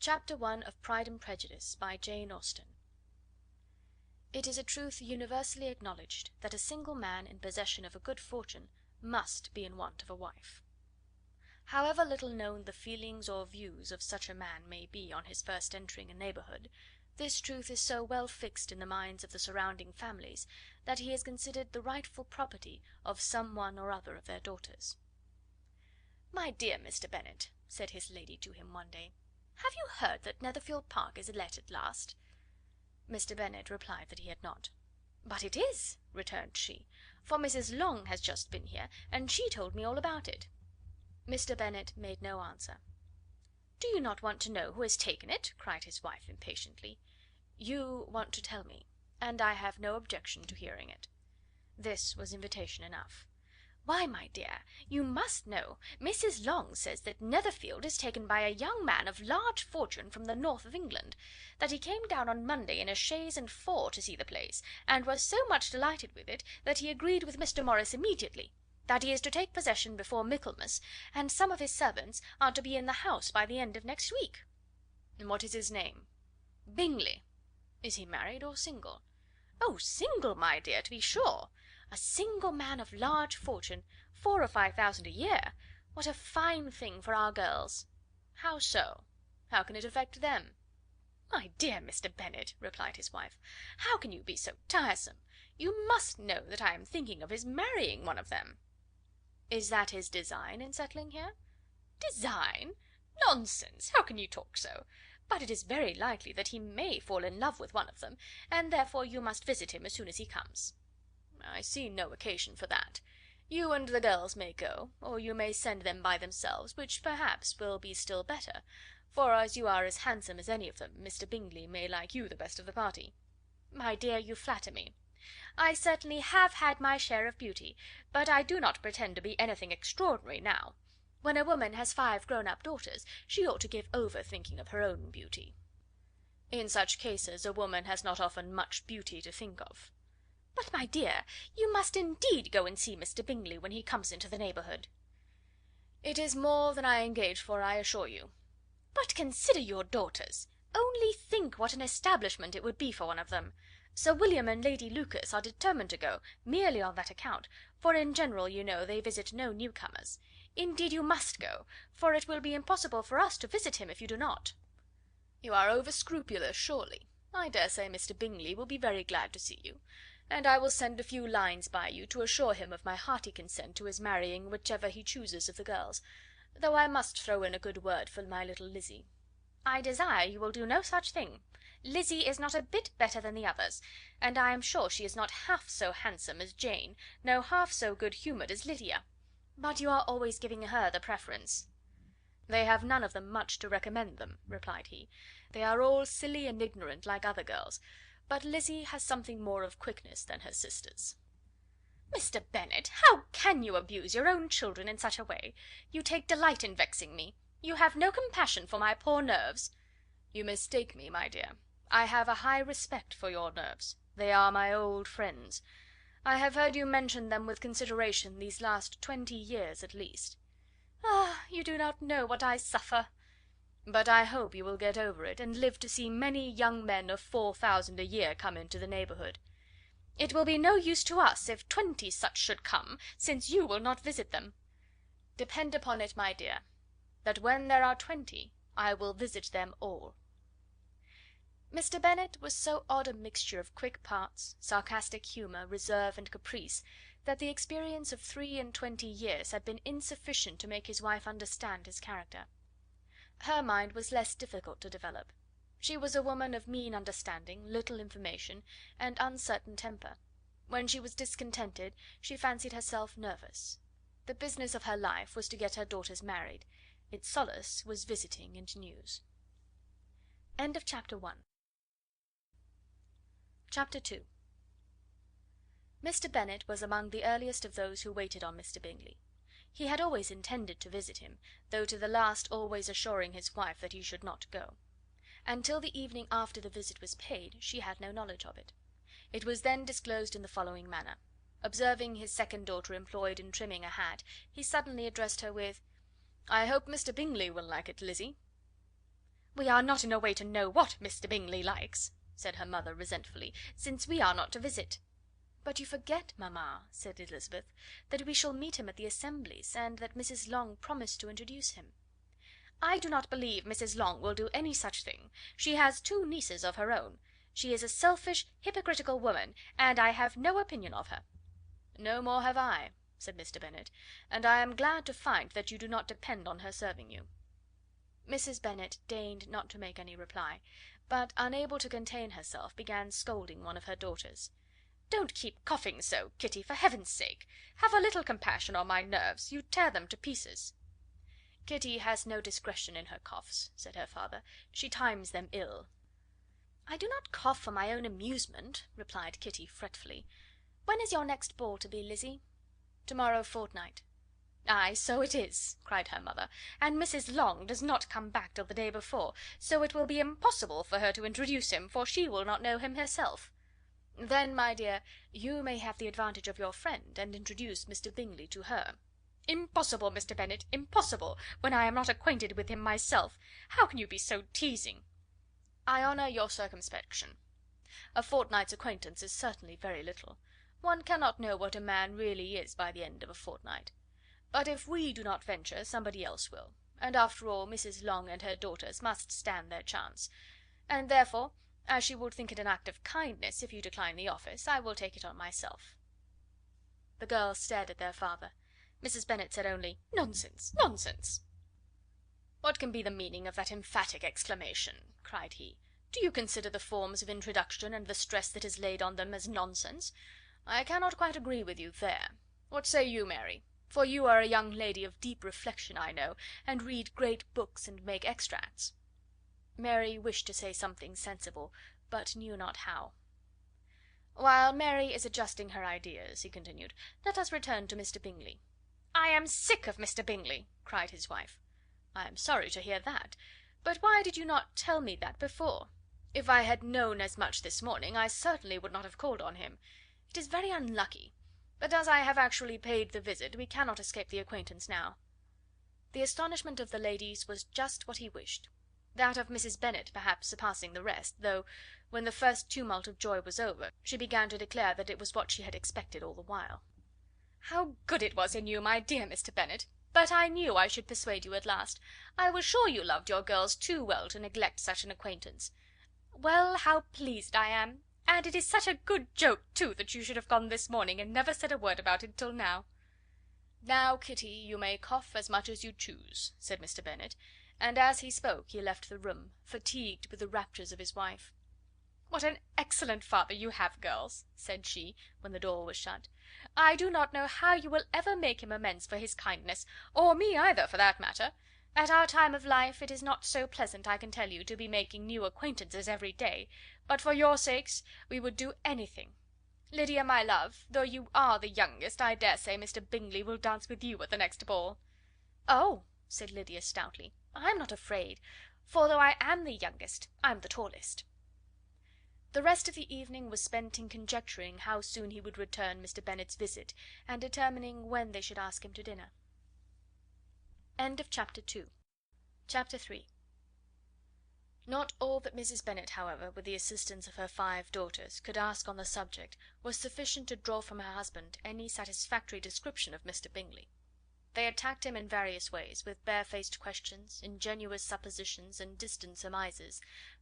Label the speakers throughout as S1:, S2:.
S1: Chapter 1 of Pride and Prejudice by Jane Austen. It is a truth universally acknowledged that a single man in possession of a good fortune must be in want of a wife. However little known the feelings or views of such a man may be on his first entering a neighbourhood, this truth is so well fixed in the minds of the surrounding families that he is considered the rightful property of some one or other of their daughters. "My dear Mr. Bennet," said his lady to him one day, "have you heard that Netherfield Park is let at last?" Mr. Bennet replied that he had not. "But it is," returned she, "for Mrs. Long has just been here, and she told me all about it." Mr. Bennet made no answer. "Do you not want to know who has taken it?" cried his wife impatiently. "You want to tell me, and I have no objection to hearing it." This was invitation enough. "Why, my dear, you must know. Mrs. Long says that Netherfield is taken by a young man of large fortune from the north of England; that he came down on Monday in a chaise and four to see the place, and was so much delighted with it that he agreed with Mr. Morris immediately; that he is to take possession before Michaelmas, and some of his servants are to be in the house by the end of next week." "And what is his name?" "Bingley." "Is he married or single?" "Oh, single, my dear, to be sure. A single man of large fortune, 4,000 or 5,000 a year. What a fine thing for our girls!" "How so? How can it affect them?" "My dear Mr. Bennet," replied his wife, "how can you be so tiresome? You must know that I am thinking of his marrying one of them." "Is that his design in settling here?" "Design? Nonsense! How can you talk so? But it is very likely that he may fall in love with one of them, and therefore you must visit him as soon as he comes." "I see no occasion for that. You and the girls may go, or you may send them by themselves, which perhaps will be still better, for as you are as handsome as any of them, Mr. Bingley may like you the best of the party." "My dear, you flatter me. I certainly have had my share of beauty, but I do not pretend to be anything extraordinary now. When a woman has 5 grown up daughters, she ought to give over thinking of her own beauty." "In such cases a woman has not often much beauty to think of." "But, my dear, you must indeed go and see Mr. Bingley when he comes into the neighbourhood." "It is more than I engage for, I assure you." "But consider your daughters. Only think what an establishment it would be for one of them. Sir William and Lady Lucas are determined to go, merely on that account, for in general, you know, they visit no newcomers. Indeed you must go, for it will be impossible for us to visit him if you do not." "You are over scrupulous, surely. I dare say Mr. Bingley will be very glad to see you, and I will send a few lines by you to assure him of my hearty consent to his marrying whichever he chooses of the girls, though I must throw in a good word for my little Lizzy." "I desire you will do no such thing. Lizzy is not a bit better than the others, and I am sure she is not half so handsome as Jane, nor half so good humoured as Lydia. But you are always giving her the preference." "They have none of them much to recommend them," replied he. "They are all silly and ignorant like other girls, but Lizzy has something more of quickness than her sisters." "Mr. Bennet, how can you abuse your own children in such a way? You take delight in vexing me. You have no compassion for my poor nerves." "You mistake me, my dear. I have a high respect for your nerves. They are my old friends. I have heard you mention them with consideration these last 20 years at least." "Ah, you do not know what I suffer." "But I hope you will get over it, and live to see many young men of 4,000 a year come into the neighbourhood." "It will be no use to us if 20 such should come, since you will not visit them." "Depend upon it, my dear, that when there are 20 I will visit them all." Mr. Bennet was so odd a mixture of quick parts, sarcastic humour, reserve, and caprice, that the experience of 23 years had been insufficient to make his wife understand his character. Her mind was less difficult to develop. She was a woman of mean understanding, little information, and uncertain temper. When she was discontented, she fancied herself nervous. The business of her life was to get her daughters married. Its solace was visiting and news. End of chapter 1. Chapter 2. Mr. Bennet was among the earliest of those who waited on Mr. Bingley. He had always intended to visit him, though to the last always assuring his wife that he should not go. Until the evening after the visit was paid, she had no knowledge of it. It was then disclosed in the following manner. Observing his second daughter employed in trimming a hat, he suddenly addressed her with: "I hope Mr. Bingley will like it, Lizzy." "We are not in a way to know what Mr. Bingley likes," said her mother resentfully, "since we are not to visit." "But you forget, mamma," said Elizabeth, "that we shall meet him at the assemblies, and that Mrs. Long promised to introduce him." "I do not believe Mrs. Long will do any such thing. She has 2 nieces of her own. She is a selfish, hypocritical woman, and I have no opinion of her." "No more have I," said Mr. Bennet, "and I am glad to find that you do not depend on her serving you." Mrs. Bennet deigned not to make any reply, but, unable to contain herself, began scolding one of her daughters. "Don't keep coughing so, Kitty, for heaven's sake! Have a little compassion on my nerves, you tear them to pieces." "Kitty has no discretion in her coughs," said her father; "she times them ill." "I do not cough for my own amusement," replied Kitty fretfully. "When is your next ball to be, Lizzie?" "To-morrow fortnight." "Ay, so it is," cried her mother, "and Mrs. Long does not come back till the day before, so it will be impossible for her to introduce him, for she will not know him herself." "Then, my dear, you may have the advantage of your friend, and introduce Mr. Bingley to her." "Impossible, Mr. Bennet, impossible, when I am not acquainted with him myself. How can you be so teasing?" "I honour your circumspection. A fortnight's acquaintance is certainly very little. One cannot know what a man really is by the end of a fortnight. But if we do not venture, somebody else will, and after all Mrs. Long and her daughters must stand their chance; and therefore, as she would think it an act of kindness if you decline the office, I will take it on myself." The girls stared at their father. Mrs. Bennet said only, "Nonsense, nonsense!" "What can be the meaning of that emphatic exclamation?" cried he. "Do you consider the forms of introduction, and the stress that is laid on them, as nonsense? I cannot quite agree with you there. What say you, Mary? For you are a young lady of deep reflection, I know, and read great books and make extracts." Mary wished to say something sensible, but knew not how. "While Mary is adjusting her ideas," he continued, "let us return to Mr. Bingley." "I am sick of Mr. Bingley!" cried his wife. "I am sorry to hear that. But why did you not tell me that before? If I had known as much this morning, I certainly would not have called on him. It is very unlucky, but as I have actually paid the visit, we cannot escape the acquaintance now." The astonishment of the ladies was just what he wished; that of Mrs. Bennet perhaps surpassing the rest, though, when the first tumult of joy was over, she began to declare that it was what she had expected all the while. "How good it was in you, my dear Mr. Bennet! But I knew I should persuade you at last. I was sure you loved your girls too well to neglect such an acquaintance. Well, how pleased I am! And it is such a good joke, too, that you should have gone this morning, and never said a word about it till now." "Now, Kitty, you may cough as much as you choose," said Mr. Bennet, and as he spoke he left the room, fatigued with the raptures of his wife. "What an excellent father you have, girls!" said she, when the door was shut. "I do not know how you will ever make him amends for his kindness, or me either, for that matter. At our time of life it is not so pleasant, I can tell you, to be making new acquaintances every day, but for your sakes we would do anything. Lydia, my love, though you are the youngest, I dare say Mr. Bingley will dance with you at the next ball." "Oh!" said Lydia stoutly, "I'm not afraid, for though I am the youngest, I'm the tallest." The rest of the evening was spent in conjecturing how soon he would return Mr. Bennet's visit, and determining when they should ask him to dinner. Chapter 3. Not all that Mrs. Bennet, however, with the assistance of her 5 daughters, could ask on the subject was sufficient to draw from her husband any satisfactory description of Mr. Bingley. They attacked him in various ways, with barefaced questions, ingenuous suppositions, and distant surmises,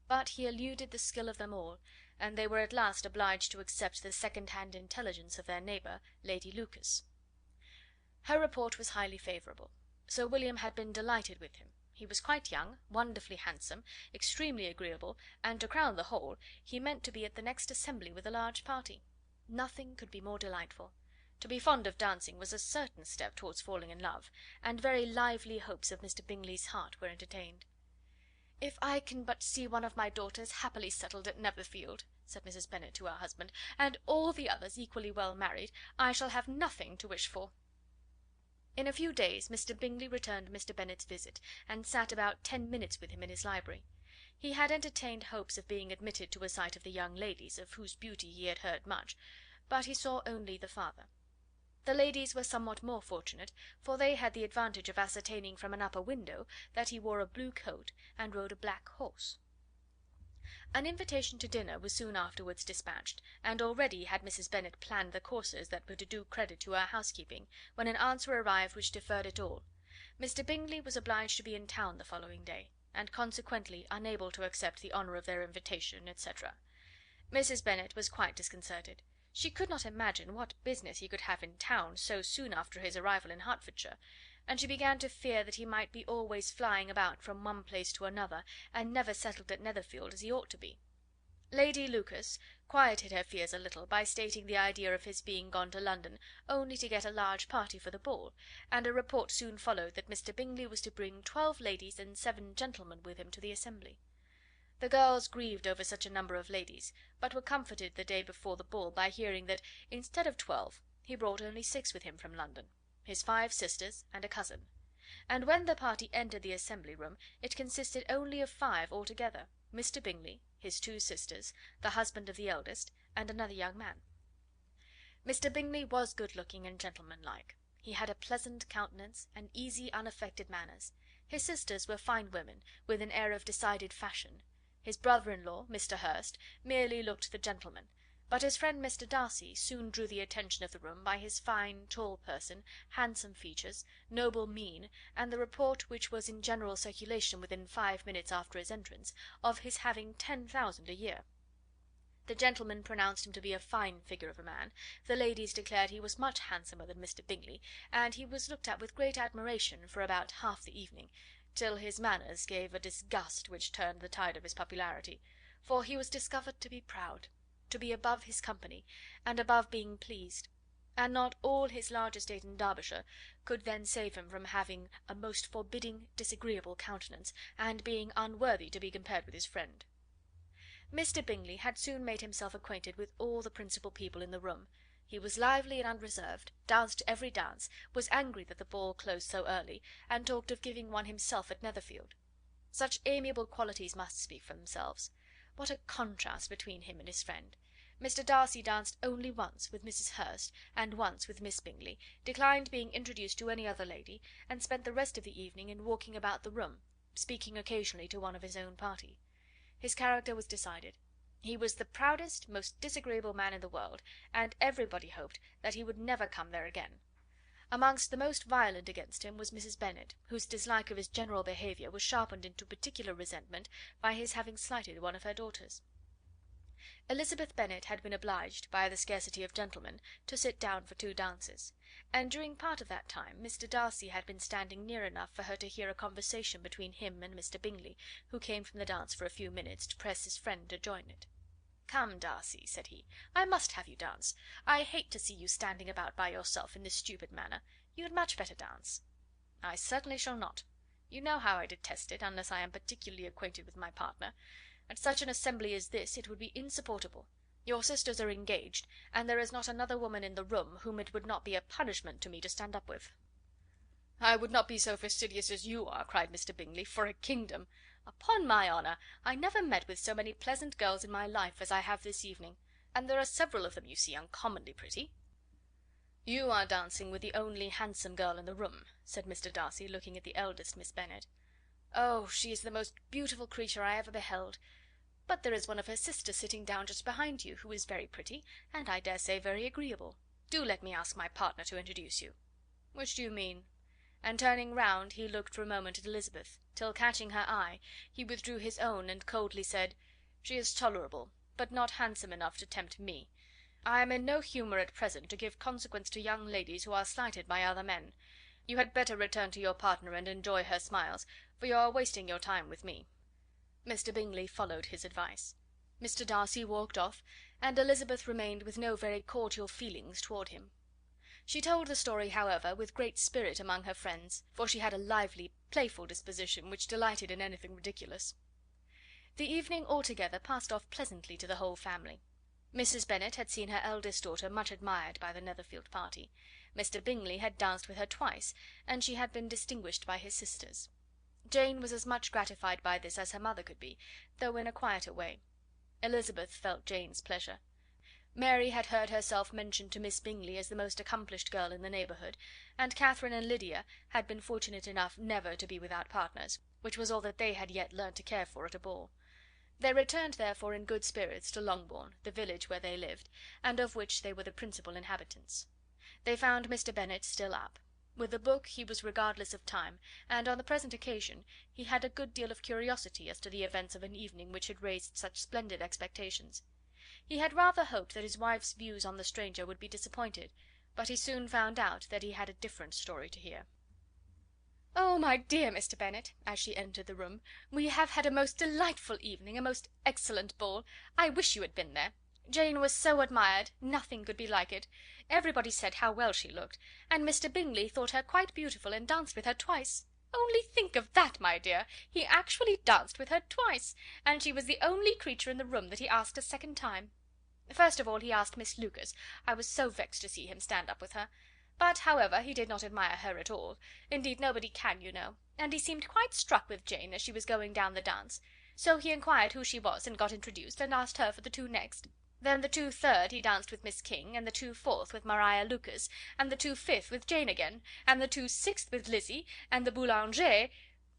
S1: but he eluded the skill of them all, and they were at last obliged to accept the second-hand intelligence of their neighbour, Lady Lucas. Her report was highly favourable. Sir William had been delighted with him. He was quite young, wonderfully handsome, extremely agreeable, and, to crown the whole, he meant to be at the next assembly with a large party. Nothing could be more delightful. To be fond of dancing was a certain step towards falling in love, and very lively hopes of Mr. Bingley's heart were entertained. "If I can but see one of my daughters happily settled at Netherfield," said Mrs. Bennet to her husband, "and all the others equally well married, I shall have nothing to wish for." In a few days Mr. Bingley returned Mr. Bennet's visit, and sat about 10 minutes with him in his library. He had entertained hopes of being admitted to a sight of the young ladies, of whose beauty he had heard much, but he saw only the father. The ladies were somewhat more fortunate, for they had the advantage of ascertaining from an upper window that he wore a blue coat and rode a black horse. An invitation to dinner was soon afterwards dispatched, and already had Mrs. Bennet planned the courses that were to do credit to her housekeeping, when an answer arrived which deferred it all. Mr. Bingley was obliged to be in town the following day, and consequently unable to accept the honour of their invitation, etc. Mrs. Bennet was quite disconcerted. She could not imagine what business he could have in town so soon after his arrival in Hertfordshire, and she began to fear that he might be always flying about from one place to another, and never settled at Netherfield as he ought to be. Lady Lucas quieted her fears a little by stating the idea of his being gone to London only to get a large party for the ball, and a report soon followed that Mr. Bingley was to bring 12 ladies and 7 gentlemen with him to the assembly. The girls grieved over such a number of ladies, but were comforted the day before the ball by hearing that, instead of 12, he brought only 6 with him from London, his 5 sisters and a cousin; and when the party entered the assembly room, it consisted only of 5 altogether: Mr. Bingley, his 2 sisters, the husband of the eldest, and another young man. Mr. Bingley was good looking and gentlemanlike. He had a pleasant countenance and easy unaffected manners. His sisters were fine women, with an air of decided fashion. His brother-in-law, Mr. Hurst, merely looked the gentleman, but his friend Mr. Darcy soon drew the attention of the room by his fine, tall person, handsome features, noble mien, and the report, which was in general circulation within 5 minutes after his entrance, of his having 10,000 a year. The gentlemen pronounced him to be a fine figure of a man, the ladies declared he was much handsomer than Mr. Bingley, and he was looked at with great admiration for about half the evening, till his manners gave a disgust which turned the tide of his popularity, for he was discovered to be proud, to be above his company, and above being pleased, and not all his large estate in Derbyshire could then save him from having a most forbidding, disagreeable countenance, and being unworthy to be compared with his friend. Mr. Bingley had soon made himself acquainted with all the principal people in the room. He was lively and unreserved, danced every dance, was angry that the ball closed so early, and talked of giving one himself at Netherfield. Such amiable qualities must speak for themselves. What a contrast between him and his friend! Mr. Darcy danced only once with Mrs. Hurst, and once with Miss Bingley, declined being introduced to any other lady, and spent the rest of the evening in walking about the room, speaking occasionally to one of his own party. His character was decided. He was the proudest, most disagreeable man in the world, and everybody hoped that he would never come there again. Amongst the most violent against him was Mrs. Bennet, whose dislike of his general behaviour was sharpened into particular resentment by his having slighted one of her daughters. Elizabeth Bennet had been obliged, by the scarcity of gentlemen, to sit down for 2 dances, and during part of that time Mr. Darcy had been standing near enough for her to hear a conversation between him and Mr. Bingley, who came from the dance for a few minutes to press his friend to join it. "Come, Darcy," said he, "I must have you dance. I hate to see you standing about by yourself in this stupid manner. You had much better dance." "I certainly shall not. You know how I detest it, unless I am particularly acquainted with my partner. At such an assembly as this it would be insupportable. Your sisters are engaged, and there is not another woman in the room whom it would not be a punishment to me to stand up with." "I would not be so fastidious as you are," cried Mr. Bingley, "for a kingdom. Upon my honour, I never met with so many pleasant girls in my life as I have this evening, and there are several of them, you see, uncommonly pretty." "You are dancing with the only handsome girl in the room," said Mr. Darcy, looking at the eldest Miss Bennet. "Oh, she is the most beautiful creature I ever beheld. But there is one of her sisters sitting down just behind you, who is very pretty, and I dare say very agreeable. Do let me ask my partner to introduce you." "Which do you mean?" And turning round, he looked for a moment at Elizabeth, till catching her eye, he withdrew his own and coldly said, "She is tolerable, but not handsome enough to tempt me. I am in no humour at present to give consequence to young ladies who are slighted by other men. You had better return to your partner and enjoy her smiles, for you are wasting your time with me." Mr. Bingley followed his advice. Mr. Darcy walked off, and Elizabeth remained with no very cordial feelings toward him. She told the story, however, with great spirit among her friends, for she had a lively, playful disposition, which delighted in anything ridiculous. The evening altogether passed off pleasantly to the whole family. Mrs. Bennet had seen her eldest daughter much admired by the Netherfield party. Mr. Bingley had danced with her twice, and she had been distinguished by his sisters. Jane was as much gratified by this as her mother could be, though in a quieter way. Elizabeth felt Jane's pleasure. Mary had heard herself mentioned to Miss Bingley as the most accomplished girl in the neighbourhood, and Catherine and Lydia had been fortunate enough never to be without partners, which was all that they had yet learnt to care for at a ball. They returned, therefore, in good spirits to Longbourn, the village where they lived, and of which they were the principal inhabitants. They found Mr. Bennet still up. With a book he was regardless of time, and on the present occasion he had a good deal of curiosity as to the events of an evening which had raised such splendid expectations. He had rather hoped that his wife's views on the stranger would be disappointed, but he soon found out that he had a different story to hear. "Oh, my dear Mr. Bennet," as she entered the room, "we have had a most delightful evening, a most excellent ball. I wish you had been there. Jane was so admired, nothing could be like it. Everybody said how well she looked, and Mr. Bingley thought her quite beautiful, and danced with her twice. Only think of that, my dear! He actually danced with her twice, and she was the only creature in the room that he asked a second time. First of all he asked Miss Lucas. I was so vexed to see him stand up with her. But, however, he did not admire her at all. Indeed, nobody can, you know, and he seemed quite struck with Jane as she was going down the dance. So he inquired who she was, and got introduced, and asked her for the two next. Then the 2/3 he danced with Miss King, and the 2/4 with Maria Lucas, and the 2/5 with Jane again, and the 2/6 with Lizzie, and the Boulanger.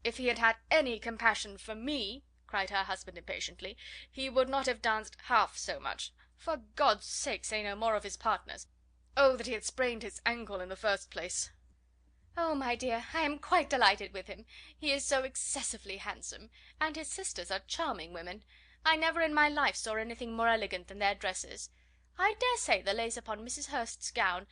S1: If he had had any compassion for me," cried her husband impatiently, "he would not have danced half so much. For God's sake, say no more of his partners. Oh, that he had sprained his ankle in the first place!" "Oh, my dear, I am quite delighted with him. He is so excessively handsome, and his sisters are charming women. I never in my life saw anything more elegant than their dresses. I dare say the lace upon Mrs. Hurst's gown—"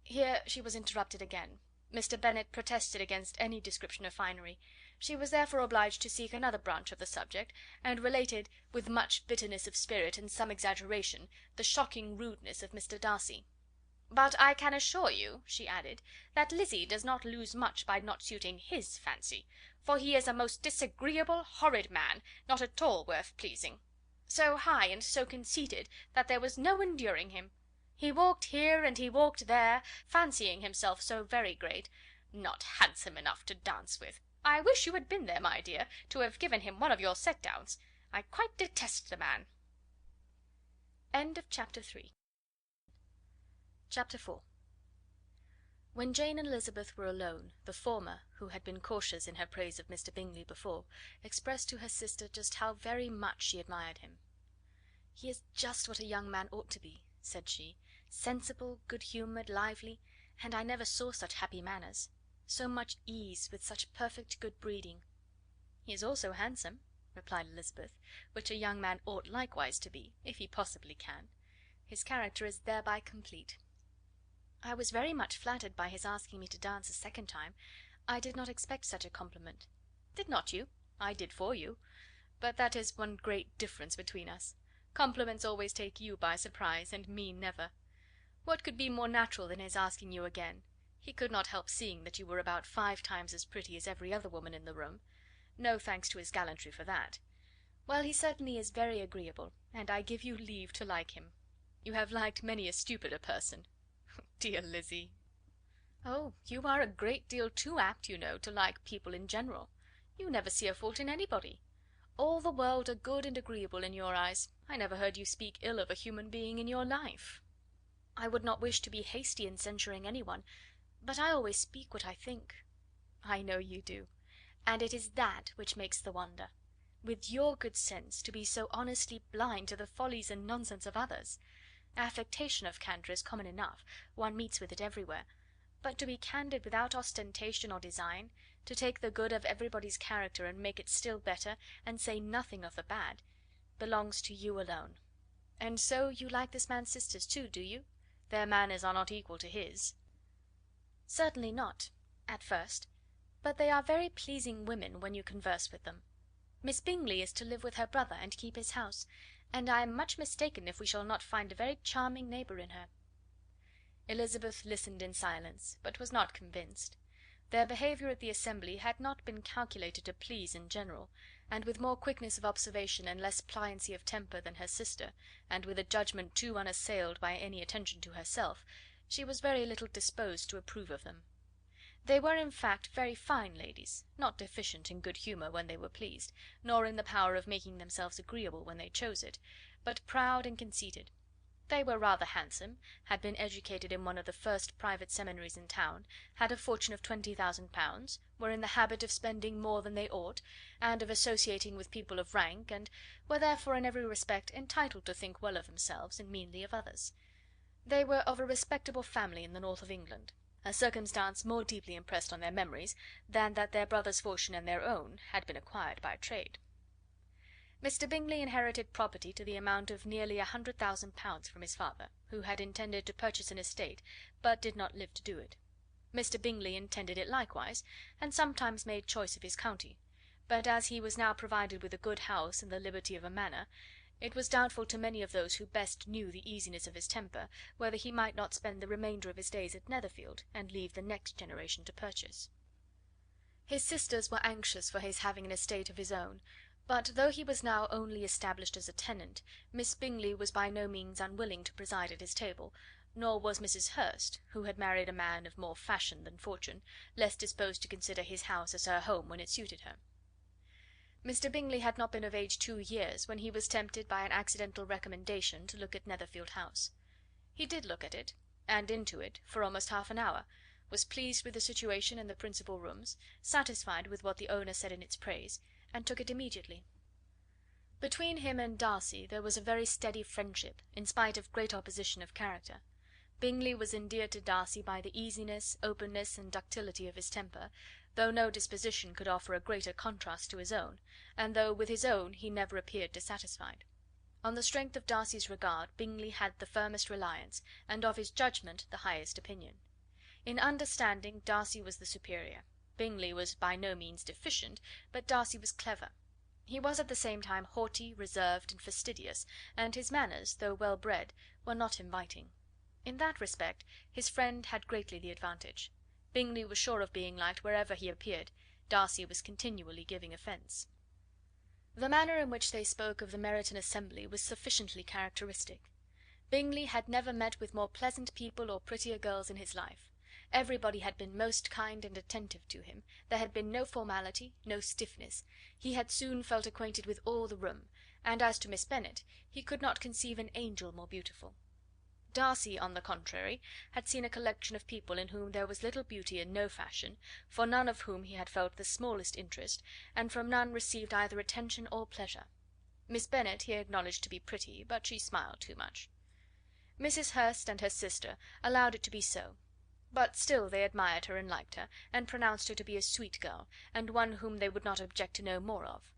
S1: Here she was interrupted again. Mr. Bennet protested against any description of finery. She was therefore obliged to seek another branch of the subject, and related, with much bitterness of spirit and some exaggeration, the shocking rudeness of Mr. Darcy. "But I can assure you," she added, "that Lizzie does not lose much by not suiting his fancy, for he is a most disagreeable, horrid man, not at all worth pleasing. So high and so conceited that there was no enduring him. He walked here and he walked there, fancying himself so very great. Not handsome enough to dance with. I wish you had been there, my dear, to have given him one of your set downs. I quite detest the man." End of Chapter 3. Chapter 4. When Jane and Elizabeth were alone, the former, who had been cautious in her praise of Mr. Bingley before, expressed to her sister just how very much she admired him. "He is just what a young man ought to be," said she, "sensible, good humoured, lively, and I never saw such happy manners. So much ease, with such perfect good breeding." "He is also handsome," replied Elizabeth, "which a young man ought likewise to be, if he possibly can. His character is thereby complete." "I was very much flattered by his asking me to dance a second time. I did not expect such a compliment." "Did not you? I did for you. But that is one great difference between us. Compliments always take you by surprise, and me never. What could be more natural than his asking you again? He could not help seeing that you were about 5 times as pretty as every other woman in the room. No thanks to his gallantry for that. Well, he certainly is very agreeable, and I give you leave to like him. You have liked many a stupider person." "Dear Lizzie!" "Oh, you are a great deal too apt, you know, to like people in general. You never see a fault in anybody. All the world are good and agreeable in your eyes. I never heard you speak ill of a human being in your life." "I would not wish to be hasty in censuring any one, but I always speak what I think." "I know you do, and it is that which makes the wonder. With your good sense, to be so honestly blind to the follies and nonsense of others. Affectation of candour is common enough, one meets with it everywhere, but to be candid without ostentation or design, to take the good of everybody's character and make it still better, and say nothing of the bad, belongs to you alone. And so you like this man's sisters too, do you? Their manners are not equal to his." "Certainly not, at first, but they are very pleasing women when you converse with them. Miss Bingley is to live with her brother and keep his house, and I am much mistaken if we shall not find a very charming neighbour in her." Elizabeth listened in silence, but was not convinced. Their behaviour at the assembly had not been calculated to please in general, and with more quickness of observation and less pliancy of temper than her sister, and with a judgment too unassailed by any attention to herself, she was very little disposed to approve of them. They were, in fact, very fine ladies, not deficient in good humour when they were pleased, nor in the power of making themselves agreeable when they chose it, but proud and conceited. They were rather handsome, had been educated in one of the first private seminaries in town, had a fortune of £20,000, were in the habit of spending more than they ought, and of associating with people of rank, and were therefore in every respect entitled to think well of themselves and meanly of others. They were of a respectable family in the north of England, a circumstance more deeply impressed on their memories than that their brother's fortune and their own had been acquired by trade. Mr. Bingley inherited property to the amount of nearly £100,000 from his father, who had intended to purchase an estate, but did not live to do it. Mr. Bingley intended it likewise, and sometimes made choice of his county; but as he was now provided with a good house and the liberty of a manor, it was doubtful to many of those who best knew the easiness of his temper whether he might not spend the remainder of his days at Netherfield, and leave the next generation to purchase. His sisters were anxious for his having an estate of his own, but though he was now only established as a tenant, Miss Bingley was by no means unwilling to preside at his table, nor was Mrs. Hurst, who had married a man of more fashion than fortune, less disposed to consider his house as her home when it suited her. Mr. Bingley had not been of age 2 years when he was tempted by an accidental recommendation to look at Netherfield House. He did look at it, and into it, for almost half an hour, was pleased with the situation and the principal rooms, satisfied with what the owner said in its praise, and took it immediately. Between him and Darcy there was a very steady friendship, in spite of great opposition of character. Bingley was endeared to Darcy by the easiness, openness, and ductility of his temper, though no disposition could offer a greater contrast to his own, and though with his own he never appeared dissatisfied. On the strength of Darcy's regard Bingley had the firmest reliance, and of his judgment the highest opinion. In understanding, Darcy was the superior. Bingley was by no means deficient, but Darcy was clever. He was at the same time haughty, reserved, and fastidious, and his manners, though well bred, were not inviting. In that respect his friend had greatly the advantage. Bingley was sure of being liked wherever he appeared; Darcy was continually giving offence. The manner in which they spoke of the Meryton assembly was sufficiently characteristic. Bingley had never met with more pleasant people or prettier girls in his life. Everybody had been most kind and attentive to him, there had been no formality, no stiffness, he had soon felt acquainted with all the room, and as to Miss Bennet, he could not conceive an angel more beautiful. Darcy, on the contrary, had seen a collection of people in whom there was little beauty and no fashion, for none of whom he had felt the smallest interest, and from none received either attention or pleasure. Miss Bennet he acknowledged to be pretty, but she smiled too much. Mrs. Hurst and her sister allowed it to be so, but still they admired her and liked her, and pronounced her to be a sweet girl, and one whom they would not object to know more of.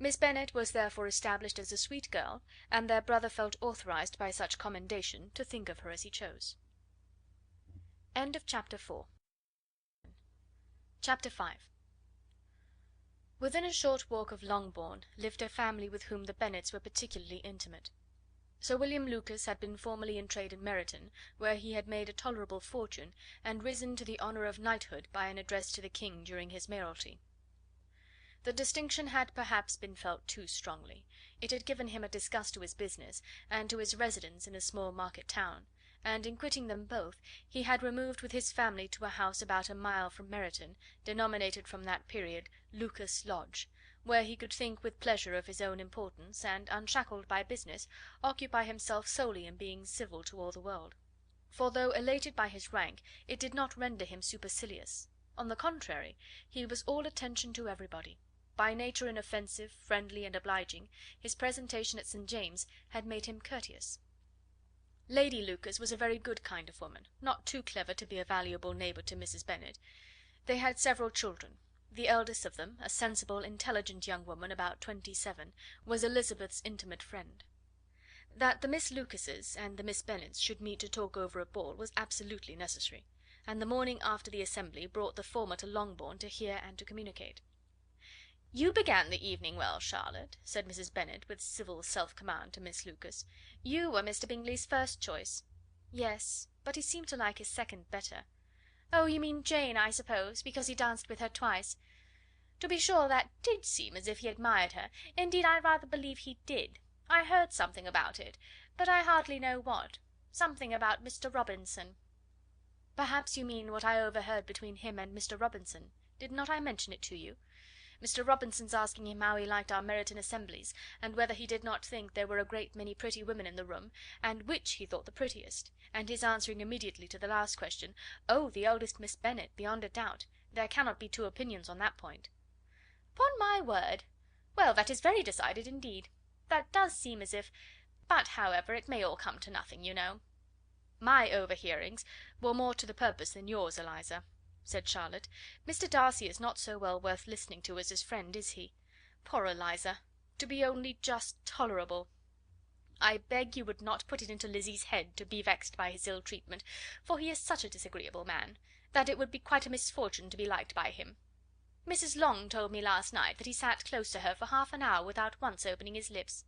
S1: Miss Bennet was therefore established as a sweet girl, and their brother felt authorized by such commendation to think of her as he chose. Chapter 5. Within a short walk of Longbourn lived a family with whom the Bennets were particularly intimate. Sir William Lucas had been formerly in trade in Meryton, where he had made a tolerable fortune, and risen to the honour of knighthood by an address to the king during his mayoralty. The distinction had perhaps been felt too strongly. It had given him a disgust to his business, and to his residence in a small market town, and in quitting them both, he had removed with his family to a house about a mile from Meryton, denominated from that period Lucas Lodge, where he could think with pleasure of his own importance, and, unshackled by business, occupy himself solely in being civil to all the world. For though elated by his rank, it did not render him supercilious. On the contrary, he was all attention to everybody. By nature inoffensive, friendly, and obliging, his presentation at St. James's had made him courteous. Lady Lucas was a very good kind of woman, not too clever to be a valuable neighbour to Mrs. Bennet. They had several children. The eldest of them, a sensible, intelligent young woman about 27, was Elizabeth's intimate friend. That the Miss Lucases and the Miss Bennets should meet to talk over a ball was absolutely necessary, and the morning after the assembly brought the former to Longbourn to hear and to communicate. "You began the evening well, Charlotte," said Mrs. Bennet, with civil self-command, to Miss Lucas. "You were Mr. Bingley's first choice." "Yes, but he seemed to like his second better." "Oh, you mean Jane, I suppose, because he danced with her twice. To be sure, that did seem as if he admired her. Indeed, I rather believe he did. I heard something about it, but I hardly know what. Something about Mr. Robinson." "Perhaps you mean what I overheard between him and Mr. Robinson. Did not I mention it to you? Mr. Robinson's asking him how he liked our Meryton assemblies, and whether he did not think there were a great many pretty women in the room, and which he thought the prettiest, and his answering immediately to the last question, 'Oh, the eldest Miss Bennet, beyond a doubt. There cannot be two opinions on that point.'" "Upon my word! Well, that is very decided indeed. That does seem as if but, however, it may all come to nothing, you know." "My overhearings were more to the purpose than yours, Eliza," said Charlotte. "Mr. Darcy is not so well worth listening to as his friend, is he? Poor Eliza! To be only just tolerable! I beg you would not put it into Lizzie's head to be vexed by his ill treatment, for he is such a disagreeable man, that it would be quite a misfortune to be liked by him. Mrs. Long told me last night that he sat close to her for half an hour without once opening his lips."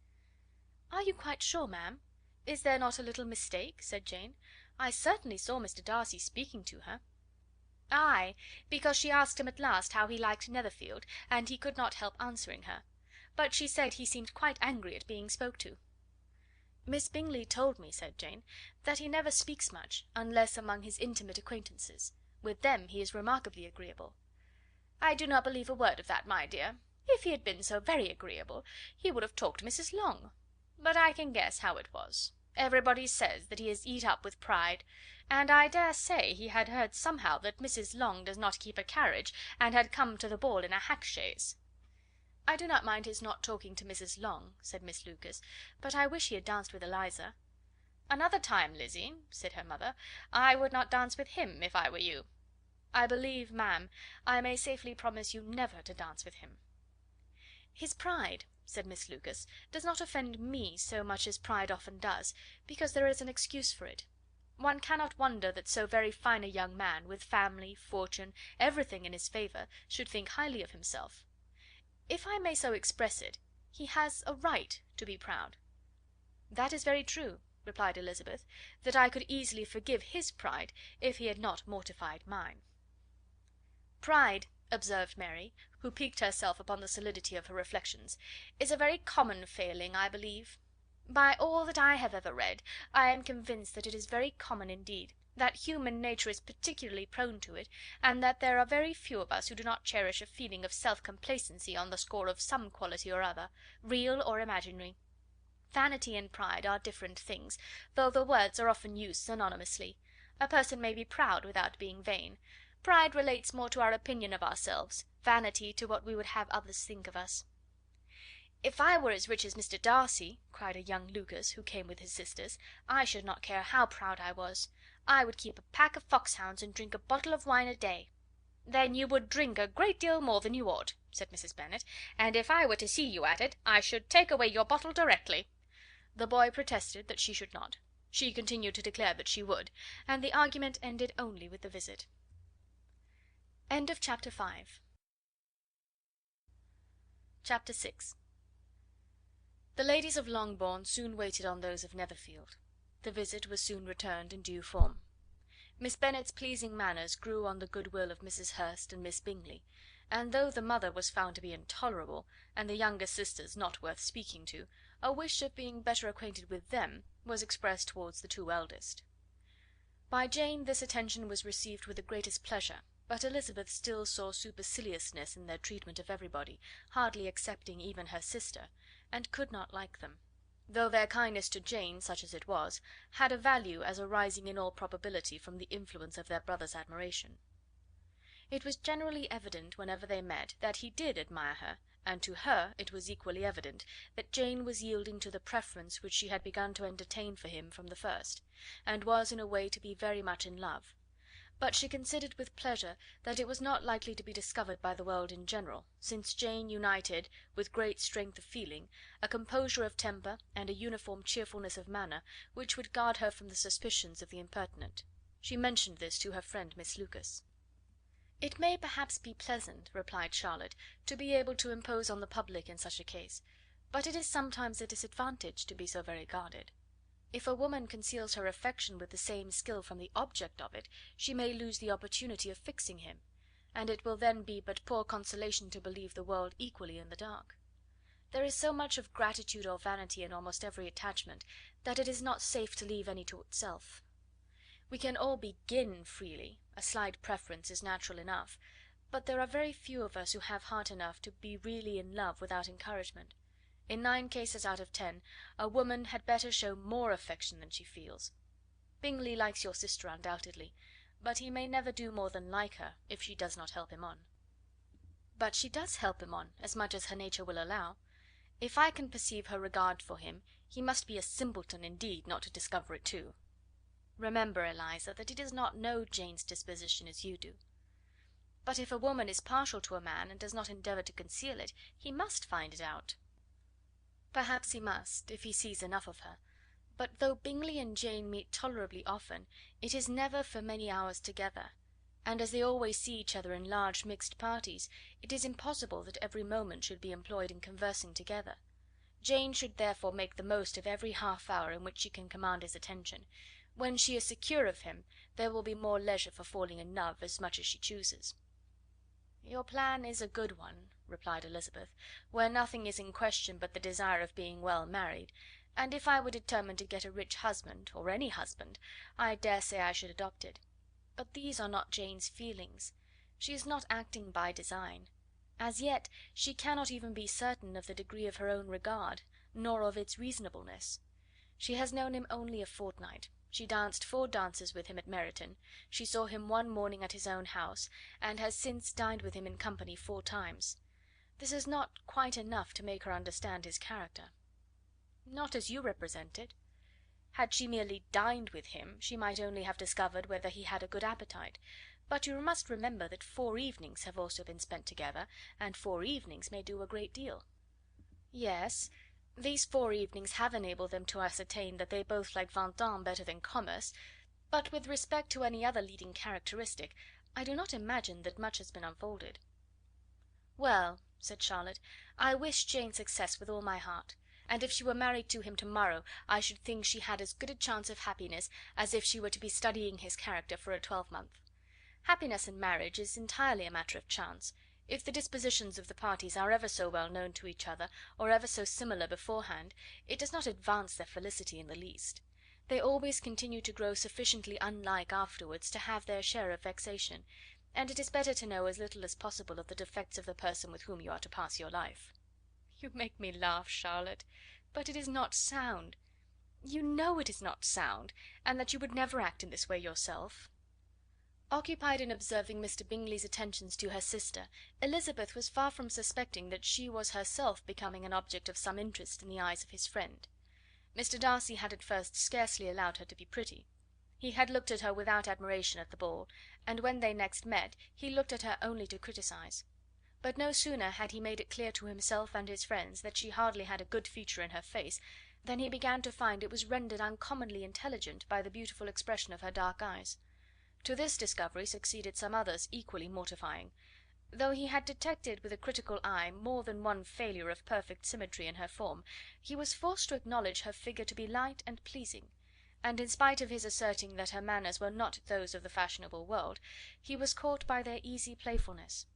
S1: "Are you quite sure, ma'am? Is there not a little mistake?" said Jane. "I certainly saw Mr. Darcy speaking to her." "Ay, because she asked him at last how he liked Netherfield, and he could not help answering her. But she said he seemed quite angry at being spoke to." "Miss Bingley told me," said Jane, "that he never speaks much, unless among his intimate acquaintances. With them he is remarkably agreeable." "I do not believe a word of that, my dear. If he had been so very agreeable, he would have talked to Mrs. Long. But I can guess how it was. Everybody says that he is eat up with pride, and I dare say he had heard somehow that Mrs. Long does not keep a carriage, and had come to the ball in a hack chaise." "I do not mind his not talking to Mrs. Long," said Miss Lucas, "but I wish he had danced with Eliza." "Another time, Lizzie," said her mother, "I would not dance with him, if I were you." "I believe, ma'am, I may safely promise you never to dance with him." "His pride," said Miss Lucas, "does not offend me so much as pride often does, because there is an excuse for it. One cannot wonder that so very fine a young man, with family, fortune, everything in his favour, should think highly of himself. If I may so express it, he has a right to be proud." "That is very true," replied Elizabeth, "that I could easily forgive his pride if he had not mortified mine." "Pride," observed Mary, who piqued herself upon the solidity of her reflections, "is a very common failing, I believe. By all that I have ever read, I am convinced that it is very common indeed, that human nature is particularly prone to it, and that there are very few of us who do not cherish a feeling of self complacency on the score of some quality or other, real or imaginary. Vanity and pride are different things, though the words are often used synonymously. A person may be proud without being vain. Pride relates more to our opinion of ourselves, vanity to what we would have others think of us." "If I were as rich as Mr. Darcy," cried a young Lucas, who came with his sisters, "I should not care how proud I was. I would keep a pack of foxhounds and drink a bottle of wine a day." "Then you would drink a great deal more than you ought," said Mrs. Bennet, "and if I were to see you at it, I should take away your bottle directly." The boy protested that she should not. She continued to declare that she would, and the argument ended only with the visit. Chapter 6. The ladies of Longbourn soon waited on those of Netherfield. The visit was soon returned in due form. Miss Bennet's pleasing manners grew on the goodwill of Mrs. Hurst and Miss Bingley, and though the mother was found to be intolerable, and the younger sisters not worth speaking to, a wish of being better acquainted with them was expressed towards the two eldest. By Jane this attention was received with the greatest pleasure, but Elizabeth still saw superciliousness in their treatment of everybody, hardly excepting even her sister, and could not like them; though their kindness to Jane, such as it was, had a value as arising in all probability from the influence of their brother's admiration. It was generally evident, whenever they met, that he did admire her, and to her it was equally evident that Jane was yielding to the preference which she had begun to entertain for him from the first, and was in a way to be very much in love; but she considered with pleasure that it was not likely to be discovered by the world in general, since Jane united, with great strength of feeling, a composure of temper and a uniform cheerfulness of manner, which would guard her from the suspicions of the impertinent. She mentioned this to her friend Miss Lucas. "It may perhaps be pleasant," replied Charlotte, "to be able to impose on the public in such a case, but it is sometimes a disadvantage to be so very guarded. If a woman conceals her affection with the same skill from the object of it, she may lose the opportunity of fixing him, and it will then be but poor consolation to believe the world equally in the dark. There is so much of gratitude or vanity in almost every attachment, that it is not safe to leave any to itself. We can all begin freely, a slight preference is natural enough, But there are very few of us who have heart enough to be really in love without encouragement. In 9 cases out of 10 a woman had better show more affection than she feels. Bingley likes your sister undoubtedly, but he may never do more than like her if she does not help him on." "But she does help him on, as much as her nature will allow. If I can perceive her regard for him, he must be a simpleton indeed not to discover it too. Remember, Eliza, that he does not know Jane's disposition as you do." "But if a woman is partial to a man, and does not endeavour to conceal it, he must find it out." "Perhaps he must, if he sees enough of her; but though Bingley and Jane meet tolerably often, it is never for many hours together, and as they always see each other in large mixed parties, it is impossible that every moment should be employed in conversing together. Jane should therefore make the most of every half hour in which she can command his attention. When she is secure of him, there will be more leisure for falling in love as much as she chooses." "Your plan is a good one," replied Elizabeth, "where nothing is in question but the desire of being well married, and if I were determined to get a rich husband, or any husband, I dare say I should adopt it. But these are not Jane's feelings. She is not acting by design. As yet she cannot even be certain of the degree of her own regard, nor of its reasonableness. She has known him only a fortnight. She danced 4 dances with him at Meryton, she saw him one morning at his own house, and has since dined with him in company 4 times. This is not quite enough to make her understand his character." "Not as you represent it. Had she merely dined with him, she might only have discovered whether he had a good appetite; but you must remember that 4 evenings have also been spent together, and 4 evenings may do a great deal." "Yes, these 4 evenings have enabled them to ascertain that they both like Vingt better than commerce, but with respect to any other leading characteristic, I do not imagine that much has been unfolded." "Well," said Charlotte, "I wish Jane success with all my heart, and if she were married to him to morrow, I should think she had as good a chance of happiness as if she were to be studying his character for a 12-month. Happiness in marriage is entirely a matter of chance. If the dispositions of the parties are ever so well known to each other, or ever so similar beforehand, it does not advance their felicity in the least. They always continue to grow sufficiently unlike afterwards to have their share of vexation, and it is better to know as little as possible of the defects of the person with whom you are to pass your life." "You make me laugh, Charlotte, but it is not sound. You know it is not sound, and that you would never act in this way yourself." Occupied in observing Mr. Bingley's attentions to her sister, Elizabeth was far from suspecting that she was herself becoming an object of some interest in the eyes of his friend. Mr. Darcy had at first scarcely allowed her to be pretty. He had looked at her without admiration at the ball, and when they next met he looked at her only to criticise. But no sooner had he made it clear to himself and his friends that she hardly had a good feature in her face, than he began to find it was rendered uncommonly intelligent by the beautiful expression of her dark eyes. To this discovery succeeded some others equally mortifying. Though he had detected with a critical eye more than one failure of perfect symmetry in her form, he was forced to acknowledge her figure to be light and pleasing, and in spite of his asserting that her manners were not those of the fashionable world, he was caught by their easy playfulness.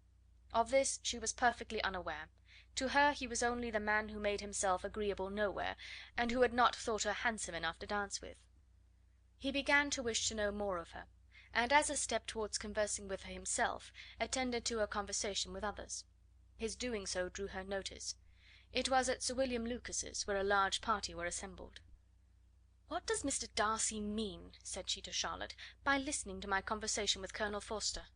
S1: Of this she was perfectly unaware. To her he was only the man who made himself agreeable nowhere, and who had not thought her handsome enough to dance with. He began to wish to know more of her, and as a step towards conversing with her himself, attended to her conversation with others. His doing so drew her notice. It was at Sir William Lucas's, where a large party were assembled. "What does Mr. Darcy mean," said she to Charlotte, "by listening to my conversation with Colonel Forster?"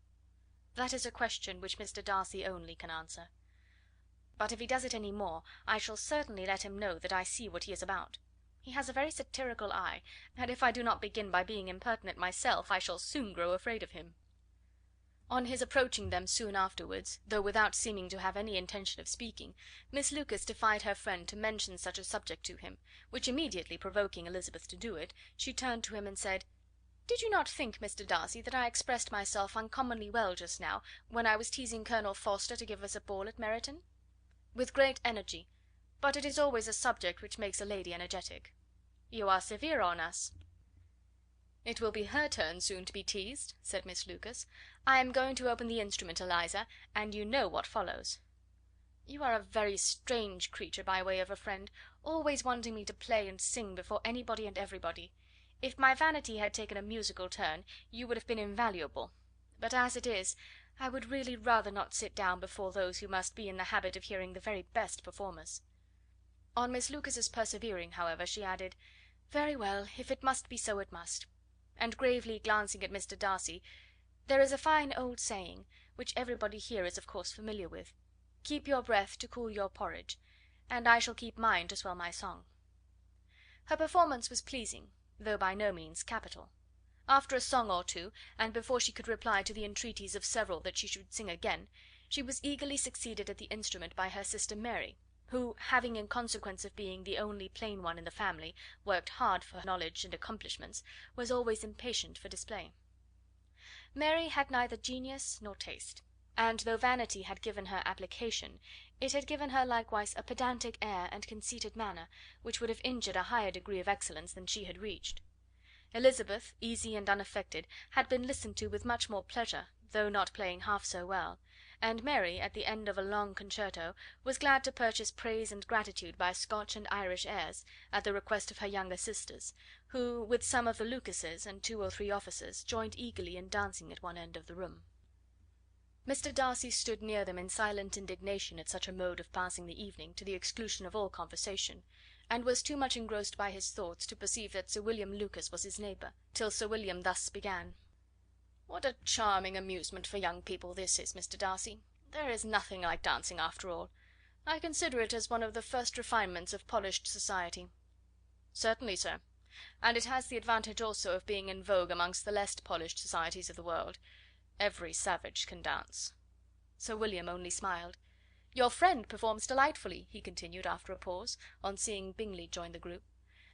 S1: "That is a question which Mr. Darcy only can answer. But if he does it any more, I shall certainly let him know that I see what he is about. He has a very satirical eye, and if I do not begin by being impertinent myself, I shall soon grow afraid of him." On his approaching them soon afterwards, though without seeming to have any intention of speaking, Miss Lucas defied her friend to mention such a subject to him, which immediately provoking Elizabeth to do it, she turned to him and said, "Did you not think, Mr. Darcy, that I expressed myself uncommonly well just now, when I was teasing Colonel Forster to give us a ball at Meryton?" "With great energy; but it is always a subject which makes a lady energetic." "You are severe on us." "It will be her turn soon to be teased," said Miss Lucas. "I am going to open the instrument, Eliza, and you know what follows." "You are a very strange creature by way of a friend, always wanting me to play and sing before anybody and everybody. If my vanity had taken a musical turn, you would have been invaluable; but as it is, I would really rather not sit down before those who must be in the habit of hearing the very best performers." On Miss Lucas's persevering, however, she added: "Very well, if it must be so, it must." And gravely glancing at Mr. Darcy: "There is a fine old saying, which everybody here is of course familiar with: 'Keep your breath to cool your porridge,' and I shall keep mine to swell my song." Her performance was pleasing, though by no means capital. After a song or two, and before she could reply to the entreaties of several that she should sing again, she was eagerly succeeded at the instrument by her sister Mary, who, having, in consequence of being the only plain one in the family, worked hard for knowledge and accomplishments, was always impatient for display. Mary had neither genius nor taste, and though vanity had given her application, it had given her likewise a pedantic air and conceited manner, which would have injured a higher degree of excellence than she had reached. Elizabeth, easy and unaffected, had been listened to with much more pleasure, though not playing half so well, and Mary, at the end of a long concerto, was glad to purchase praise and gratitude by Scotch and Irish airs, at the request of her younger sisters, who, with some of the Lucases and 2 or 3 officers, joined eagerly in dancing at one end of the room. Mr. Darcy stood near them in silent indignation at such a mode of passing the evening, to the exclusion of all conversation, and was too much engrossed by his thoughts to perceive that Sir William Lucas was his neighbour, till Sir William thus began: "What a charming amusement for young people this is, Mr. Darcy! There is nothing like dancing after all. I consider it as one of the first refinements of polished society." "Certainly, sir, and it has the advantage also of being in vogue amongst the less polished societies of the world. Every savage can dance." Sir William only smiled. "Your friend performs delightfully," he continued, after a pause, on seeing Bingley join the group,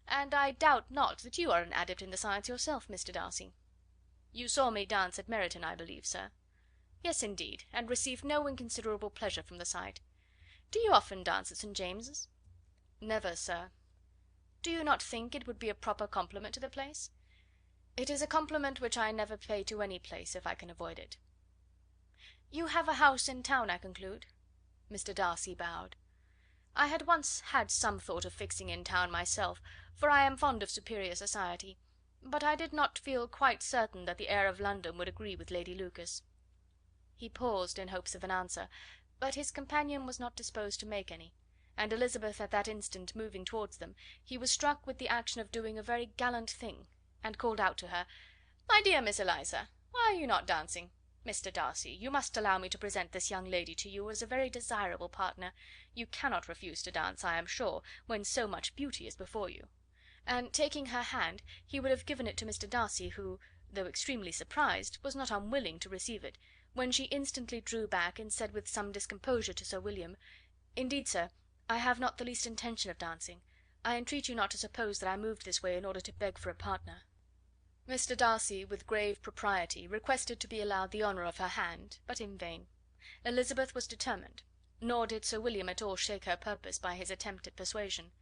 S1: "and I doubt not that you are an adept in the science yourself, Mr. Darcy." "You saw me dance at Meryton, I believe, sir?" "Yes, indeed, and received no inconsiderable pleasure from the sight. Do you often dance at St. James's?" "Never, sir." "Do you not think it would be a proper compliment to the place?" "It is a compliment which I never pay to any place, if I can avoid it." "You have a house in town, I conclude?" Mr. Darcy bowed. "I had once had some thought of fixing in town myself, for I am fond of superior society, but I did not feel quite certain that the air of London would agree with Lady Lucas." He paused in hopes of an answer, but his companion was not disposed to make any, and Elizabeth at that instant moving towards them, he was struck with the action of doing a very gallant thing, and called out to her: "My dear Miss Eliza, why are you not dancing? Mr. Darcy, you must allow me to present this young lady to you as a very desirable partner. You cannot refuse to dance, I am sure, when so much beauty is before you." And taking her hand, he would have given it to Mr. Darcy, who, though extremely surprised, was not unwilling to receive it, when she instantly drew back, and said with some discomposure to Sir William: "Indeed, sir, I have not the least intention of dancing. I entreat you not to suppose that I moved this way in order to beg for a partner." Mr. Darcy, with grave propriety, requested to be allowed the honour of her hand, but in vain. Elizabeth was determined, nor did Sir William at all shake her purpose by his attempt at persuasion.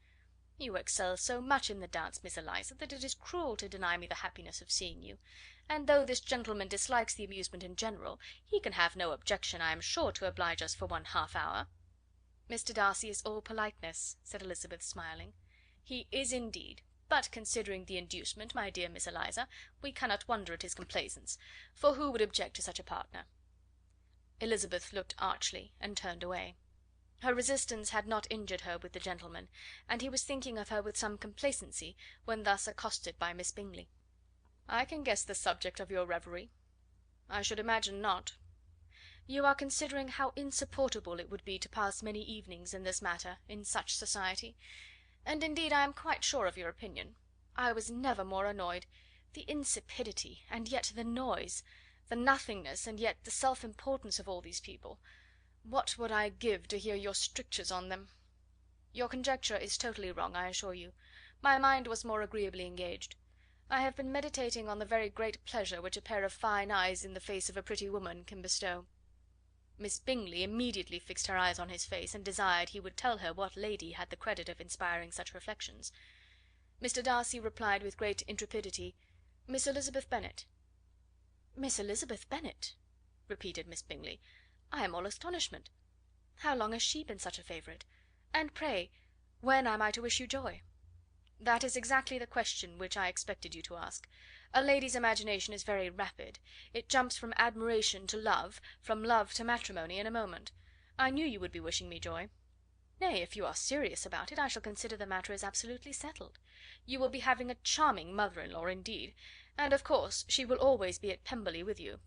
S1: "You excel so much in the dance, Miss Eliza, that it is cruel to deny me the happiness of seeing you; and though this gentleman dislikes the amusement in general, he can have no objection, I am sure, to oblige us for 1/2 hour." "Mr. Darcy is all politeness," said Elizabeth, smiling. "He is indeed, but considering the inducement, my dear Miss Eliza, we cannot wonder at his complaisance, for who would object to such a partner?" Elizabeth looked archly, and turned away. Her resistance had not injured her with the gentleman, and he was thinking of her with some complacency, when thus accosted by Miss Bingley. "I can guess the subject of your reverie." "I should imagine not." "You are considering how insupportable it would be to pass many evenings in this matter in such society, and indeed I am quite sure of your opinion. I was never more annoyed. The insipidity, and yet the noise, the nothingness, and yet the self importance of all these people. What would I give to hear your strictures on them? Your conjecture is totally wrong, I assure you. My mind was more agreeably engaged. I have been meditating on the very great pleasure which a pair of fine eyes in the face of a pretty woman can bestow." Miss Bingley immediately fixed her eyes on his face, and desired he would tell her what lady had the credit of inspiring such reflections. Mr. Darcy replied with great intrepidity: "Miss Elizabeth Bennet." "Miss Elizabeth Bennet!" repeated Miss Bingley. "I am all astonishment. How long has she been such a favourite? And pray, when am I to wish you joy?" "That is exactly the question which I expected you to ask. A lady's imagination is very rapid. It jumps from admiration to love, from love to matrimony, in a moment. I knew you would be wishing me joy. Nay, if you are serious about it, I shall consider the matter as absolutely settled. You will be having a charming mother-in-law indeed, and of course she will always be at Pemberley with you."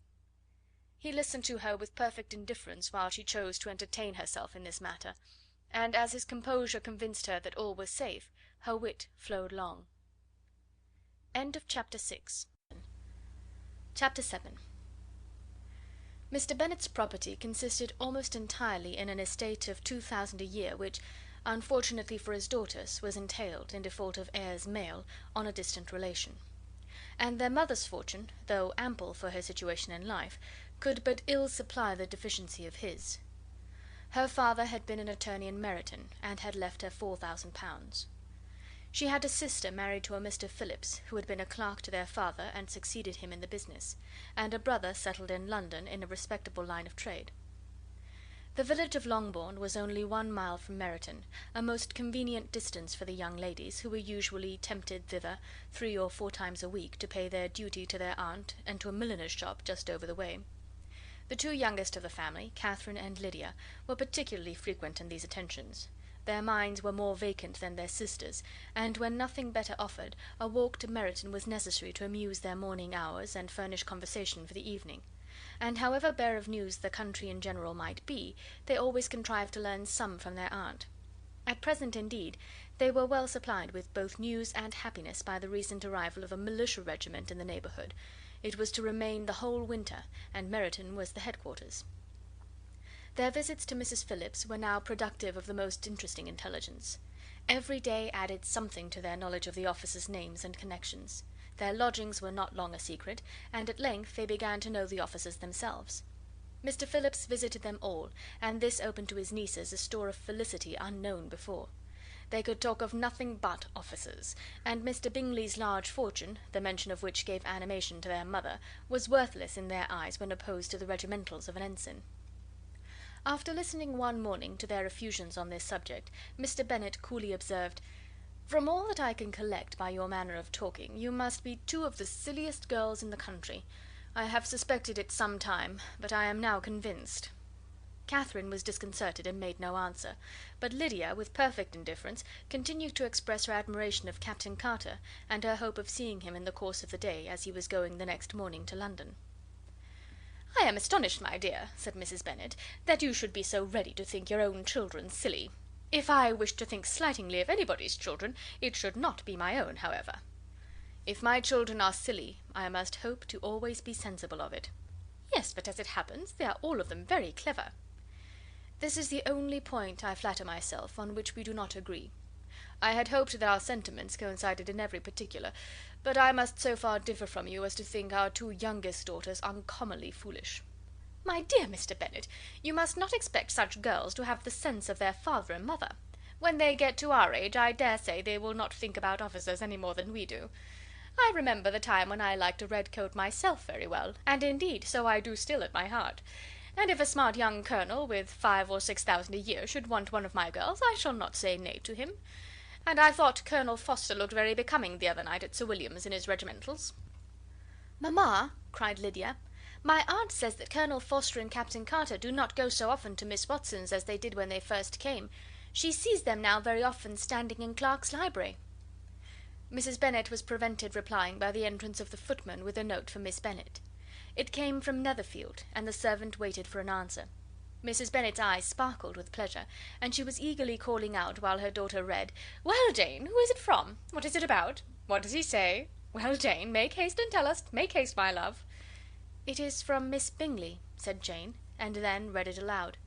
S1: He listened to her with perfect indifference while she chose to entertain herself in this matter, and as his composure convinced her that all was safe, her wit flowed long. Chapter 7. Mr. Bennet's property consisted almost entirely in an estate of 2,000 a year, which, unfortunately for his daughters, was entailed, in default of heirs male, on a distant relation; and their mother's fortune, though ample for her situation in life, could but ill supply the deficiency of his. Her father had been an attorney in Meryton, and had left her £4,000. She had a sister married to a Mr. Phillips, who had been a clerk to their father and succeeded him in the business, and a brother settled in London in a respectable line of trade. The village of Longbourn was only 1 mile from Meryton, a most convenient distance for the young ladies, who were usually tempted thither 3 or 4 times a week to pay their duty to their aunt and to a milliner's shop just over the way. The 2 youngest of the family, Catherine and Lydia, were particularly frequent in these attentions. Their minds were more vacant than their sisters', and when nothing better offered, a walk to Meryton was necessary to amuse their morning hours and furnish conversation for the evening; and however bare of news the country in general might be, they always contrived to learn some from their aunt. At present, indeed, they were well supplied with both news and happiness by the recent arrival of a militia regiment in the neighbourhood. It was to remain the whole winter, and Meryton was the headquarters. Their visits to Mrs. Phillips were now productive of the most interesting intelligence. Every day added something to their knowledge of the officers' names and connections. Their lodgings were not long a secret, and at length they began to know the officers themselves. Mr. Phillips visited them all, and this opened to his nieces a store of felicity unknown before. They could talk of nothing but officers, and Mr. Bingley's large fortune, the mention of which gave animation to their mother, was worthless in their eyes when opposed to the regimentals of an ensign. After listening one morning to their effusions on this subject, Mr. Bennet coolly observed, "From all that I can collect by your manner of talking, you must be 2 of the silliest girls in the country. I have suspected it some time, but I am now convinced." Catherine was disconcerted and made no answer, but Lydia, with perfect indifference, continued to express her admiration of Captain Carter, and her hope of seeing him in the course of the day, as he was going the next morning to London. "I am astonished, my dear," said Mrs. Bennet, "that you should be so ready to think your own children silly. If I wished to think slightingly of anybody's children, it should not be my own, however." "If my children are silly, I must hope to always be sensible of it." "Yes, but as it happens, they are all of them very clever." "This is the only point, I flatter myself, on which we do not agree. I had hoped that our sentiments coincided in every particular, but I must so far differ from you as to think our 2 youngest daughters uncommonly foolish." "My dear Mr. Bennet, you must not expect such girls to have the sense of their father and mother. When they get to our age, I dare say they will not think about officers any more than we do. I remember the time when I liked a red coat myself very well, and indeed so I do still at my heart; and if a smart young colonel, with 5 or 6,000 a year, should want one of my girls, I shall not say nay to him. And I thought Colonel Forster looked very becoming the other night at Sir William's in his regimentals." "Mamma," cried Lydia, "my aunt says that Colonel Forster and Captain Carter do not go so often to Miss Watson's as they did when they first came. She sees them now very often standing in Clark's library." Mrs. Bennet was prevented replying by the entrance of the footman with a note for Miss Bennet. It came from Netherfield, and the servant waited for an answer. Mrs. Bennet's eyes sparkled with pleasure, and she was eagerly calling out, while her daughter read, "Well, Jane, who is it from? What is it about? What does he say? Well, Jane, make haste and tell us. Make haste, my love." "It is from Miss Bingley," said Jane, and then read it aloud.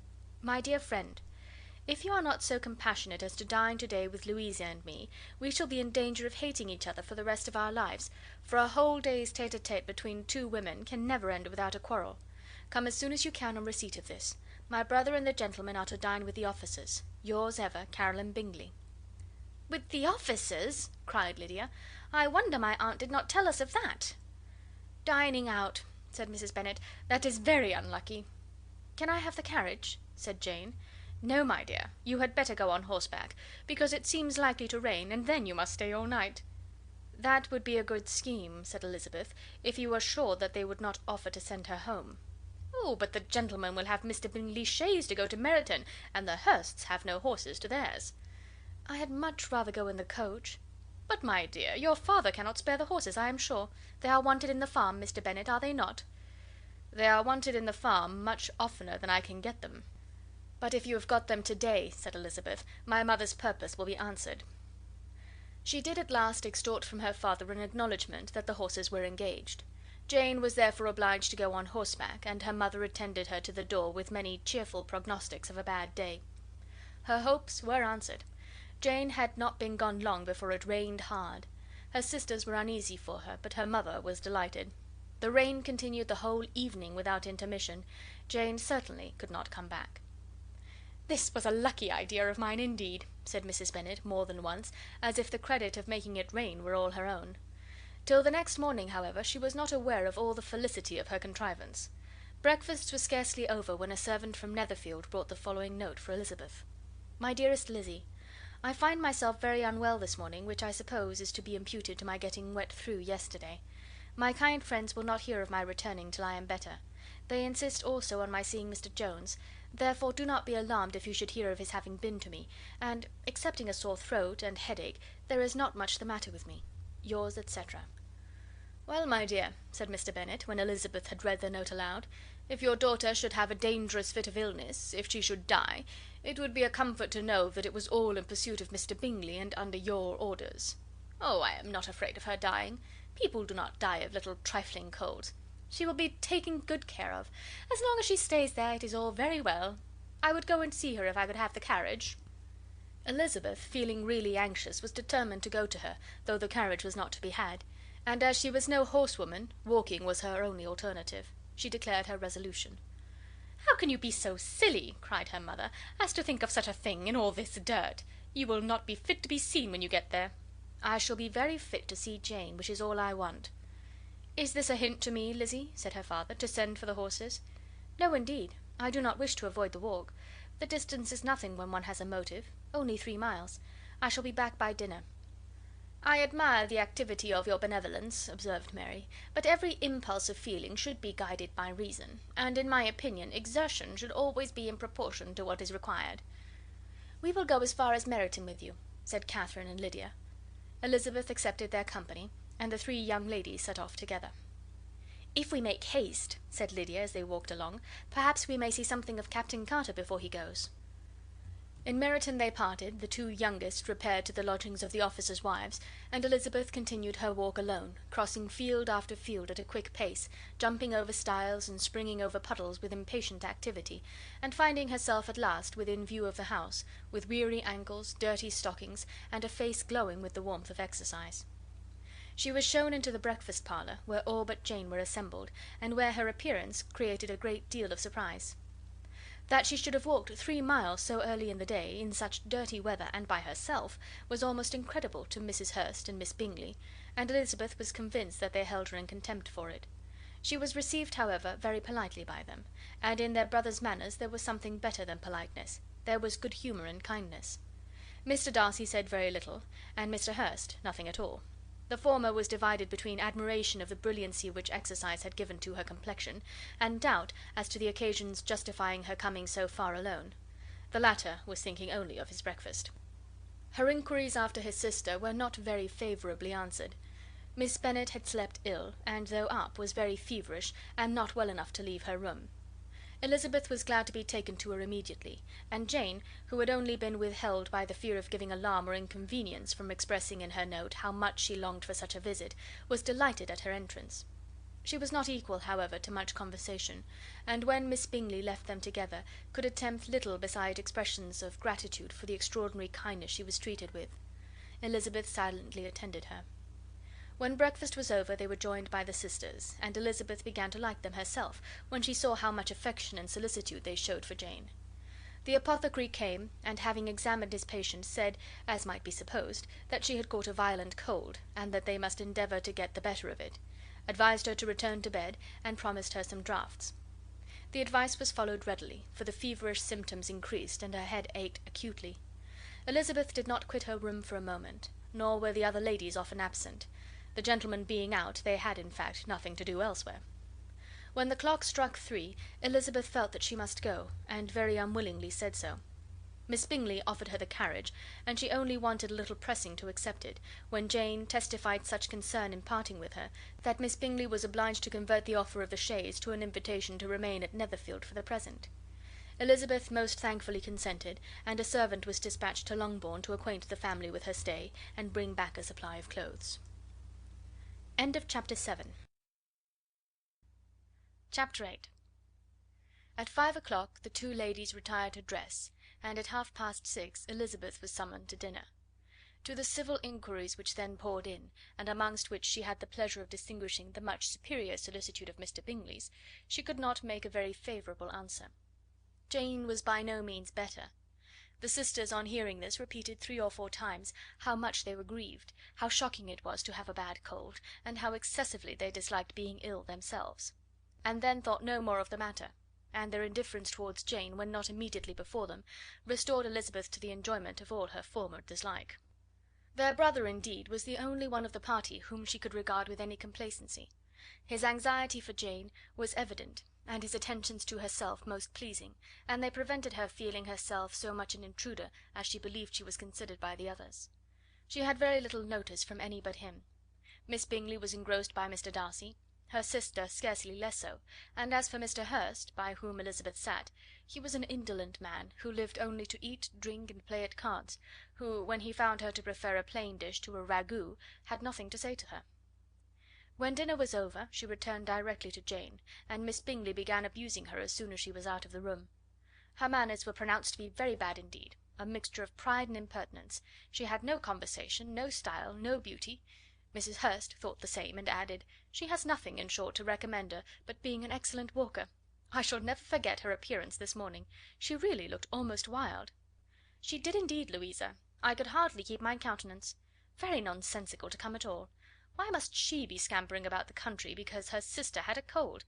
S1: "My dear friend, if you are not so compassionate as to dine to-day with Louisa and me, we shall be in danger of hating each other for the rest of our lives, for a whole day's tete-a-tete between 2 women can never end without a quarrel. Come as soon as you can on receipt of this. My brother and the gentlemen are to dine with the officers. Yours ever, Caroline Bingley." "With the officers!" cried Lydia. "I wonder my aunt did not tell us of that." "Dining out," said Mrs. Bennet; "that is very unlucky." "Can I have the carriage?" said Jane. "No, my dear, you had better go on horseback, because it seems likely to rain, and then you must stay all night." "That would be a good scheme," said Elizabeth, "if you were sure that they would not offer to send her home." "Oh, but the gentlemen will have Mr. Bingley's chaise to go to Meryton, and the Hursts have no horses to theirs." "I had much rather go in the coach." "But, my dear, your father cannot spare the horses, I am sure. They are wanted in the farm, Mr. Bennet, are they not?" "They are wanted in the farm much oftener than I can get them." "But if you have got them to day," said Elizabeth, "my mother's purpose will be answered." She did at last extort from her father an acknowledgment that the horses were engaged. Jane was therefore obliged to go on horseback, and her mother attended her to the door with many cheerful prognostics of a bad day. Her hopes were answered. Jane had not been gone long before it rained hard. Her sisters were uneasy for her, but her mother was delighted. The rain continued the whole evening without intermission. Jane certainly could not come back. "This was a lucky idea of mine, indeed," said Mrs. Bennet, more than once, as if the credit of making it rain were all her own. Till the next morning, however, she was not aware of all the felicity of her contrivance. Breakfast was scarcely over when a servant from Netherfield brought the following note for Elizabeth: "My dearest Lizzy, I find myself very unwell this morning, which I suppose is to be imputed to my getting wet through yesterday. My kind friends will not hear of my returning till I am better. They insist also on my seeing Mr. Jones, therefore do not be alarmed if you should hear of his having been to me, and, excepting a sore throat and headache, there is not much the matter with me. Yours, etc." "Well, my dear," said Mr. Bennet, when Elizabeth had read the note aloud, "if your daughter should have a dangerous fit of illness, if she should die, it would be a comfort to know that it was all in pursuit of Mr. Bingley, and under your orders." "Oh, I am not afraid of her dying. People do not die of little trifling colds. She will be taken good care of. As long as she stays there, it is all very well. I would go and see her if I could have the carriage." Elizabeth, feeling really anxious, was determined to go to her, though the carriage was not to be had; and as she was no horsewoman, walking was her only alternative. She declared her resolution. "How can you be so silly," cried her mother, "as to think of such a thing, in all this dirt? You will not be fit to be seen when you get there." "I shall be very fit to see Jane, which is all I want." "Is this a hint to me, Lizzy," said her father, "to send for the horses?" "No, indeed. I do not wish to avoid the walk. The distance is nothing when one has a motive. Only 3 miles. I shall be back by dinner." "I admire the activity of your benevolence," observed Mary, "but every impulse of feeling should be guided by reason, and, in my opinion, exertion should always be in proportion to what is required." "We will go as far as Meryton with you," said Catherine and Lydia. Elizabeth accepted their company, and the 3 young ladies set off together. "If we make haste," said Lydia, as they walked along, "perhaps we may see something of Captain Carter before he goes." In Meryton they parted, the 2 youngest repaired to the lodgings of the officers' wives, and Elizabeth continued her walk alone, crossing field after field at a quick pace, jumping over stiles and springing over puddles with impatient activity, and finding herself at last within view of the house, with weary ankles, dirty stockings, and a face glowing with the warmth of exercise. She was shown into the breakfast parlour, where all but Jane were assembled, and where her appearance created a great deal of surprise. That she should have walked 3 miles so early in the day, in such dirty weather, and by herself, was almost incredible to Mrs. Hurst and Miss Bingley, and Elizabeth was convinced that they held her in contempt for it. She was received, however, very politely by them, and in their brother's manners there was something better than politeness, there was good humour and kindness. Mr. Darcy said very little, and Mr. Hurst nothing at all. The former was divided between admiration of the brilliancy which exercise had given to her complexion, and doubt as to the occasion's justifying her coming so far alone. The latter was thinking only of his breakfast. Her inquiries after his sister were not very favourably answered. Miss Bennet had slept ill, and though up, was very feverish, and not well enough to leave her room. Elizabeth was glad to be taken to her immediately, and Jane, who had only been withheld by the fear of giving alarm or inconvenience from expressing in her note how much she longed for such a visit, was delighted at her entrance. She was not equal, however, to much conversation, and when Miss Bingley left them together, could attempt little beside expressions of gratitude for the extraordinary kindness she was treated with. Elizabeth silently attended her. When breakfast was over they were joined by the sisters, and Elizabeth began to like them herself, when she saw how much affection and solicitude they showed for Jane. The apothecary came, and having examined his patient, said, as might be supposed, that she had caught a violent cold, and that they must endeavour to get the better of it; advised her to return to bed, and promised her some draughts. The advice was followed readily, for the feverish symptoms increased, and her head ached acutely. Elizabeth did not quit her room for a moment, nor were the other ladies often absent. The gentlemen being out, they had, in fact, nothing to do elsewhere. When the clock struck 3, Elizabeth felt that she must go, and very unwillingly said so. Miss Bingley offered her the carriage, and she only wanted a little pressing to accept it, when Jane testified such concern in parting with her, that Miss Bingley was obliged to convert the offer of the chaise to an invitation to remain at Netherfield for the present. Elizabeth most thankfully consented, and a servant was dispatched to Longbourn to acquaint the family with her stay, and bring back a supply of clothes. End of chapter 7. Chapter 8. At 5 o'clock the two ladies retired to dress, and at 6:30 Elizabeth was summoned to dinner. To the civil inquiries which then poured in, and amongst which she had the pleasure of distinguishing the much superior solicitude of Mr. Bingley's, she could not make a very favourable answer. Jane was by no means better. The sisters, on hearing this, repeated 3 or 4 times how much they were grieved, how shocking it was to have a bad cold, and how excessively they disliked being ill themselves; and then thought no more of the matter, and their indifference towards Jane, when not immediately before them, restored Elizabeth to the enjoyment of all her former dislike. Their brother, indeed, was the only one of the party whom she could regard with any complacency. His anxiety for Jane was evident, and his attentions to herself most pleasing, and they prevented her feeling herself so much an intruder as she believed she was considered by the others. She had very little notice from any but him. Miss Bingley was engrossed by Mr. Darcy, her sister scarcely less so, and as for Mr. Hurst, by whom Elizabeth sat, he was an indolent man, who lived only to eat, drink, and play at cards, who, when he found her to prefer a plain dish to a ragout, had nothing to say to her. When dinner was over, she returned directly to Jane, and Miss Bingley began abusing her as soon as she was out of the room. Her manners were pronounced to be very bad indeed, a mixture of pride and impertinence. She had no conversation, no style, no beauty. Mrs. Hurst thought the same, and added, "She has nothing, in short, to recommend her, but being an excellent walker. I shall never forget her appearance this morning. She really looked almost wild." "She did indeed, Louisa. I could hardly keep my countenance. Very nonsensical to come at all. Why must she be scampering about the country because her sister had a cold?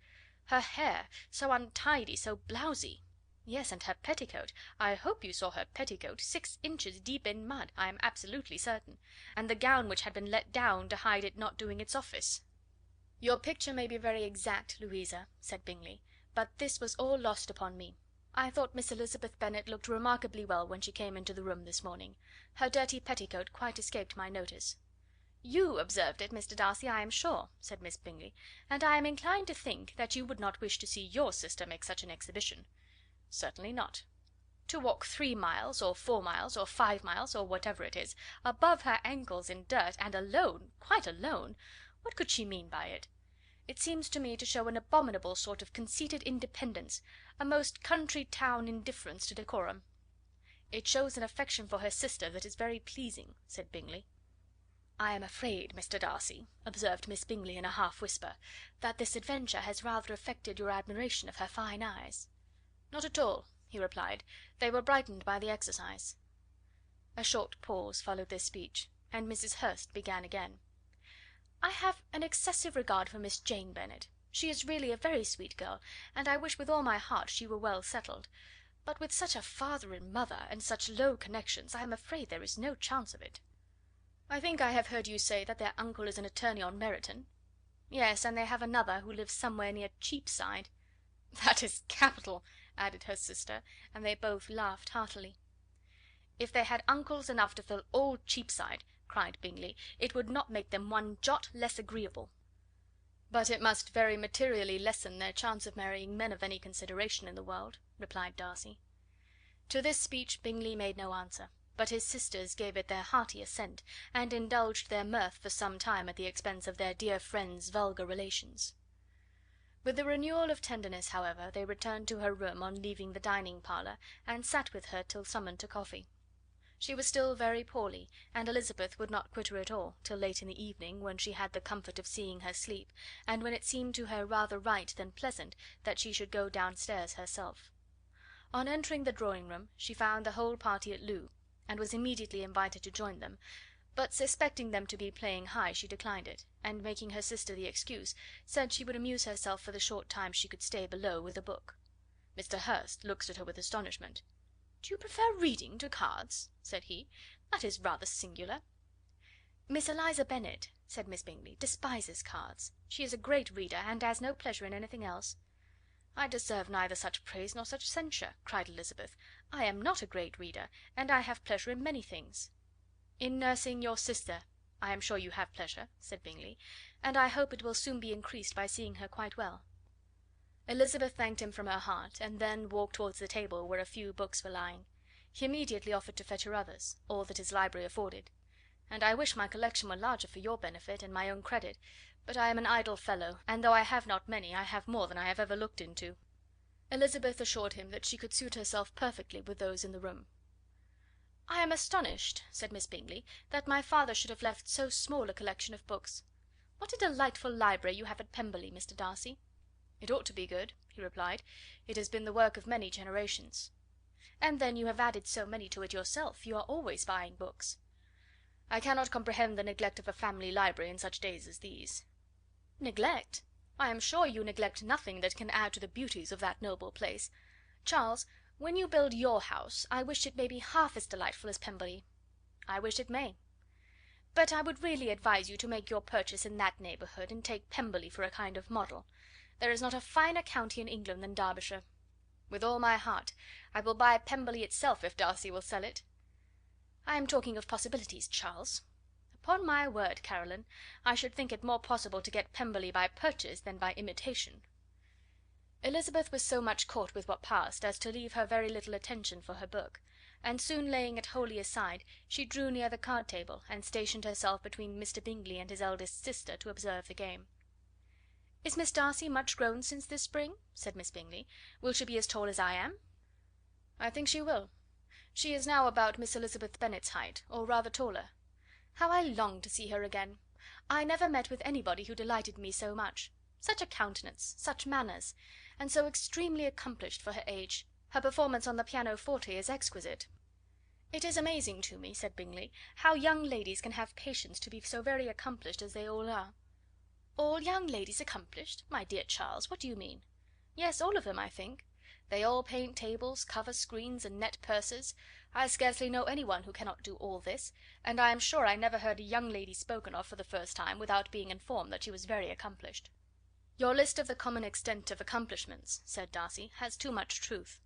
S1: Her hair, so untidy, so blousy! Yes, and her petticoat, I hope you saw her petticoat, 6 inches deep in mud, I am absolutely certain, and the gown which had been let down to hide it not doing its office." "Your picture may be very exact, Louisa," said Bingley, "but this was all lost upon me. I thought Miss Elizabeth Bennet looked remarkably well when she came into the room this morning. Her dirty petticoat quite escaped my notice." "You observed it, Mr. Darcy, I am sure," said Miss Bingley, "and I am inclined to think that you would not wish to see your sister make such an exhibition." "Certainly not." "To walk 3 miles, or 4 miles, or 5 miles, or whatever it is, above her ankles in dirt, and alone, quite alone! What could she mean by it? It seems to me to show an abominable sort of conceited independence, a most country town indifference to decorum." "It shows an affection for her sister that is very pleasing," said Bingley. "I am afraid, Mr. Darcy," observed Miss Bingley in a half whisper, "that this adventure has rather affected your admiration of her fine eyes." "Not at all," he replied; "they were brightened by the exercise." A short pause followed this speech, and Mrs. Hurst began again. "I have an excessive regard for Miss Jane Bennet. She is really a very sweet girl, and I wish with all my heart she were well settled; but with such a father and mother, and such low connections, I am afraid there is no chance of it." "I think I have heard you say that their uncle is an attorney on Meryton." "Yes, and they have another who lives somewhere near Cheapside." "That is capital," added her sister, and they both laughed heartily. "If they had uncles enough to fill all Cheapside," cried Bingley, "it would not make them one jot less agreeable." "But it must very materially lessen their chance of marrying men of any consideration in the world," replied Darcy. To this speech Bingley made no answer, but his sisters gave it their hearty assent, and indulged their mirth for some time at the expense of their dear friend's vulgar relations. With a renewal of tenderness, however, they returned to her room on leaving the dining parlour, and sat with her till summoned to coffee. She was still very poorly, and Elizabeth would not quit her at all till late in the evening, when she had the comfort of seeing her sleep, and when it seemed to her rather right than pleasant that she should go downstairs herself. On entering the drawing room she found the whole party at loo, and was immediately invited to join them, but suspecting them to be playing high she declined it, and making her sister the excuse, said she would amuse herself for the short time she could stay below with a book. Mr. Hurst looked at her with astonishment. "Do you prefer reading to cards?" said he. "That is rather singular." "Miss Eliza Bennet," said Miss Bingley, "despises cards. She is a great reader, and has no pleasure in anything else." "I deserve neither such praise nor such censure," cried Elizabeth. "I am not a great reader, and I have pleasure in many things." "In nursing your sister I am sure you have pleasure," said Bingley, "and I hope it will soon be increased by seeing her quite well." Elizabeth thanked him from her heart, and then walked towards the table where a few books were lying. He immediately offered to fetch her others, all that his library afforded. "And I wish my collection were larger for your benefit and my own credit, but I am an idle fellow, and though I have not many, I have more than I have ever looked into." Elizabeth assured him that she could suit herself perfectly with those in the room. "I am astonished," said Miss Bingley, "that my father should have left so small a collection of books. What a delightful library you have at Pemberley, Mr. Darcy!" "It ought to be good," he replied. "It has been the work of many generations." "And then you have added so many to it yourself. You are always buying books." "I cannot comprehend the neglect of a family library in such days as these." "Neglect! I am sure you neglect nothing that can add to the beauties of that noble place. Charles, when you build your house, I wish it may be half as delightful as Pemberley." "I wish it may." "But I would really advise you to make your purchase in that neighbourhood, and take Pemberley for a kind of model. There is not a finer county in England than Derbyshire." "With all my heart. I will buy Pemberley itself if Darcy will sell it." "I am talking of possibilities, Charles. Upon my word, Caroline, I should think it more possible to get Pemberley by purchase than by imitation." Elizabeth was so much caught with what passed as to leave her very little attention for her book, and soon laying it wholly aside, she drew near the card table, and stationed herself between Mr. Bingley and his eldest sister to observe the game. "Is Miss Darcy much grown since this spring?" said Miss Bingley. "Will she be as tall as I am?" "I think she will. She is now about Miss Elizabeth Bennet's height, or rather taller. How I long to see her again! I never met with anybody who delighted me so much. Such a countenance, such manners, and so extremely accomplished for her age. Her performance on the pianoforte is exquisite." "It is amazing to me," said Bingley, "how young ladies can have patience to be so very accomplished as they all are." "All young ladies accomplished? My dear Charles, what do you mean?" "Yes, all of them, I think. They all paint tables, cover screens, and net purses. I scarcely know any one who cannot do all this, and I am sure I never heard a young lady spoken of for the first time without being informed that she was very accomplished." "Your list of the common extent of accomplishments," said Darcy, "has too much truth.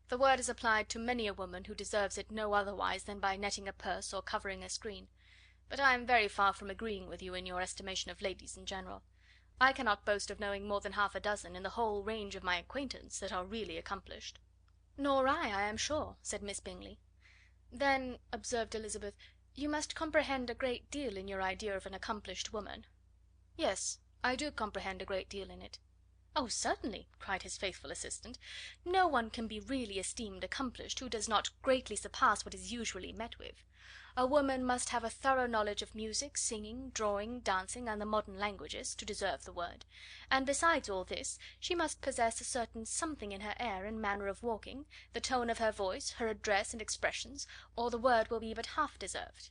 S1: The word is applied to many a woman who deserves it no otherwise than by netting a purse or covering a screen. But I am very far from agreeing with you in your estimation of ladies in general. I cannot boast of knowing more than half a dozen, in the whole range of my acquaintance, that are really accomplished." "Nor I am sure," said Miss Bingley. "Then," observed Elizabeth, "you must comprehend a great deal in your idea of an accomplished woman." "Yes, I do comprehend a great deal in it." "Oh, certainly," cried his faithful assistant. "No one can be really esteemed accomplished who does not greatly surpass what is usually met with. A woman must have a thorough knowledge of music, singing, drawing, dancing, and the modern languages, to deserve the word; and besides all this, she must possess a certain something in her air and manner of walking, the tone of her voice, her address and expressions, or the word will be but half deserved."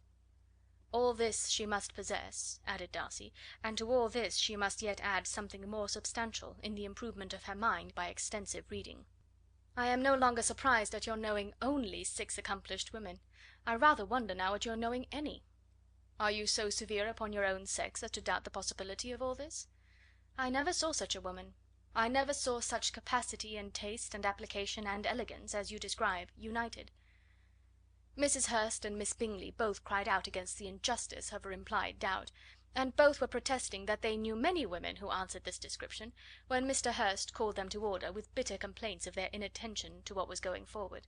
S1: "All this she must possess," added Darcy, "and to all this she must yet add something more substantial, in the improvement of her mind by extensive reading." "I am no longer surprised at your knowing only 6 accomplished women. I rather wonder now at your knowing any." "Are you so severe upon your own sex as to doubt the possibility of all this?" "I never saw such a woman. I never saw such capacity and taste and application and elegance as you describe united." Mrs. Hurst and Miss Bingley both cried out against the injustice of her implied doubt, and both were protesting that they knew many women who answered this description, when Mr. Hurst called them to order, with bitter complaints of their inattention to what was going forward.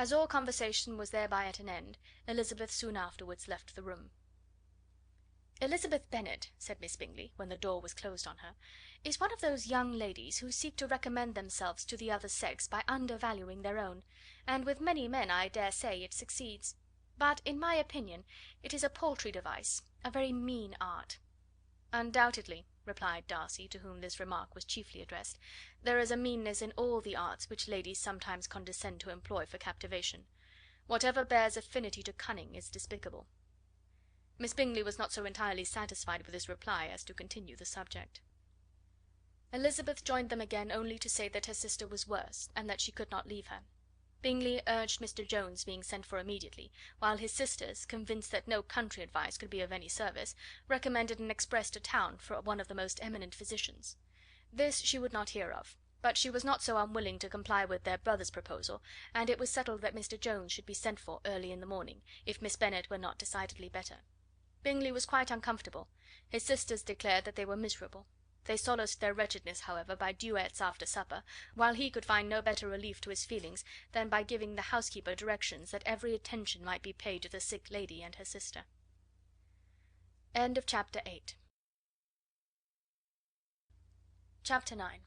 S1: As all conversation was thereby at an end, Elizabeth soon afterwards left the room. "Elizabeth Bennet," said Miss Bingley, when the door was closed on her, "is one of those young ladies who seek to recommend themselves to the other sex by undervaluing their own, and with many men, I dare say, it succeeds; but, in my opinion, it is a paltry device, a very mean art." "Undoubtedly," replied Darcy, to whom this remark was chiefly addressed, "there is a meanness in all the arts which ladies sometimes condescend to employ for captivation. Whatever bears affinity to cunning is despicable." Miss Bingley was not so entirely satisfied with this reply as to continue the subject. Elizabeth joined them again only to say that her sister was worse, and that she could not leave her. Bingley urged Mr. Jones being sent for immediately, while his sisters, convinced that no country advice could be of any service, recommended an express to town for one of the most eminent physicians. This she would not hear of, but she was not so unwilling to comply with their brother's proposal, and it was settled that Mr. Jones should be sent for early in the morning, if Miss Bennet were not decidedly better. Bingley was quite uncomfortable. His sisters declared that they were miserable. They solaced their wretchedness, however, by duets after supper, while he could find no better relief to his feelings than by giving the housekeeper directions that every attention might be paid to the sick lady and her sister. Chapter 9.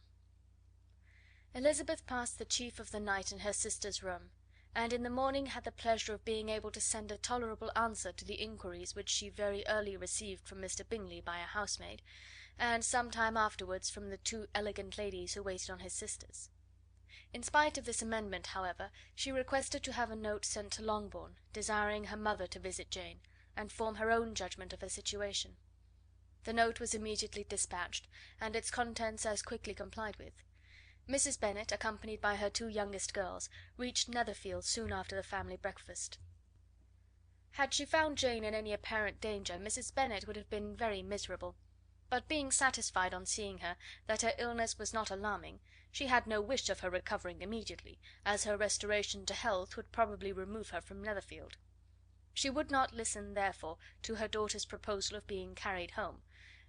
S1: Elizabeth passed the chief of the night in her sister's room, and in the morning had the pleasure of being able to send a tolerable answer to the inquiries which she very early received from Mr. Bingley by a housemaid, and some time afterwards from the two elegant ladies who waited on his sisters. In spite of this amendment, however, she requested to have a note sent to Longbourn, desiring her mother to visit Jane, and form her own judgment of her situation. The note was immediately dispatched, and its contents as quickly complied with. Mrs. Bennet, accompanied by her two youngest girls, reached Netherfield soon after the family breakfast. Had she found Jane in any apparent danger, Mrs. Bennet would have been very miserable; but being satisfied on seeing her that her illness was not alarming, she had no wish of her recovering immediately, as her restoration to health would probably remove her from Netherfield. She would not listen, therefore, to her daughter's proposal of being carried home,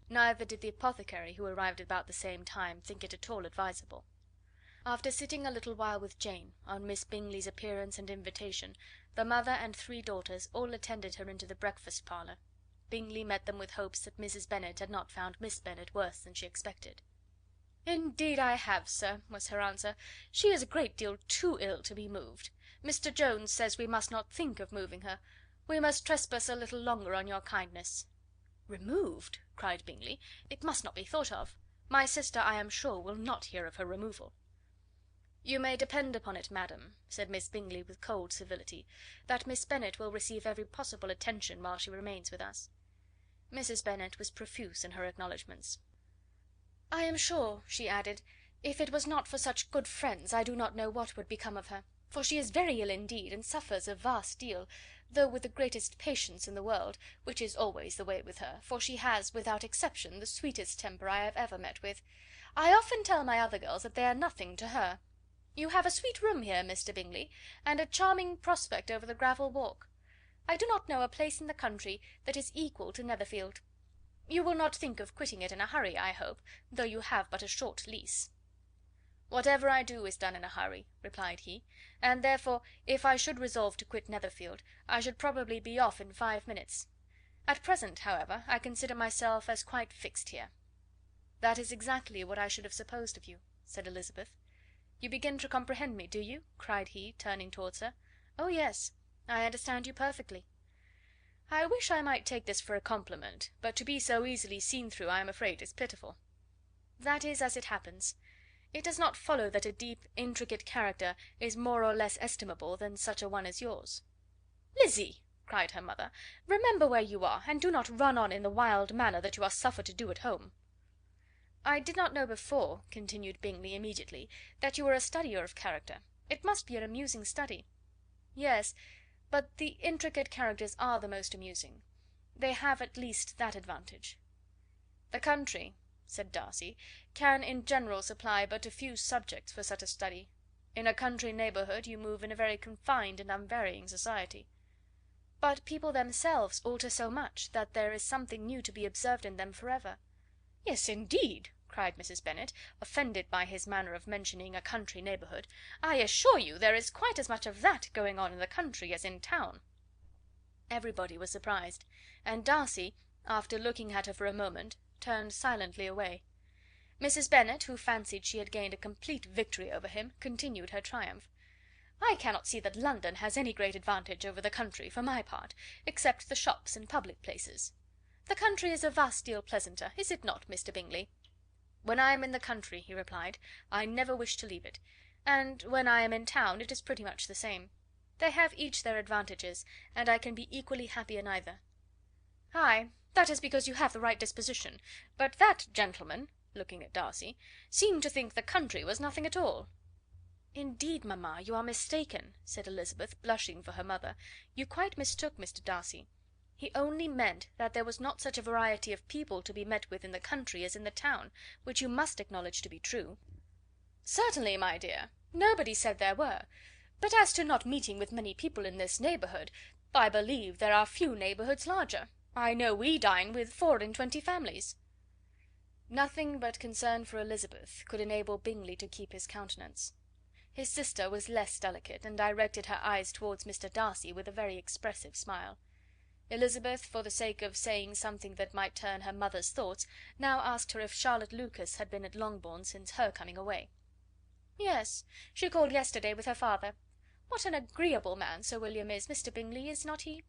S1: neither did the apothecary, who arrived about the same time, think it at all advisable. After sitting a little while with Jane, on Miss Bingley's appearance and invitation, the mother and three daughters all attended her into the breakfast parlour. Bingley met them with hopes that Mrs. Bennet had not found Miss Bennet worse than she expected. "Indeed I have, sir," was her answer. "She is a great deal too ill to be moved. Mr. Jones says we must not think of moving her. We must trespass a little longer on your kindness." "Removed!" cried Bingley. "It must not be thought of. My sister, I am sure, will not hear of her removal." "You may depend upon it, madam," said Miss Bingley with cold civility, "that Miss Bennet will receive every possible attention while she remains with us." Mrs. Bennet was profuse in her acknowledgments. "I am sure," she added, "if it was not for such good friends, I do not know what would become of her; for she is very ill indeed, and suffers a vast deal, though with the greatest patience in the world, which is always the way with her, for she has, without exception, the sweetest temper I have ever met with. I often tell my other girls that they are nothing to her. You have a sweet room here, Mr. Bingley, and a charming prospect over the gravel walk. I do not know a place in the country that is equal to Netherfield. You will not think of quitting it in a hurry, I hope, though you have but a short lease." "Whatever I do is done in a hurry," replied he, "and therefore, if I should resolve to quit Netherfield, I should probably be off in 5 minutes. At present, however, I consider myself as quite fixed here." "That is exactly what I should have supposed of you," said Elizabeth. "You begin to comprehend me, do you?" cried he, turning towards her. "Oh, yes, I understand you perfectly." "I wish I might take this for a compliment, but to be so easily seen through I am afraid is pitiful." "That is as it happens. It does not follow that a deep, intricate character is more or less estimable than such a one as yours." "Lizzy!" cried her mother, "remember where you are, and do not run on in the wild manner that you are suffered to do at home." "I did not know before," continued Bingley immediately, "that you were a studier of character. It must be an amusing study." "Yes, but the intricate characters are the most amusing. They have at least that advantage." "The country," said Darcy, "can in general supply but a few subjects for such a study. In a country neighbourhood you move in a very confined and unvarying society." "But people themselves alter so much that there is something new to be observed in them for ever." "Yes, indeed!" cried Mrs. Bennet, offended by his manner of mentioning a country neighbourhood. "I assure you there is quite as much of that going on in the country as in town." Everybody was surprised, and Darcy, after looking at her for a moment, turned silently away. Mrs. Bennet, who fancied she had gained a complete victory over him, continued her triumph. "I cannot see that London has any great advantage over the country, for my part, except the shops and public places. The country is a vast deal pleasanter, is it not, Mr. Bingley?" "When I am in the country," he replied, "I never wish to leave it; and when I am in town it is pretty much the same. They have each their advantages, and I can be equally happy in either." "Ay, that is because you have the right disposition; but that gentleman," looking at Darcy, "seemed to think the country was nothing at all." "Indeed, mamma, you are mistaken," said Elizabeth, blushing for her mother. "You quite mistook Mr. Darcy. He only meant that there was not such a variety of people to be met with in the country as in the town, which you must acknowledge to be true." "Certainly, my dear, nobody said there were; but as to not meeting with many people in this neighbourhood, I believe there are few neighbourhoods larger. I know we dine with 24 families." Nothing but concern for Elizabeth could enable Bingley to keep his countenance. His sister was less delicate, and directed her eyes towards Mr. Darcy with a very expressive smile. Elizabeth, for the sake of saying something that might turn her mother's thoughts, now asked her if Charlotte Lucas had been at Longbourn since her coming away. "Yes, she called yesterday with her father. What an agreeable man Sir William is, Mr. Bingley, is not he?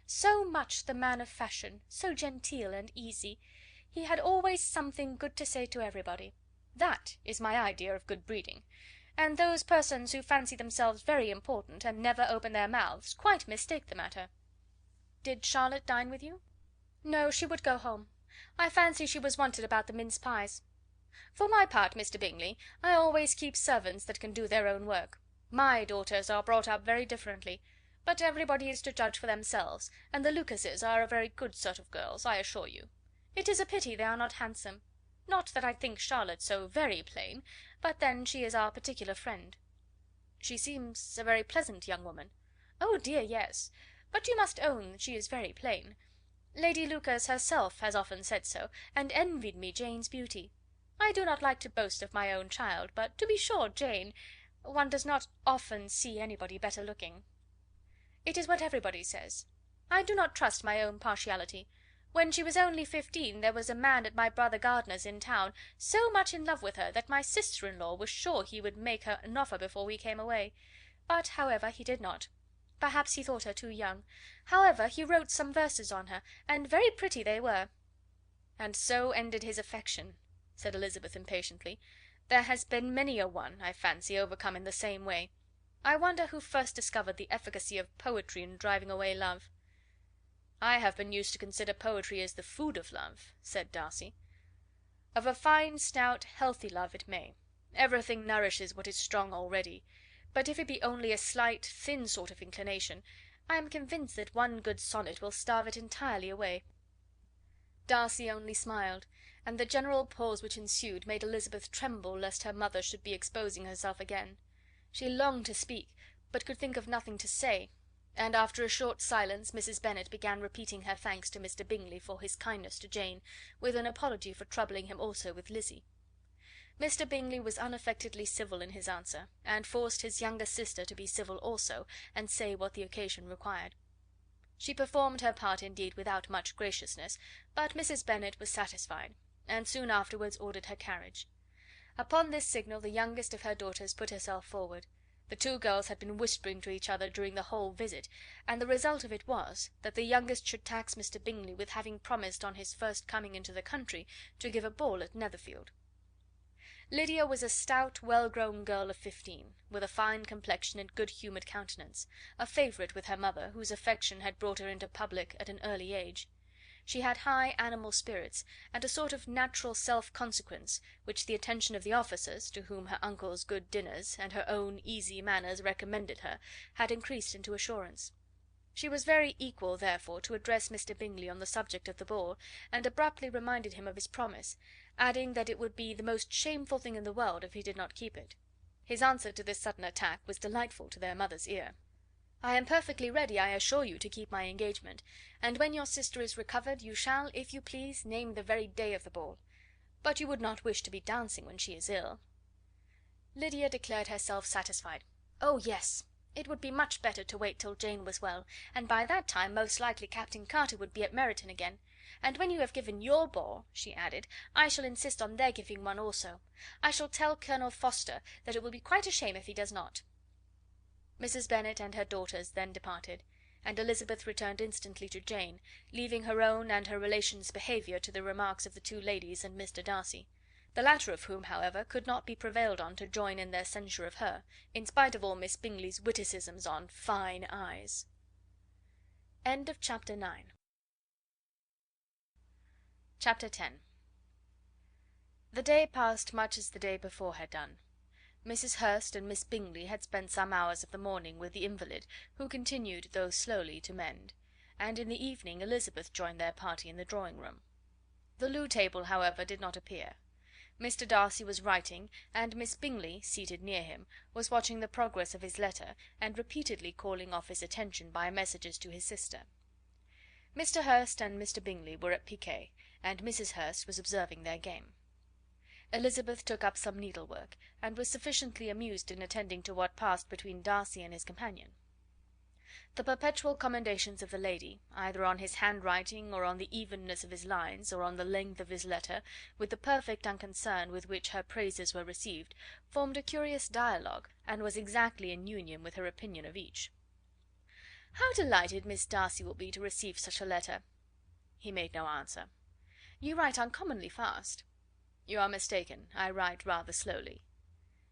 S1: So much the man of fashion, so genteel and easy. He had always something good to say to everybody. That is my idea of good breeding; and those persons who fancy themselves very important, and never open their mouths, quite mistake the matter." "Did Charlotte dine with you?" "No, she would go home. I fancy she was wanted about the mince pies. For my part, Mr. Bingley, I always keep servants that can do their own work. My daughters are brought up very differently; but everybody is to judge for themselves, and the Lucases are a very good sort of girls, I assure you. It is a pity they are not handsome. Not that I think Charlotte so very plain, but then she is our particular friend." "She seems a very pleasant young woman." "Oh dear, yes; but you must own she is very plain. Lady Lucas herself has often said so, and envied me Jane's beauty. I do not like to boast of my own child, but to be sure Jane, one does not often see anybody better looking." "It is what everybody says. I do not trust my own partiality. When she was only 15 there was a man at my brother Gardiner's in town so much in love with her that my sister-in-law was sure he would make her an offer before we came away; but, however, he did not. Perhaps he thought her too young. However, he wrote some verses on her, and very pretty they were." "And so ended his affection," said Elizabeth impatiently. "There has been many a one, I fancy, overcome in the same way. I wonder who first discovered the efficacy of poetry in driving away love." "I have been used to consider poetry as the food of love," said Darcy. "Of a fine, stout, healthy love it may. Everything nourishes what is strong already; but if it be only a slight, thin sort of inclination, I am convinced that one good sonnet will starve it entirely away." Darcy only smiled, and the general pause which ensued made Elizabeth tremble lest her mother should be exposing herself again. She longed to speak, but could think of nothing to say, and after a short silence Mrs. Bennet began repeating her thanks to Mr. Bingley for his kindness to Jane, with an apology for troubling him also with Lizzie. Mr. Bingley was unaffectedly civil in his answer, and forced his younger sister to be civil also, and say what the occasion required. She performed her part indeed without much graciousness, but Mrs. Bennet was satisfied, and soon afterwards ordered her carriage. Upon this signal the youngest of her daughters put herself forward. The two girls had been whispering to each other during the whole visit, and the result of it was, that the youngest should tax Mr. Bingley with having promised on his first coming into the country to give a ball at Netherfield. Lydia was a stout, well-grown girl of 15, with a fine complexion and good-humoured countenance, a favourite with her mother, whose affection had brought her into public at an early age. She had high animal spirits, and a sort of natural self-consequence, which the attention of the officers, to whom her uncle's good dinners, and her own easy manners recommended her, had increased into assurance. She was very equal, therefore, to address Mr. Bingley on the subject of the ball, and abruptly reminded him of his promise, adding that it would be the most shameful thing in the world if he did not keep it. His answer to this sudden attack was delightful to their mother's ear. "I am perfectly ready, I assure you, to keep my engagement, and when your sister is recovered you shall, if you please, name the very day of the ball. But you would not wish to be dancing when she is ill?" Lydia declared herself satisfied. "Oh, yes! It would be much better to wait till Jane was well, and by that time most likely Captain Carter would be at Meryton again. And when you have given your ball," she added, "I shall insist on their giving one also. I shall tell Colonel Forster that it will be quite a shame if he does not." Mrs. Bennet and her daughters then departed, and Elizabeth returned instantly to Jane, leaving her own and her relations' behaviour to the remarks of the two ladies and Mr. Darcy; the latter of whom, however, could not be prevailed on to join in their censure of her, in spite of all Miss Bingley's witticisms on fine eyes. Chapter 10. The day passed much as the day before had done. Mrs. Hurst and Miss Bingley had spent some hours of the morning with the invalid, who continued, though slowly, to mend, and in the evening Elizabeth joined their party in the drawing room. The loo table, however, did not appear. Mr. Darcy was writing, and Miss Bingley, seated near him, was watching the progress of his letter, and repeatedly calling off his attention by messages to his sister. Mr. Hurst and Mr. Bingley were at piquet, and Mrs. Hurst was observing their game. Elizabeth took up some needlework, and was sufficiently amused in attending to what passed between Darcy and his companion. The perpetual commendations of the lady, either on his handwriting, or on the evenness of his lines, or on the length of his letter, with the perfect unconcern with which her praises were received, formed a curious dialogue, and was exactly in union with her opinion of each. "How delighted Miss Darcy will be to receive such a letter!" He made no answer. "You write uncommonly fast." "You are mistaken, I write rather slowly."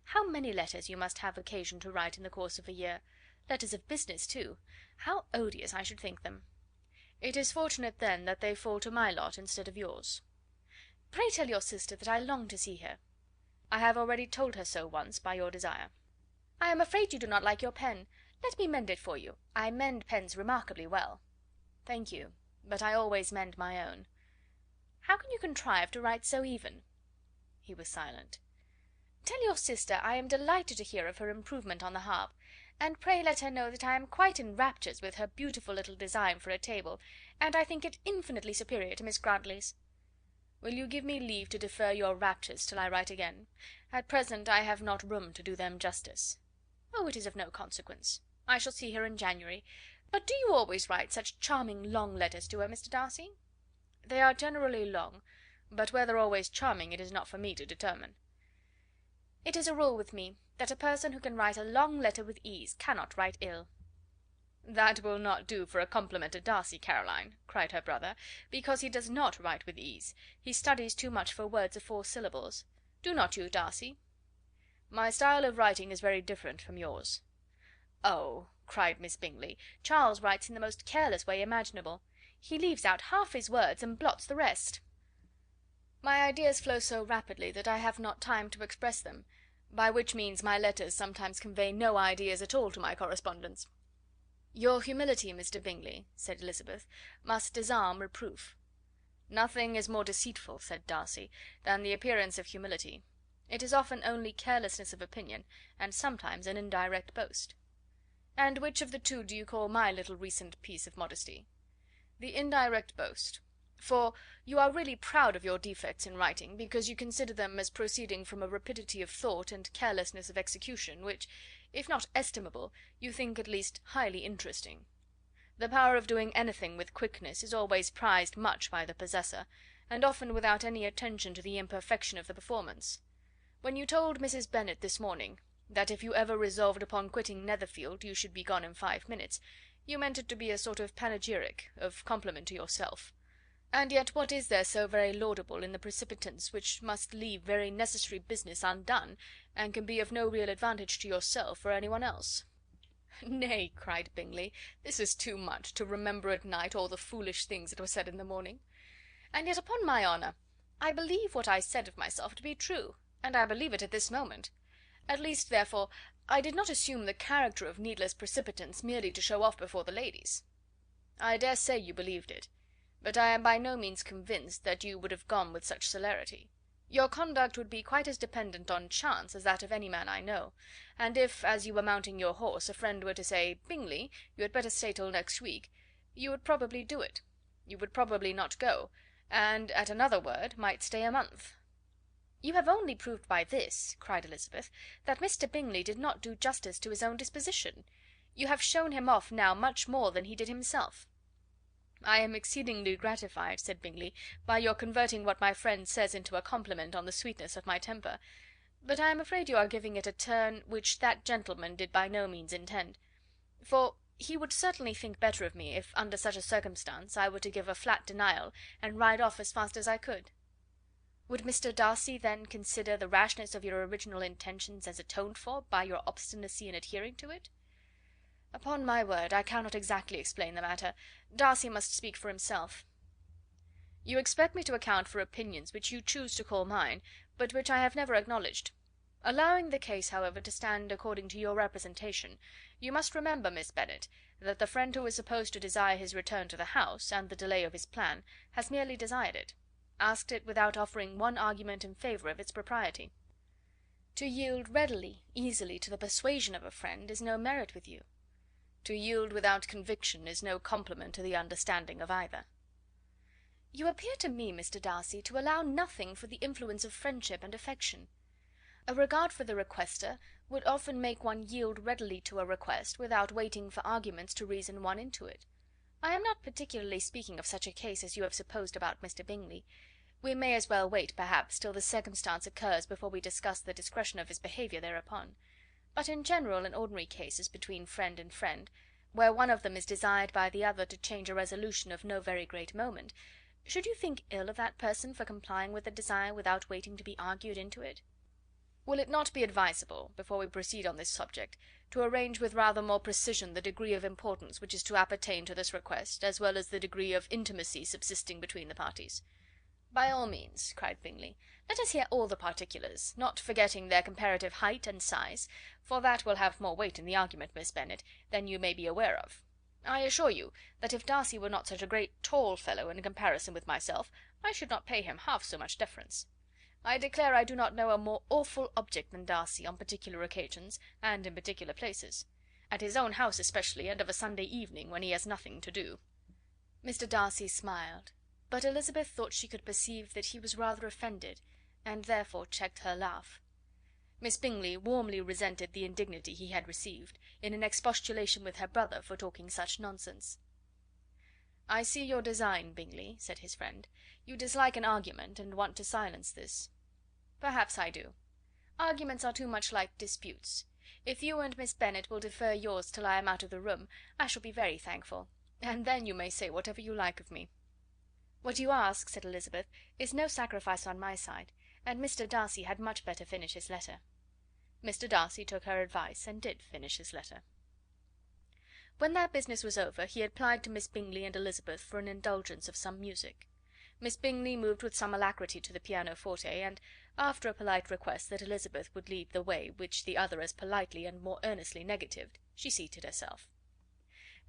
S1: "How many letters you must have occasion to write in the course of a year! Letters of business, too! How odious I should think them!" "It is fortunate, then, that they fall to my lot instead of yours." "Pray tell your sister that I long to see her." "I have already told her so once, by your desire." "I am afraid you do not like your pen. Let me mend it for you. I mend pens remarkably well." "Thank you, but I always mend my own." "How can you contrive to write so even?" He was silent. "Tell your sister I am delighted to hear of her improvement on the harp, and pray let her know that I am quite in raptures with her beautiful little design for a table, and I think it infinitely superior to Miss Grantley's." "Will you give me leave to defer your raptures till I write again? At present I have not room to do them justice." "Oh, it is of no consequence. I shall see her in January. But do you always write such charming long letters to her, Mr. Darcy?" "They are generally long, but whether always charming it is not for me to determine." "It is a rule with me, that a person who can write a long letter with ease cannot write ill." "That will not do for a compliment to Darcy, Caroline," cried her brother, "because he does not write with ease. He studies too much for words of 4 syllables. Do not you, Darcy?" "My style of writing is very different from yours." "Oh!" cried Miss Bingley, "Charles writes in the most careless way imaginable. He leaves out half his words and blots the rest." "My ideas flow so rapidly that I have not time to express them, by which means my letters sometimes convey no ideas at all to my correspondents." "Your humility, Mr. Bingley," said Elizabeth, "must disarm reproof." "Nothing is more deceitful," said Darcy, "than the appearance of humility. It is often only carelessness of opinion, and sometimes an indirect boast." "And which of the two do you call my little recent piece of modesty?" "The indirect boast; for you are really proud of your defects in writing, because you consider them as proceeding from a rapidity of thought and carelessness of execution, which, if not estimable, you think at least highly interesting. The power of doing anything with quickness is always prized much by the possessor, and often without any attention to the imperfection of the performance. When you told Mrs. Bennet this morning that if you ever resolved upon quitting Netherfield you should be gone in 5 minutes, you meant it to be a sort of panegyric, of compliment to yourself. And yet what is there so very laudable in the precipitance which must leave very necessary business undone, and can be of no real advantage to yourself or any one else?" "Nay," cried Bingley, "this is too much, to remember at night all the foolish things that were said in the morning. And yet, upon my honour, I believe what I said of myself to be true, and I believe it at this moment. At least, therefore, I did not assume the character of needless precipitance merely to show off before the ladies." "I dare say you believed it, but I am by no means convinced that you would have gone with such celerity. Your conduct would be quite as dependent on chance as that of any man I know, and if, as you were mounting your horse, a friend were to say, 'Bingley, you had better stay till next week,' you would probably do it. You would probably not go, and, at another word, might stay a month." "You have only proved by this," cried Elizabeth, "that Mr. Bingley did not do justice to his own disposition. You have shown him off now much more than he did himself." "I am exceedingly gratified," said Bingley, "by your converting what my friend says into a compliment on the sweetness of my temper; but I am afraid you are giving it a turn which that gentleman did by no means intend; for he would certainly think better of me if, under such a circumstance, I were to give a flat denial, and ride off as fast as I could." "Would Mr. Darcy, then, consider the rashness of your original intentions as atoned for by your obstinacy in adhering to it?" "Upon my word, I cannot exactly explain the matter. Darcy must speak for himself." "You expect me to account for opinions which you choose to call mine, but which I have never acknowledged. Allowing the case, however, to stand according to your representation, you must remember, Miss Bennet, that the friend who is supposed to desire his return to the house, and the delay of his plan, has merely desired it, asked it without offering one argument in favour of its propriety. To yield readily, easily, to the persuasion of a friend is no merit with you. To yield without conviction is no compliment to the understanding of either. You appear to me, Mr. Darcy, to allow nothing for the influence of friendship and affection. A regard for the requester would often make one yield readily to a request without waiting for arguments to reason one into it. I am not particularly speaking of such a case as you have supposed about Mr. Bingley. We may as well wait, perhaps, till the circumstance occurs before we discuss the discretion of his behaviour thereupon. But in general and ordinary cases between friend and friend, where one of them is desired by the other to change a resolution of no very great moment, should you think ill of that person for complying with the desire without waiting to be argued into it? Will it not be advisable, before we proceed on this subject, to arrange with rather more precision the degree of importance which is to appertain to this request, as well as the degree of intimacy subsisting between the parties? By all means, cried Bingley. Let us hear all the particulars, not forgetting their comparative height and size, for that will have more weight in the argument, Miss Bennet, than you may be aware of. I assure you that if Darcy were not such a great tall fellow in comparison with myself, I should not pay him half so much deference. I declare I do not know a more awful object than Darcy on particular occasions, and in particular places; at his own house especially, and of a Sunday evening, when he has nothing to do." Mr. Darcy smiled, but Elizabeth thought she could perceive that he was rather offended, and therefore checked her laugh. Miss Bingley warmly resented the indignity he had received, in an expostulation with her brother for talking such nonsense. "I see your design, Bingley," said his friend. "You dislike an argument, and want to silence this. Perhaps I do. Arguments are too much like disputes. If you and Miss Bennet will defer yours till I am out of the room, I shall be very thankful, and then you may say whatever you like of me." "What you ask," said Elizabeth, "is no sacrifice on my side, and Mr. Darcy had much better finish his letter." Mr. Darcy took her advice, and did finish his letter. When that business was over, he applied to Miss Bingley and Elizabeth for an indulgence of some music. Miss Bingley moved with some alacrity to the pianoforte, and, after a polite request that Elizabeth would lead the way, which the other as politely and more earnestly negatived, she seated herself.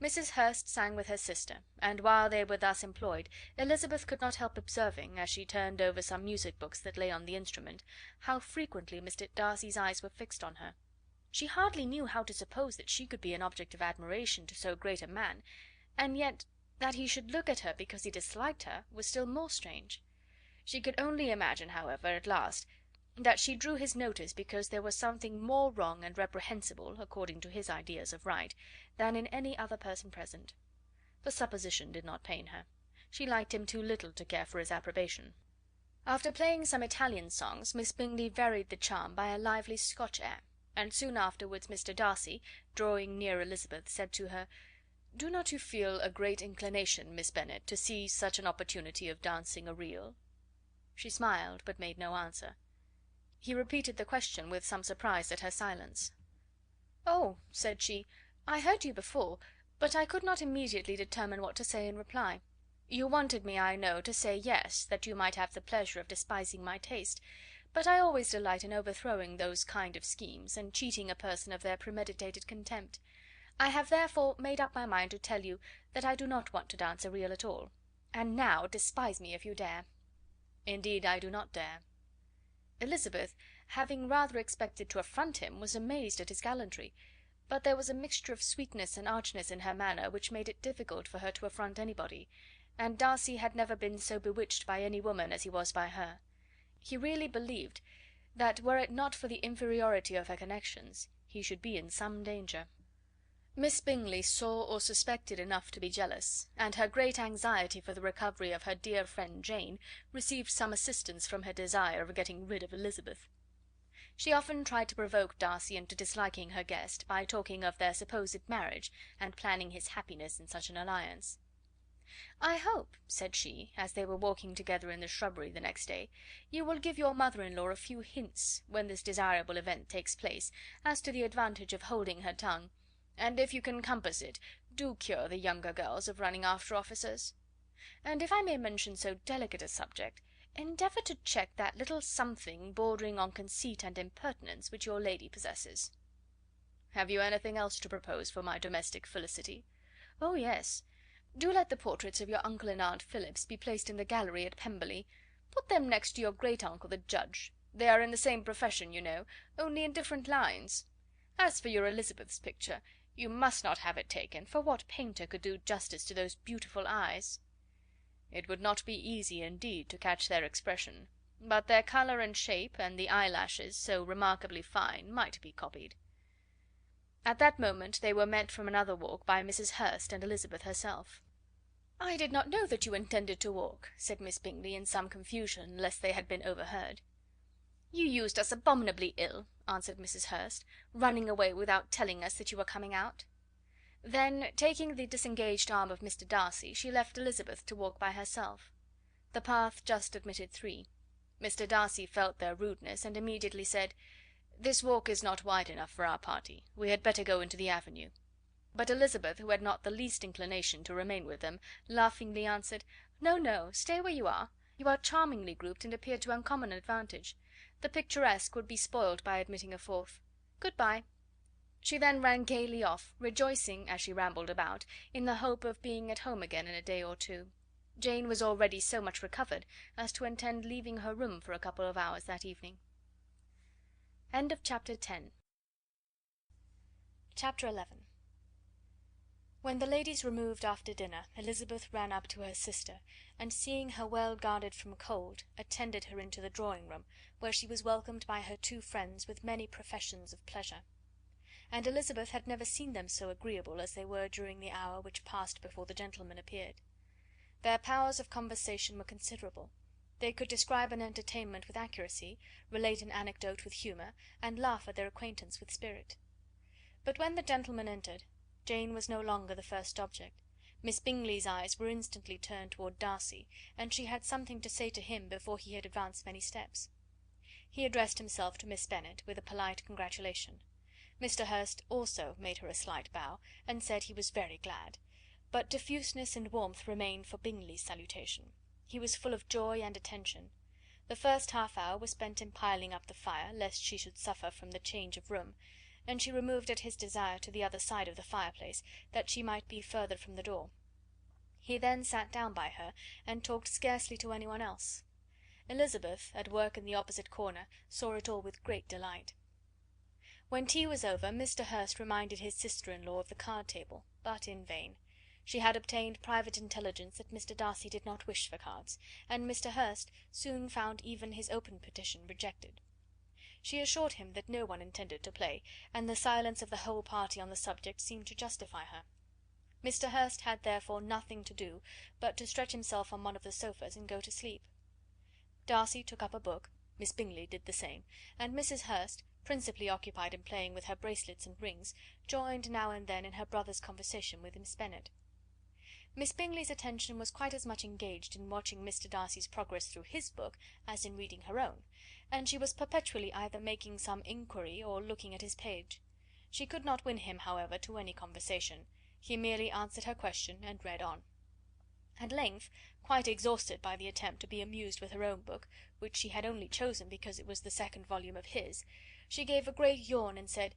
S1: Mrs. Hurst sang with her sister, and while they were thus employed, Elizabeth could not help observing, as she turned over some music books that lay on the instrument, how frequently Mr. Darcy's eyes were fixed on her. She hardly knew how to suppose that she could be an object of admiration to so great a man, and yet that he should look at her because he disliked her was still more strange. She could only imagine, however, at last, that she drew his notice because there was something more wrong and reprehensible, according to his ideas of right, than in any other person present. The supposition did not pain her. She liked him too little to care for his approbation. After playing some Italian songs, Miss Bingley varied the charm by a lively Scotch air, and soon afterwards Mr. Darcy, drawing near Elizabeth, said to her, "Do not you feel a great inclination, Miss Bennet, to seize such an opportunity of dancing a reel?" She smiled, but made no answer. He repeated the question with some surprise at her silence. "Oh," said she, "I heard you before, but I could not immediately determine what to say in reply. You wanted me, I know, to say yes, that you might have the pleasure of despising my taste, but I always delight in overthrowing those kind of schemes, and cheating a person of their premeditated contempt. I have therefore made up my mind to tell you that I do not want to dance a reel at all. And now despise me if you dare." "Indeed I do not dare." Elizabeth, having rather expected to affront him, was amazed at his gallantry, but there was a mixture of sweetness and archness in her manner which made it difficult for her to affront anybody, and Darcy had never been so bewitched by any woman as he was by her. He really believed that, were it not for the inferiority of her connections, he should be in some danger. Miss Bingley saw or suspected enough to be jealous, and her great anxiety for the recovery of her dear friend Jane received some assistance from her desire of getting rid of Elizabeth. She often tried to provoke Darcy into disliking her guest by talking of their supposed marriage, and planning his happiness in such an alliance. "I hope," said she, as they were walking together in the shrubbery the next day, "you will give your mother-in-law a few hints, when this desirable event takes place, as to the advantage of holding her tongue, and if you can compass it, do cure the younger girls of running after officers. And if I may mention so delicate a subject, endeavour to check that little something bordering on conceit and impertinence which your lady possesses." "Have you anything else to propose for my domestic felicity?" "Oh, yes. Do let the portraits of your uncle and aunt Phillips be placed in the gallery at Pemberley. Put them next to your great uncle the judge. They are in the same profession, you know, only in different lines. As for your Elizabeth's picture, you must not have it taken, for what painter could do justice to those beautiful eyes?" "It would not be easy, indeed, to catch their expression, but their colour and shape, and the eyelashes, so remarkably fine, might be copied." At that moment they were met from another walk by Mrs. Hurst and Elizabeth herself. "I did not know that you intended to walk," said Miss Bingley, in some confusion, lest they had been overheard. "You used us abominably ill," answered Mrs. Hurst, "running away without telling us that you were coming out." Then, taking the disengaged arm of Mr. Darcy, she left Elizabeth to walk by herself. The path just admitted three. Mr. Darcy felt their rudeness, and immediately said: "This walk is not wide enough for our party. We had better go into the avenue." But Elizabeth, who had not the least inclination to remain with them, laughingly answered: "No, no, stay where you are. You are charmingly grouped, and appear to uncommon advantage. The picturesque would be spoiled by admitting a fourth. Good bye." She then ran gaily off, rejoicing, as she rambled about, in the hope of being at home again in a day or two. Jane was already so much recovered as to intend leaving her room for a couple of hours that evening. Chapter 11. When the ladies removed after dinner, Elizabeth ran up to her sister, and seeing her well guarded from cold, attended her into the drawing room, where she was welcomed by her two friends with many professions of pleasure. And Elizabeth had never seen them so agreeable as they were during the hour which passed before the gentlemen appeared. Their powers of conversation were considerable. They could describe an entertainment with accuracy, relate an anecdote with humour, and laugh at their acquaintance with spirit. But when the gentlemen entered, Jane was no longer the first object. Miss Bingley's eyes were instantly turned toward Darcy, and she had something to say to him before he had advanced many steps. He addressed himself to Miss Bennet with a polite congratulation. Mr. Hurst also made her a slight bow, and said he was very glad, but diffuseness and warmth remained for Bingley's salutation. He was full of joy and attention. The first half hour was spent in piling up the fire, lest she should suffer from the change of room, and she removed at his desire to the other side of the fireplace, that she might be further from the door. He then sat down by her, and talked scarcely to any one else. Elizabeth, at work in the opposite corner, saw it all with great delight. When tea was over, Mr. Hurst reminded his sister-in-law of the card table, but in vain. She had obtained private intelligence that Mr. Darcy did not wish for cards, and Mr. Hurst soon found even his open petition rejected. She assured him that no one intended to play, and the silence of the whole party on the subject seemed to justify her. Mr. Hurst had therefore nothing to do but to stretch himself on one of the sofas and go to sleep. Darcy took up a book, Miss Bingley did the same, and Mrs. Hurst, principally occupied in playing with her bracelets and rings, joined now and then in her brother's conversation with Miss Bennet. Miss Bingley's attention was quite as much engaged in watching Mr. Darcy's progress through his book as in reading her own, and she was perpetually either making some inquiry or looking at his page. She could not win him, however, to any conversation. He merely answered her question and read on. At length, quite exhausted by the attempt to be amused with her own book, which she had only chosen because it was the second volume of his, she gave a great yawn and said,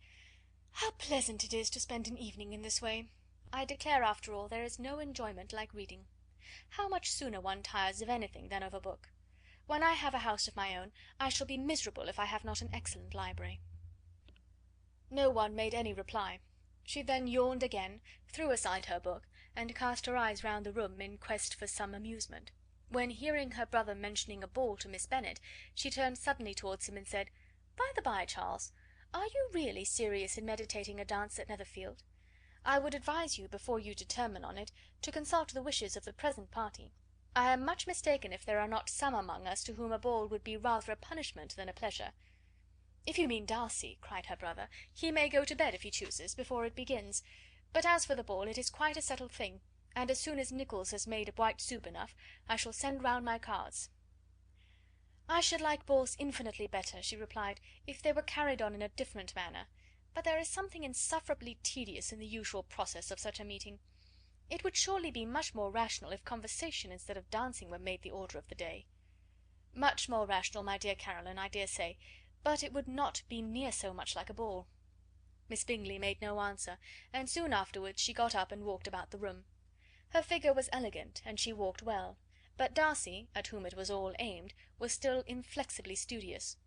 S1: "How pleasant it is to spend an evening in this way! I declare, after all, there is no enjoyment like reading. How much sooner one tires of anything than of a book! When I have a house of my own, I shall be miserable if I have not an excellent library." No one made any reply. She then yawned again, threw aside her book, and cast her eyes round the room in quest for some amusement, when, hearing her brother mentioning a ball to Miss Bennet, she turned suddenly towards him and said, "By the by, Charles, are you really serious in meditating a dance at Netherfield? I would advise you, before you determine on it, to consult the wishes of the present party. I am much mistaken if there are not some among us to whom a ball would be rather a punishment than a pleasure." "If you mean Darcy," cried her brother, "he may go to bed, if he chooses, before it begins; but as for the ball, it is quite a settled thing, and as soon as Nicholls has made white soup enough, I shall send round my cards." "I should like balls infinitely better," she replied, "if they were carried on in a different manner; but there is something insufferably tedious in the usual process of such a meeting. It would surely be much more rational if conversation instead of dancing were made the order of the day." "Much more rational, my dear Caroline, I dare say, but it would not be near so much like a ball." Miss Bingley made no answer, and soon afterwards she got up and walked about the room. Her figure was elegant, and she walked well; but Darcy, at whom it was all aimed, was still inflexibly studious.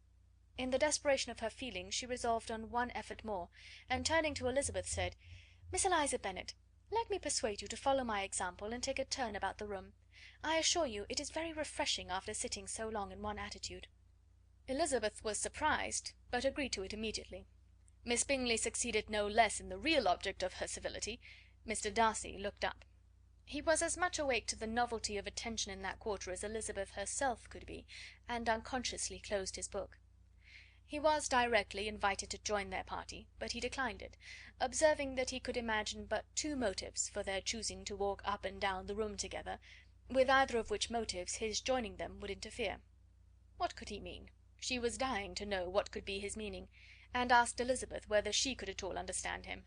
S1: In the desperation of her feelings she resolved on one effort more, and turning to Elizabeth, said, "Miss Eliza Bennet, let me persuade you to follow my example, and take a turn about the room. I assure you it is very refreshing after sitting so long in one attitude." Elizabeth was surprised, but agreed to it immediately. Miss Bingley succeeded no less in the real object of her civility. Mr. Darcy looked up. He was as much awake to the novelty of attention in that quarter as Elizabeth herself could be, and unconsciously closed his book. He was directly invited to join their party, but he declined it, observing that he could imagine but two motives for their choosing to walk up and down the room together, with either of which motives his joining them would interfere. What could he mean? She was dying to know what could be his meaning, and asked Elizabeth whether she could at all understand him.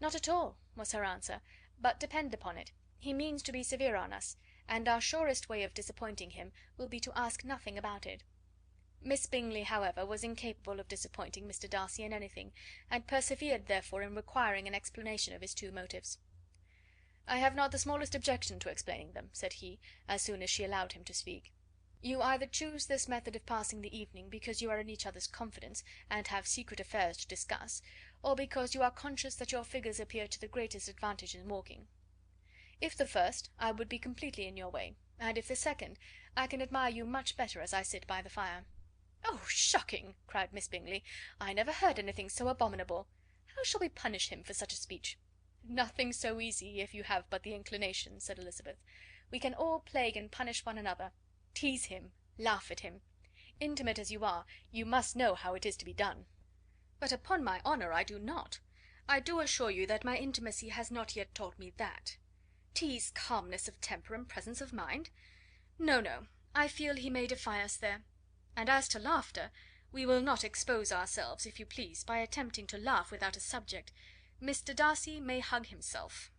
S1: "Not at all," was her answer; "but depend upon it, he means to be severe on us, and our surest way of disappointing him will be to ask nothing about it." Miss Bingley, however, was incapable of disappointing Mr. Darcy in anything, and persevered therefore in requiring an explanation of his two motives. "I have not the smallest objection to explaining them," said he, as soon as she allowed him to speak. "You either choose this method of passing the evening because you are in each other's confidence, and have secret affairs to discuss, or because you are conscious that your figures appear to the greatest advantage in walking. If the first, I would be completely in your way, and if the second, I can admire you much better as I sit by the fire." "Oh, shocking!" cried Miss Bingley. "I never heard anything so abominable. How shall we punish him for such a speech?" "Nothing so easy, if you have but the inclination," said Elizabeth. "We can all plague and punish one another. Tease him, laugh at him. Intimate as you are, you must know how it is to be done." "But upon my honour I do not. I do assure you that my intimacy has not yet taught me that. Tease calmness of temper and presence of mind? No, no, I feel he may defy us there. And as to laughter, we will not expose ourselves, if you please, by attempting to laugh without a subject. Mr. Darcy may hug himself."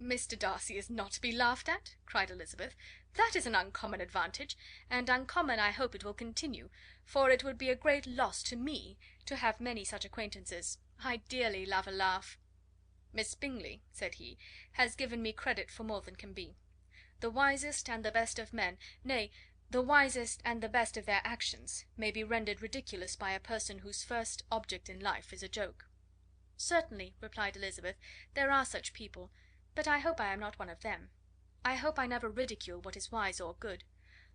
S1: "Mr. Darcy is not to be laughed at?" cried Elizabeth. "That is an uncommon advantage, and uncommon I hope it will continue, for it would be a great loss to me to have many such acquaintances. I dearly love a laugh." "Miss Bingley," said he, "has given me credit for more than can be. The wisest and the best of men, nay, the wisest and the best of their actions, may be rendered ridiculous by a person whose first object in life is a joke." "Certainly," replied Elizabeth, "there are such people, but I hope I am not one of them. I hope I never ridicule what is wise or good.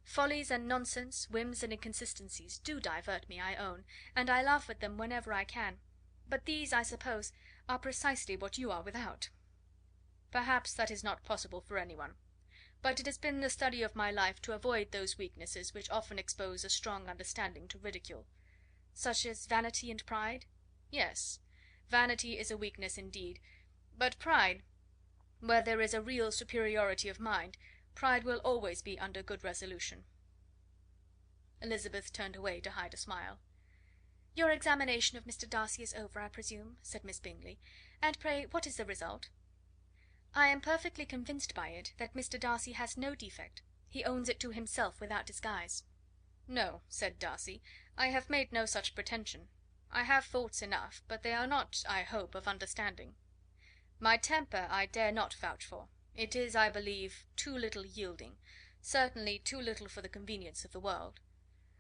S1: Follies and nonsense, whims and inconsistencies, do divert me, I own, and I laugh at them whenever I can; but these, I suppose, are precisely what you are without." "Perhaps that is not possible for anyone. But it has been the study of my life to avoid those weaknesses which often expose a strong understanding to ridicule." "Such as vanity and pride?" "Yes, vanity is a weakness indeed; but pride, where there is a real superiority of mind, pride will always be under good resolution." Elizabeth turned away to hide a smile. "Your examination of Mr. Darcy is over, I presume," said Miss Bingley; "and pray what is the result?" "I am perfectly convinced by it that Mr. Darcy has no defect. He owns it to himself without disguise." "No," said Darcy, "I have made no such pretension. I have faults enough, but they are not, I hope, of understanding. My temper I dare not vouch for. It is, I believe, too little yielding, certainly too little for the convenience of the world.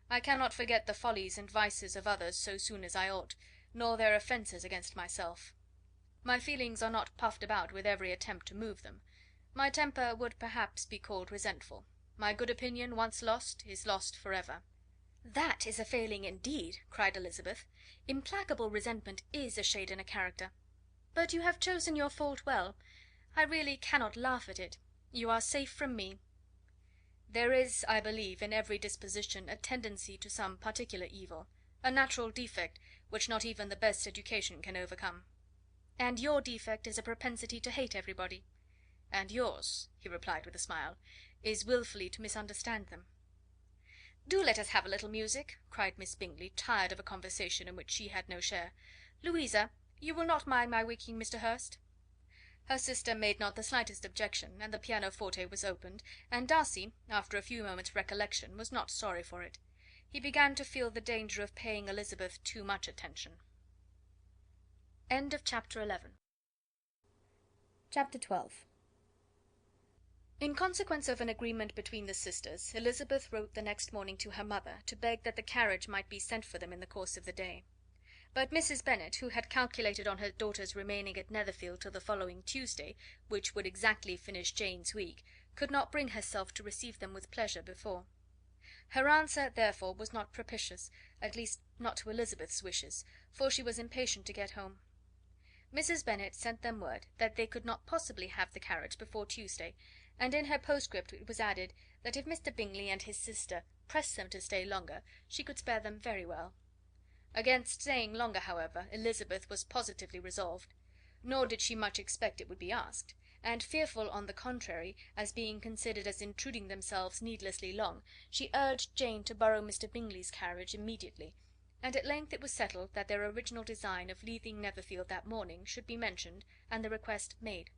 S1: I cannot forget the follies and vices of others so soon as I ought, nor their offences against myself. My feelings are not puffed about with every attempt to move them. My temper would perhaps be called resentful. My good opinion, once lost, is lost for ever." "That is a failing indeed," cried Elizabeth. "Implacable resentment is a shade in a character. But you have chosen your fault well. I really cannot laugh at it. You are safe from me." "There is, I believe, in every disposition a tendency to some particular evil, a natural defect which not even the best education can overcome." "And your defect is a propensity to hate everybody." "And yours," he replied with a smile, "is wilfully to misunderstand them." "Do let us have a little music," cried Miss Bingley, tired of a conversation in which she had no share. "Louisa, you will not mind my waking Mr. Hurst?" Her sister made not the slightest objection, and the pianoforte was opened, and Darcy, after a few moments' recollection, was not sorry for it. He began to feel the danger of paying Elizabeth too much attention. Chapter 12. In consequence of an agreement between the sisters, Elizabeth wrote the next morning to her mother to beg that the carriage might be sent for them in the course of the day. But Mrs. Bennet, who had calculated on her daughter's remaining at Netherfield till the following Tuesday, which would exactly finish Jane's week, could not bring herself to receive them with pleasure before. Her answer, therefore, was not propitious, at least not to Elizabeth's wishes, for she was impatient to get home. Mrs. Bennet sent them word that they could not possibly have the carriage before Tuesday, and in her postscript it was added that if Mr. Bingley and his sister pressed them to stay longer, she could spare them very well. Against staying longer, however, Elizabeth was positively resolved; nor did she much expect it would be asked, and fearful, on the contrary, as being considered as intruding themselves needlessly long, she urged Jane to borrow Mr. Bingley's carriage immediately, and at length it was settled that their original design of leaving Netherfield that morning should be mentioned, and the request made.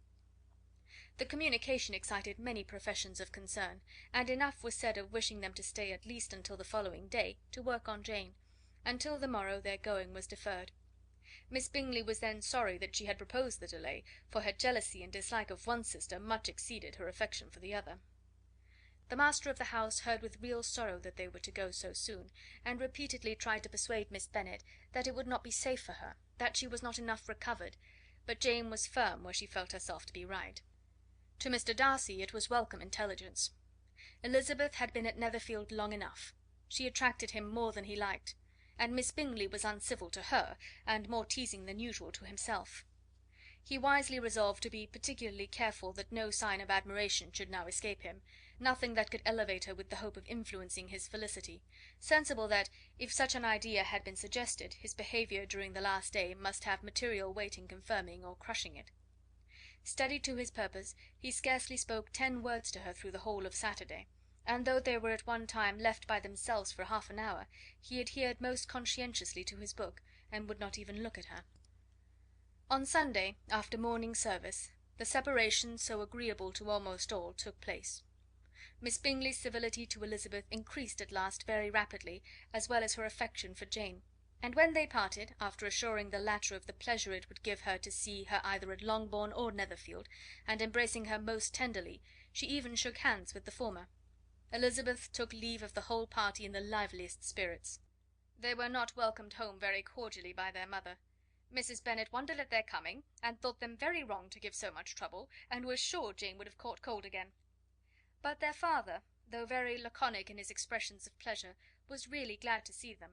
S1: The communication excited many professions of concern, and enough was said of wishing them to stay at least until the following day, to work on Jane. Until the morrow their going was deferred. Miss Bingley was then sorry that she had proposed the delay, for her jealousy and dislike of one sister much exceeded her affection for the other. The master of the house heard with real sorrow that they were to go so soon, and repeatedly tried to persuade Miss Bennet that it would not be safe for her, that she was not enough recovered, but Jane was firm where she felt herself to be right. To Mr. Darcy it was welcome intelligence. Elizabeth had been at Netherfield long enough. She attracted him more than he liked, and Miss Bingley was uncivil to her, and more teasing than usual to himself. He wisely resolved to be particularly careful that no sign of admiration should now escape him, nothing that could elevate her with the hope of influencing his felicity, sensible that, if such an idea had been suggested, his behaviour during the last day must have material weight in confirming or crushing it. Steady to his purpose, he scarcely spoke 10 words to her through the whole of Saturday, and though they were at one time left by themselves for half an hour, he adhered most conscientiously to his book, and would not even look at her. On Sunday, after morning service, the separation, so agreeable to almost all, took place. Miss Bingley's civility to Elizabeth increased at last very rapidly, as well as her affection for Jane, and when they parted, after assuring the latter of the pleasure it would give her to see her either at Longbourn or Netherfield, and embracing her most tenderly, she even shook hands with the former. Elizabeth took leave of the whole party in the liveliest spirits. They were not welcomed home very cordially by their mother. Mrs. Bennet wondered at their coming, and thought them very wrong to give so much trouble, and was sure Jane would have caught cold again. But their father, though very laconic in his expressions of pleasure, was really glad to see them.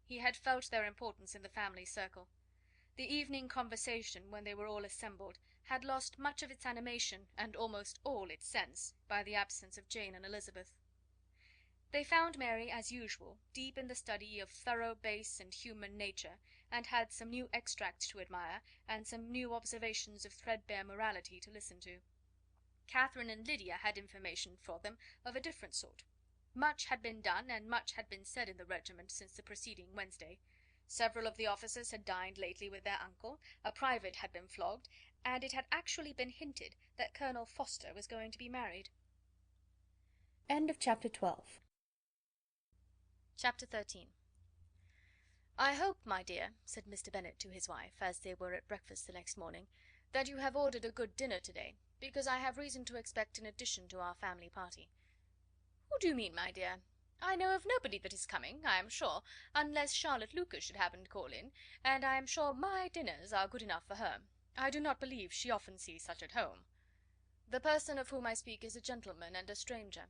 S1: He had felt their importance in the family circle. The evening conversation, when they were all assembled, had lost much of its animation, and almost all its sense, by the absence of Jane and Elizabeth. They found Mary, as usual, deep in the study of thorough base and human nature, and had some new extracts to admire, and some new observations of threadbare morality to listen to. Catherine and Lydia had information for them of a different sort. Much had been done, and much had been said in the regiment since the preceding Wednesday. Several of the officers had dined lately with their uncle, a private had been flogged, and it had actually been hinted that Colonel Forster was going to be married. Chapter 13. "I hope, my dear," said Mr. Bennet to his wife, as they were at breakfast the next morning, "that you have ordered a good dinner to-day, because I have reason to expect an addition to our family party." "Who do you mean, my dear? I know of nobody that is coming, I am sure, unless Charlotte Lucas should happen to call in, and I am sure my dinners are good enough for her. I do not believe she often sees such at home." "The person of whom I speak is a gentleman and a stranger."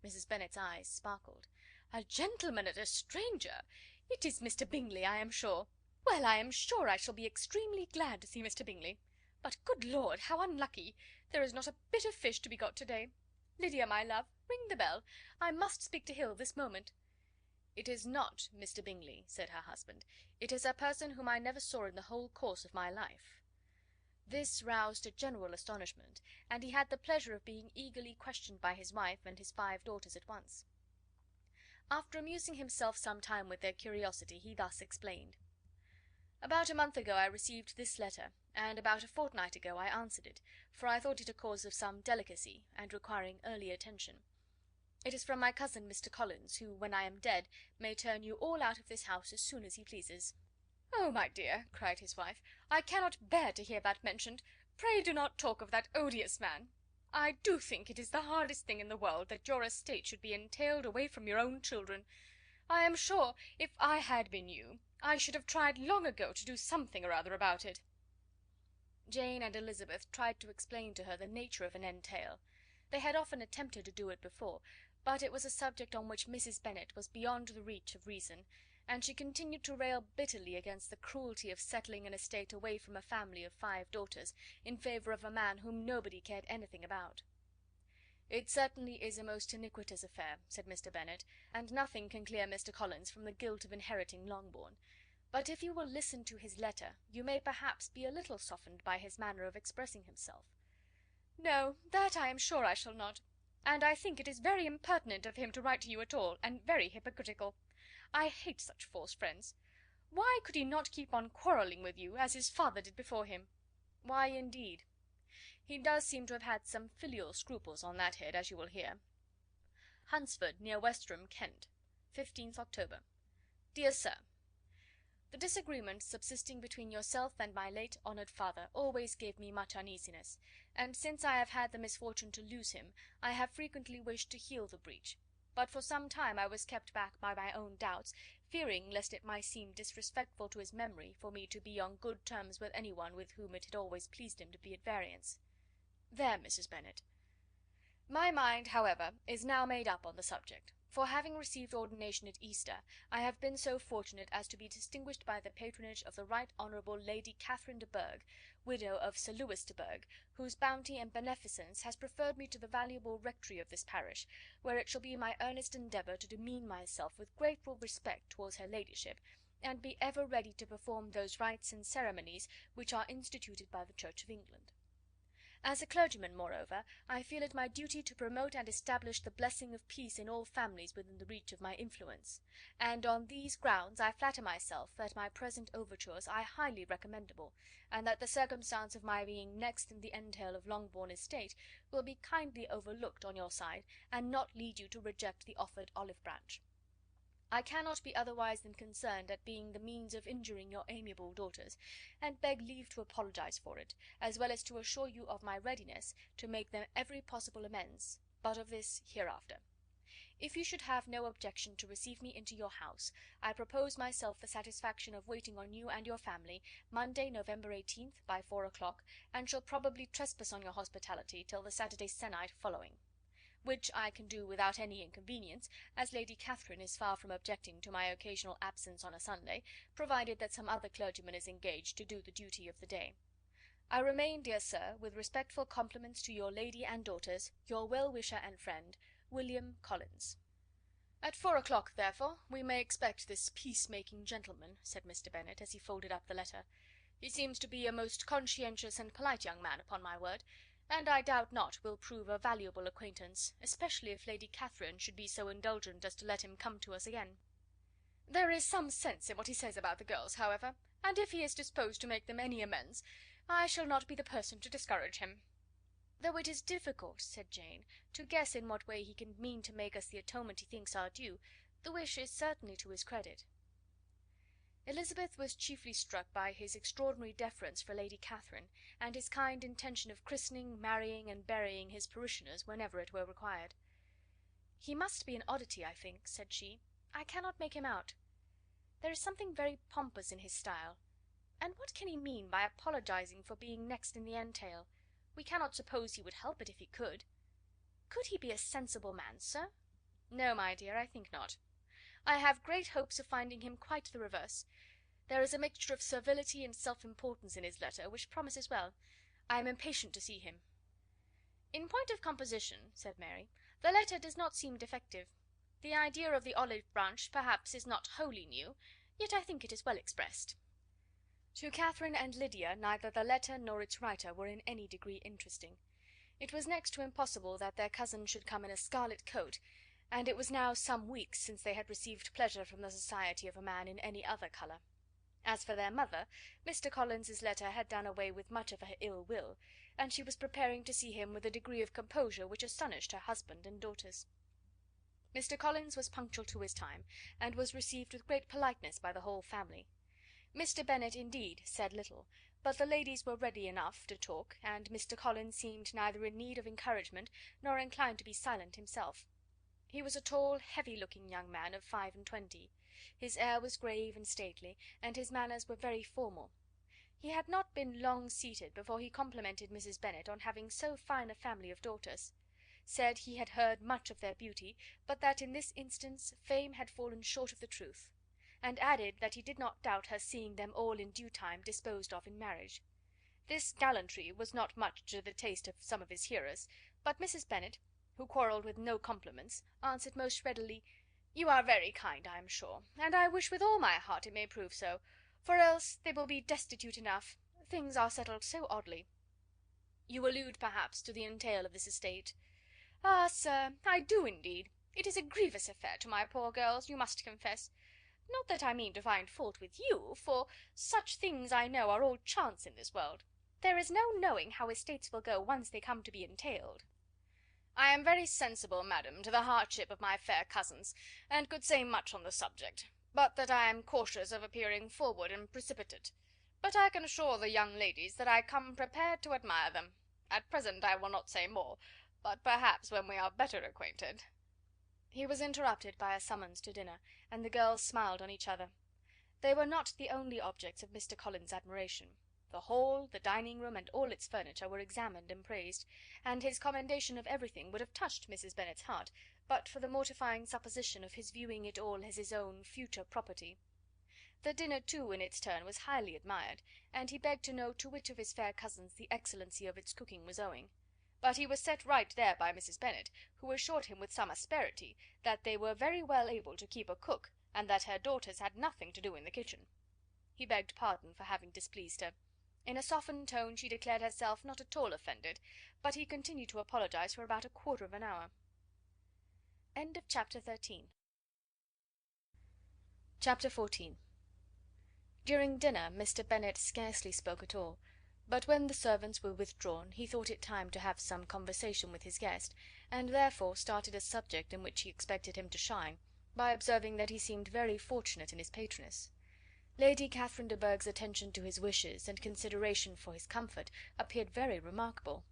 S1: Mrs. Bennet's eyes sparkled. "A gentleman and a stranger! It is Mr. Bingley, I am sure. Well, I am sure I shall be extremely glad to see Mr. Bingley. But, good Lord, how unlucky! There is not a bit of fish to be got to-day. Lydia, my love, ring the bell. I must speak to Hill this moment." "It is not Mr. Bingley," said her husband. "It is a person whom I never saw in the whole course of my life." This roused a general astonishment, and he had the pleasure of being eagerly questioned by his wife and his 5 daughters at once. After amusing himself some time with their curiosity, he thus explained: "About a month ago I received this letter, and about a fortnight ago I answered it, for I thought it a cause of some delicacy, and requiring early attention. It is from my cousin Mr. Collins, who, when I am dead, may turn you all out of this house as soon as he pleases." "Oh, my dear," cried his wife, "I cannot bear to hear that mentioned. Pray do not talk of that odious man. I do think it is the hardest thing in the world that your estate should be entailed away from your own children. I am sure, if I had been you, I should have tried long ago to do something or other about it." Jane and Elizabeth tried to explain to her the nature of an entail. They had often attempted to do it before, but it was a subject on which Mrs. Bennet was beyond the reach of reason, and she continued to rail bitterly against the cruelty of settling an estate away from a family of 5 daughters, in favour of a man whom nobody cared anything about. "It certainly is a most iniquitous affair," said Mr. Bennet, "and nothing can clear Mr. Collins from the guilt of inheriting Longbourn. But if you will listen to his letter, you may perhaps be a little softened by his manner of expressing himself." "No, that I am sure I shall not. And I think it is very impertinent of him to write to you at all, and very hypocritical. I hate such false friends. Why could he not keep on quarrelling with you, as his father did before him?" "Why, indeed? He does seem to have had some filial scruples on that head, as you will hear. Hunsford, near Westerham, Kent, 15th October. Dear Sir, the disagreement subsisting between yourself and my late honoured father always gave me much uneasiness, and since I have had the misfortune to lose him, I have frequently wished to heal the breach, but for some time I was kept back by my own doubts, fearing lest it might seem disrespectful to his memory for me to be on good terms with any one with whom it had always pleased him to be at variance. There, Mrs. Bennet. My mind, however, is now made up on the subject, for having received ordination at Easter, I have been so fortunate as to be distinguished by the patronage of the Right Honourable Lady Catherine de Bourgh, widow of Sir Lewis de Bourgh, whose bounty and beneficence has preferred me to the valuable rectory of this parish, where it shall be my earnest endeavour to demean myself with grateful respect towards her ladyship, and be ever ready to perform those rites and ceremonies which are instituted by the Church of England. As a clergyman, moreover, I feel it my duty to promote and establish the blessing of peace in all families within the reach of my influence, and on these grounds I flatter myself that my present overtures are highly recommendable, and that the circumstance of my being next in the entail of Longbourn estate will be kindly overlooked on your side, and not lead you to reject the offered olive branch. I cannot be otherwise than concerned at being the means of injuring your amiable daughters, and beg leave to apologise for it, as well as to assure you of my readiness to make them every possible amends, but of this hereafter. If you should have no objection to receive me into your house, I propose myself the satisfaction of waiting on you and your family, Monday, November 18th, by 4 o'clock, and shall probably trespass on your hospitality till the Saturday sennight following, which I can do without any inconvenience, as Lady Catherine is far from objecting to my occasional absence on a Sunday, provided that some other clergyman is engaged to do the duty of the day. I remain, dear sir, with respectful compliments to your lady and daughters, your well-wisher and friend, William Collins. "At 4 o'clock, therefore, we may expect this peace-making gentleman," said Mr. Bennet, as he folded up the letter. "He seems to be a most conscientious and polite young man, upon my word, and I doubt not will prove a valuable acquaintance, especially if Lady Catherine should be so indulgent as to let him come to us again. There is some sense in what he says about the girls, however, and if he is disposed to make them any amends, I shall not be the person to discourage him." "Though it is difficult," said Jane, "to guess in what way he can mean to make us the atonement he thinks our due, the wish is certainly to his credit." Elizabeth was chiefly struck by his extraordinary deference for Lady Catherine, and his kind intention of christening, marrying, and burying his parishioners whenever it were required. "He must be an oddity, I think," said she. "I cannot make him out. There is something very pompous in his style. And what can he mean by apologizing for being next in the entail? We cannot suppose he would help it if he could. Could he be a sensible man, sir?" "No, my dear, I think not. I have great hopes of finding him quite the reverse. There is a mixture of servility and self-importance in his letter, which promises well. I am impatient to see him." "In point of composition," said Mary, "the letter does not seem defective. The idea of the olive branch perhaps is not wholly new, yet I think it is well expressed." To Catherine and Lydia neither the letter nor its writer were in any degree interesting. It was next to impossible that their cousin should come in a scarlet coat, and it was now some weeks since they had received pleasure from the society of a man in any other colour. As for their mother, Mr. Collins's letter had done away with much of her ill will, and she was preparing to see him with a degree of composure which astonished her husband and daughters. Mr. Collins was punctual to his time, and was received with great politeness by the whole family. Mr. Bennet, indeed, said little, but the ladies were ready enough to talk, and Mr. Collins seemed neither in need of encouragement nor inclined to be silent himself. He was a tall, heavy looking young man of 25. His air was grave and stately, and his manners were very formal. He had not been long seated before he complimented Mrs. Bennet on having so fine a family of daughters; said he had heard much of their beauty, but that in this instance fame had fallen short of the truth; and added that he did not doubt her seeing them all in due time disposed of in marriage. This gallantry was not much to the taste of some of his hearers, but Mrs. Bennet, who quarrelled with no compliments, answered most readily, "You are very kind, I am sure, and I wish with all my heart it may prove so, for else they will be destitute enough. Things are settled so oddly." "You allude, perhaps, to the entail of this estate?" "Ah, sir, I do indeed. It is a grievous affair to my poor girls, you must confess. Not that I mean to find fault with you, for such things I know are all chance in this world. There is no knowing how estates will go once they come to be entailed." "I am very sensible, madam, to the hardship of my fair cousins, and could say much on the subject, but that I am cautious of appearing forward and precipitate. But I can assure the young ladies that I come prepared to admire them. At present I will not say more, but perhaps when we are better acquainted—" He was interrupted by a summons to dinner, and the girls smiled on each other. They were not the only objects of Mr. Collins's admiration. The hall, the dining room, and all its furniture were examined and praised, and his commendation of everything would have touched Mrs. Bennet's heart, but for the mortifying supposition of his viewing it all as his own future property. The dinner, too, in its turn, was highly admired, and he begged to know to which of his fair cousins the excellency of its cooking was owing; but he was set right there by Mrs. Bennet, who assured him with some asperity that they were very well able to keep a cook, and that her daughters had nothing to do in the kitchen. He begged pardon for having displeased her. In a softened tone she declared herself not at all offended, but he continued to apologise for about a quarter of an hour. Chapter 14. During dinner Mr. Bennet scarcely spoke at all, but when the servants were withdrawn he thought it time to have some conversation with his guest, and therefore started a subject in which he expected him to shine, by observing that he seemed very fortunate in his patroness. Lady Catherine de Bourgh's attention to his wishes, and consideration for his comfort, appeared very remarkable.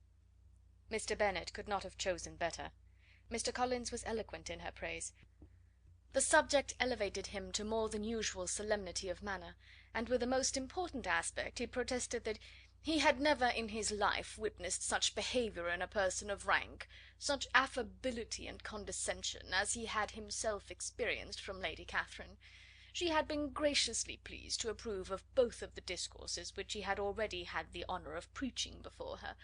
S1: Mr. Bennet could not have chosen better. Mr. Collins was eloquent in her praise. The subject elevated him to more than usual solemnity of manner, and with a most important aspect he protested that he had never in his life witnessed such behaviour in a person of rank, such affability and condescension, as he had himself experienced from Lady Catherine. She had been graciously pleased to approve of both of the discourses which he had already had the honour of preaching before her.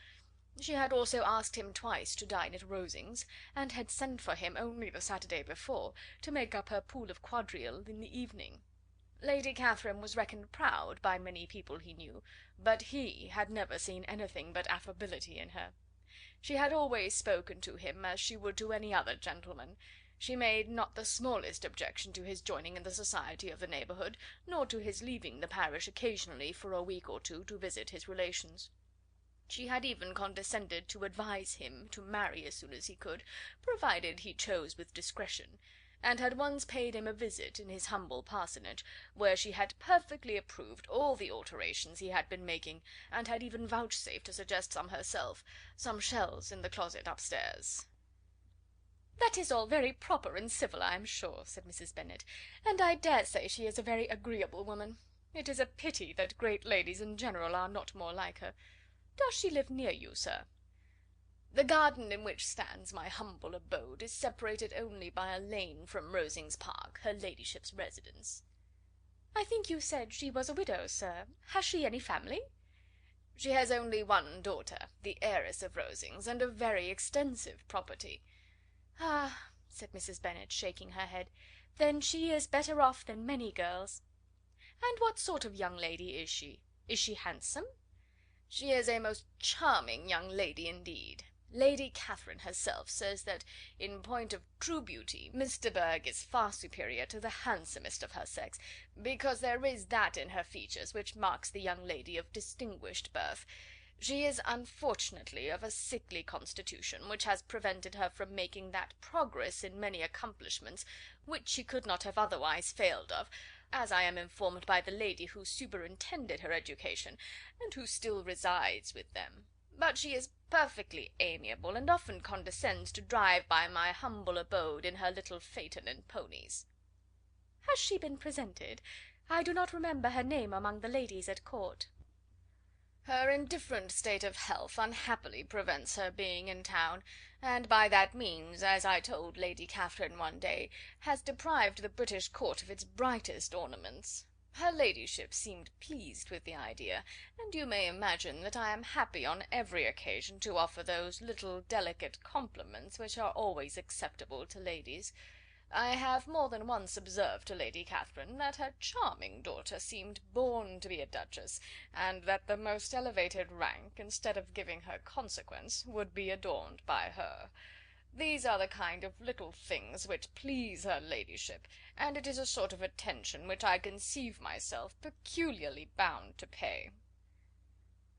S1: She had also asked him twice to dine at Rosings, and had sent for him only the Saturday before, to make up her pool of quadrille in the evening. Lady Catherine was reckoned proud by many people he knew, but he had never seen anything but affability in her. She had always spoken to him as she would to any other gentleman. She made not the smallest objection to his joining in the society of the neighbourhood, nor to his leaving the parish occasionally for a week or two to visit his relations. She had even condescended to advise him to marry as soon as he could, provided he chose with discretion, and had once paid him a visit in his humble parsonage, where she had perfectly approved all the alterations he had been making, and had even vouchsafed to suggest some herself, some shelves in the closet upstairs. "That is all very proper and civil, I am sure," said Mrs. Bennet, "and I dare say she is a very agreeable woman. It is a pity that great ladies in general are not more like her. Does she live near you, sir?" "The garden in which stands my humble abode is separated only by a lane from Rosings Park, her ladyship's residence." "I think you said she was a widow, sir. Has she any family?" "She has only one daughter, the heiress of Rosings, and a very extensive property." "Ah," said Mrs. Bennet, shaking her head, "then she is better off than many girls. And what sort of young lady is she? Is she handsome?" "She is a most charming young lady indeed.
S2: Lady Catherine herself says that, in point of true beauty, Miss de Bourgh is far superior to the handsomest of her sex, because there is that in her features which marks the young lady of distinguished birth. She is unfortunately of a sickly constitution, which has prevented her from making that progress in many accomplishments which she could not have otherwise failed of, as I am informed by the lady who superintended her education, and who still resides with them. But she is perfectly amiable, and often condescends to drive by my humble abode in her little phaeton and ponies."
S1: "Has she been presented? I do not remember her name among the ladies at court."
S2: "Her indifferent state of health unhappily prevents her being in town, and by that means, as I told Lady Catherine one day, has deprived the British court of its brightest ornaments. Her ladyship seemed pleased with the idea, and you may imagine that I am happy on every occasion to offer those little delicate compliments which are always acceptable to ladies. I have more than once observed to Lady Catherine that her charming daughter seemed born to be a duchess, and that the most elevated rank, instead of giving her consequence, would be adorned by her. These are the kind of little things which please her ladyship, and it is a sort of attention which I conceive myself peculiarly bound to pay."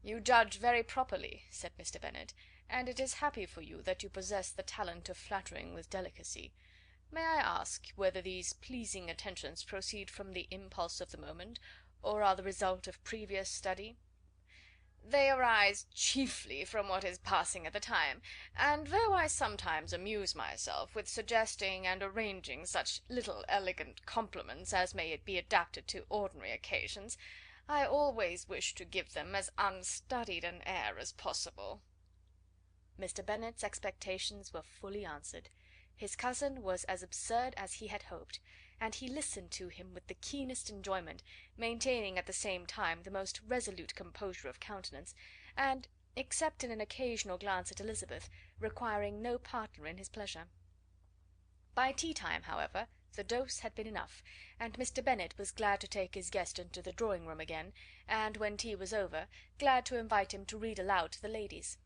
S2: "You judge very properly," said Mr. Bennet, "and it is happy for you that you possess the talent of flattering with delicacy. May I ask whether these pleasing attentions proceed from the impulse of the moment, or are the result of previous study?" "They arise chiefly from what is passing at the time, and though I sometimes amuse myself with suggesting and arranging such little elegant compliments as may be adapted to ordinary occasions, I always wish to give them as unstudied an air as possible."
S1: Mr. Bennet's expectations were fully answered. His cousin was as absurd as he had hoped, and he listened to him with the keenest enjoyment, maintaining at the same time the most resolute composure of countenance, and, except in an occasional glance at Elizabeth, requiring no partner in his pleasure. By tea time, however, the dose had been enough, and Mr. Bennet was glad to take his guest into the drawing room again, and, when tea was over, glad to invite him to read aloud to the ladies.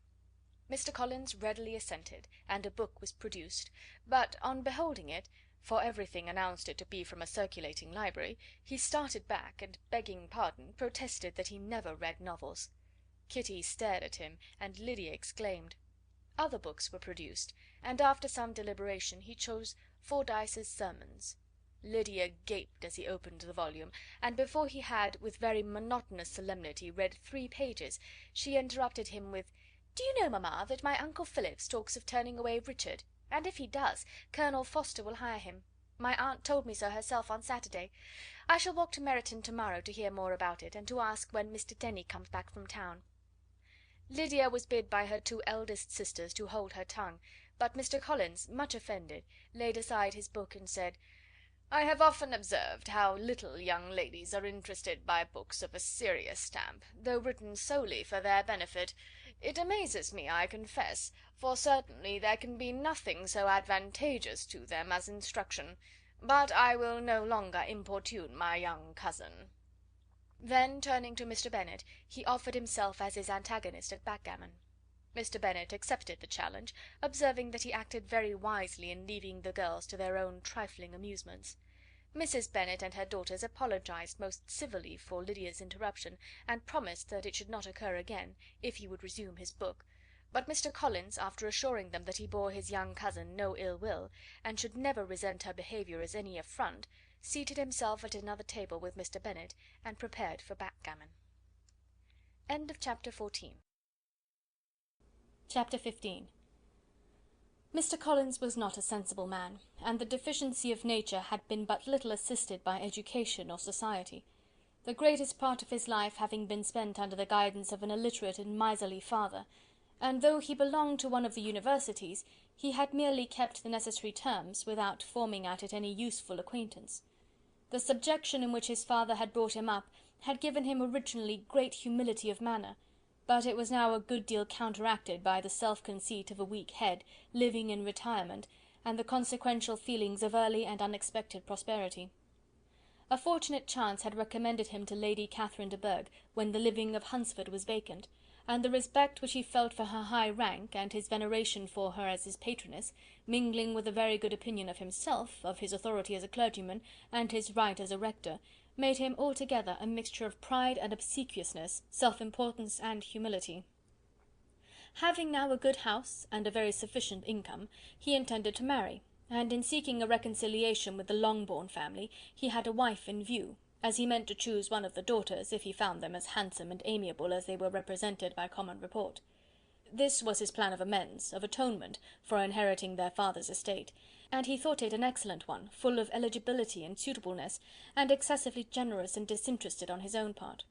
S1: Mr. Collins readily assented, and a book was produced, but on beholding it, for everything announced it to be from a circulating library, he started back, and, begging pardon, protested that he never read novels. Kitty stared at him, and Lydia exclaimed. Other books were produced, and after some deliberation he chose Fordyce's Sermons. Lydia gaped as he opened the volume, and before he had, with very monotonous solemnity, read 3 pages, she interrupted him with: "Do you know, mamma, that my uncle Phillips talks of turning away Richard, and if he does, Colonel Forster will hire him. My aunt told me so herself on Saturday. I shall walk to Meryton to morrow to hear more about it, and to ask when Mr. Denny comes back from town." Lydia was bid by her 2 eldest sisters to hold her tongue, but Mr. Collins, much offended, laid aside his book and said: "I have often observed how little young ladies are interested by books of a serious stamp, though written solely for their benefit. It amazes me, I confess, for certainly there can be nothing so advantageous to them as instruction. But I will no longer importune my young cousin." Then, turning to Mr. Bennet, he offered himself as his antagonist at backgammon. Mr. Bennet accepted the challenge, observing that he acted very wisely in leaving the girls to their own trifling amusements. Mrs. Bennet and her daughters apologized most civilly for Lydia's interruption, and promised that it should not occur again, if he would resume his book; but Mr. Collins, after assuring them that he bore his young cousin no ill will, and should never resent her behaviour as any affront, seated himself at another table with Mr. Bennet, and prepared for backgammon. Chapter 15. Mr. Collins was not a sensible man, and the deficiency of nature had been but little assisted by education or society, the greatest part of his life having been spent under the guidance of an illiterate and miserly father, and though he belonged to one of the universities, he had merely kept the necessary terms, without forming at it any useful acquaintance. The subjection in which his father had brought him up had given him originally great humility of manner, but it was now a good deal counteracted by the self-conceit of a weak head, living in retirement, and the consequential feelings of early and unexpected prosperity. A fortunate chance had recommended him to Lady Catherine de Bourgh when the living of Hunsford was vacant, and the respect which he felt for her high rank, and his veneration for her as his patroness, mingling with a very good opinion of himself, of his authority as a clergyman, and his right as a rector, made him altogether a mixture of pride and obsequiousness, self-importance and humility. Having now a good house and a very sufficient income, he intended to marry, and in seeking a reconciliation with the Longbourn family, he had a wife in view, as he meant to choose one of the daughters, if he found them as handsome and amiable as they were represented by common report. This was his plan of amends, of atonement, for inheriting their father's estate, and he thought it an excellent one, full of eligibility and suitableness, and excessively generous and disinterested on his own part.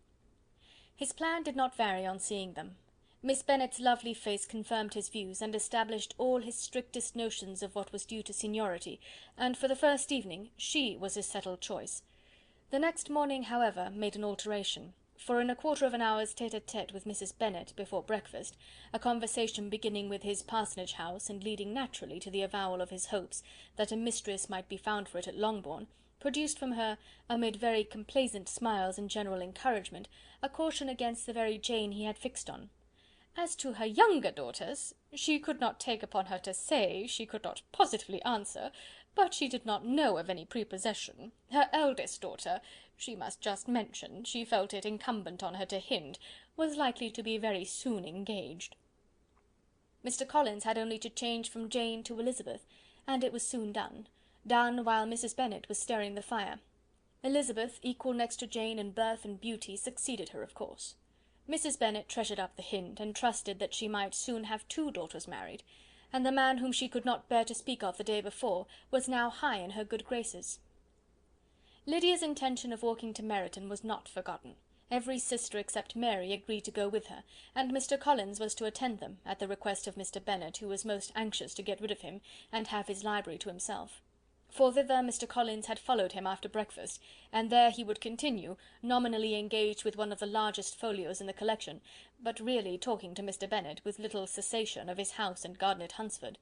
S1: His plan did not vary on seeing them. Miss Bennet's lovely face confirmed his views, and established all his strictest notions of what was due to seniority, and for the first evening she was his settled choice. The next morning, however, made an alteration, for in a quarter of an hour's tete-a-tete with Mrs. Bennet before breakfast, a conversation beginning with his parsonage house, and leading naturally to the avowal of his hopes that a mistress might be found for it at Longbourn, produced from her, amid very complaisant smiles and general encouragement, a caution against the very Jane he had fixed on. As to her younger daughters, she could not take upon her to say, she could not positively answer, but she did not know of any prepossession. Her eldest daughter, she must just mention, she felt it incumbent on her to hint, was likely to be very soon engaged. Mr. Collins had only to change from Jane to Elizabeth, and it was soon done while Mrs. Bennet was stirring the fire. Elizabeth, equal next to Jane in birth and beauty, succeeded her, of course. Mrs. Bennet treasured up the hint, and trusted that she might soon have 2 daughters married, and the man whom she could not bear to speak of the day before was now high in her good graces. Lydia's intention of walking to Meryton was not forgotten. Every sister except Mary agreed to go with her, and Mr. Collins was to attend them, at the request of Mr. Bennet, who was most anxious to get rid of him, and have his library to himself. For thither Mr. Collins had followed him after breakfast, and there he would continue, nominally engaged with one of the largest folios in the collection, but really talking to Mr. Bennet, with little cessation, of his house and garden at Hunsford.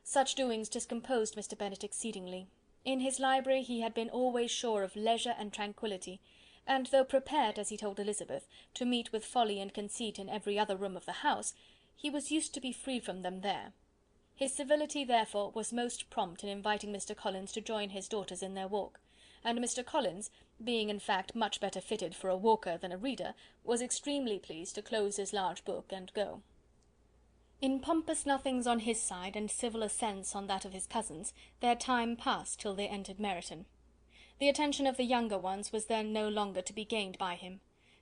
S1: Such doings discomposed Mr. Bennet exceedingly. In his library he had been always sure of leisure and tranquillity, and though prepared, as he told Elizabeth, to meet with folly and conceit in every other room of the house, he was used to be free from them there. His civility, therefore, was most prompt in inviting Mr. Collins to join his daughters in their walk, and Mr. Collins, being in fact much better fitted for a walker than a reader, was extremely pleased to close his large book and go. In pompous nothings on his side, and civil assents on that of his cousins, their time passed till they entered Meryton. The attention of the younger ones was then no longer to be gained by him.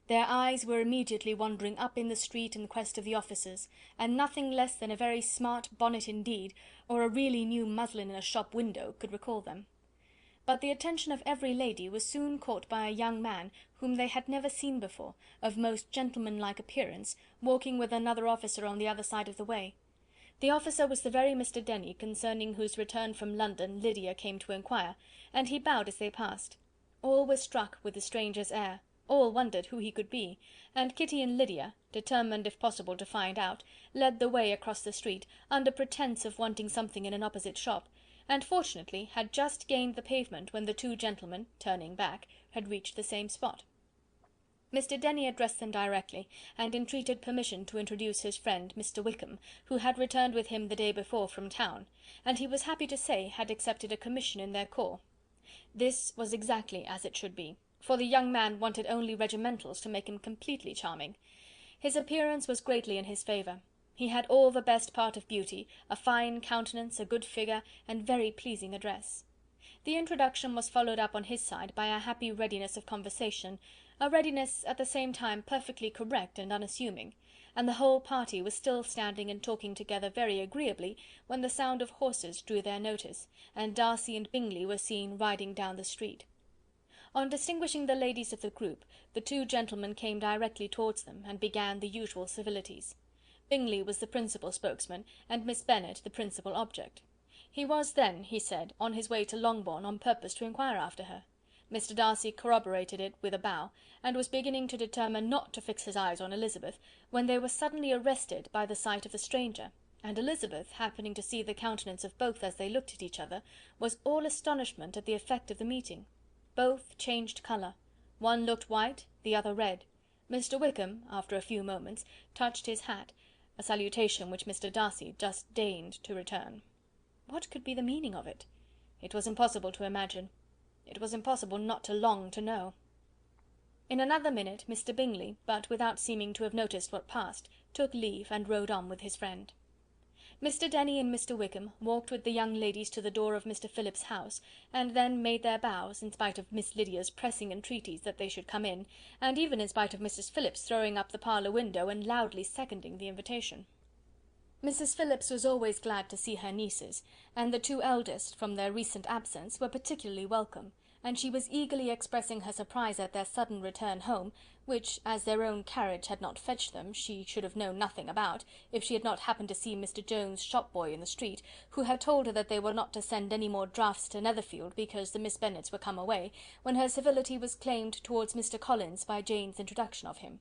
S1: Their eyes were immediately wandering up in the street in quest of the officers, and nothing less than a very smart bonnet indeed, or a really new muslin in a shop window, could recall them. But the attention of every lady was soon caught by a young man whom they had never seen before, of most gentlemanlike appearance, walking with another officer on the other side of the way. The officer was the very Mr. Denny concerning whose return from London Lydia came to inquire, and he bowed as they passed. All were struck with the stranger's air. All wondered who he could be, and Kitty and Lydia, determined if possible to find out, led the way across the street, under pretence of wanting something in an opposite shop, and fortunately had just gained the pavement when the 2 gentlemen, turning back, had reached the same spot. Mr. Denny addressed them directly, and entreated permission to introduce his friend Mr. Wickham, who had returned with him the day before from town, and he was happy to say had accepted a commission in their corps. This was exactly as it should be, for the young man wanted only regimentals to make him completely charming. His appearance was greatly in his favour. He had all the best part of beauty, a fine countenance, a good figure, and very pleasing address. The introduction was followed up on his side by a happy readiness of conversation, a readiness at the same time perfectly correct and unassuming, and the whole party was still standing and talking together very agreeably, when the sound of horses drew their notice, and Darcy and Bingley were seen riding down the street. On distinguishing the ladies of the group, the 2 gentlemen came directly towards them, and began the usual civilities. Bingley was the principal spokesman, and Miss Bennet the principal object. He was then, he said, on his way to Longbourn on purpose to inquire after her. Mr. Darcy corroborated it with a bow, and was beginning to determine not to fix his eyes on Elizabeth, when they were suddenly arrested by the sight of the stranger, and Elizabeth, happening to see the countenance of both as they looked at each other, was all astonishment at the effect of the meeting. Both changed colour. One looked white, the other red. Mr. Wickham, after a few moments, touched his hat, a salutation which Mr. Darcy just deigned to return. What could be the meaning of it? It was impossible to imagine. It was impossible not to long to know. In another minute Mr. Bingley, but without seeming to have noticed what passed, took leave and rode on with his friend. Mr. Denny and Mr. Wickham walked with the young ladies to the door of Mr. Phillips's house, and then made their bows, in spite of Miss Lydia's pressing entreaties that they should come in, and even in spite of Mrs. Phillips throwing up the parlour window and loudly seconding the invitation. Mrs. Phillips was always glad to see her nieces, and the two eldest, from their recent absence, were particularly welcome, and she was eagerly expressing her surprise at their sudden return home, which, as their own carriage had not fetched them, she should have known nothing about, if she had not happened to see Mr. Jones' shop-boy in the street, who had told her that they were not to send any more drafts to Netherfield, because the Miss Bennets were come away, when her civility was claimed towards Mr. Collins by Jane's introduction of him.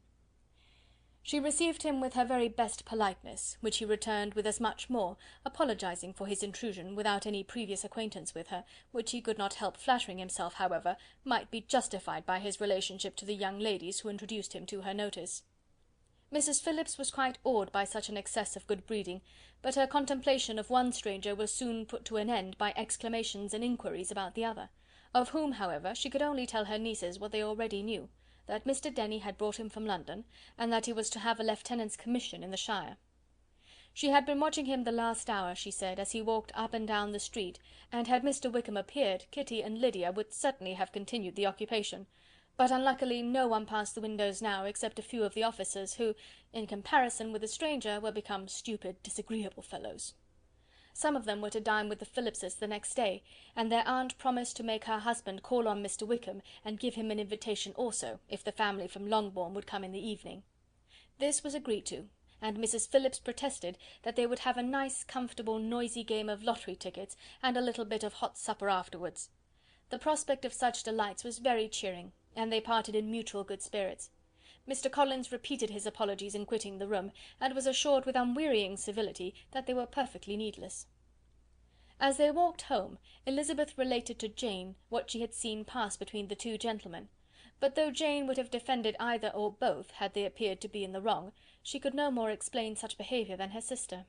S1: She received him with her very best politeness, which he returned with as much more, apologizing for his intrusion, without any previous acquaintance with her, which he could not help flattering himself, however, might be justified by his relationship to the young ladies who introduced him to her notice. Mrs. Phillips was quite awed by such an excess of good breeding, but her contemplation of one stranger was soon put to an end by exclamations and inquiries about the other, of whom, however, she could only tell her nieces what they already knew, that Mr. Denny had brought him from London, and that he was to have a lieutenant's commission in the shire. She had been watching him the last hour, she said, as he walked up and down the street, and had Mr. Wickham appeared, Kitty and Lydia would certainly have continued the occupation; but unluckily no one passed the windows now except a few of the officers, who, in comparison with the stranger, were become stupid, disagreeable fellows. Some of them were to dine with the Phillipses the next day, and their aunt promised to make her husband call on Mr. Wickham, and give him an invitation also, if the family from Longbourn would come in the evening. This was agreed to, and Mrs. Phillips protested that they would have a nice, comfortable, noisy game of lottery tickets, and a little bit of hot supper afterwards. The prospect of such delights was very cheering, and they parted in mutual good spirits. Mr. Collins repeated his apologies in quitting the room, and was assured with unwearying civility that they were perfectly needless. As they walked home, Elizabeth related to Jane what she had seen pass between the two gentlemen, but though Jane would have defended either or both had they appeared to be in the wrong, she could no more explain such behaviour than her sister.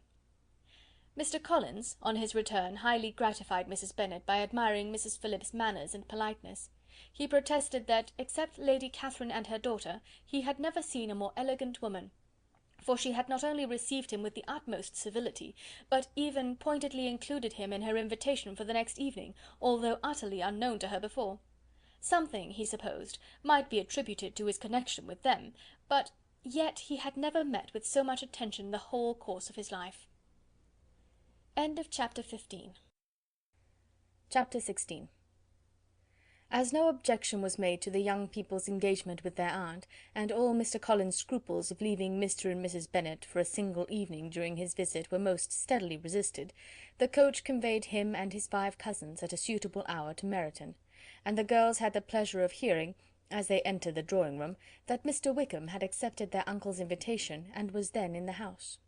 S1: Mr. Collins, on his return, highly gratified Mrs. Bennet by admiring Mrs. Phillips's manners and politeness. He protested that, except Lady Catherine and her daughter, he had never seen a more elegant woman, for she had not only received him with the utmost civility, but even pointedly included him in her invitation for the next evening, although utterly unknown to her before. Something, he supposed, might be attributed to his connection with them, but yet he had never met with so much attention in the whole course of his life. Chapter 16. As no objection was made to the young people's engagement with their aunt, and all Mr. Collins's scruples of leaving Mr. and Mrs. Bennet for a single evening during his visit were most steadily resisted, the coach conveyed him and his 5 cousins at a suitable hour to Meryton, and the girls had the pleasure of hearing, as they entered the drawing-room, that Mr. Wickham had accepted their uncle's invitation, and was then in the house.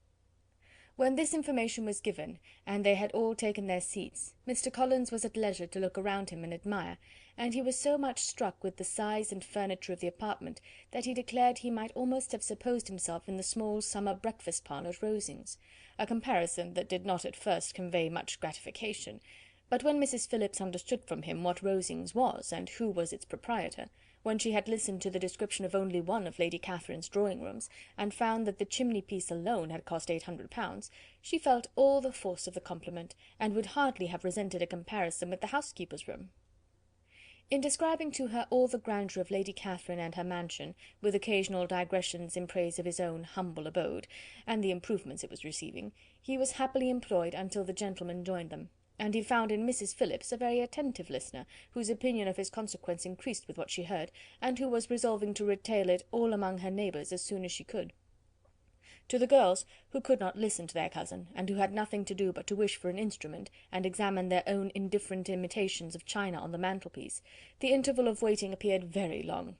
S1: When this information was given, and they had all taken their seats, Mr. Collins was at leisure to look around him and admire, and he was so much struck with the size and furniture of the apartment, that he declared he might almost have supposed himself in the small summer breakfast parlour at Rosings, a comparison that did not at first convey much gratification, but when Mrs. Phillips understood from him what Rosings was, and who was its proprietor, when she had listened to the description of only one of Lady Catherine's drawing-rooms, and found that the chimney-piece alone had cost £800, she felt all the force of the compliment, and would hardly have resented a comparison with the housekeeper's room. In describing to her all the grandeur of Lady Catherine and her mansion, with occasional digressions in praise of his own humble abode, and the improvements it was receiving, he was happily employed until the gentlemen joined them, and he found in Mrs. Phillips a very attentive listener, whose opinion of his consequence increased with what she heard, and who was resolving to retail it all among her neighbours as soon as she could. To the girls, who could not listen to their cousin, and who had nothing to do but to wish for an instrument, and examine their own indifferent imitations of china on the mantelpiece, the interval of waiting appeared very long.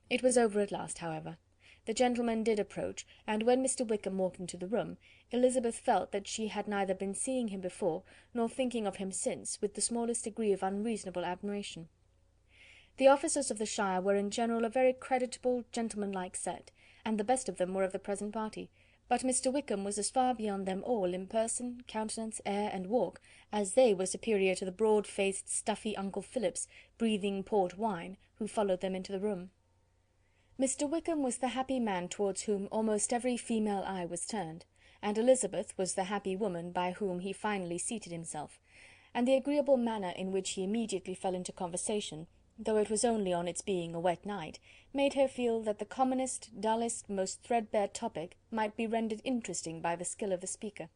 S1: It was over at last, however. The gentlemen did approach, and when Mr. Wickham walked into the room, Elizabeth felt that she had neither been seeing him before, nor thinking of him since, with the smallest degree of unreasonable admiration.
S3: The officers of the shire were in general a very creditable, gentlemanlike set, and the best of them were of the present party; but Mr. Wickham was as far beyond them all in person, countenance, air, and walk, as they were superior to the broad-faced, stuffy Uncle Phillips, breathing port wine, who followed them into the room. Mr. Wickham was the happy man towards whom almost every female eye was turned, and Elizabeth was the happy woman by whom he finally seated himself, and the agreeable manner in which he immediately fell into conversation, though it was only on its being a wet night, made her feel that the commonest, dullest, most threadbare topic might be rendered interesting by the skill of the speaker.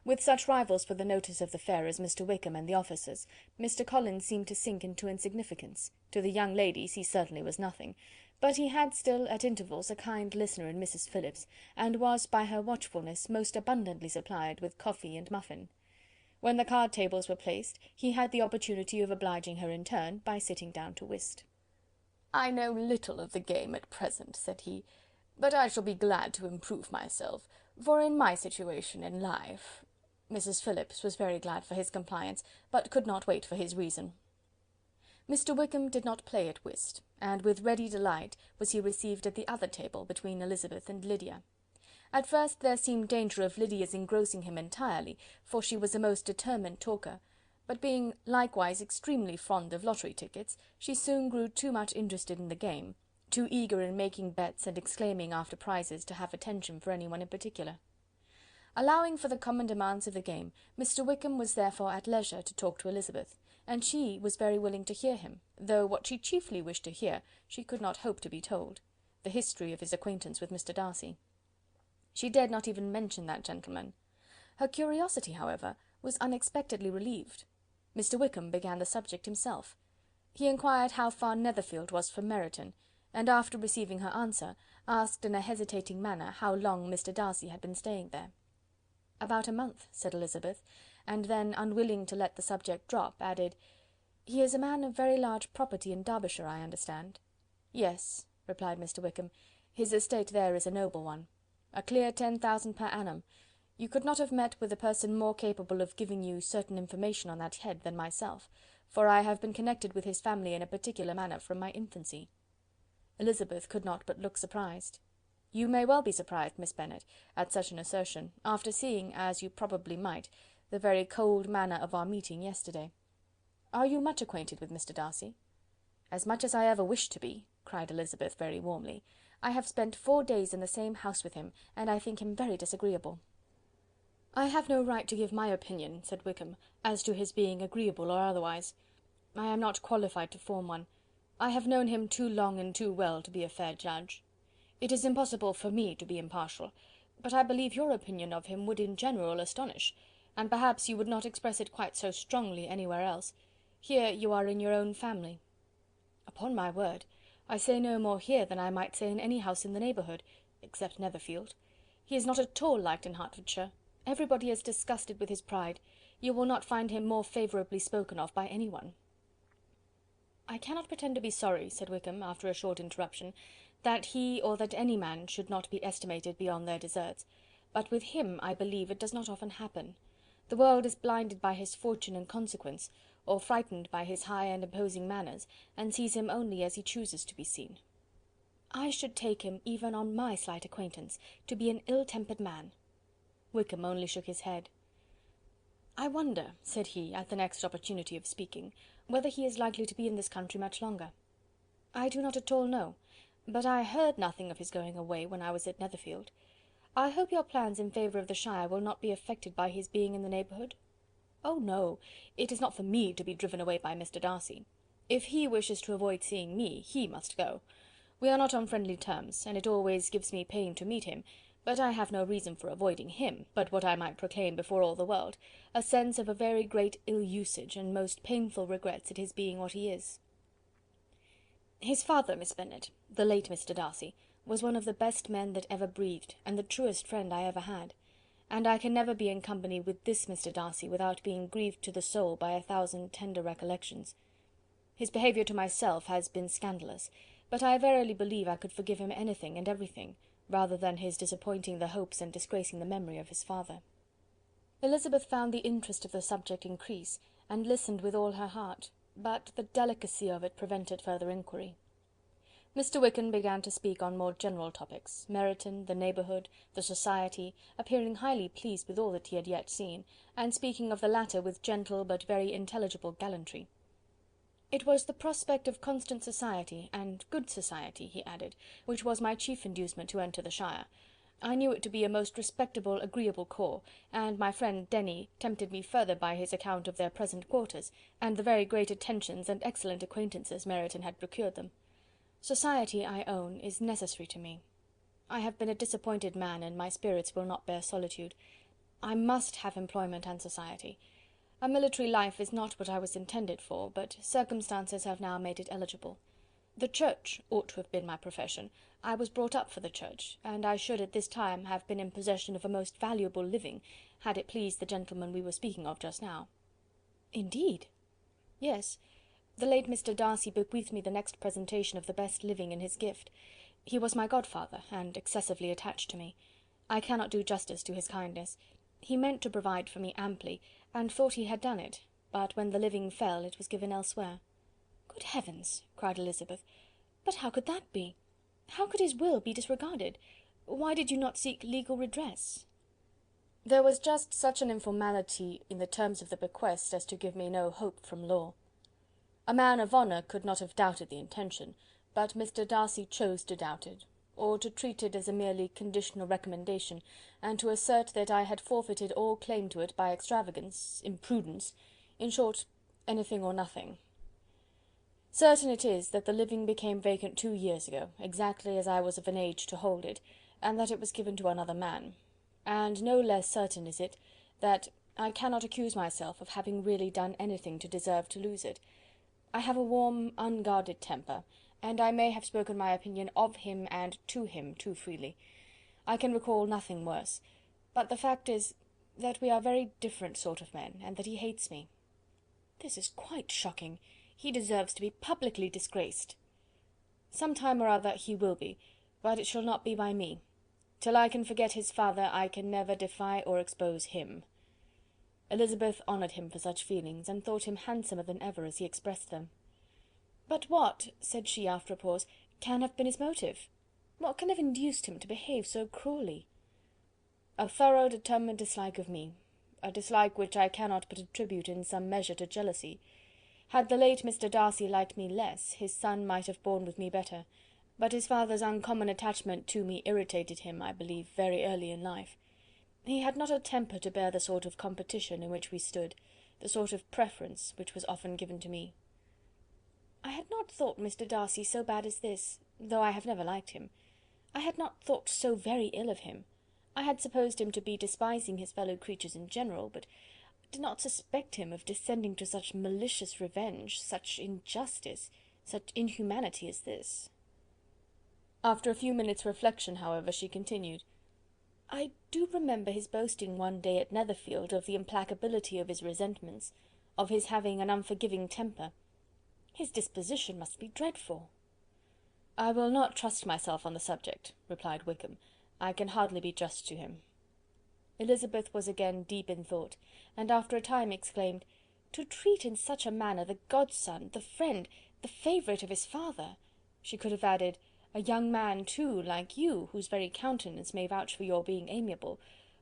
S3: With such rivals for the notice of the fair as Mr. Wickham and the officers, Mr. Collins seemed to sink into insignificance. To the young ladies he certainly was nothing, but he had still at intervals a kind listener in Mrs. Phillips, and was by her watchfulness most abundantly supplied with coffee and muffin. When the card tables were placed, he had the opportunity of obliging her in turn by sitting down to whist.
S2: "I know little of the game at present," said he, "but I shall be glad to improve myself, for in my situation in life—" Mrs. Phillips was very glad for his compliance, but could not wait for his reason. Mr. Wickham did not play at whist, and with ready delight was he received at the other table between Elizabeth and Lydia. At first there seemed danger of Lydia's engrossing him entirely, for she was a most determined talker, but being likewise extremely fond of lottery tickets, she soon grew too much interested in the game, too eager in making bets and exclaiming after prizes, to have attention for anyone in particular. Allowing for the common demands of the game, Mr. Wickham was therefore at leisure to talk to Elizabeth, and she was very willing to hear him, though what she chiefly wished to hear she could not hope to be told: the history of his acquaintance with Mr. Darcy. She dared not even mention that gentleman. Her curiosity, however, was unexpectedly relieved. Mr. Wickham began the subject himself. He inquired how far Netherfield was from Meryton, and after receiving her answer, asked in a hesitating manner how long Mr. Darcy had been staying there. "About a month," said Elizabeth, and then, unwilling to let the subject drop, added, "He is a man of very large property in Derbyshire, I understand." "Yes," replied Mr. Wickham, "his estate there is a noble one. A clear 10,000 per annum. You could not have met with a person more capable of giving you certain information on that head than myself, for I have been connected with his family in a particular manner from my infancy." Elizabeth could not but look surprised. "You may well be surprised, Miss Bennet, at such an assertion, after seeing, as you probably might, the very cold manner of our meeting yesterday. Are you much acquainted with Mr. Darcy?" "As much as I ever wished to be," cried Elizabeth very warmly. "I have spent 4 days in the same house with him, and I think him very disagreeable." "I have no right to give my opinion," said Wickham, "as to his being agreeable or otherwise. I am not qualified to form one. I have known him too long and too well to be a fair judge. It is impossible for me to be impartial, but I believe your opinion of him would in general astonish, and perhaps you would not express it quite so strongly anywhere else. Here you are in your own family." "Upon my word, I say no more here than I might say in any house in the neighbourhood, except Netherfield. He is not at all liked in Hertfordshire. Everybody is disgusted with his pride. You will not find him more favourably spoken of by anyone." "I cannot pretend to be sorry," said Wickham, after a short interruption, "that he or that any man should not be estimated beyond their deserts, but with him, I believe, it does not often happen. The world is blinded by his fortune and consequence, or frightened by his high and imposing manners, and sees him only as he chooses to be seen. I should take him, even on my slight acquaintance, to be an ill-tempered man." Wickham only shook his head. "I wonder," said he, at the next opportunity of speaking, "whether he is likely to be in this country much longer. I do not at all know, but I heard nothing of his going away when I was at Netherfield. I hope your plans in favour of the shire will not be affected by his being in the neighbourhood?" "Oh no, it is not for me to be driven away by Mr. Darcy. If he wishes to avoid seeing me, he must go. We are not on friendly terms, and it always gives me pain to meet him, but I have no reason for avoiding him, but what I might proclaim before all the world, a sense of a very great ill-usage, and most painful regrets at his being what he is. His father, Miss Bennet, the late Mr. Darcy, was one of the best men that ever breathed, and the truest friend I ever had, and I can never be in company with this Mr. Darcy without being grieved to the soul by 1,000 tender recollections. His behaviour to myself has been scandalous, but I verily believe I could forgive him anything and everything, rather than his disappointing the hopes and disgracing the memory of his father." Elizabeth found the interest of the subject increase, and listened with all her heart.
S3: but the delicacy of it prevented further inquiry. Mr. Wickham began to speak on more general topics, Meryton, the neighbourhood, the society, appearing highly pleased with all that he had yet seen, and speaking of the latter with gentle but very intelligible gallantry. It was the prospect of constant society, and good society, he added, which was my chief inducement to enter the shire. I knew it to be a most respectable, agreeable corps, and my friend Denny tempted me further by his account of their present quarters, and the very great attentions and excellent acquaintances Meryton had procured them. Society, I own, is necessary to me. I have been a disappointed man, and my spirits will not bear solitude. I must have employment and society. A military life is not what I was intended for, but circumstances have now made it eligible. The Church ought to have been my profession. I was brought up for the Church, and I should at this time have been in possession of a most valuable living, had it pleased the gentleman we were speaking of just now. Indeed? Yes. The late Mr. Darcy bequeathed me the next presentation of the best living in his gift. He was my godfather, and excessively attached to me. I cannot do justice to his kindness. He meant to provide for me amply, and thought he had done it, but when the living fell, it was given elsewhere. Good heavens! cried Elizabeth. But how could that be? How could his will be disregarded? Why did you not seek legal redress? There was just such an informality in the terms of the bequest as to give me no hope from law. A man of honour could not have doubted the intention, but Mr. Darcy chose to doubt it, or to treat it as a merely conditional recommendation, and to assert that I had forfeited all claim to it by extravagance, imprudence, in short, anything or nothing. Certain it is that the living became vacant 2 years ago, exactly as I was of an age to hold it, and that it was given to another man. And no less certain is it that I cannot accuse myself of having really done anything to deserve to lose it. I have a warm, unguarded temper, and I may have spoken my opinion of him and to him too freely. I can recall nothing worse, but the fact is that we are very different sort of men, and that he hates me. This is quite shocking. He deserves to be publicly disgraced. Some time or other he will be, but it shall not be by me. Till I can forget his father, I can never defy or expose him. Elizabeth honoured him for such feelings, and thought him handsomer than ever as he expressed them. But what, said she after a pause, can have been his motive? What can have induced him to behave so cruelly? A thorough determined dislike of me, a dislike which I cannot but attribute in some measure to jealousy. Had the late Mr. Darcy liked me less, his son might have borne with me better, but his father's uncommon attachment to me irritated him, I believe, very early in life. He had not a temper to bear the sort of competition in which we stood, the sort of preference which was often given to me. I had not thought Mr. Darcy so bad as this, though I have never liked him. I had not thought so very ill of him. I had supposed him to be despising his fellow creatures in general, but did not suspect him of descending to such malicious revenge, such injustice, such inhumanity as this. After a few minutes' reflection, however, she continued, I do remember his boasting one day at Netherfield of the implacability of his resentments, of his having an unforgiving temper. His disposition must be dreadful. I will not trust myself on the subject, replied Wickham. I can hardly be just to him. Elizabeth was again deep in thought, and after a time exclaimed, To treat in such a manner the godson, the friend, the favourite of his father! She could have added, a young man, too, like you, whose very countenance may vouch for your being amiable,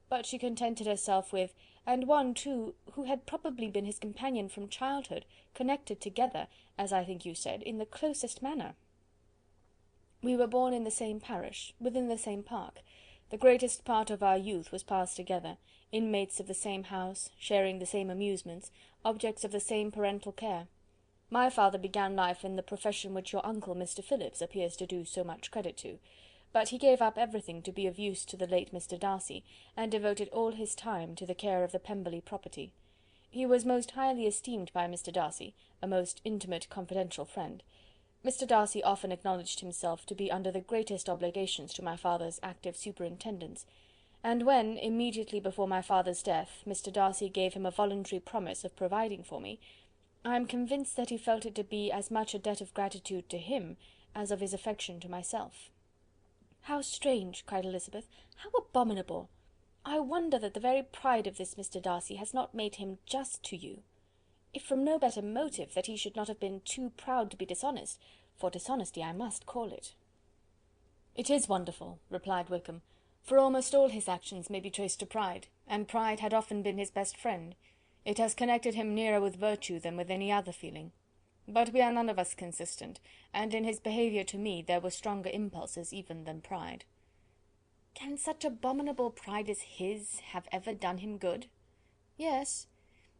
S3: but she contented herself with, and one, too, who had probably been his companion from childhood, connected together, as I think you said, in the closest manner. We were born in the same parish, within the same park. The greatest part of our youth was passed together, inmates of the same house, sharing the same amusements, objects of the same parental care. My father began life in the profession which your uncle, Mr. Phillips, appears to do so much credit to, but he gave up everything to be of use to the late Mr. Darcy, and devoted all his time to the care of the Pemberley property. He was most highly esteemed by Mr. Darcy, a most intimate confidential friend. Mr. Darcy often acknowledged himself to be under the greatest obligations to my father's active superintendence, and when, immediately before my father's death, Mr. Darcy gave him a voluntary promise of providing for me, I am convinced that he felt it to be as much a debt of gratitude to him as of his affection to myself. How strange, cried Elizabeth, how abominable! I wonder that the very pride of this Mr. Darcy has not made him just to you. if from no better motive that he should not have been too proud to be dishonest, for dishonesty I must call it." "It is wonderful," replied Wickham, "for almost all his actions may be traced to pride, and pride had often been his best friend. It has connected him nearer with virtue than with any other feeling. But we are none of us consistent, and in his behaviour to me there were stronger impulses even than pride." "Can such abominable pride as his have ever done him good?" "Yes.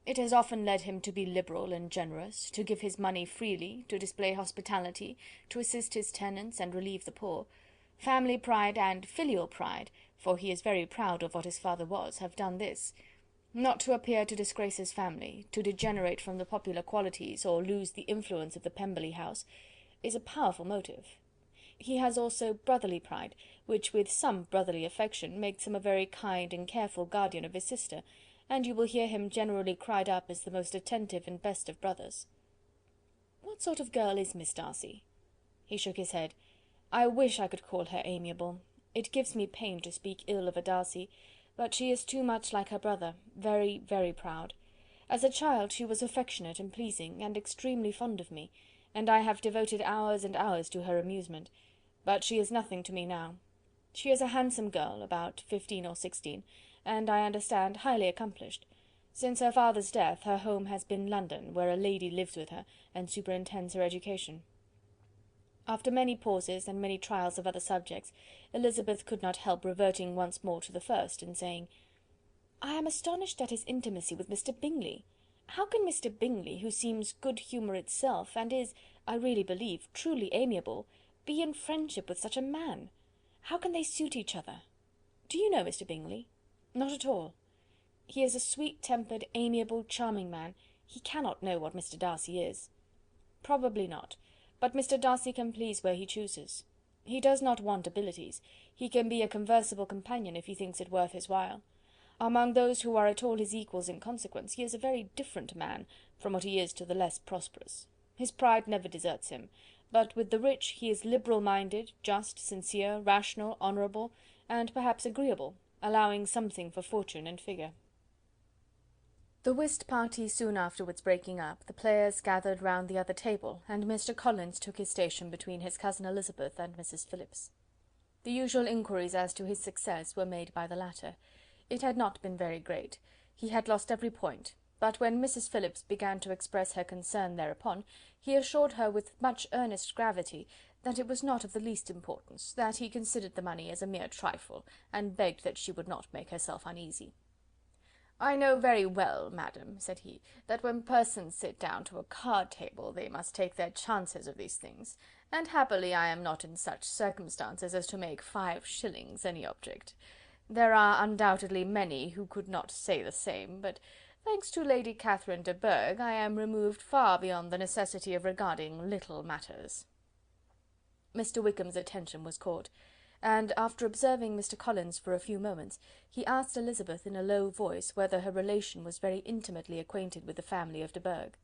S3: It has often led him to be liberal and generous, to give his money freely, to display hospitality, to assist his tenants and relieve the poor. Family pride and filial pride, for he is very proud of what his father was, have done this. Not to appear to disgrace his family, to degenerate from the popular qualities, or lose the influence of the Pemberley house, is a powerful motive. He has also brotherly pride, which, with some brotherly affection, makes him a very kind and careful guardian of his sister, and you will hear him generally cried up as the most attentive and best of brothers." "What sort of girl is Miss Darcy?" He shook his head. "I wish I could call her amiable. It gives me pain to speak ill of a Darcy, but she is too much like her brother, very, very proud. As a child she was affectionate and pleasing, and extremely fond of me, and I have devoted hours and hours to her amusement, but she is nothing to me now. She is a handsome girl, about 15 or 16, and, I understand, highly accomplished. Since her father's death, her home has been London, where a lady lives with her, and superintends her education." After many pauses, and many trials of other subjects, Elizabeth could not help reverting once more to the first, and saying, "I am astonished at his intimacy with Mr. Bingley. How can Mr. Bingley, who seems good humour itself, and is, I really believe, truly amiable, be in friendship with such a man? How can they suit each other? Do you know Mr. Bingley?" "Not at all." "He is a sweet-tempered, amiable, charming man. He cannot know what Mr. Darcy is." "Probably not. But Mr. Darcy can please where he chooses. He does not want abilities. He can be a conversible companion if he thinks it worth his while. Among those who are at all his equals in consequence, he is a very different man from what he is to the less prosperous. His pride never deserts him, but with the rich he is liberal-minded, just, sincere, rational, honourable, and perhaps agreeable, allowing something for fortune and figure." The whist party soon afterwards breaking up, the players gathered round the other table, and Mr. Collins took his station between his cousin Elizabeth and Mrs. Phillips. The usual inquiries as to his success were made by the latter. It had not been very great. He had lost every point, but when Mrs. Phillips began to express her concern thereupon, he assured her with much earnest gravity that it was not of the least importance, that he considered the money as a mere trifle, and begged that she would not make herself uneasy. "I know very well, madam," said he, "that when persons sit down to a card-table they must take their chances of these things, and happily I am not in such circumstances as to make 5 shillings any object. There are undoubtedly many who could not say the same, but, thanks to Lady Catherine de Bourgh, I am removed far beyond the necessity of regarding little matters." Mr. Wickham's attention was caught, and, after observing Mr. Collins for a few moments, he asked Elizabeth in a low voice whether her relation was very intimately acquainted with the family of de Bourgh.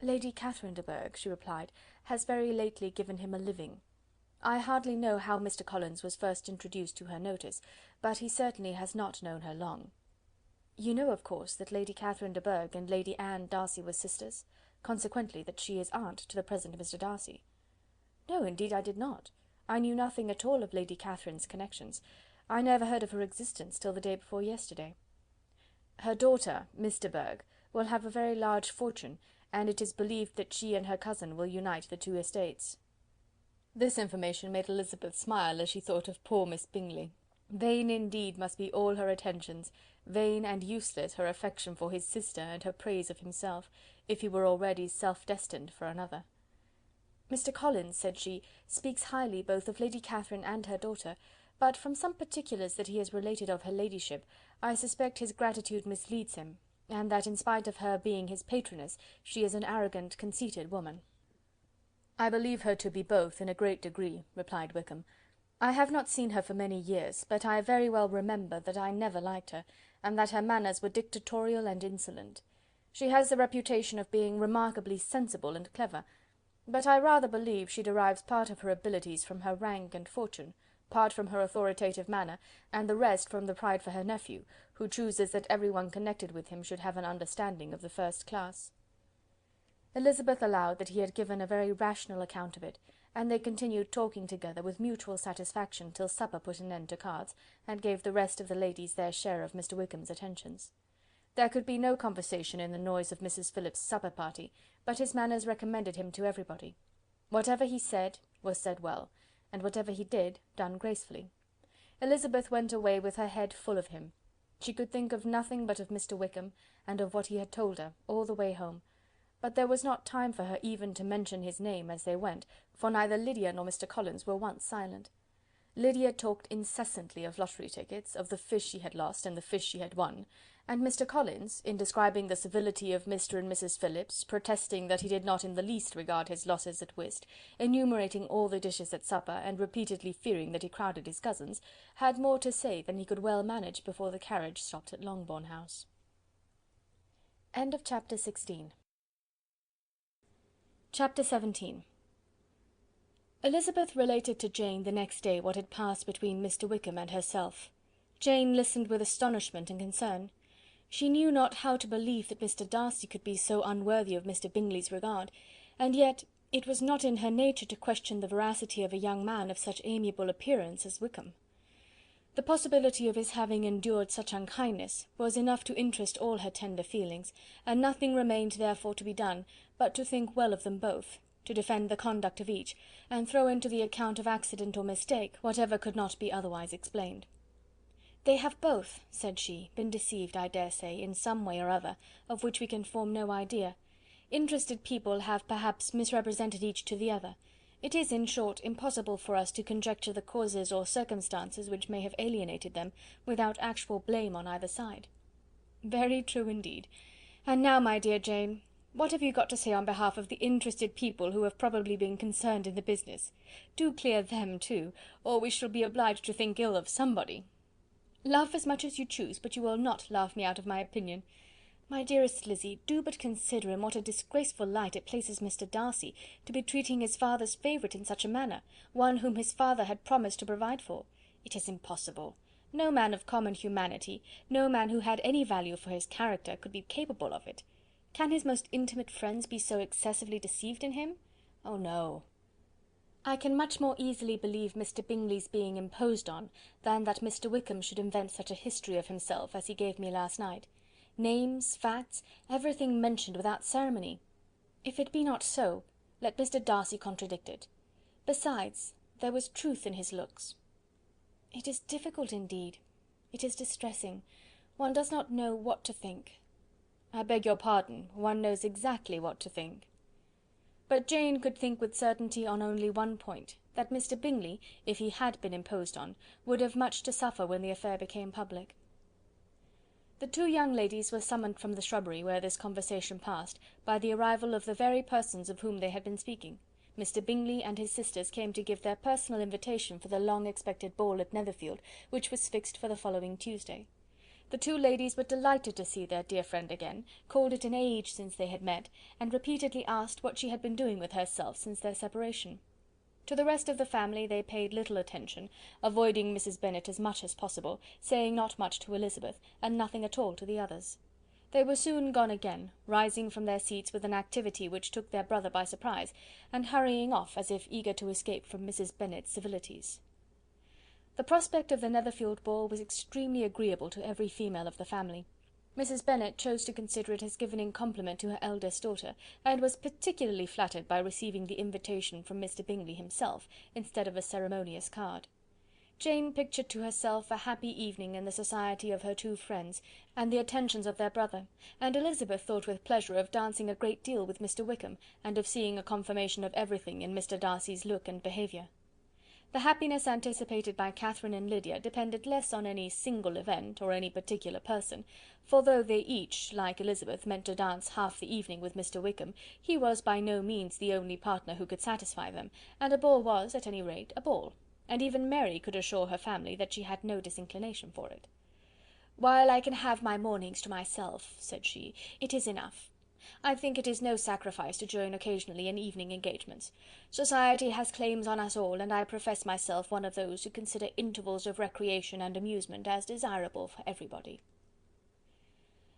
S3: "Lady Catherine de Bourgh," she replied, "has very lately given him a living. I hardly know how Mr. Collins was first introduced to her notice, but he certainly has not known her long. You know, of course, that Lady Catherine de Bourgh and Lady Anne Darcy were sisters, consequently that she is aunt to the present Mr. Darcy." "No, indeed I did not. I knew nothing at all of Lady Catherine's connections. I never heard of her existence till the day before yesterday." "Her daughter, Miss de Bourgh, will have a very large fortune, and it is believed that she and her cousin will unite the 2 estates." This information made Elizabeth smile as she thought of poor Miss Bingley. Vain indeed must be all her attentions, vain and useless her affection for his sister and her praise of himself, if he were already self-destined for another. "Mr. Collins," said she, "speaks highly both of Lady Catherine and her daughter, but from some particulars that he has related of her ladyship, I suspect his gratitude misleads him, and that in spite of her being his patroness, she is an arrogant, conceited woman." "I believe her to be both in a great degree," replied Wickham. "I have not seen her for many years, but I very well remember that I never liked her, and that her manners were dictatorial and insolent. She has the reputation of being remarkably sensible and clever, but I rather believe she derives part of her abilities from her rank and fortune, part from her authoritative manner, and the rest from the pride for her nephew, who chooses that every one connected with him should have an understanding of the first class. Elizabeth allowed that he had given a very rational account of it, and they continued talking together with mutual satisfaction till supper put an end to cards, and gave the rest of the ladies their share of Mr. Wickham's attentions. There could be no conversation in the noise of Mrs. Phillips's supper party, but his manners recommended him to everybody. Whatever he said was said well, and whatever he did, done gracefully. Elizabeth went away with her head full of him. She could think of nothing but of Mr. Wickham, and of what he had told her, all the way home, but there was not time for her even to mention his name as they went, for neither Lydia nor Mr. Collins were once silent. Lydia talked incessantly of lottery tickets, of the fish she had lost and the fish she had won, and Mr. Collins, in describing the civility of Mr. and Mrs. Phillips, protesting that he did not in the least regard his losses at whist, enumerating all the dishes at supper, and repeatedly fearing that he crowded his cousins, had more to say than he could well manage before the carriage stopped at Longbourn House. End of chapter 16. Chapter 17. Elizabeth related to Jane the next day what had passed between Mr. Wickham and herself. Jane listened with astonishment and concern. She knew not how to believe that Mr. Darcy could be so unworthy of Mr. Bingley's regard, and yet it was not in her nature to question the veracity of a young man of such amiable appearance as Wickham. The possibility of his having endured such unkindness was enough to interest all her tender feelings, and nothing remained therefore to be done but to think well of them both, to defend the conduct of each, and throw into the account of accident or mistake whatever could not be otherwise explained. "They have both," said she, "been deceived, I dare say, in some way or other, of which we can form no idea. Interested people have perhaps misrepresented each to the other. It is, in short, impossible for us to conjecture the causes or circumstances which may have alienated them, without actual blame on either side." "Very true indeed. And now, my dear Jane, what have you got to say on behalf of the interested people who have probably been concerned in the business? Do clear them too, or we shall be obliged to think ill of somebody." "Laugh as much as you choose, but you will not laugh me out of my opinion. My dearest Lizzy, do but consider in what a disgraceful light it places Mr. Darcy, to be treating his father's favourite in such a manner, one whom his father had promised to provide for. It is impossible. No man of common humanity, no man who had any value for his character, could be capable of it. Can his most intimate friends be so excessively deceived in him? Oh no! I can much more easily believe Mr. Bingley's being imposed on, than that Mr. Wickham should invent such a history of himself as he gave me last night. Names, facts, everything mentioned without ceremony. If it be not so, let Mr. Darcy contradict it. Besides, there was truth in his looks. It is difficult indeed. It is distressing. One does not know what to think. I beg your pardon, one knows exactly what to think. But Jane could think with certainty on only one point, that Mr. Bingley, if he had been imposed on, would have much to suffer when the affair became public. The two young ladies were summoned from the shrubbery where this conversation passed, by the arrival of the very persons of whom they had been speaking. Mr. Bingley and his sisters came to give their personal invitation for the long-expected ball at Netherfield, which was fixed for the following Tuesday. The two ladies were delighted to see their dear friend again, called it an age since they had met, and repeatedly asked what she had been doing with herself since their separation. To the rest of the family they paid little attention, avoiding Mrs. Bennet as much as possible, saying not much to Elizabeth, and nothing at all to the others. They were soon gone again, rising from their seats with an activity which took their brother by surprise, and hurrying off as if eager to escape from Mrs. Bennet's civilities. The prospect of the Netherfield ball was extremely agreeable to every female of the family. Mrs. Bennet chose to consider it as given in compliment to her eldest daughter, and was particularly flattered by receiving the invitation from Mr. Bingley himself, instead of a ceremonious card. Jane pictured to herself a happy evening in the society of her two friends, and the attentions of their brother, and Elizabeth thought with pleasure of dancing a great deal with Mr. Wickham, and of seeing a confirmation of everything in Mr. Darcy's look and behaviour. The happiness anticipated by Catherine and Lydia depended less on any single event, or any particular person, for though they each, like Elizabeth, meant to dance half the evening with Mr. Wickham, he was by no means the only partner who could satisfy them, and a ball was, at any rate, a ball, and even Mary could assure her family that she had no disinclination for it. "While I can have my mornings to myself," said she, "it is enough. I think it is no sacrifice to join occasionally in evening engagements. Society has claims on us all, and I profess myself one of those who consider intervals of recreation and amusement as desirable for everybody."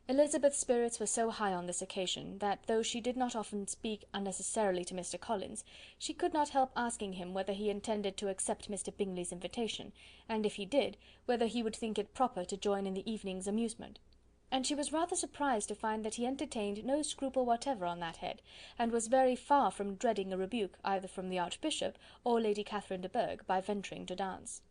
S3: Elizabeth's spirits were so high on this occasion, that though she did not often speak unnecessarily to Mr. Collins, she could not help asking him whether he intended to accept Mr. Bingley's invitation, and if he did, whether he would think it proper to join in the evening's amusement. And she was rather surprised to find that he entertained no scruple whatever on that head, and was very far from dreading a rebuke either from the Archbishop or Lady Catherine de Bourgh by venturing to dance.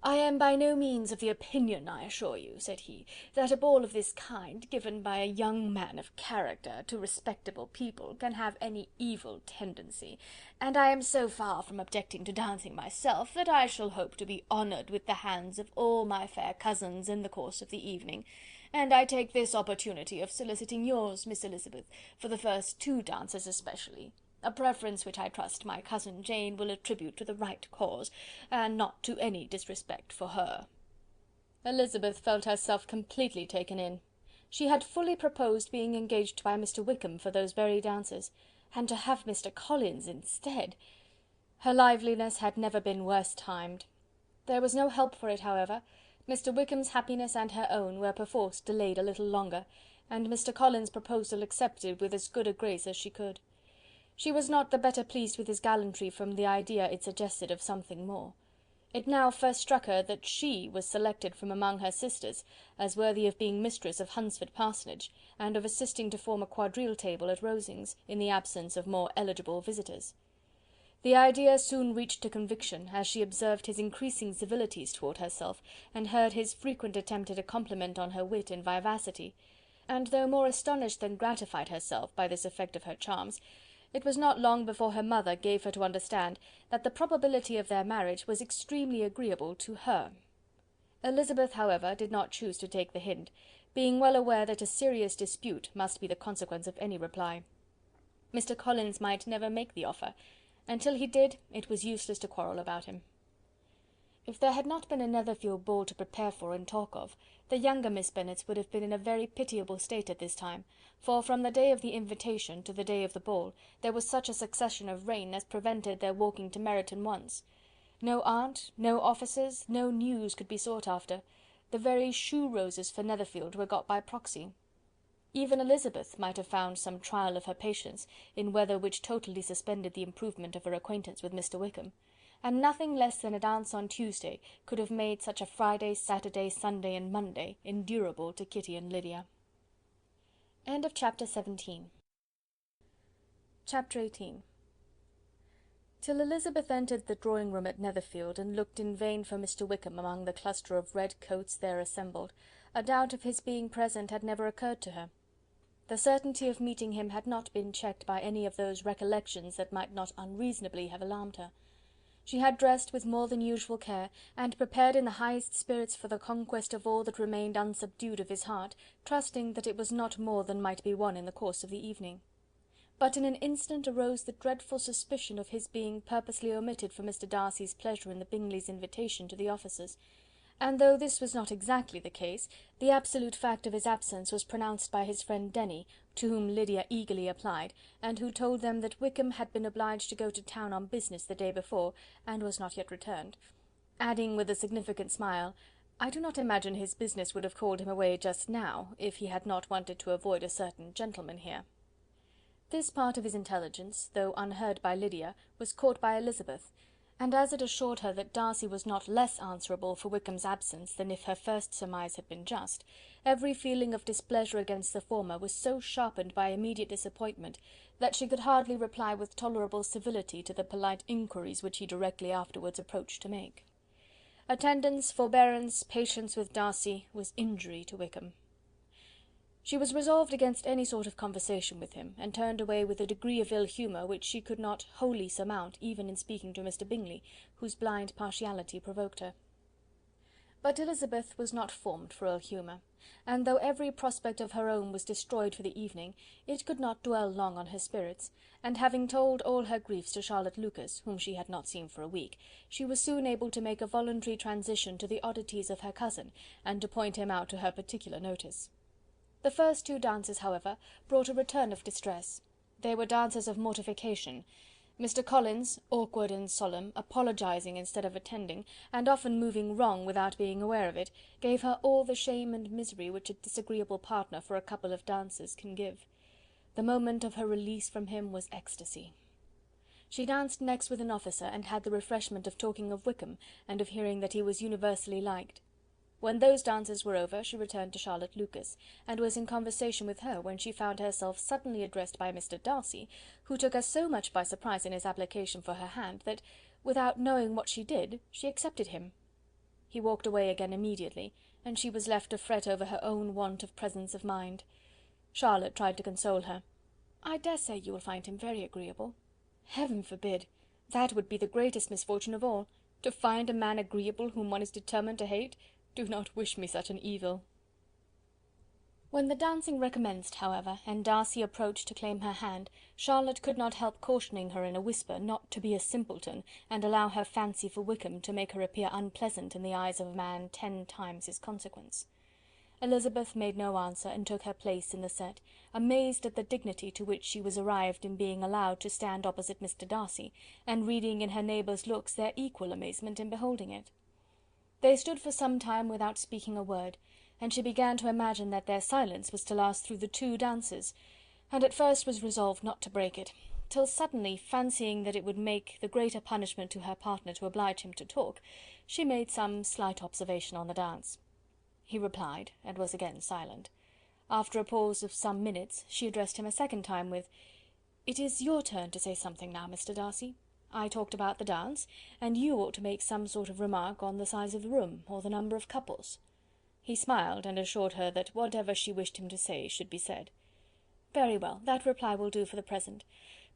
S3: "I am by no means of the opinion, I assure you," said he, "that a ball of this kind, given by a young man of character to respectable people, can have any evil tendency, and I am so far from objecting to dancing myself, that I shall hope to be honoured with the hands of all my fair cousins in the course of the evening, and I take this opportunity of soliciting yours, Miss Elizabeth, for the first 2 dances especially. A preference which I trust my cousin Jane will attribute to the right cause, and not to any disrespect for her." Elizabeth felt herself completely taken in. She had fully proposed being engaged by Mr. Wickham for those very dances, and to have Mr. Collins instead! Her liveliness had never been worse timed. There was no help for it, however. Mr. Wickham's happiness and her own were perforce delayed a little longer, and Mr. Collins' proposal accepted with as good a grace as she could. She was not the better pleased with his gallantry from the idea it suggested of something more. It now first struck her that she was selected from among her sisters as worthy of being mistress of Hunsford Parsonage, and of assisting to form a quadrille table at Rosings, in the absence of more eligible visitors. The idea soon reached to conviction, as she observed his increasing civilities towards herself, and heard his frequent attempt at a compliment on her wit and vivacity; and though more astonished than gratified herself by this effect of her charms, it was not long before her mother gave her to understand that the probability of their marriage was extremely agreeable to her. Elizabeth, however, did not choose to take the hint, being well aware that a serious dispute must be the consequence of any reply. Mr. Collins might never make the offer, and till he did, it was useless to quarrel about him. If there had not been a Netherfield ball to prepare for and talk of, the younger Miss Bennets would have been in a very pitiable state at this time, for from the day of the invitation to the day of the ball, there was such a succession of rain as prevented their walking to Meryton once. No aunt, no officers, no news could be sought after. The very shoe roses for Netherfield were got by proxy. Even Elizabeth might have found some trial of her patience in weather which totally suspended the improvement of her acquaintance with Mr. Wickham, and nothing less than a dance on Tuesday could have made such a Friday, Saturday, Sunday, and Monday endurable to Kitty and Lydia. End of chapter 17. Chapter 18. Till Elizabeth entered the drawing-room at Netherfield, and looked in vain for Mr. Wickham among the cluster of red coats there assembled, a doubt of his being present had never occurred to her. The certainty of meeting him had not been checked by any of those recollections that might not unreasonably have alarmed her. She had dressed with more than usual care, and prepared in the highest spirits for the conquest of all that remained unsubdued of his heart, trusting that it was not more than might be won in the course of the evening. But in an instant arose the dreadful suspicion of his being purposely omitted for Mr. Darcy's pleasure in the Bingleys' invitation to the officers; and though this was not exactly the case, the absolute fact of his absence was pronounced by his friend Denny, to whom Lydia eagerly applied, and who told them that Wickham had been obliged to go to town on business the day before, and was not yet returned; adding with a significant smile, "I do not imagine his business would have called him away just now, if he had not wanted to avoid a certain gentleman here." This part of his intelligence, though unheard by Lydia, was caught by Elizabeth, and as it assured her that Darcy was not less answerable for Wickham's absence than if her first surmise had been just, every feeling of displeasure against the former was so sharpened by immediate disappointment, that she could hardly reply with tolerable civility to the polite inquiries which he directly afterwards approached to make. Attendance, forbearance, patience with Darcy, was injury to Wickham. She was resolved against any sort of conversation with him, and turned away with a degree of ill humour which she could not wholly surmount even in speaking to Mr. Bingley, whose blind partiality provoked her. But Elizabeth was not formed for ill humour, and though every prospect of her own was destroyed for the evening, it could not dwell long on her spirits, and having told all her griefs to Charlotte Lucas, whom she had not seen for a week, she was soon able to make a voluntary transition to the oddities of her cousin, and to point him out to her particular notice. The first 2 dances, however, brought a return of distress. They were dances of mortification. Mr. Collins, awkward and solemn, apologising instead of attending, and often moving wrong without being aware of it, gave her all the shame and misery which a disagreeable partner for a couple of dances can give. The moment of her release from him was ecstasy. She danced next with an officer, and had the refreshment of talking of Wickham, and of hearing that he was universally liked. When those dances were over, she returned to Charlotte Lucas, and was in conversation with her, when she found herself suddenly addressed by Mr. Darcy, who took her so much by surprise in his application for her hand, that, without knowing what she did, she accepted him. He walked away again immediately, and she was left to fret over her own want of presence of mind. Charlotte tried to console her. "I dare say you will find him very agreeable." "Heaven forbid! That would be the greatest misfortune of all. To find a man agreeable whom one is determined to hate! Do not wish me such an evil." When the dancing recommenced, however, and Darcy approached to claim her hand, Charlotte could not help cautioning her in a whisper not to be a simpleton, and allow her fancy for Wickham to make her appear unpleasant in the eyes of a man 10 times his consequence. Elizabeth made no answer, and took her place in the set, amazed at the dignity to which she was arrived in being allowed to stand opposite Mr. Darcy, and reading in her neighbours' looks their equal amazement in beholding it. They stood for some time without speaking a word, and she began to imagine that their silence was to last through the 2 dances, and at first was resolved not to break it, till suddenly, fancying that it would make the greater punishment to her partner to oblige him to talk, she made some slight observation on the dance. He replied, and was again silent. After a pause of some minutes, she addressed him a second time with— "It is your turn to say something now, Mr. Darcy. I talked about the dance, and you ought to make some sort of remark on the size of the room, or the number of couples." He smiled, and assured her that whatever she wished him to say should be said. "Very well, that reply will do for the present.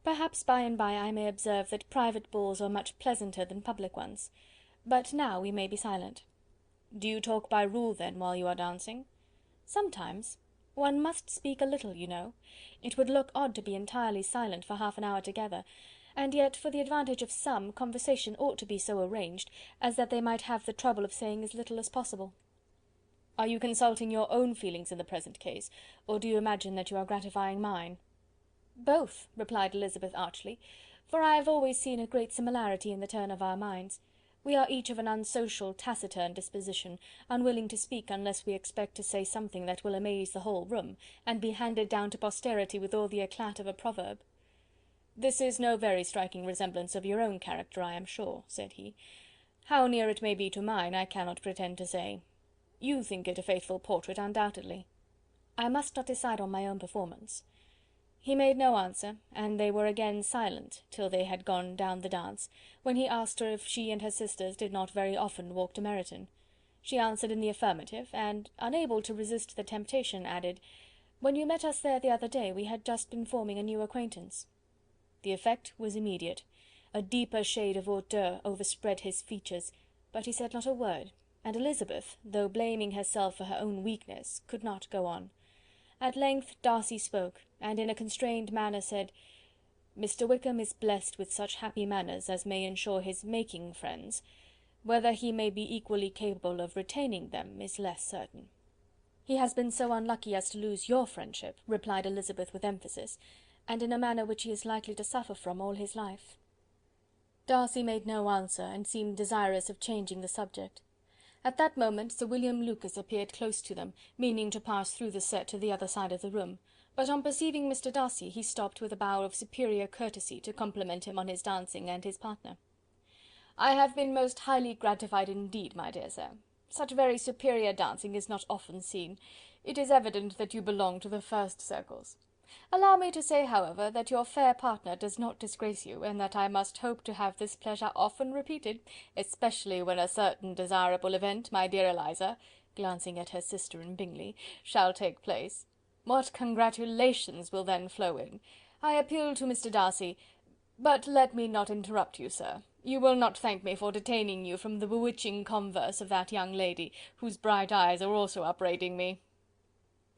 S3: Perhaps by and by I may observe that private balls are much pleasanter than public ones. But now we may be silent." "Do you talk by rule, then, while you are dancing?" "Sometimes. One must speak a little, you know. It would look odd to be entirely silent for half an hour together, and yet, for the advantage of some, conversation ought to be so arranged as that they might have the trouble of saying as little as possible." "Are you consulting your own feelings in the present case, or do you imagine that you are gratifying mine?" "Both," replied Elizabeth archly, "for I have always seen a great similarity in the turn of our minds. We are each of an unsocial, taciturn disposition, unwilling to speak unless we expect to say something that will amaze the whole room, and be handed down to posterity with all the eclat of a proverb." "This is no very striking resemblance of your own character, I am sure," said he. "How near it may be to mine, I cannot pretend to say. You think it a faithful portrait, undoubtedly." "I must not decide on my own performance." He made no answer, and they were again silent till they had gone down the dance, when he asked her if she and her sisters did not very often walk to Meryton. She answered in the affirmative, and, unable to resist the temptation, added, "When you met us there the other day, we had just been forming a new acquaintance." The effect was immediate. A deeper shade of hauteur overspread his features, but he said not a word, and Elizabeth, though blaming herself for her own weakness, could not go on. At length Darcy spoke, and in a constrained manner said— "Mr. Wickham is blessed with such happy manners as may ensure his making friends. Whether he may be equally capable of retaining them is less certain." "He has been so unlucky as to lose your friendship," replied Elizabeth with emphasis, "and in a manner which he is likely to suffer from all his life." Darcy made no answer, and seemed desirous of changing the subject. At that moment Sir William Lucas appeared close to them, meaning to pass through the set to the other side of the room, but on perceiving Mr. Darcy, he stopped with a bow of superior courtesy to compliment him on his dancing and his partner. "I have been most highly gratified indeed, my dear sir. Such very superior dancing is not often seen. It is evident that you belong to the first circles. Allow me to say, however, that your fair partner does not disgrace you, and that I must hope to have this pleasure often repeated, especially when a certain desirable event, my dear Eliza," glancing at her sister in Bingley, "shall take place. What congratulations will then flow in! I appeal to Mr. Darcy— But let me not interrupt you, sir. You will not thank me for detaining you from the bewitching converse of that young lady, whose bright eyes are also upbraiding me."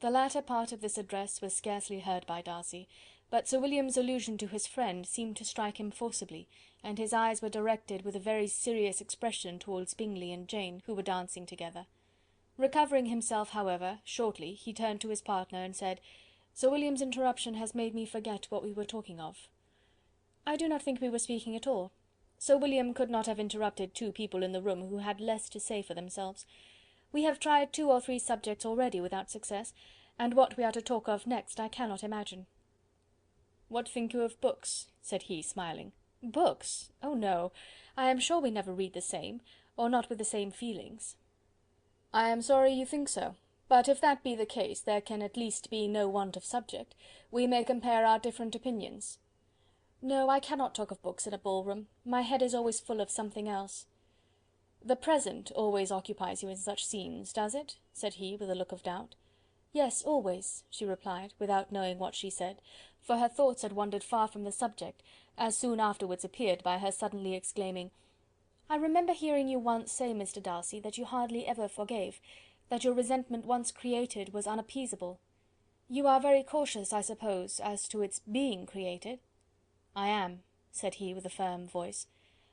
S3: The latter part of this address was scarcely heard by Darcy, but Sir William's allusion to his friend seemed to strike him forcibly, and his eyes were directed with a very serious expression towards Bingley and Jane, who were dancing together. Recovering himself, however, shortly, he turned to his partner and said— "Sir William's interruption has made me forget what we were talking of." I do not think we were speaking at all. Sir William could not have interrupted two people in the room who had less to say for themselves. We have tried 2 or 3 subjects already without success, and what we are to talk of next I cannot imagine." "What think you of books?" said he, smiling. "Books? Oh no! I am sure we never read the same, or not with the same feelings." "I am sorry you think so, but if that be the case, there can at least be no want of subject. We may compare our different opinions." "No, I cannot talk of books in a ball-room. My head is always full of something else." "The present always occupies you in such scenes, does it?" said he, with a look of doubt. "Yes, always," she replied, without knowing what she said, for her thoughts had wandered far from the subject, as soon afterwards appeared by her suddenly exclaiming, "I remember hearing you once say, Mr. Darcy, that you hardly ever forgave, that your resentment once created was unappeasable. You are very cautious, I suppose, as to its being created?" "I am," said he, with a firm voice.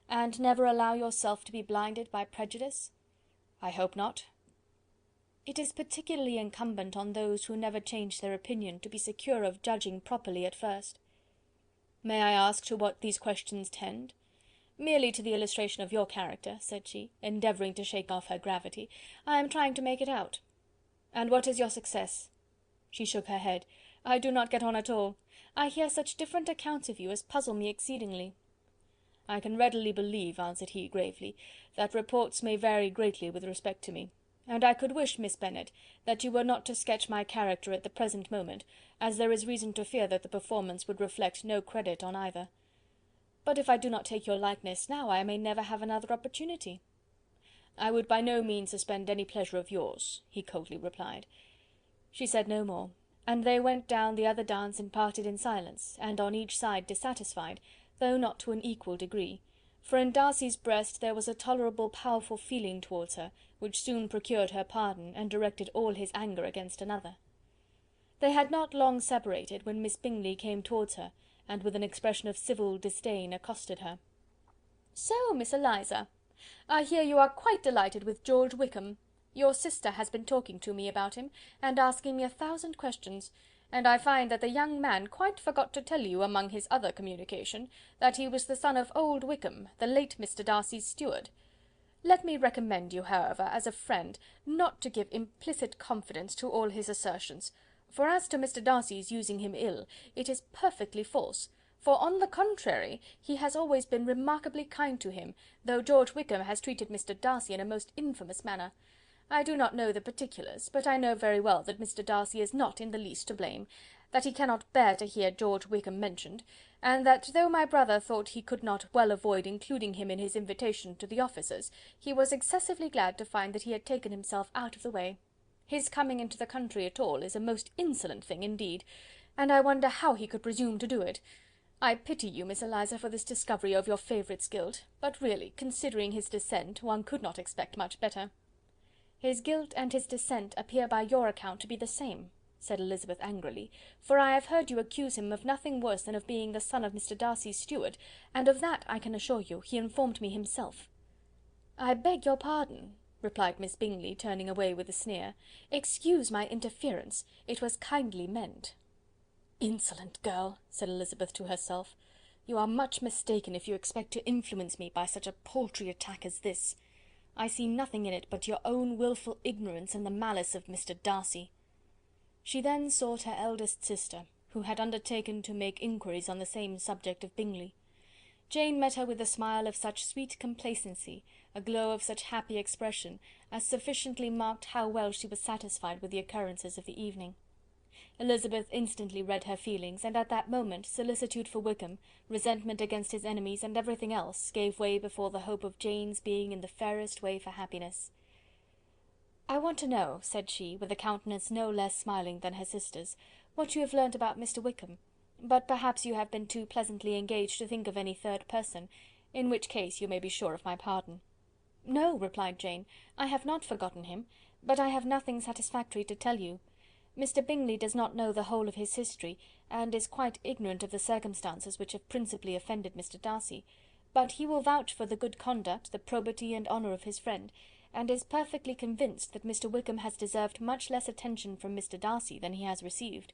S3: "And never allow yourself to be blinded by prejudice?" "I hope not." "It is particularly incumbent on those who never change their opinion to be secure of judging properly at first." "May I ask to what these questions tend?" "Merely to the illustration of your character," said she, endeavouring to shake off her gravity. "I am trying to make it out." "And what is your success?" She shook her head. "I do not get on at all. I hear such different accounts of you as puzzle me exceedingly." "I can readily believe," answered he, gravely, "that reports may vary greatly with respect to me, and I could wish, Miss Bennet, that you were not to sketch my character at the present moment, as there is reason to fear that the performance would reflect no credit on either. But if I do not take your likeness now, I may never have another opportunity." "I would by no means suspend any pleasure of yours," he coldly replied. She said no more, and they went down the other dance and parted in silence, and on each side dissatisfied, though not to an equal degree, for in Darcy's breast there was a tolerable powerful feeling towards her, which soon procured her pardon, and directed all his anger against another. They had not long separated when Miss Bingley came towards her, and with an expression of civil disdain accosted her. "So, Miss Eliza, I hear you are quite delighted with George Wickham. Your sister has been talking to me about him, and asking me 1,000 questions, and I find that the young man quite forgot to tell you, among his other communication, that he was the son of old Wickham, the late Mr. Darcy's steward. Let me recommend you, however, as a friend, not to give implicit confidence to all his assertions, for as to Mr. Darcy's using him ill, it is perfectly false, for on the contrary, he has always been remarkably kind to him, though George Wickham has treated Mr. Darcy in a most infamous manner. I do not know the particulars, but I know very well that Mr. Darcy is not in the least to blame, that he cannot bear to hear George Wickham mentioned, and that though my brother thought he could not well avoid including him in his invitation to the officers, he was excessively glad to find that he had taken himself out of the way. His coming into the country at all is a most insolent thing indeed, and I wonder how he could presume to do it. I pity you, Miss Eliza, for this discovery of your favourite's guilt, but really, considering his descent, one could not expect much better." "His guilt and his descent appear by your account to be the same," said Elizabeth angrily, "for I have heard you accuse him of nothing worse than of being the son of Mr. Darcy's steward, and of that, I can assure you, he informed me himself." "I beg your pardon," replied Miss Bingley, turning away with a sneer. "Excuse my interference, it was kindly meant." "Insolent girl!" said Elizabeth to herself. "You are much mistaken if you expect to influence me by such a paltry attack as this. I see nothing in it but your own wilful ignorance and the malice of Mr. Darcy." She then sought her eldest sister, who had undertaken to make inquiries on the same subject of Bingley. Jane met her with a smile of such sweet complacency, a glow of such happy expression, as sufficiently marked how well she was satisfied with the occurrences of the evening. Elizabeth instantly read her feelings, and at that moment solicitude for Wickham, resentment against his enemies, and everything else, gave way before the hope of Jane's being in the fairest way for happiness. "I want to know," said she, with a countenance no less smiling than her sister's, "what you have learnt about Mr. Wickham, but perhaps you have been too pleasantly engaged to think of any third person, in which case you may be sure of my pardon." "No," replied Jane, "I have not forgotten him, but I have nothing satisfactory to tell you. Mr. Bingley does not know the whole of his history, and is quite ignorant of the circumstances which have principally offended Mr. Darcy, but he will vouch for the good conduct, the probity and honour of his friend, and is perfectly convinced that Mr. Wickham has deserved much less attention from Mr. Darcy than he has received.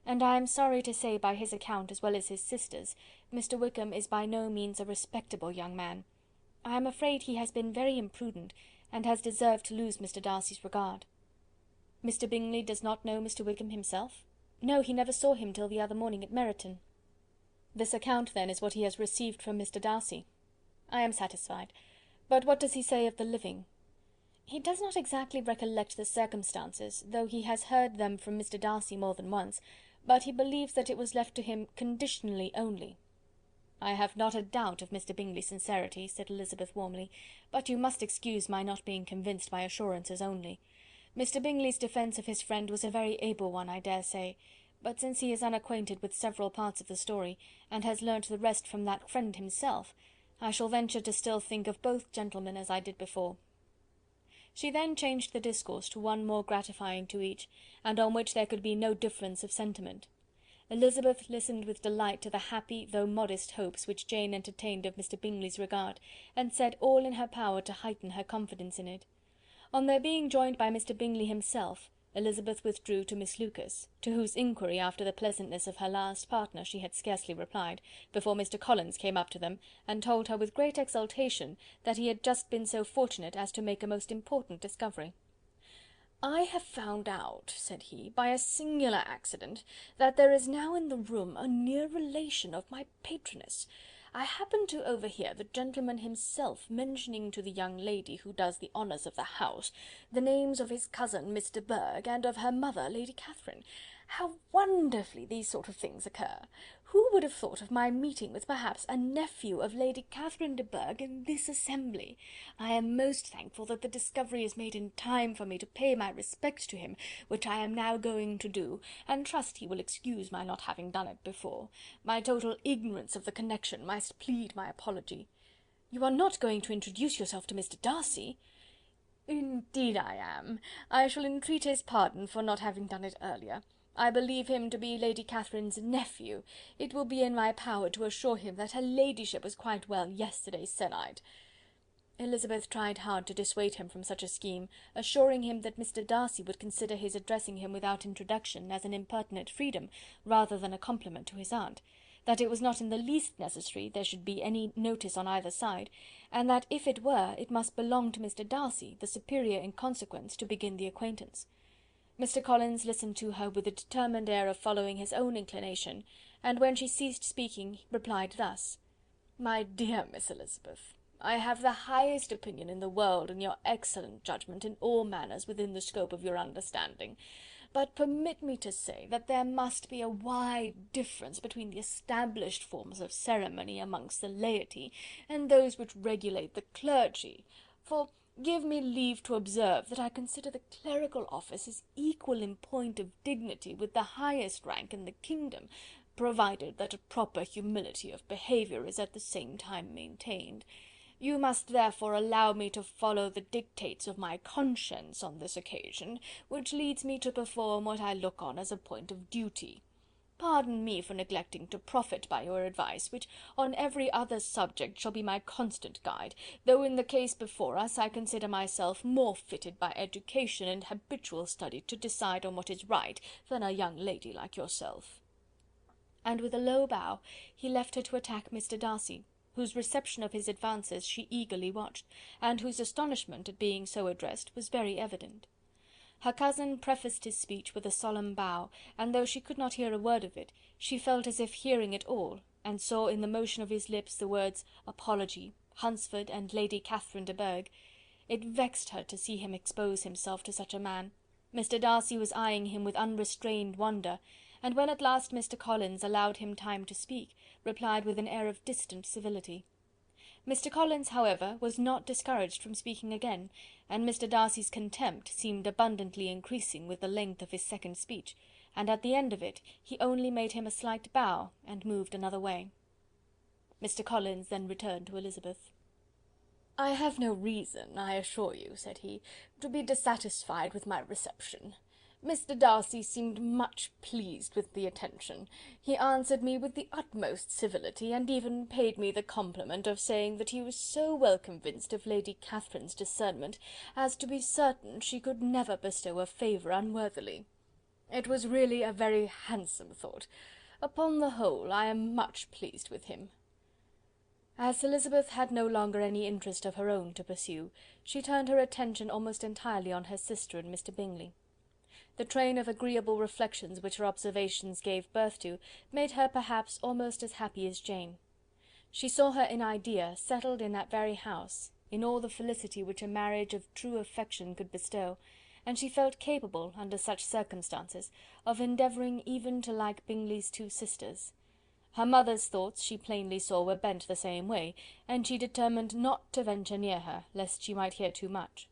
S3: and I am sorry to say by his account as well as his sister's, Mr. Wickham is by no means a respectable young man. I am afraid he has been very imprudent, and has deserved to lose Mr. Darcy's regard." "Mr. Bingley does not know Mr. Wickham himself?" "No, he never saw him till the other morning at Meryton." "This account, then, is what he has received from Mr. Darcy. I am satisfied. But what does he say of the living?" "He does not exactly recollect the circumstances, though he has heard them from Mr. Darcy more than once, but he believes that it was left to him conditionally only." "I have not a doubt of Mr. Bingley's sincerity," said Elizabeth warmly, "but you must excuse my not being convinced by assurances only. Mr. Bingley's defence of his friend was a very able one, I dare say, but since he is unacquainted with several parts of the story, and has learnt the rest from that friend himself, I shall venture to still think of both gentlemen as I did before." She then changed the discourse to one more gratifying to each, and on which there could be no difference of sentiment. Elizabeth listened with delight to the happy though modest hopes which Jane entertained of Mr. Bingley's regard, and said all in her power to heighten her confidence in it. On their being joined by Mr. Bingley himself, Elizabeth withdrew to Miss Lucas, to whose inquiry after the pleasantness of her last partner she had scarcely replied, before Mr. Collins came up to them, and told her with great exultation that he had just been so fortunate as to make a most important discovery. "I have found out," said he, "by a singular accident, that there is now in the room a near relation of my patroness. I happened to overhear the gentleman himself mentioning to the young lady who does the honours of the house the names of his cousin Mr. de Bourgh, and of her mother, Lady Catherine. How wonderfully these sort of things occur! Who would have thought of my meeting with perhaps a nephew of Lady Catherine de Bourgh in this assembly? I am most thankful that the discovery is made in time for me to pay my respects to him, which I am now going to do, and trust he will excuse my not having done it before. My total ignorance of the connection must plead my apology." "You are not going to introduce yourself to Mr. Darcy?" "Indeed I am. I shall entreat his pardon for not having done it earlier. I believe him to be Lady Catherine's nephew. It will be in my power to assure him that her ladyship was quite well yesterday se'nnight." Elizabeth tried hard to dissuade him from such a scheme, assuring him that Mr. Darcy would consider his addressing him without introduction as an impertinent freedom, rather than a compliment to his aunt, that it was not in the least necessary there should be any notice on either side, and that if it were, it must belong to Mr. Darcy, the superior in consequence, to begin the acquaintance. Mr. Collins listened to her with a determined air of following his own inclination, and when she ceased speaking, replied thus: "My dear Miss Elizabeth, I have the highest opinion in the world in your excellent judgment in all matters within the scope of your understanding, but permit me to say that there must be a wide difference between the established forms of ceremony amongst the laity and those which regulate the clergy, for give me leave to observe that I consider the clerical office as equal in point of dignity with the highest rank in the kingdom, provided that a proper humility of behaviour is at the same time maintained. You must therefore allow me to follow the dictates of my conscience on this occasion, which leads me to perform what I look on as a point of duty. Pardon me for neglecting to profit by your advice, which on every other subject shall be my constant guide, though in the case before us I consider myself more fitted by education and habitual study to decide on what is right than a young lady like yourself." And with a low bow he left her to attack Mr. Darcy, whose reception of his advances she eagerly watched, and whose astonishment at being so addressed was very evident. Her cousin prefaced his speech with a solemn bow, and though she could not hear a word of it, she felt as if hearing it all, and saw in the motion of his lips the words apology, Hunsford, and Lady Catherine de Bourgh. It vexed her to see him expose himself to such a man. Mr. Darcy was eyeing him with unrestrained wonder, and when at last Mr. Collins allowed him time to speak, replied with an air of distant civility. Mr. Collins, however, was not discouraged from speaking again, and Mr. Darcy's contempt seemed abundantly increasing with the length of his second speech, and at the end of it he only made him a slight bow, and moved another way. Mr. Collins then returned to Elizabeth. "I have no reason, I assure you," said he, "to be dissatisfied with my reception. Mr. Darcy seemed much pleased with the attention. He answered me with the utmost civility, and even paid me the compliment of saying that he was so well convinced of Lady Catherine's discernment as to be certain she could never bestow a favour unworthily. It was really a very handsome thought. Upon the whole, I am much pleased with him." As Elizabeth had no longer any interest of her own to pursue, she turned her attention almost entirely on her sister and Mr. Bingley. The train of agreeable reflections which her observations gave birth to made her perhaps almost as happy as Jane. She saw her in idea settled in that very house, in all the felicity which a marriage of true affection could bestow, and she felt capable, under such circumstances, of endeavouring even to like Bingley's two sisters. Her mother's thoughts she plainly saw were bent the same way, and she determined not to venture near her, lest she might hear too much.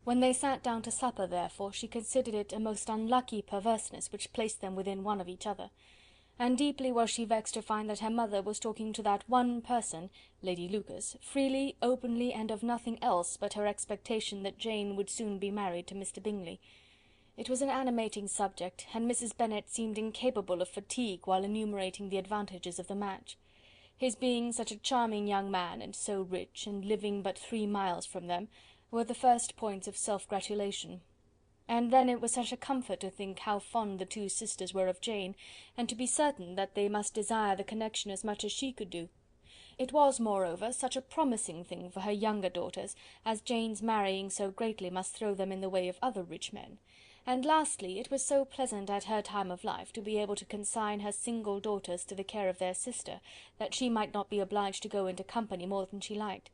S3: When they sat down to supper, therefore, she considered it a most unlucky perverseness which placed them within one of each other, and deeply was she vexed to find that her mother was talking to that one person, Lady Lucas, freely, openly, and of nothing else but her expectation that Jane would soon be married to Mr. Bingley. It was an animating subject, and Mrs. Bennet seemed incapable of fatigue while enumerating the advantages of the match. His being such a charming young man, and so rich, and living but 3 miles from them, were the first points of self-gratulation. And then it was such a comfort to think how fond the two sisters were of Jane, and to be certain that they must desire the connection as much as she could do. It was, moreover, such a promising thing for her younger daughters, as Jane's marrying so greatly must throw them in the way of other rich men. And lastly, it was so pleasant at her time of life to be able to consign her single daughters to the care of their sister, that she might not be obliged to go into company more than she liked.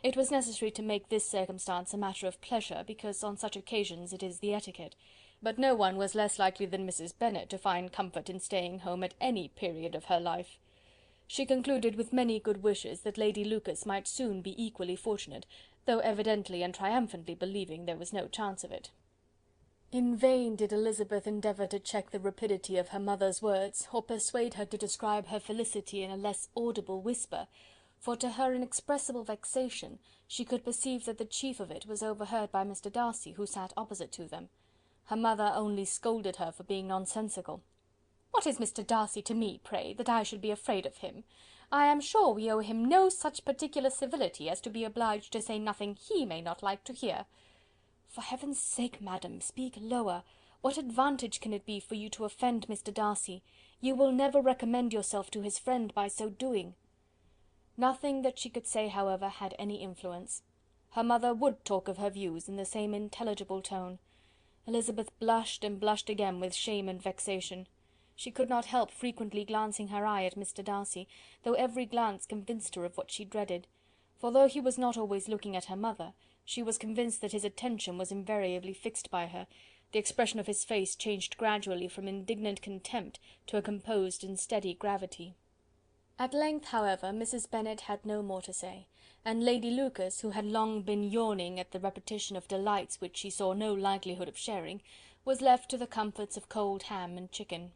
S3: It was necessary to make this circumstance a matter of pleasure, because on such occasions it is the etiquette, but no one was less likely than Mrs. Bennet to find comfort in staying home at any period of her life. She concluded with many good wishes that Lady Lucas might soon be equally fortunate, though evidently and triumphantly believing there was no chance of it. In vain did Elizabeth endeavour to check the rapidity of her mother's words, or persuade her to describe her felicity in a less audible whisper, for to her inexpressible vexation she could perceive that the chief of it was overheard by Mr. Darcy, who sat opposite to them. Her mother only scolded her for being nonsensical. "What is Mr. Darcy to me, pray, that I should be afraid of him? I am sure we owe him no such particular civility as to be obliged to say nothing he may not like to hear." "For heaven's sake, madam, speak lower. What advantage can it be for you to offend Mr. Darcy? You will never recommend yourself to his friend by so doing." Nothing that she could say, however, had any influence. Her mother would talk of her views in the same intelligible tone. Elizabeth blushed and blushed again with shame and vexation. She could not help frequently glancing her eye at Mr. Darcy, though every glance convinced her of what she dreaded, for though he was not always looking at her mother, she was convinced that his attention was invariably fixed by her. The expression of his face changed gradually from indignant contempt to a composed and steady gravity. At length, however, Mrs. Bennet had no more to say, and Lady Lucas, who had long been yawning at the repetition of delights which she saw no likelihood of sharing, was left to the comforts of cold ham and chicken.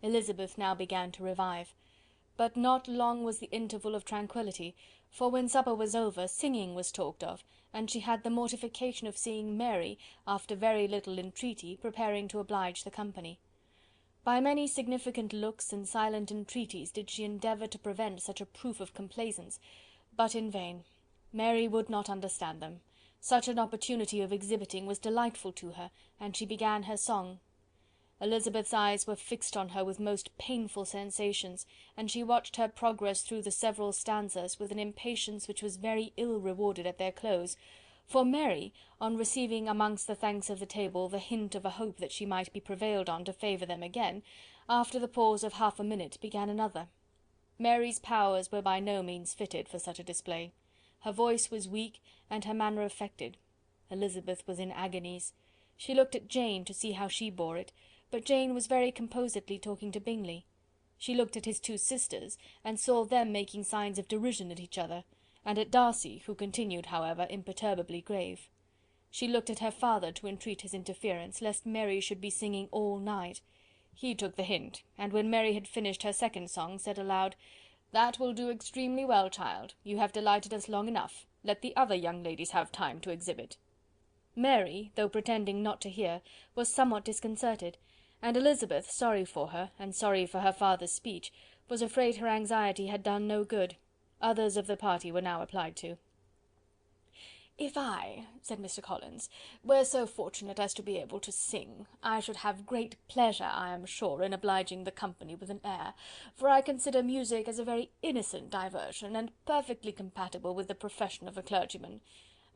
S3: Elizabeth now began to revive. But not long was the interval of tranquillity, for when supper was over, singing was talked of, and she had the mortification of seeing Mary, after very little entreaty, preparing to oblige the company. By many significant looks and silent entreaties did she endeavour to prevent such a proof of complaisance, but in vain. Mary would not understand them. Such an opportunity of exhibiting was delightful to her, and she began her song. Elizabeth's eyes were fixed on her with most painful sensations, and she watched her progress through the several stanzas with an impatience which was very ill rewarded at their close, for Mary, on receiving amongst the thanks of the table the hint of a hope that she might be prevailed on to favour them again, after the pause of half a minute began another. Mary's powers were by no means fitted for such a display. Her voice was weak, and her manner affected. Elizabeth was in agonies. She looked at Jane to see how she bore it, but Jane was very composedly talking to Bingley. She looked at his two sisters, and saw them making signs of derision at each other, and at Darcy, who continued, however, imperturbably grave. She looked at her father to entreat his interference, lest Mary should be singing all night. He took the hint, and when Mary had finished her second song, said aloud, "That will do extremely well, child. You have delighted us long enough. Let the other young ladies have time to exhibit." Mary, though pretending not to hear, was somewhat disconcerted, and Elizabeth, sorry for her, and sorry for her father's speech, was afraid her anxiety had done no good. Others of the party were now applied to. "If I," said Mr. Collins, "were so fortunate as to be able to sing, I should have great pleasure, I am sure, in obliging the company with an air, for I consider music as a very innocent diversion, and perfectly compatible with the profession of a clergyman.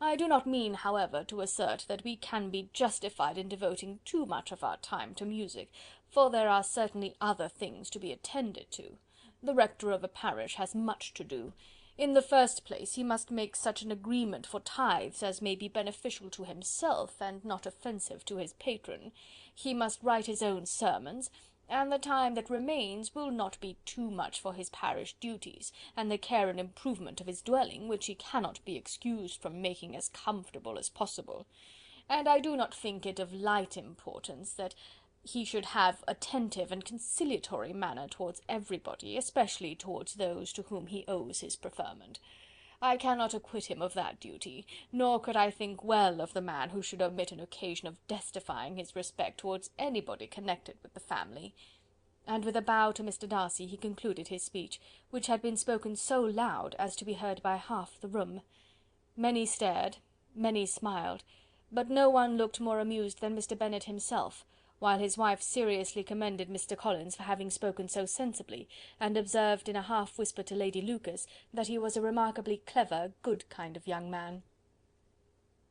S3: I do not mean, however, to assert that we can be justified in devoting too much of our time to music, for there are certainly other things to be attended to. The rector of a parish has much to do. In the first place, he must make such an agreement for tithes as may be beneficial to himself, and not offensive to his patron. He must write his own sermons, and the time that remains will not be too much for his parish duties, and the care and improvement of his dwelling, which he cannot be excused from making as comfortable as possible. And I do not think it of light importance that he should have attentive and conciliatory manner towards everybody, especially towards those to whom he owes his preferment. I cannot acquit him of that duty, nor could I think well of the man who should omit an occasion of testifying his respect towards anybody connected with the family." And with a bow to Mr. Darcy, he concluded his speech, which had been spoken so loud as to be heard by half the room. Many stared, many smiled, but no one looked more amused than Mr. Bennet himself, while his wife seriously commended Mr. Collins for having spoken so sensibly, and observed in a half whisper to Lady Lucas that he was a remarkably clever, good kind of young man.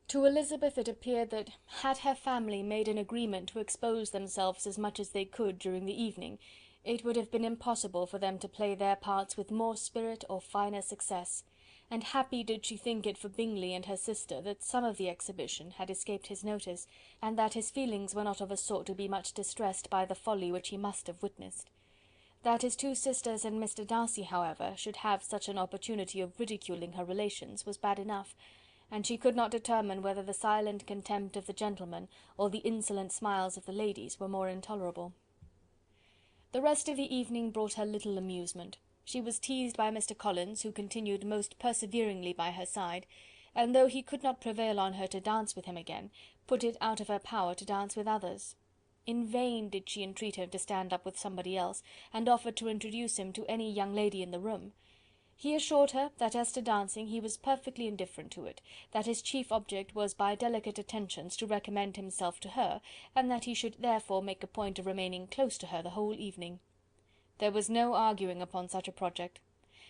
S3: To Elizabeth it appeared that, had her family made an agreement to expose themselves as much as they could during the evening, it would have been impossible for them to play their parts with more spirit or finer success, and happy did she think it for Bingley and her sister that some of the exhibition had escaped his notice, and that his feelings were not of a sort to be much distressed by the folly which he must have witnessed. That his two sisters and Mr. Darcy, however, should have such an opportunity of ridiculing her relations was bad enough, and she could not determine whether the silent contempt of the gentlemen or the insolent smiles of the ladies were more intolerable. The rest of the evening brought her little amusement. She was teased by Mr. Collins, who continued most perseveringly by her side, and though he could not prevail on her to dance with him again, put it out of her power to dance with others. In vain did she entreat him to stand up with somebody else, and offered to introduce him to any young lady in the room. He assured her that as to dancing he was perfectly indifferent to it, that his chief object was by delicate attentions to recommend himself to her, and that he should therefore make a point of remaining close to her the whole evening. There was no arguing upon such a project.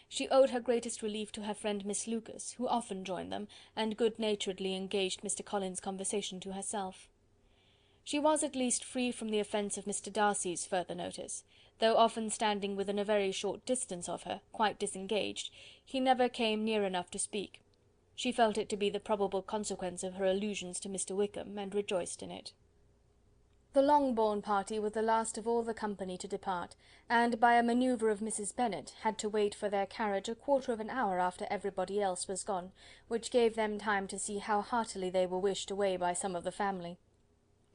S3: She owed her greatest relief to her friend Miss Lucas, who often joined them, and good-naturedly engaged Mr. Collins' conversation to herself. She was at least free from the offence of Mr. Darcy's further notice. Though often standing within a very short distance of her, quite disengaged, he never came near enough to speak. She felt it to be the probable consequence of her allusions to Mr. Wickham, and rejoiced in it. The Longbourn party were the last of all the company to depart, and, by a manoeuvre of Mrs. Bennet, had to wait for their carriage a quarter of an hour after everybody else was gone, which gave them time to see how heartily they were wished away by some of the family.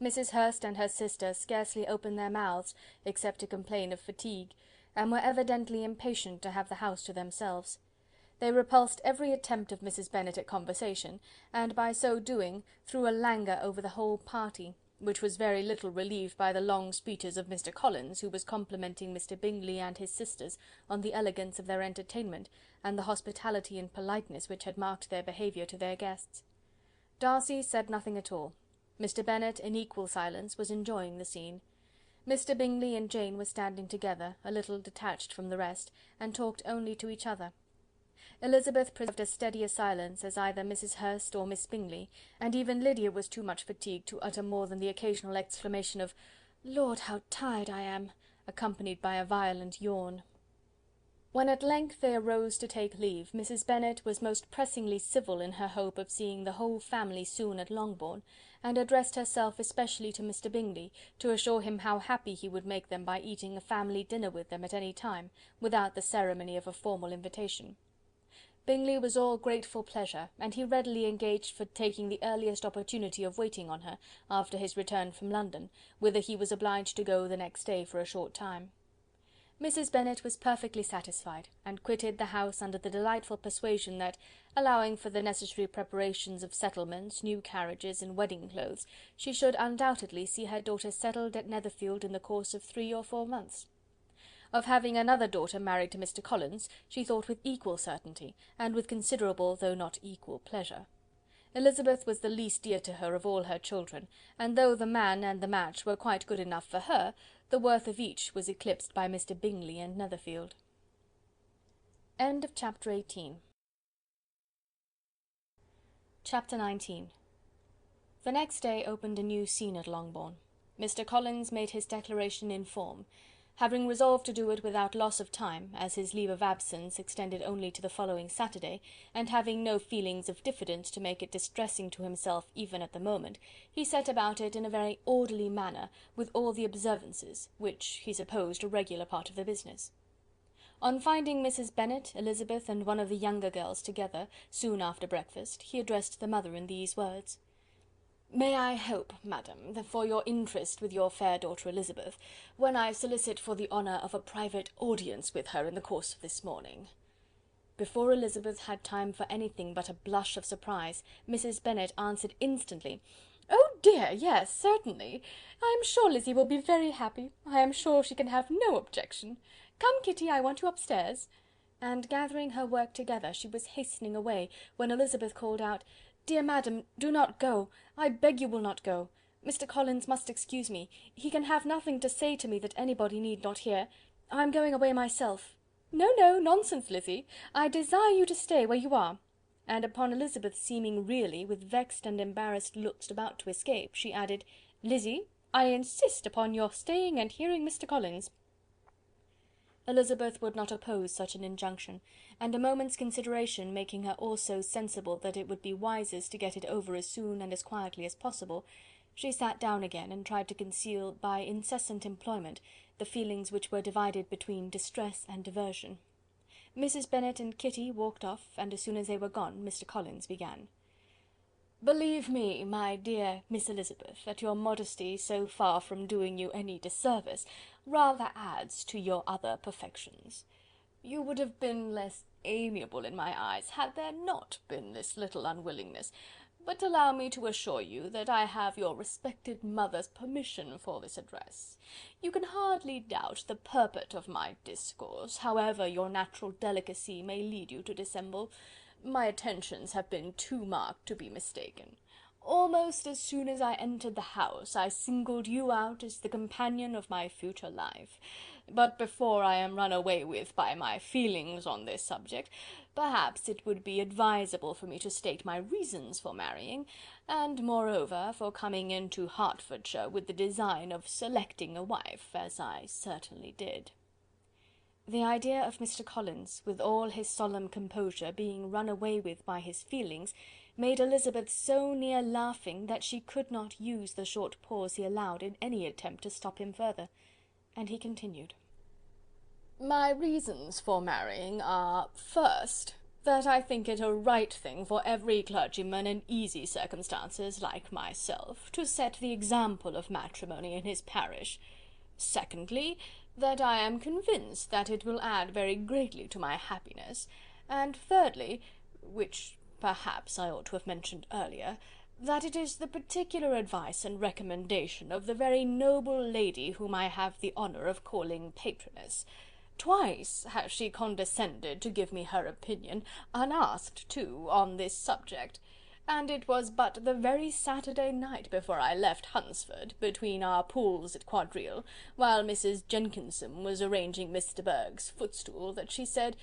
S3: Mrs. Hurst and her sister scarcely opened their mouths, except to complain of fatigue, and were evidently impatient to have the house to themselves. They repulsed every attempt of Mrs. Bennet at conversation, and by so doing threw a languor over the whole party, which was very little relieved by the long speeches of Mr. Collins, who was complimenting Mr. Bingley and his sisters on the elegance of their entertainment, and the hospitality and politeness which had marked their behaviour to their guests. Darcy said nothing at all. Mr. Bennet, in equal silence, was enjoying the scene. Mr. Bingley and Jane were standing together, a little detached from the rest, and talked only to each other. Elizabeth preserved as steady a silence as either Mrs. Hurst or Miss Bingley, and even Lydia was too much fatigued to utter more than the occasional exclamation of "Lord, how tired I am!" accompanied by a violent yawn. When at length they arose to take leave, Mrs. Bennet was most pressingly civil in her hope of seeing the whole family soon at Longbourn, and addressed herself especially to Mr. Bingley, to assure him how happy he would make them by eating a family dinner with them at any time, without the ceremony of a formal invitation. Bingley was all grateful pleasure, and he readily engaged for taking the earliest opportunity of waiting on her, after his return from London, whither he was obliged to go the next day for a short time. Mrs. Bennet was perfectly satisfied, and quitted the house under the delightful persuasion that, allowing for the necessary preparations of settlements, new carriages, and wedding clothes, she should undoubtedly see her daughter settled at Netherfield in the course of 3 or 4 months. Of having another daughter married to Mr. Collins, she thought with equal certainty, and with considerable though not equal pleasure. Elizabeth was the least dear to her of all her children, and though the man and the match were quite good enough for her, the worth of each was eclipsed by Mr. Bingley and Netherfield. End of chapter 18. Chapter 19. The next day opened a new scene at Longbourn. Mr. Collins made his declaration in form. Having resolved to do it without loss of time, as his leave of absence extended only to the following Saturday, and having no feelings of diffidence to make it distressing to himself even at the moment, he set about it in a very orderly manner, with all the observances, which he supposed a regular part of the business. On finding Mrs. Bennet, Elizabeth, and one of the younger girls together, soon after breakfast, he addressed the mother in these words: "May I hope, madam, that for your interest with your fair daughter Elizabeth, when I solicit for the honour of a private audience with her in the course of this morning?" Before Elizabeth had time for anything but a blush of surprise, Mrs. Bennet answered instantly, "Oh dear, yes, certainly. I am sure Lizzy will be very happy. I am sure she can have no objection. Come, Kitty, I want you upstairs." And gathering her work together, she was hastening away, when Elizabeth called out, "Dear madam, do not go. I beg you will not go. Mr. Collins must excuse me. He can have nothing to say to me that anybody need not hear. I am going away myself." "No, no, nonsense, Lizzy. I desire you to stay where you are." And upon Elizabeth seeming really, with vexed and embarrassed looks about to escape, she added, "Lizzy, I insist upon your staying and hearing Mr. Collins." Elizabeth would not oppose such an injunction, and a moment's consideration making her also sensible that it would be wisest to get it over as soon and as quietly as possible, she sat down again and tried to conceal by incessant employment the feelings which were divided between distress and diversion. Mrs. Bennet and Kitty walked off, and as soon as they were gone, Mr. Collins began. "Believe me, my dear Miss Elizabeth, that your modesty, so far from doing you any disservice, rather adds to your other perfections. You would have been less amiable in my eyes, had there not been this little unwillingness, but allow me to assure you that I have your respected mother's permission for this address. You can hardly doubt the purport of my discourse, however your natural delicacy may lead you to dissemble. My attentions have been too marked to be mistaken. Almost as soon as I entered the house, I singled you out as the companion of my future life. But before I am run away with by my feelings on this subject, perhaps it would be advisable for me to state my reasons for marrying, and moreover for coming into Hertfordshire with the design of selecting a wife, as I certainly did." The idea of Mr. Collins, with all his solemn composure, being run away with by his feelings, made Elizabeth so near laughing that she could not use the short pause he allowed in any attempt to stop him further, and he continued: "My reasons for marrying are, first, that I think it a right thing for every clergyman in easy circumstances, like myself, to set the example of matrimony in his parish. Secondly, that I am convinced that it will add very greatly to my happiness, and thirdly, which perhaps I ought to have mentioned earlier, that it is the particular advice and recommendation of the very noble lady whom I have the honour of calling patroness. Twice has she condescended to give me her opinion, unasked too, on this subject, and it was but the very Saturday night before I left Hunsford, between our pools at quadrille, while Mrs. Jenkinson was arranging Miss de Bourgh's footstool, that she said,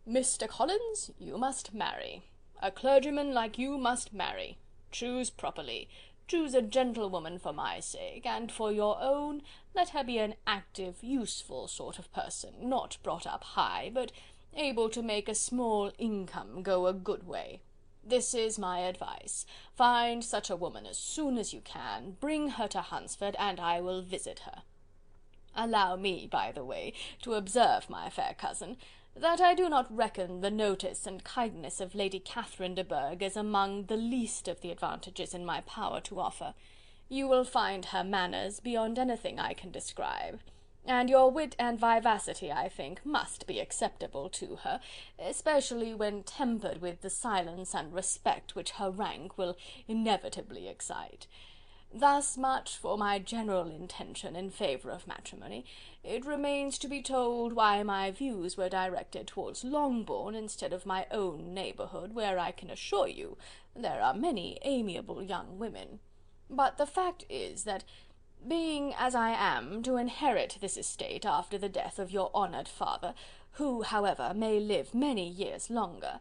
S3: 'Mr. Collins, you must marry. A clergyman like you must marry. Choose properly. Choose a gentlewoman for my sake, and for your own, let her be an active, useful sort of person, not brought up high, but able to make a small income go a good way. This is my advice. Find such a woman as soon as you can, bring her to Hunsford, and I will visit her. Allow me, by the way, to observe, my fair cousin, that I do not reckon the notice and kindness of Lady Catherine de Bourgh as among the least of the advantages in my power to offer. You will find her manners beyond anything I can describe, and your wit and vivacity, I think, must be acceptable to her, especially when tempered with the silence and respect which her rank will inevitably excite.
S2: Thus much for my general intention in favour of matrimony. It remains to be told why my views were directed towards Longbourn instead of my own neighbourhood, where I can assure you there are many amiable young women. But the fact is that, being as I am to inherit this estate after the death of your honoured father, who, however, may live many years longer,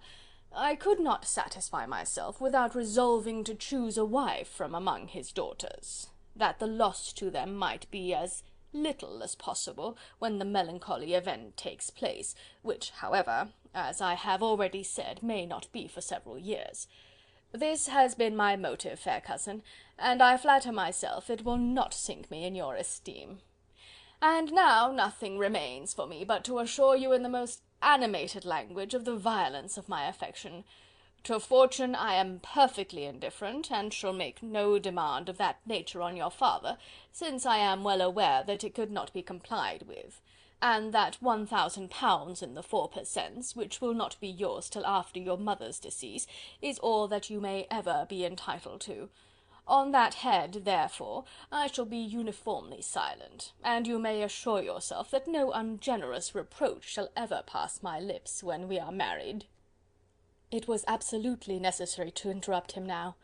S2: I could not satisfy myself without resolving to choose a wife from among his daughters, that the loss to them might be as little as possible when the melancholy event takes place, which, however, as I have already said, may not be for several years. This has been my motive, fair cousin, and I flatter myself it will not sink me in your esteem. And now nothing remains for me but to assure you in the most animated language of the violence of my affection. To fortune I am perfectly indifferent, and shall make no demand of that nature on your father, since I am well aware that it could not be complied with, and that £1000 in the 4 per cents, which will not be yours till after your mother's decease, is all that you may ever be entitled to. On that head, therefore, I shall be uniformly silent, and you may assure yourself that no ungenerous reproach shall ever pass my lips when we are married."
S3: It was absolutely necessary to interrupt him now.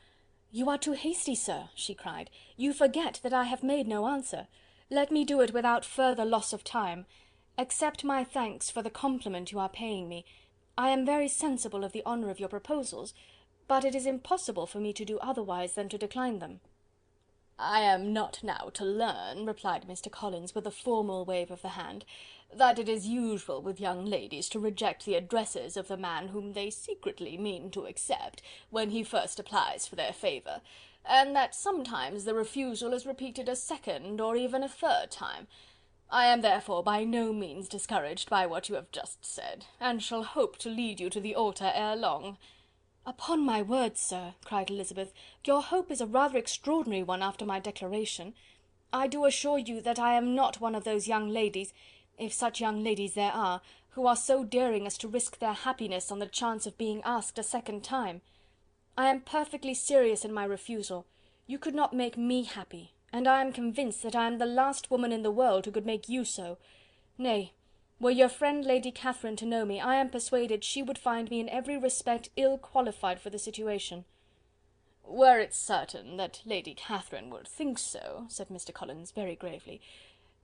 S3: "You are too hasty, sir," she cried. "You forget that I have made no answer. Let me do it without further loss of time. Accept my thanks for the compliment you are paying me. I am very sensible of the honour of your proposals, but it is impossible for me to do otherwise than to decline them."
S2: "I am not now to learn," replied Mr. Collins, with a formal wave of the hand, "that it is usual with young ladies to reject the addresses of the man whom they secretly mean to accept, when he first applies for their favour, and that sometimes the refusal is repeated a second or even a third time. I am therefore by no means discouraged by what you have just said, and shall hope to lead you to the altar ere long."
S3: "Upon my word, sir," cried Elizabeth, "your hope is a rather extraordinary one after my declaration. I do assure you that I am not one of those young ladies, if such young ladies there are, who are so daring as to risk their happiness on the chance of being asked a second time. I am perfectly serious in my refusal. You could not make me happy, and I am convinced that I am the last woman in the world who could make you so. Nay, were your friend Lady Catherine to know me, I am persuaded she would find me in every respect ill qualified for the situation."
S2: "Were it certain that Lady Catherine would think so," said Mr. Collins very gravely,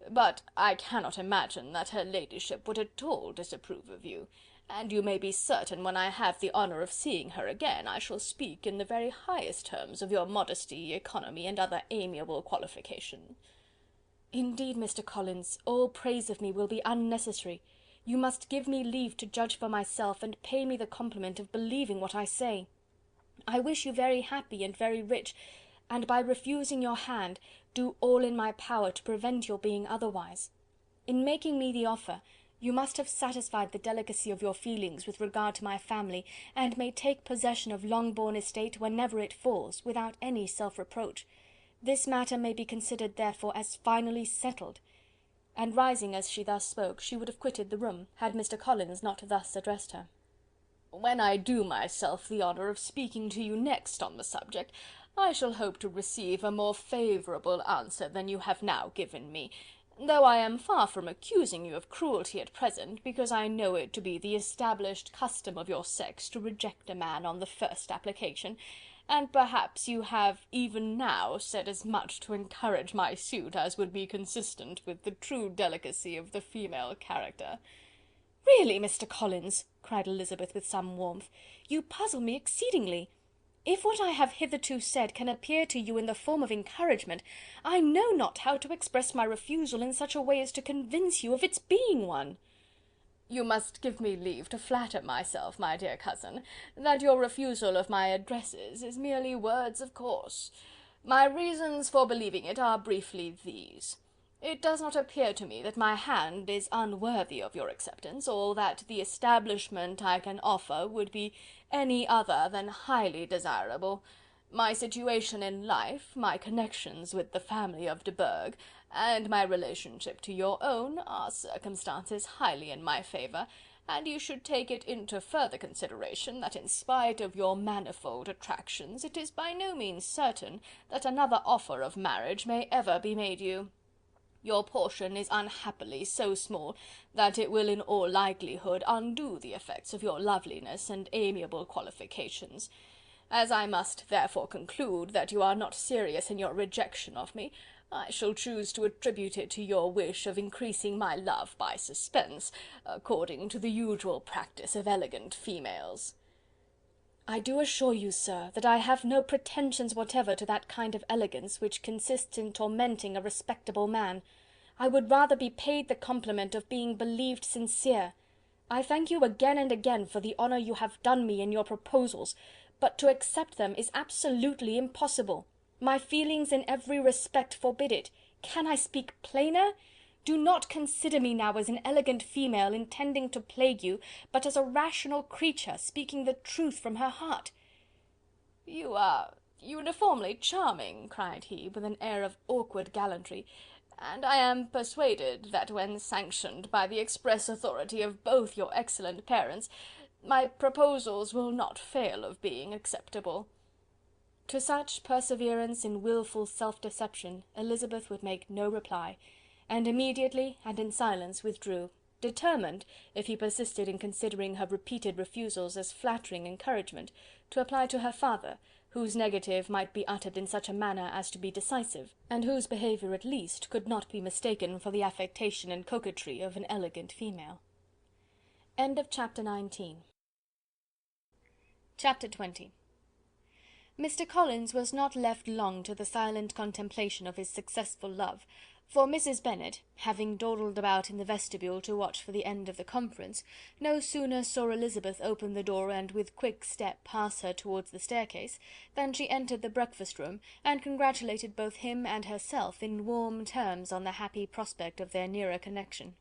S2: "but I cannot imagine that her ladyship would at all disapprove of you, and you may be certain when I have the honour of seeing her again, I shall speak in the very highest terms of your modesty, economy, and other amiable qualifications."
S3: "Indeed, Mr. Collins, all praise of me will be unnecessary. You must give me leave to judge for myself, and pay me the compliment of believing what I say. I wish you very happy and very rich, and by refusing your hand, do all in my power to prevent your being otherwise. In making me the offer, you must have satisfied the delicacy of your feelings with regard to my family, and may take possession of Longbourn estate whenever it falls, without any self-reproach. This matter may be considered, therefore, as finally settled." And rising as she thus spoke, she would have quitted the room, had Mr. Collins not thus addressed her.
S2: "When I do myself the honour of speaking to you next on the subject, I shall hope to receive a more favourable answer than you have now given me, though I am far from accusing you of cruelty at present, because I know it to be the established custom of your sex to reject a man on the first application, and perhaps you have even now said as much to encourage my suit as would be consistent with the true delicacy of the female character."
S3: "Really, Mr. Collins," cried Elizabeth with some warmth, "you puzzle me exceedingly. If what I have hitherto said can appear to you in the form of encouragement, I know not how to express my refusal in such a way as to convince you of its being one."
S2: "You must give me leave to flatter myself, my dear cousin, that your refusal of my addresses is merely words of course. My reasons for believing it are briefly these. It does not appear to me that my hand is unworthy of your acceptance, or that the establishment I can offer would be any other than highly desirable. My situation in life, my connections with the family of de Bourgh, and my relationship to your own, are circumstances highly in my favour, and you should take it into further consideration that in spite of your manifold attractions, it is by no means certain that another offer of marriage may ever be made you. Your portion is unhappily so small that it will in all likelihood undo the effects of your loveliness and amiable qualifications. As I must therefore conclude that you are not serious in your rejection of me, I shall choose to attribute it to your wish of increasing my love by suspense, according to the usual practice of elegant females."
S3: "I do assure you, sir, that I have no pretensions whatever to that kind of elegance which consists in tormenting a respectable man. I would rather be paid the compliment of being believed sincere. I thank you again and again for the honour you have done me in your proposals, but to accept them is absolutely impossible. My feelings in every respect forbid it. Can I speak plainer? Do not consider me now as an elegant female intending to plague you, but as a rational creature speaking the truth from her heart."
S2: "You are uniformly charming," cried he, with an air of awkward gallantry, "and I am persuaded that when sanctioned by the express authority of both your excellent parents, my proposals will not fail of being acceptable."
S3: To such perseverance in wilful self-deception Elizabeth would make no reply, and immediately and in silence withdrew, determined, if he persisted in considering her repeated refusals as flattering encouragement, to apply to her father, whose negative might be uttered in such a manner as to be decisive, and whose behaviour at least could not be mistaken for the affectation and coquetry of an elegant female. Chapter 20. Mr. Collins was not left long to the silent contemplation of his successful love, for Mrs. Bennet, having dawdled about in the vestibule to watch for the end of the conference, no sooner saw Elizabeth open the door and with quick step pass her towards the staircase, than she entered the breakfast-room, and congratulated both him and herself in warm terms on the happy prospect of their nearer connection.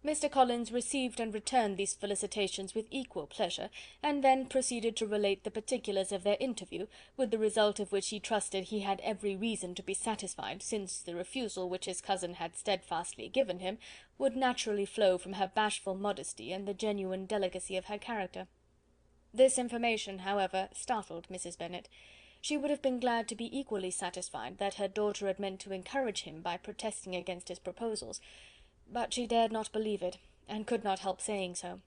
S3: Mr. Collins received and returned these felicitations with equal pleasure, and then proceeded to relate the particulars of their interview, with the result of which he trusted he had every reason to be satisfied, since the refusal which his cousin had steadfastly given him would naturally flow from her bashful modesty and the genuine delicacy of her character. This information, however, startled Mrs. Bennet. She would have been glad to be equally satisfied that her daughter had meant to encourage him by protesting against his proposals, but she dared not believe it, and could not help saying so.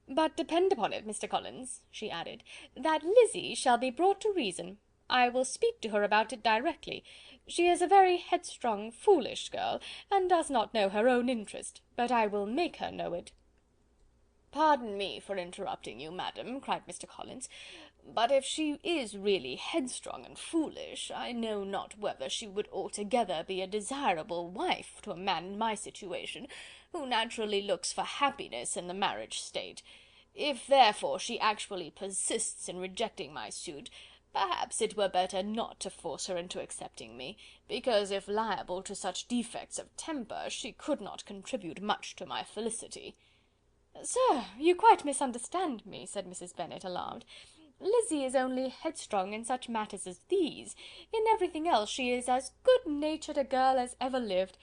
S3: "But depend upon it, Mr. Collins," she added, "that Lizzy shall be brought to reason. I will speak to her about it directly. She is a very headstrong, foolish girl, and does not know her own interest, but I will make her know it." "Pardon me for interrupting you, madam," cried Mr. Collins, "but if she is really headstrong and foolish, I know not whether she would altogether be a desirable wife to a man in my situation, who naturally looks for happiness in the marriage state. If therefore she actually persists in rejecting my suit, perhaps it were better not to force her into accepting me, because if liable to such defects of temper, she could not contribute much to my felicity." "Sir, you quite misunderstand me," said Mrs. Bennet, alarmed. "Lizzy is only headstrong in such matters as these. In everything else she is as good-natured a girl as ever lived.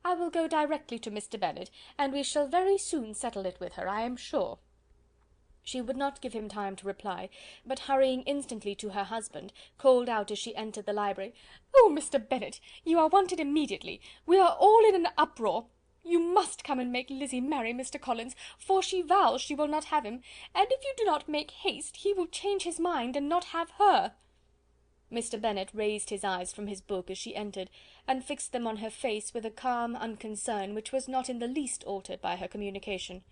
S3: I will go directly to Mr. Bennet, and we shall very soon settle it with her, I am sure." She would not give him time to reply, but hurrying instantly to her husband, called out as she entered the library, "Oh, Mr. Bennet, you are wanted immediately. We are all in an uproar. You must come and make Lizzy marry Mr. Collins, for she vows she will not have him, and if you do not make haste, he will change his mind and not have her." Mr. Bennet raised his eyes from his book as she entered, and fixed them on her face with a calm unconcern which was not in the least altered by her communication.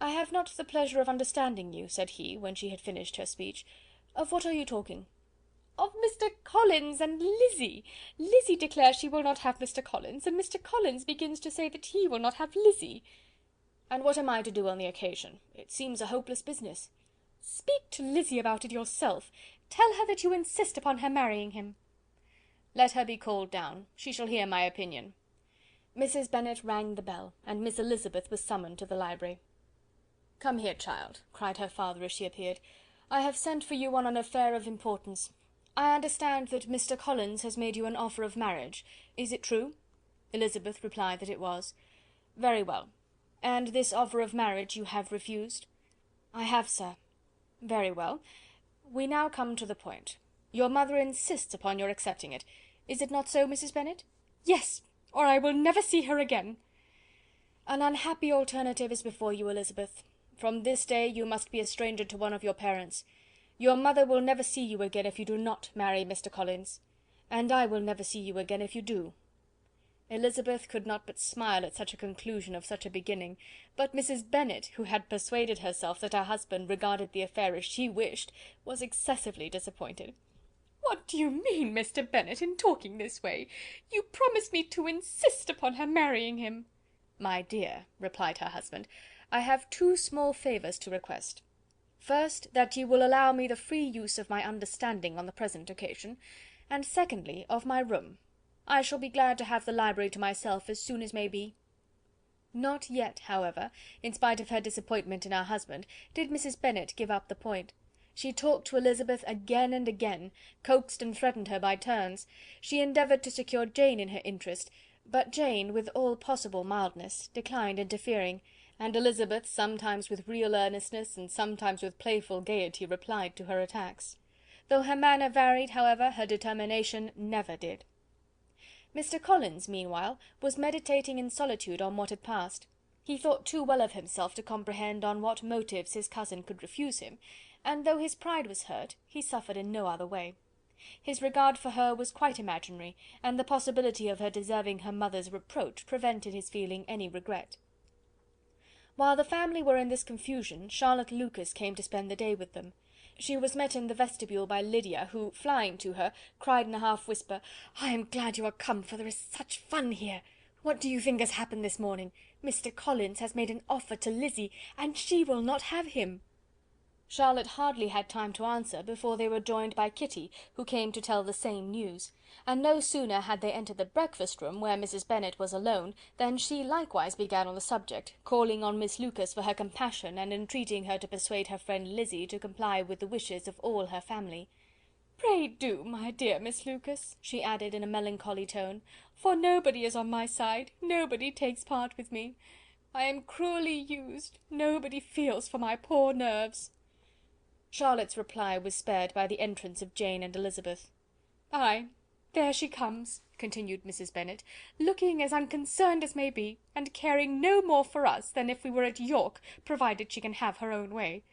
S3: "I have not the pleasure of understanding you," said he, when she had finished her speech. "Of what are you talking?" "Of Mr. Collins and Lizzy. Lizzy declares she will not have Mr. Collins, and Mr. Collins begins to say that he will not have Lizzy." "And what am I to do on the occasion? It seems a hopeless business." "Speak to Lizzy about it yourself. Tell her that you insist upon her marrying him." "Let her be called down. She shall hear my opinion." Mrs. Bennet rang the bell, and Miss Elizabeth was summoned to the library. "Come here, child," cried her father as she appeared. "I have sent for you on an affair of importance. I understand that Mr. Collins has made you an offer of marriage. Is it true?" Elizabeth replied that it was. "Very well. "And this offer of marriage you have refused?" "I have, sir." "Very well. We now come to the point. Your mother insists upon your accepting it. Is it not so, Mrs. Bennet?" "Yes, or I will never see her again." "An unhappy alternative is before you, Elizabeth. From this day you must be a stranger to one of your parents. Your mother will never see you again if you do not marry Mr. Collins, and I will never see you again if you do." Elizabeth could not but smile at such a conclusion of such a beginning, but Mrs. Bennet, who had persuaded herself that her husband regarded the affair as she wished, was excessively disappointed. "What do you mean, Mr. Bennet, in talking this way? You promised me to insist upon her marrying him." "My dear," replied her husband, "I have two small favours to request. First, that you will allow me the free use of my understanding on the present occasion, and secondly, of my room. I shall be glad to have the library to myself as soon as may be." Not yet, however, in spite of her disappointment in her husband, did Mrs. Bennet give up the point. She talked to Elizabeth again and again, coaxed and threatened her by turns. She endeavoured to secure Jane in her interest, but Jane, with all possible mildness, declined interfering, and Elizabeth, sometimes with real earnestness, and sometimes with playful gaiety, replied to her attacks. Though her manner varied, however, her determination never did. Mr. Collins, meanwhile, was meditating in solitude on what had passed. He thought too well of himself to comprehend on what motives his cousin could refuse him, and though his pride was hurt, he suffered in no other way. His regard for her was quite imaginary, and the possibility of her deserving her mother's reproach prevented his feeling any regret. While the family were in this confusion, Charlotte Lucas came to spend the day with them. She was met in the vestibule by Lydia, who, flying to her, cried in a half whisper, "I am glad you are come, for there is such fun here. What do you think has happened this morning? Mr. Collins has made an offer to Lizzy, and she will not have him." Charlotte hardly had time to answer before they were joined by Kitty, who came to tell the same news; and no sooner had they entered the breakfast room, where Mrs. Bennet was alone, than she likewise began on the subject, calling on Miss Lucas for her compassion, and entreating her to persuade her friend Lizzy to comply with the wishes of all her family. "Pray do, my dear Miss Lucas," she added in a melancholy tone, "for nobody is on my side, nobody takes part with me. I am cruelly used, nobody feels for my poor nerves." Charlotte's reply was spared by the entrance of Jane and Elizabeth. "Ay, there she comes," continued Mrs. Bennet, "looking as unconcerned as may be, and caring no more for us than if we were at York, provided she can have her own way.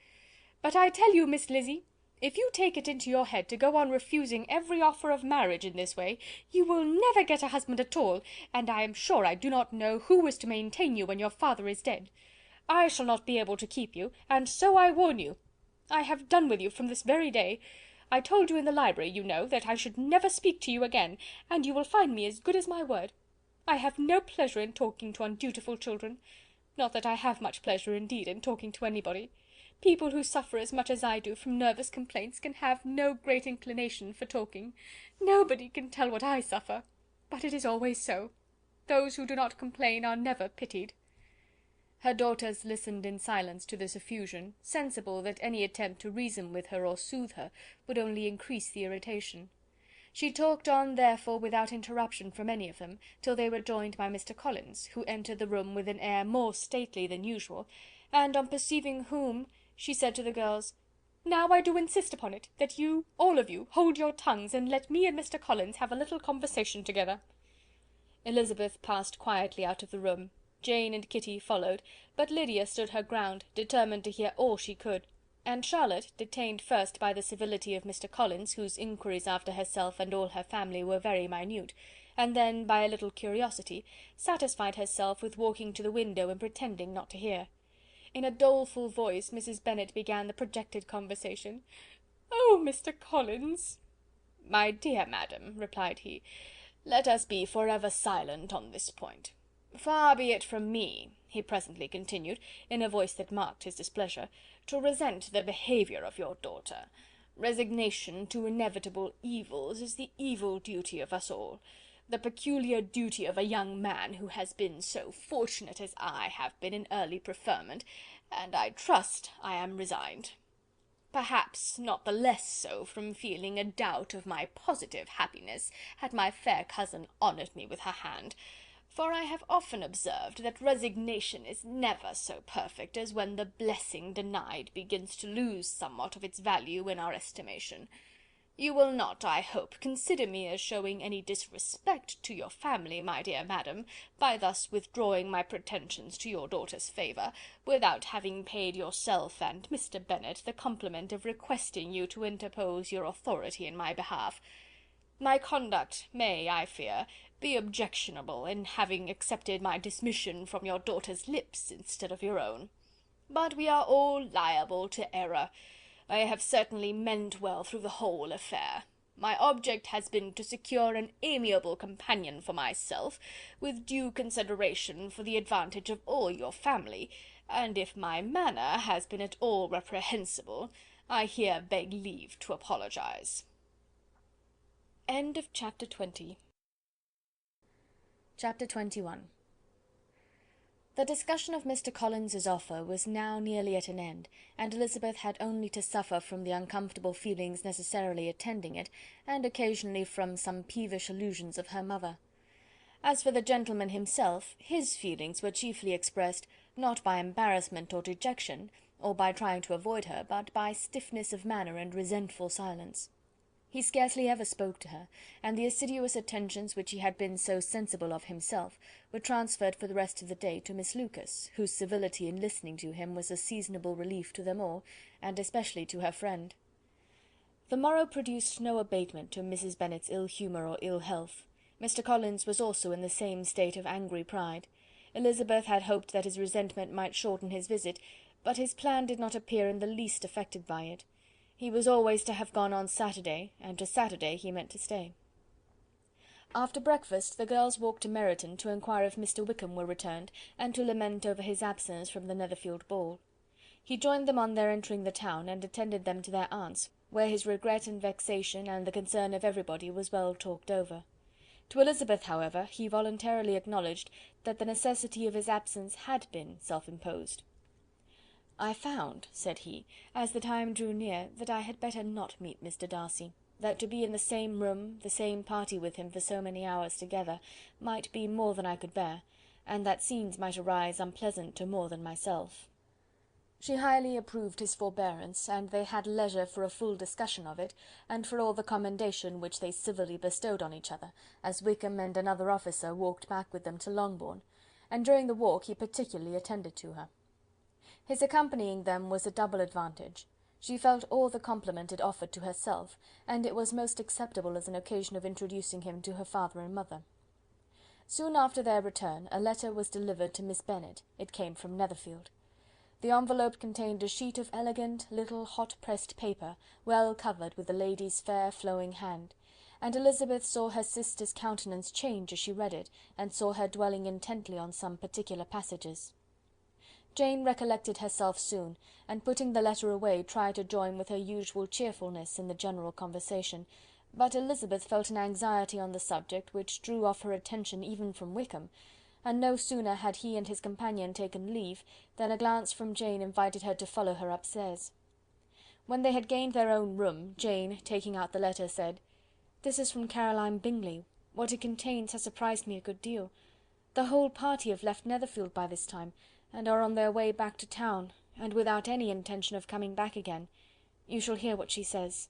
S3: But I tell you, Miss Lizzy, if you take it into your head to go on refusing every offer of marriage in this way, you will never get a husband at all, and I am sure I do not know who is to maintain you when your father is dead. I shall not be able to keep you, and so I warn you. I have done with you from this very day. I told you in the library, you know, that I should never speak to you again, and you will find me as good as my word. I have no pleasure in talking to undutiful children. Not that I have much pleasure, indeed, in talking to anybody. People who suffer as much as I do from nervous complaints can have no great inclination for talking. Nobody can tell what I suffer, but it is always so. Those who do not complain are never pitied." Her daughters listened in silence to this effusion, sensible that any attempt to reason with her or soothe her would only increase the irritation. She talked on, therefore, without interruption from any of them, till they were joined by Mr. Collins, who entered the room with an air more stately than usual, and on perceiving whom, she said to the girls, "Now I do insist upon it, that you, all of you, hold your tongues, and let me and Mr. Collins have a little conversation together." Elizabeth passed quietly out of the room. Jane and Kitty followed, but Lydia stood her ground, determined to hear all she could; and Charlotte, detained first by the civility of Mr. Collins, whose inquiries after herself and all her family were very minute, and then by a little curiosity, satisfied herself with walking to the window and pretending not to hear. In a doleful voice Mrs. Bennet began the projected conversation. "Oh, Mr. Collins!" "My dear madam," replied he, "let us be for ever silent on this point. Far be it from me," he presently continued, in a voice that marked his displeasure, "to resent the behaviour of your daughter. Resignation to inevitable evils is the evil duty of us all, the peculiar duty of a young man who has been so fortunate as I have been in early preferment, and I trust I am resigned. Perhaps not the less so from feeling a doubt of my positive happiness, had my fair cousin honoured me with her hand. for I have often observed that resignation is never so perfect as when the blessing denied begins to lose somewhat of its value in our estimation. You will not, I hope, consider me as showing any disrespect to your family, my dear madam, by thus withdrawing my pretensions to your daughter's favour, without having paid yourself and Mr. Bennet the compliment of requesting you to interpose your authority in my behalf. My conduct may, I fear, be objectionable in having accepted my dismission from your daughter's lips instead of your own. But we are all liable to error. I have certainly meant well through the whole affair. My object has been to secure an amiable companion for myself, with due consideration for the advantage of all your family, and if my manner has been at all reprehensible, I here beg leave to apologize. End of chapter 20. Chapter 21. The discussion of Mr. Collins's offer was now nearly at an end, and Elizabeth had only to suffer from the uncomfortable feelings necessarily attending it, and occasionally from some peevish allusions of her mother. As for the gentleman himself, his feelings were chiefly expressed, not by embarrassment or dejection, or by trying to avoid her, but by stiffness of manner and resentful silence. He scarcely ever spoke to her, and the assiduous attentions which he had been so sensible of himself were transferred for the rest of the day to Miss Lucas, whose civility in listening to him was a seasonable relief to them all, and especially to her friend. The morrow produced no abatement to Mrs. Bennet's ill humour or ill health. Mr. Collins was also in the same state of angry pride. Elizabeth had hoped that his resentment might shorten his visit, but his plan did not appear in the least affected by it. He was always to have gone on Saturday, and to Saturday he meant to stay. After breakfast the girls walked to Meryton to inquire if Mr. Wickham were returned, and to lament over his absence from the Netherfield ball. He joined them on their entering the town, and attended them to their aunt's, where his regret and vexation, and the concern of everybody, was well talked over. To Elizabeth, however, he voluntarily acknowledged that the necessity of his absence had been self-imposed. "I found," said he, as the time drew near, "that I had better not meet Mr. Darcy, that to be in the same room, the same party with him for so many hours together, might be more than I could bear, and that scenes might arise unpleasant to more than myself." She highly approved his forbearance, and they had leisure for a full discussion of it, and for all the commendation which they civilly bestowed on each other, as Wickham and another officer walked back with them to Longbourn, and during the walk he particularly attended to her. His accompanying them was a double advantage. She felt all the compliment it offered to herself, and it was most acceptable as an occasion of introducing him to her father and mother. Soon after their return a letter was delivered to Miss Bennet. It came from Netherfield. The envelope contained a sheet of elegant, little, hot-pressed paper, well covered with the lady's fair flowing hand, and Elizabeth saw her sister's countenance change as she read it, and saw her dwelling intently on some particular passages. Jane recollected herself soon, and putting the letter away, tried to join with her usual cheerfulness in the general conversation, but Elizabeth felt an anxiety on the subject which drew off her attention even from Wickham, and no sooner had he and his companion taken leave, than a glance from Jane invited her to follow her upstairs. When they had gained their own room, Jane, taking out the letter, said, "This is from Caroline Bingley. What it contains has surprised me a good deal. The whole party have left Netherfield by this time, and are on their way back to town, and without any intention of coming back again. You shall hear what she says."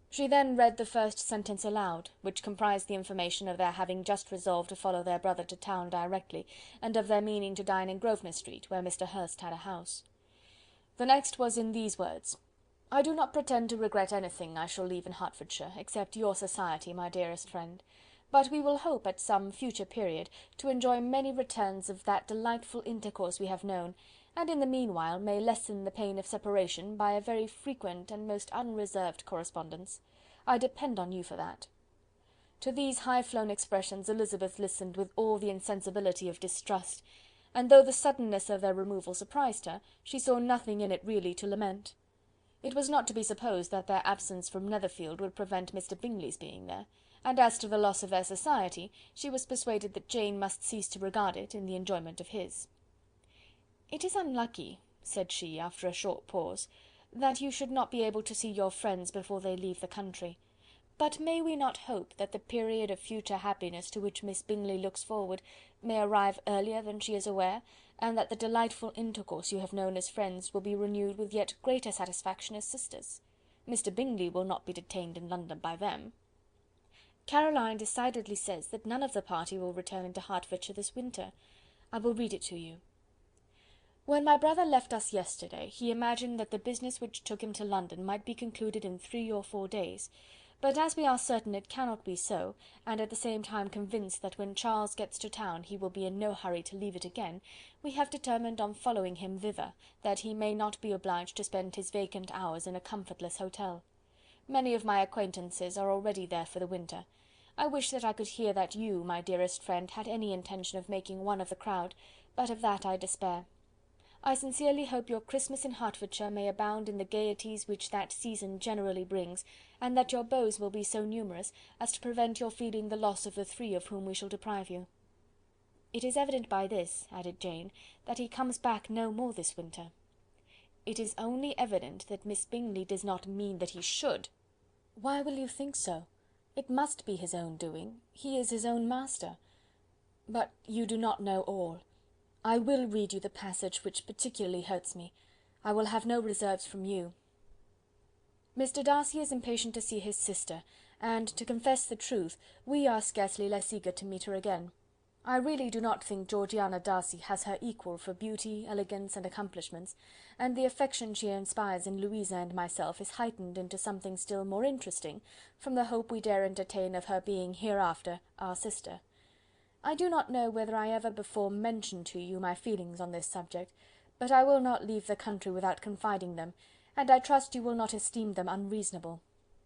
S3: She then read the first sentence aloud, which comprised the information of their having just resolved to follow their brother to town directly, and of their meaning to dine in Grosvenor Street, where Mr. Hurst had a house. The next was in these words: "I do not pretend to regret anything I shall leave in Hertfordshire, except your society, my dearest friend. But we will hope, at some future period, to enjoy many returns of that delightful intercourse we have known, and in the meanwhile may lessen the pain of separation by a very frequent and most unreserved correspondence. I depend on you for that." To these high-flown expressions Elizabeth listened with all the insensibility of distrust, and though the suddenness of their removal surprised her, she saw nothing in it really to lament. It was not to be supposed that their absence from Netherfield would prevent Mr. Bingley's being there, and as to the loss of their society, she was persuaded that Jane must cease to regard it in the enjoyment of his. "It is unlucky," said she, after a short pause, "that you should not be able to see your friends before they leave the country. But may we not hope that the period of future happiness to which Miss Bingley looks forward may arrive earlier than she is aware, and that the delightful intercourse you have known as friends will be renewed with yet greater satisfaction as sisters? Mr. Bingley will not be detained in London by them. Caroline decidedly says that none of the party will return into Hertfordshire this winter. I will read it to you. When my brother left us yesterday, he imagined that the business which took him to London might be concluded in 3 or 4 days, but as we are certain it cannot be so, and at the same time convinced that when Charles gets to town he will be in no hurry to leave it again, we have determined on following him thither, that he may not be obliged to spend his vacant hours in a comfortless hotel. Many of my acquaintances are already there for the winter. I wish that I could hear that you, my dearest friend, had any intention of making one of the crowd, but of that I despair. I sincerely hope your Christmas in Hertfordshire may abound in the gaieties which that season generally brings, and that your beaux will be so numerous as to prevent your feeling the loss of the 3 of whom we shall deprive you. It is evident by this, added Jane, that he comes back no more this winter. It is only evident that Miss Bingley does not mean that he should. Why will you think so? It must be his own doing. He is his own master. But you do not know all. I will read you the passage which particularly hurts me. I will have no reserves from you. Mr. Darcy is impatient to see his sister, and, to confess the truth, we are scarcely less eager to meet her again. I really do not think Georgiana Darcy has her equal for beauty, elegance, and accomplishments, and the affection she inspires in Louisa and myself is heightened into something still more interesting from the hope we dare entertain of her being hereafter our sister. I do not know whether I ever before mentioned to you my feelings on this subject, but I will not leave the country without confiding them, and I trust you will not esteem them unreasonable.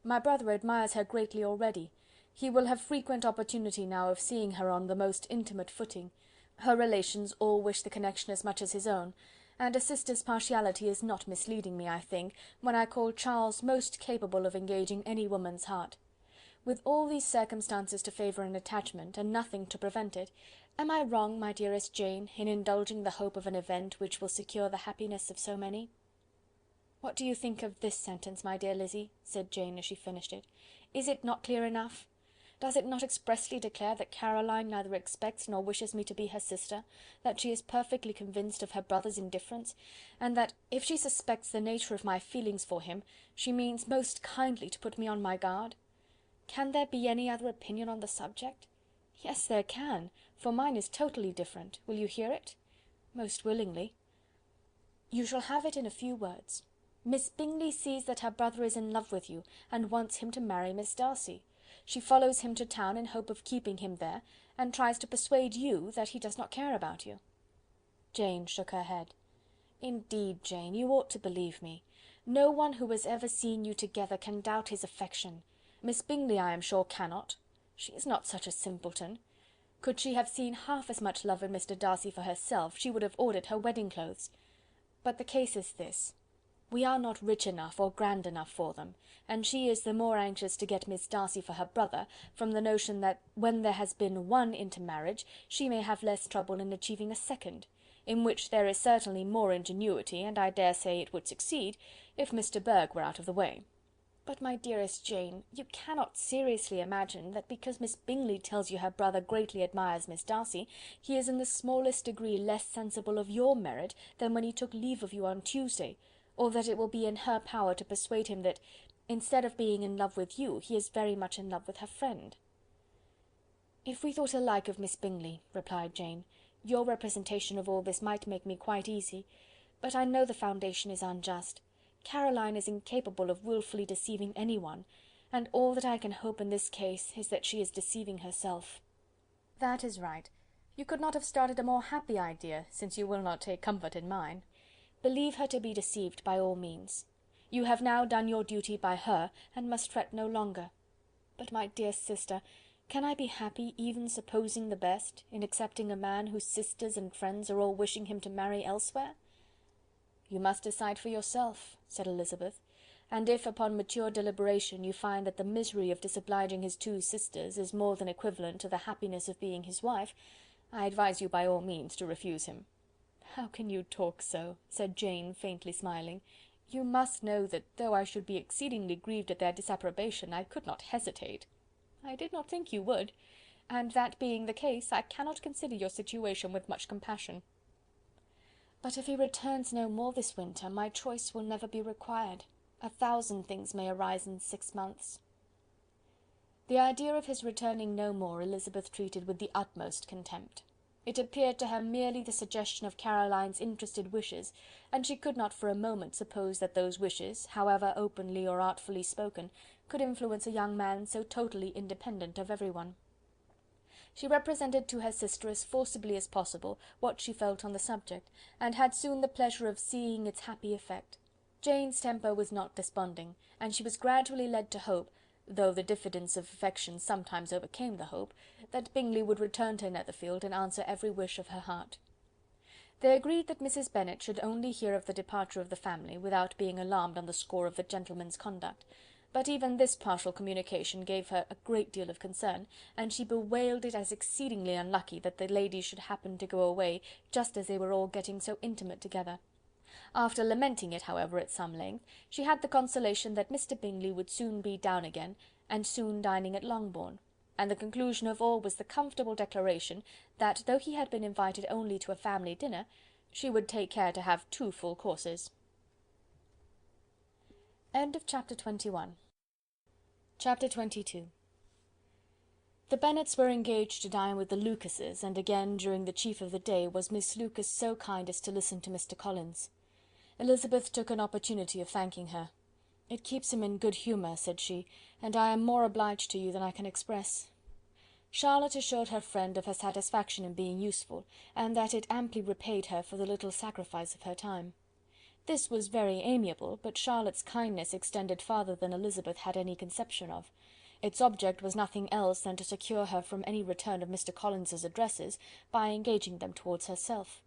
S3: My brother admires her greatly already. He will have frequent opportunity now of seeing her on the most intimate footing. Her relations all wish the connection as much as his own, and a sister's partiality is not misleading me, I think, when I call Charles most capable of engaging any woman's heart. With all these circumstances to favour an attachment, and nothing to prevent it, am I wrong, my dearest Jane, in indulging the hope of an event which will secure the happiness of so many? What do you think of this sentence, my dear Lizzy? Said Jane as she finished it. Is it not clear enough? Does it not expressly declare that Caroline neither expects nor wishes me to be her sister, that she is perfectly convinced of her brother's indifference, and that, if she suspects the nature of my feelings for him, she means most kindly to put me on my guard? Can there be any other opinion on the subject? Yes, there can, for mine is totally different. Will you hear it? Most willingly. You shall have it in a few words. Miss Bingley sees that her brother is in love with you, and wants him to marry Miss Darcy. She follows him to town in hope of keeping him there, and tries to persuade you that he does not care about you. Jane shook her head. Indeed, Jane, you ought to believe me. No one who has ever seen you together can doubt his affection. Miss Bingley, I am sure, cannot. She is not such a simpleton. Could she have seen half as much love in Mr. Darcy for herself, she would have ordered her wedding clothes. But the case is this. We are not rich enough or grand enough for them, and she is the more anxious to get Miss Darcy for her brother, from the notion that when there has been one intermarriage, she may have less trouble in achieving a second, in which there is certainly more ingenuity, and I dare say it would succeed, if Mr. Burgh were out of the way. But, my dearest Jane, you cannot seriously imagine that because Miss Bingley tells you her brother greatly admires Miss Darcy, he is in the smallest degree less sensible of your merit than when he took leave of you on Tuesday, or that it will be in her power to persuade him that, instead of being in love with you, he is very much in love with her friend. If we thought alike of Miss Bingley, replied Jane, your representation of all this might make me quite easy, but I know the foundation is unjust. Caroline is incapable of wilfully deceiving anyone, and all that I can hope in this case is that she is deceiving herself. That is right. You could not have started a more happy idea, since you will not take comfort in mine. Believe her to be deceived by all means. You have now done your duty by her, and must fret no longer. But, my dear sister, can I be happy, even supposing the best, in accepting a man whose sisters and friends are all wishing him to marry elsewhere? You must decide for yourself, said Elizabeth, and if upon mature deliberation you find that the misery of disobliging his 2 sisters is more than equivalent to the happiness of being his wife, I advise you by all means to refuse him. How can you talk so? Said Jane, faintly smiling. You must know that though I should be exceedingly grieved at their disapprobation, I could not hesitate. I did not think you would, and that being the case, I cannot consider your situation with much compassion. But if he returns no more this winter, my choice will never be required. 1,000 things may arise in 6 months." The idea of his returning no more Elizabeth treated with the utmost contempt. It appeared to her merely the suggestion of Caroline's interested wishes, and she could not for a moment suppose that those wishes, however openly or artfully spoken, could influence a young man so totally independent of every one. She represented to her sister as forcibly as possible what she felt on the subject, and had soon the pleasure of seeing its happy effect. Jane's temper was not desponding, and she was gradually led to hope, though the diffidence of affection sometimes overcame the hope, that Bingley would return to Netherfield and answer every wish of her heart. They agreed that Mrs. Bennet should only hear of the departure of the family, without being alarmed on the score of the gentleman's conduct, but even this partial communication gave her a great deal of concern, and she bewailed it as exceedingly unlucky that the ladies should happen to go away just as they were all getting so intimate together. After lamenting it, however, at some length, she had the consolation that Mr. Bingley would soon be down again, and soon dining at Longbourn, and the conclusion of all was the comfortable declaration that, though he had been invited only to a family dinner, she would take care to have 2 full courses. Chapter 21. Chapter 22. The Bennets were engaged to dine with the Lucases, and again during the chief of the day was Miss Lucas so kind as to listen to Mr. Collins. Elizabeth took an opportunity of thanking her. "It keeps him in good humour," said she, "and I am more obliged to you than I can express." Charlotte assured her friend of her satisfaction in being useful, and that it amply repaid her for the little sacrifice of her time. This was very amiable, but Charlotte's kindness extended farther than Elizabeth had any conception of. Its object was nothing else than to secure her from any return of Mr. Collins's addresses, by engaging them towards herself.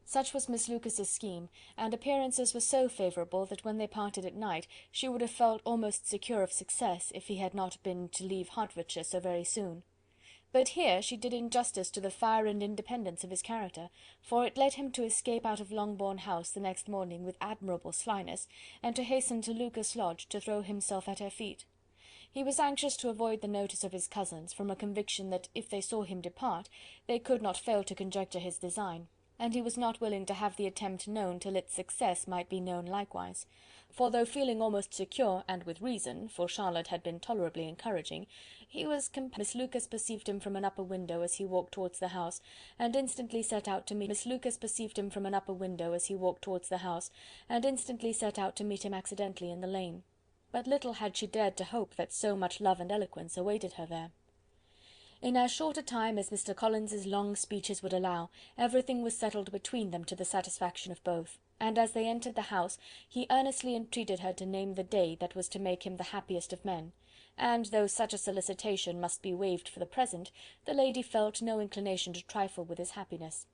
S3: Such was Miss Lucas's scheme, and appearances were so favourable that when they parted at night she would have felt almost secure of success if he had not been to leave Hertfordshire so very soon. But here she did injustice to the fire and independence of his character, for it led him to escape out of Longbourn House the next morning with admirable slyness, and to hasten to Lucas Lodge to throw himself at her feet. He was anxious to avoid the notice of his cousins, from a conviction that if they saw him depart, they could not fail to conjecture his design, and he was not willing to have the attempt known till its success might be known likewise; for though feeling almost secure, and with reason, for Charlotte had been tolerably encouraging, he was Miss Lucas perceived him from an upper window as he walked towards the house, and instantly set out to meet him accidentally in the lane. But little had she dared to hope that so much love and eloquence awaited her there. In as short a time as Mr. Collins's long speeches would allow, everything was settled between them to the satisfaction of both, and as they entered the house, he earnestly entreated her to name the day that was to make him the happiest of men, and though such a solicitation must be waived for the present, the lady felt no inclination to trifle with his happiness.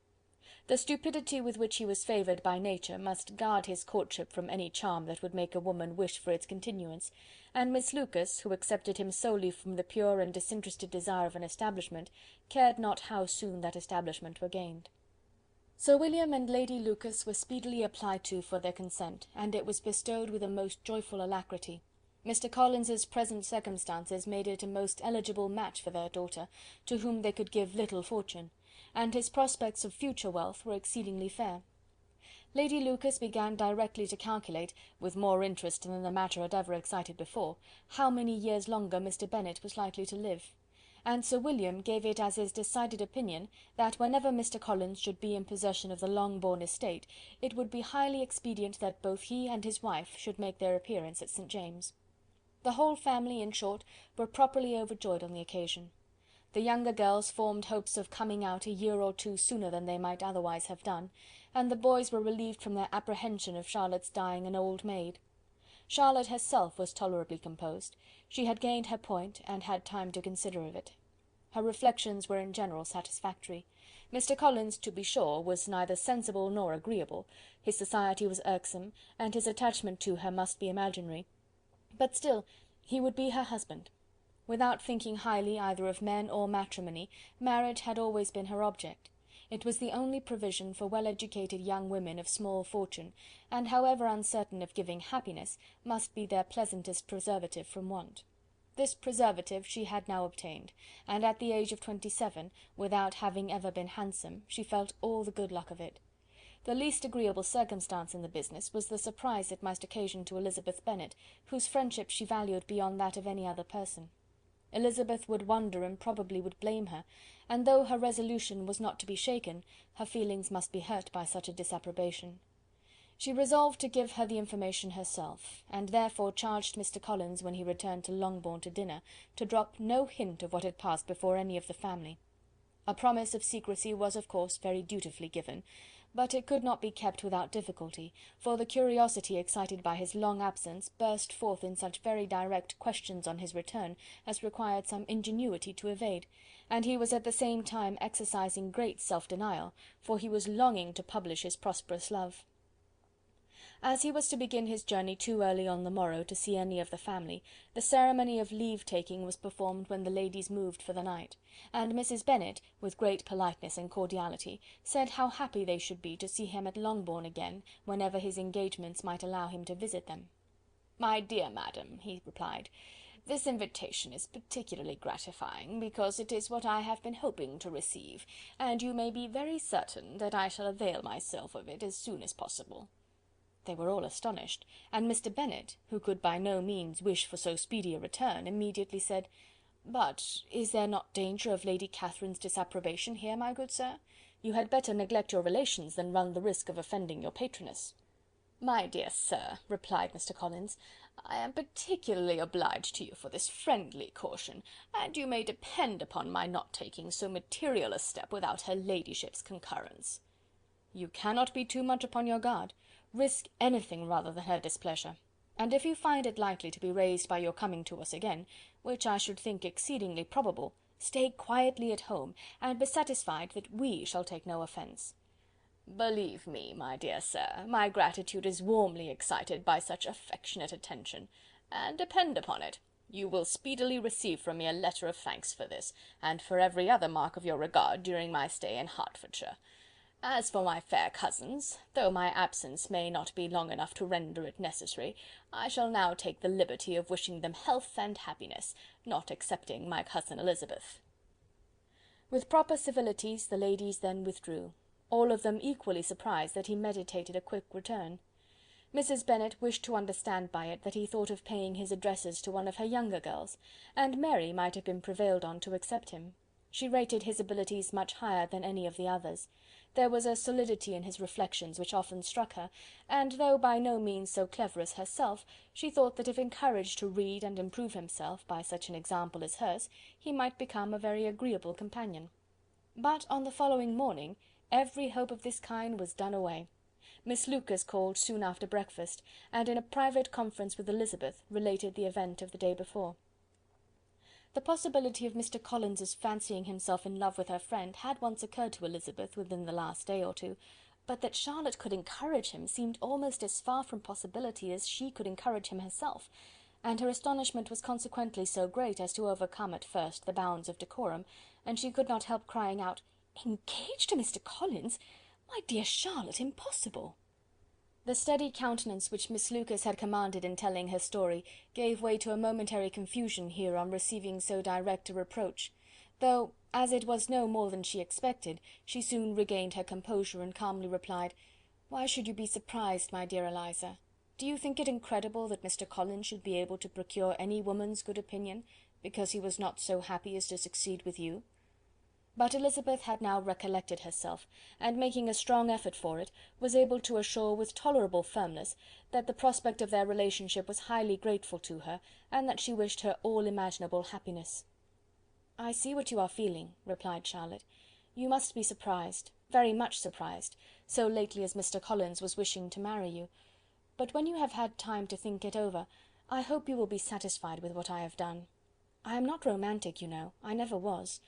S3: The stupidity with which he was favoured by nature must guard his courtship from any charm that would make a woman wish for its continuance, and Miss Lucas, who accepted him solely from the pure and disinterested desire of an establishment, cared not how soon that establishment were gained. Sir William and Lady Lucas were speedily applied to for their consent, and it was bestowed with a most joyful alacrity. Mr. Collins's present circumstances made it a most eligible match for their daughter, to whom they could give little fortune, and his prospects of future wealth were exceedingly fair. Lady Lucas began directly to calculate, with more interest than the matter had ever excited before, how many years longer Mr. Bennet was likely to live, and Sir William gave it as his decided opinion that whenever Mr. Collins should be in possession of the Longbourn estate, it would be highly expedient that both he and his wife should make their appearance at St. James's. The whole family, in short, were properly overjoyed on the occasion. The younger girls formed hopes of coming out a year or 2 sooner than they might otherwise have done, and the boys were relieved from their apprehension of Charlotte's dying an old maid. Charlotte herself was tolerably composed; she had gained her point, and had time to consider of it. Her reflections were in general satisfactory. Mr. Collins, to be sure, was neither sensible nor agreeable, his society was irksome, and his attachment to her must be imaginary, but still he would be her husband. Without thinking highly either of men or matrimony, marriage had always been her object. It was the only provision for well-educated young women of small fortune, and however uncertain of giving happiness, must be their pleasantest preservative from want. This preservative she had now obtained, and at the age of 27, without having ever been handsome, she felt all the good luck of it. The least agreeable circumstance in the business was the surprise it must occasion to Elizabeth Bennet, whose friendship she valued beyond that of any other person. Elizabeth would wonder and probably would blame her, and though her resolution was not to be shaken, her feelings must be hurt by such a disapprobation. She resolved to give her the information herself, and therefore charged Mr. Collins, when he returned to Longbourn to dinner, to drop no hint of what had passed before any of the family. A promise of secrecy was of course very dutifully given, but it could not be kept without difficulty, for the curiosity excited by his long absence burst forth in such very direct questions on his return as required some ingenuity to evade, and he was at the same time exercising great self-denial, for he was longing to publish his prosperous love. As he was to begin his journey too early on the morrow to see any of the family, the ceremony of leave-taking was performed when the ladies moved for the night, and Mrs. Bennet, with great politeness and cordiality, said how happy they should be to see him at Longbourn again, whenever his engagements might allow him to visit them. "My dear madam," he replied, "this invitation is particularly gratifying, because it is what I have been hoping to receive, and you may be very certain that I shall avail myself of it as soon as possible." They were all astonished, and Mr. Bennet, who could by no means wish for so speedy a return, immediately said, "But is there not danger of Lady Catherine's disapprobation here, my good sir? You had better neglect your relations than run the risk of offending your patroness." "My dear sir," replied Mr. Collins, "I am particularly obliged to you for this friendly caution, and you may depend upon my not taking so material a step without her ladyship's concurrence." "You cannot be too much upon your guard. Risk anything rather than her displeasure, and if you find it likely to be raised by your coming to us again, which I should think exceedingly probable, stay quietly at home, and be satisfied that we shall take no offence." "Believe me, my dear sir, my gratitude is warmly excited by such affectionate attention, and depend upon it, you will speedily receive from me a letter of thanks for this, and for every other mark of your regard during my stay in Hertfordshire. As for my fair cousins, though my absence may not be long enough to render it necessary, I shall now take the liberty of wishing them health and happiness, not excepting my cousin Elizabeth." With proper civilities the ladies then withdrew, all of them equally surprised that he meditated a quick return. Mrs. Bennet wished to understand by it that he thought of paying his addresses to one of her younger girls, and Mary might have been prevailed on to accept him. She rated his abilities much higher than any of the others. There was a solidity in his reflections which often struck her, and though by no means so clever as herself, she thought that if encouraged to read and improve himself by such an example as hers, he might become a very agreeable companion. But on the following morning every hope of this kind was done away. Miss Lucas called soon after breakfast, and in a private conference with Elizabeth related the event of the day before. The possibility of Mr. Collins's fancying himself in love with her friend had once occurred to Elizabeth within the last day or two, but that Charlotte could encourage him seemed almost as far from possibility as she could encourage him herself, and her astonishment was consequently so great as to overcome at first the bounds of decorum, and she could not help crying out, "Engaged to Mr. Collins! My dear Charlotte, impossible!" The steady countenance which Miss Lucas had commanded in telling her story gave way to a momentary confusion here on receiving so direct a reproach, though, as it was no more than she expected, she soon regained her composure and calmly replied, "Why should you be surprised, my dear Eliza? Do you think it incredible that Mr. Collins should be able to procure any woman's good opinion, because he was not so happy as to succeed with you?" But Elizabeth had now recollected herself, and making a strong effort for it, was able to assure with tolerable firmness that the prospect of their relationship was highly grateful to her, and that she wished her all imaginable happiness. "I see what you are feeling," replied Charlotte. "You must be surprised, very much surprised, so lately as Mr. Collins was wishing to marry you. But when you have had time to think it over, I hope you will be satisfied with what I have done. I am not romantic, you know, I never was.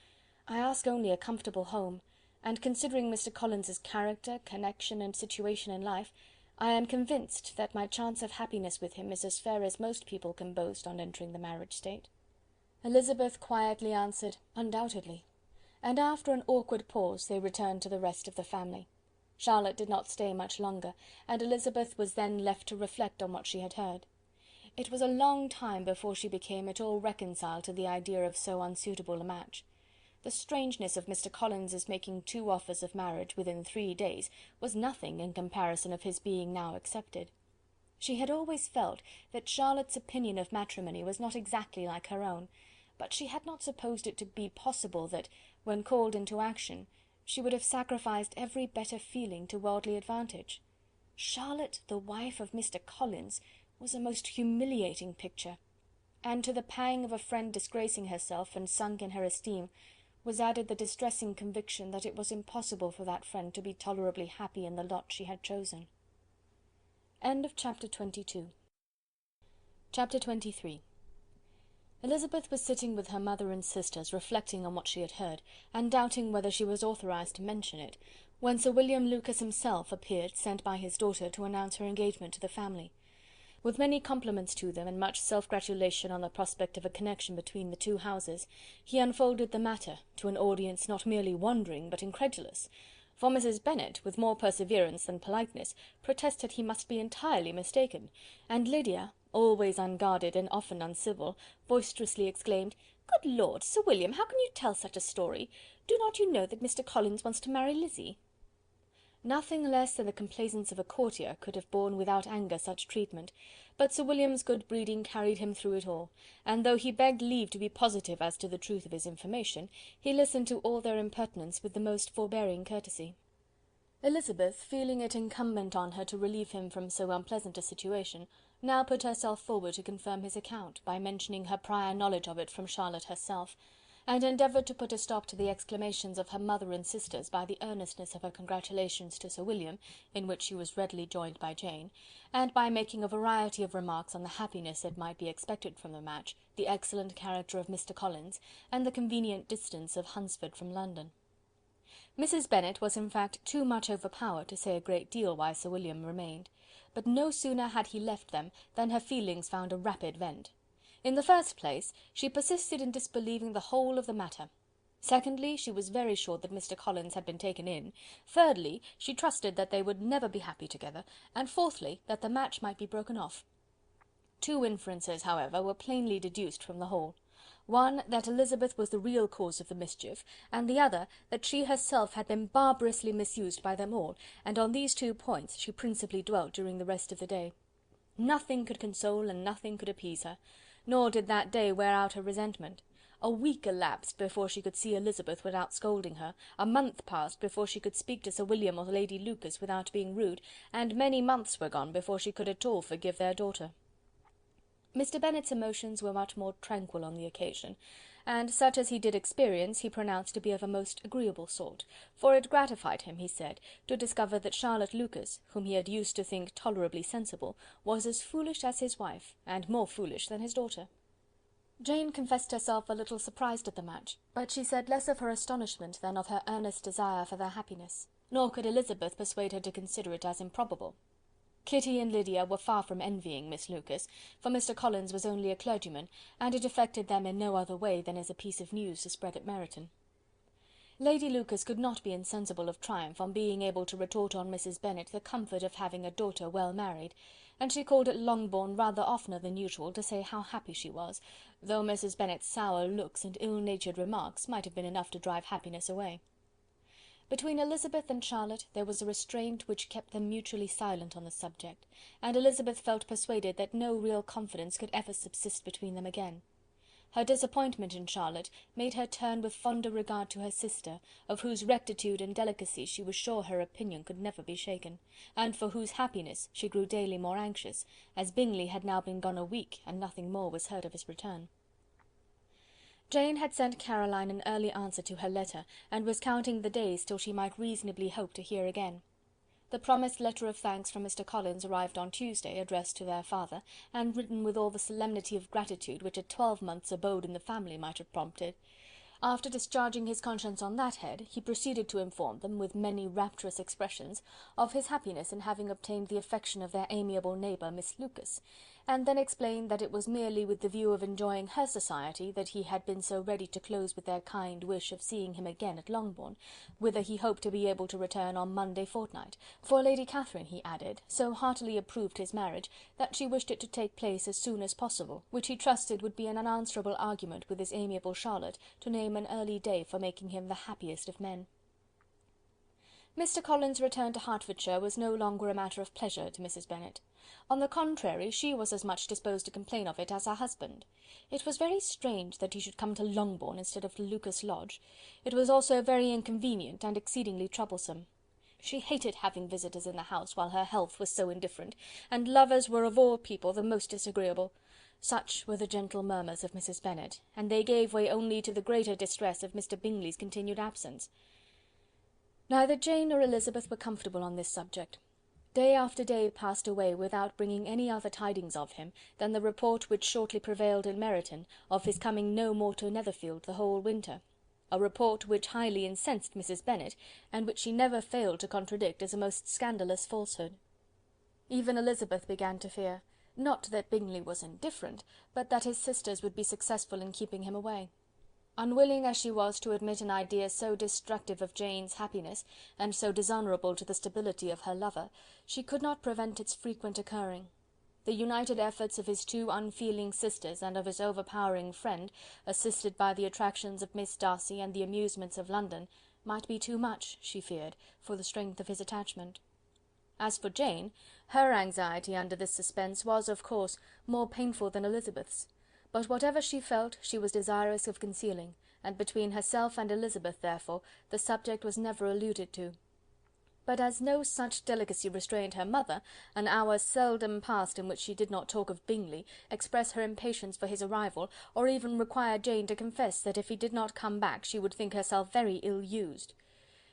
S3: I ask only a comfortable home, and considering Mr. Collins's character, connection, and situation in life, I am convinced that my chance of happiness with him is as fair as most people can boast on entering the marriage state." Elizabeth quietly answered, "Undoubtedly," and after an awkward pause they returned to the rest of the family. Charlotte did not stay much longer, and Elizabeth was then left to reflect on what she had heard. It was a long time before she became at all reconciled to the idea of so unsuitable a match. The strangeness of Mr. Collins's making 2 offers of marriage within 3 days was nothing in comparison of his being now accepted. She had always felt that Charlotte's opinion of matrimony was not exactly like her own, but she had not supposed it to be possible that, when called into action, she would have sacrificed every better feeling to worldly advantage. Charlotte, the wife of Mr. Collins, was a most humiliating picture, and to the pang of a friend disgracing herself and sunk in her esteem, was added the distressing conviction that it was impossible for that friend to be tolerably happy in the lot she had chosen. End of chapter 22. Chapter 23. Elizabeth was sitting with her mother and sisters, reflecting on what she had heard, and doubting whether she was authorized to mention it, when Sir William Lucas himself appeared, sent by his daughter to announce her engagement to the family. With many compliments to them, and much self-gratulation on the prospect of a connection between the 2 houses, he unfolded the matter to an audience not merely wondering but incredulous, for Mrs. Bennet, with more perseverance than politeness, protested he must be entirely mistaken, and Lydia, always unguarded and often uncivil, boisterously exclaimed, "Good Lord, Sir William, how can you tell such a story? Do not you know that Mr. Collins wants to marry Lizzie?" Nothing less than the complaisance of a courtier could have borne without anger such treatment, but Sir William's good breeding carried him through it all, and though he begged leave to be positive as to the truth of his information, he listened to all their impertinence with the most forbearing courtesy. Elizabeth, feeling it incumbent on her to relieve him from so unpleasant a situation, now put herself forward to confirm his account, by mentioning her prior knowledge of it from Charlotte herself, and endeavoured to put a stop to the exclamations of her mother and sisters by the earnestness of her congratulations to Sir William, in which she was readily joined by Jane, and by making a variety of remarks on the happiness that might be expected from the match, the excellent character of Mr. Collins, and the convenient distance of Hunsford from London. Mrs. Bennet was in fact too much overpowered to say a great deal while Sir William remained, but no sooner had he left them than her feelings found a rapid vent. In the first place, she persisted in disbelieving the whole of the matter. Secondly, she was very sure that Mr. Collins had been taken in. Thirdly, she trusted that they would never be happy together, and fourthly, that the match might be broken off. 2 inferences, however, were plainly deduced from the whole. One, that Elizabeth was the real cause of the mischief, and the other, that she herself had been barbarously misused by them all, and on these 2 points she principally dwelt during the rest of the day. Nothing could console and nothing could appease her, nor did that day wear out her resentment. A week elapsed before she could see Elizabeth without scolding her, a month passed before she could speak to Sir William or Lady Lucas without being rude, and many months were gone before she could at all forgive their daughter. Mr. Bennet's emotions were much more tranquil on the occasion, and such as he did experience he pronounced to be of a most agreeable sort, for it gratified him, he said, to discover that Charlotte Lucas, whom he had used to think tolerably sensible, was as foolish as his wife, and more foolish than his daughter. Jane confessed herself a little surprised at the match, but she said less of her astonishment than of her earnest desire for their happiness, nor could Elizabeth persuade her to consider it as improbable. Kitty and Lydia were far from envying Miss Lucas, for Mr. Collins was only a clergyman, and it affected them in no other way than as a piece of news to spread at Meryton. Lady Lucas could not be insensible of triumph on being able to retort on Mrs. Bennet the comfort of having a daughter well married, and she called at Longbourn rather oftener than usual to say how happy she was, though Mrs. Bennet's sour looks and ill-natured remarks might have been enough to drive happiness away. Between Elizabeth and Charlotte there was a restraint which kept them mutually silent on the subject, and Elizabeth felt persuaded that no real confidence could ever subsist between them again. Her disappointment in Charlotte made her turn with fonder regard to her sister, of whose rectitude and delicacy she was sure her opinion could never be shaken, and for whose happiness she grew daily more anxious, as Bingley had now been gone a week, and nothing more was heard of his return. Jane had sent Caroline an early answer to her letter, and was counting the days till she might reasonably hope to hear again. The promised letter of thanks from Mr. Collins arrived on Tuesday, addressed to their father, and written with all the solemnity of gratitude which a 12-month's abode in the family might have prompted. After discharging his conscience on that head, he proceeded to inform them, with many rapturous expressions, of his happiness in having obtained the affection of their amiable neighbour, Miss Lucas, and then explained that it was merely with the view of enjoying her society that he had been so ready to close with their kind wish of seeing him again at Longbourn, whither he hoped to be able to return on Monday fortnight, for Lady Catherine, he added, so heartily approved his marriage, that she wished it to take place as soon as possible, which he trusted would be an unanswerable argument with his amiable Charlotte to name an early day for making him the happiest of men. Mr. Collins's return to Hertfordshire was no longer a matter of pleasure to Mrs. Bennet. On the contrary, she was as much disposed to complain of it as her husband. It was very strange that he should come to Longbourn instead of to Lucas Lodge. It was also very inconvenient and exceedingly troublesome. She hated having visitors in the house while her health was so indifferent, and lovers were of all people the most disagreeable. Such were the gentle murmurs of Mrs. Bennet, and they gave way only to the greater distress of Mr. Bingley's continued absence. Neither Jane nor Elizabeth were comfortable on this subject. Day after day passed away without bringing any other tidings of him than the report which shortly prevailed in Meryton of his coming no more to Netherfield the whole winter, a report which highly incensed Mrs. Bennet, and which she never failed to contradict as a most scandalous falsehood. Even Elizabeth began to fear, not that Bingley was indifferent, but that his sisters would be successful in keeping him away. Unwilling as she was to admit an idea so destructive of Jane's happiness, and so dishonourable to the stability of her lover, she could not prevent its frequent occurring. The united efforts of his two unfeeling sisters and of his overpowering friend, assisted by the attractions of Miss Darcy and the amusements of London, might be too much, she feared, for the strength of his attachment. As for Jane, her anxiety under this suspense was, of course, more painful than Elizabeth's. But whatever she felt, she was desirous of concealing, and between herself and Elizabeth, therefore, the subject was never alluded to. But as no such delicacy restrained her mother, an hour seldom passed in which she did not talk of Bingley, express her impatience for his arrival, or even require Jane to confess that if he did not come back she would think herself very ill-used.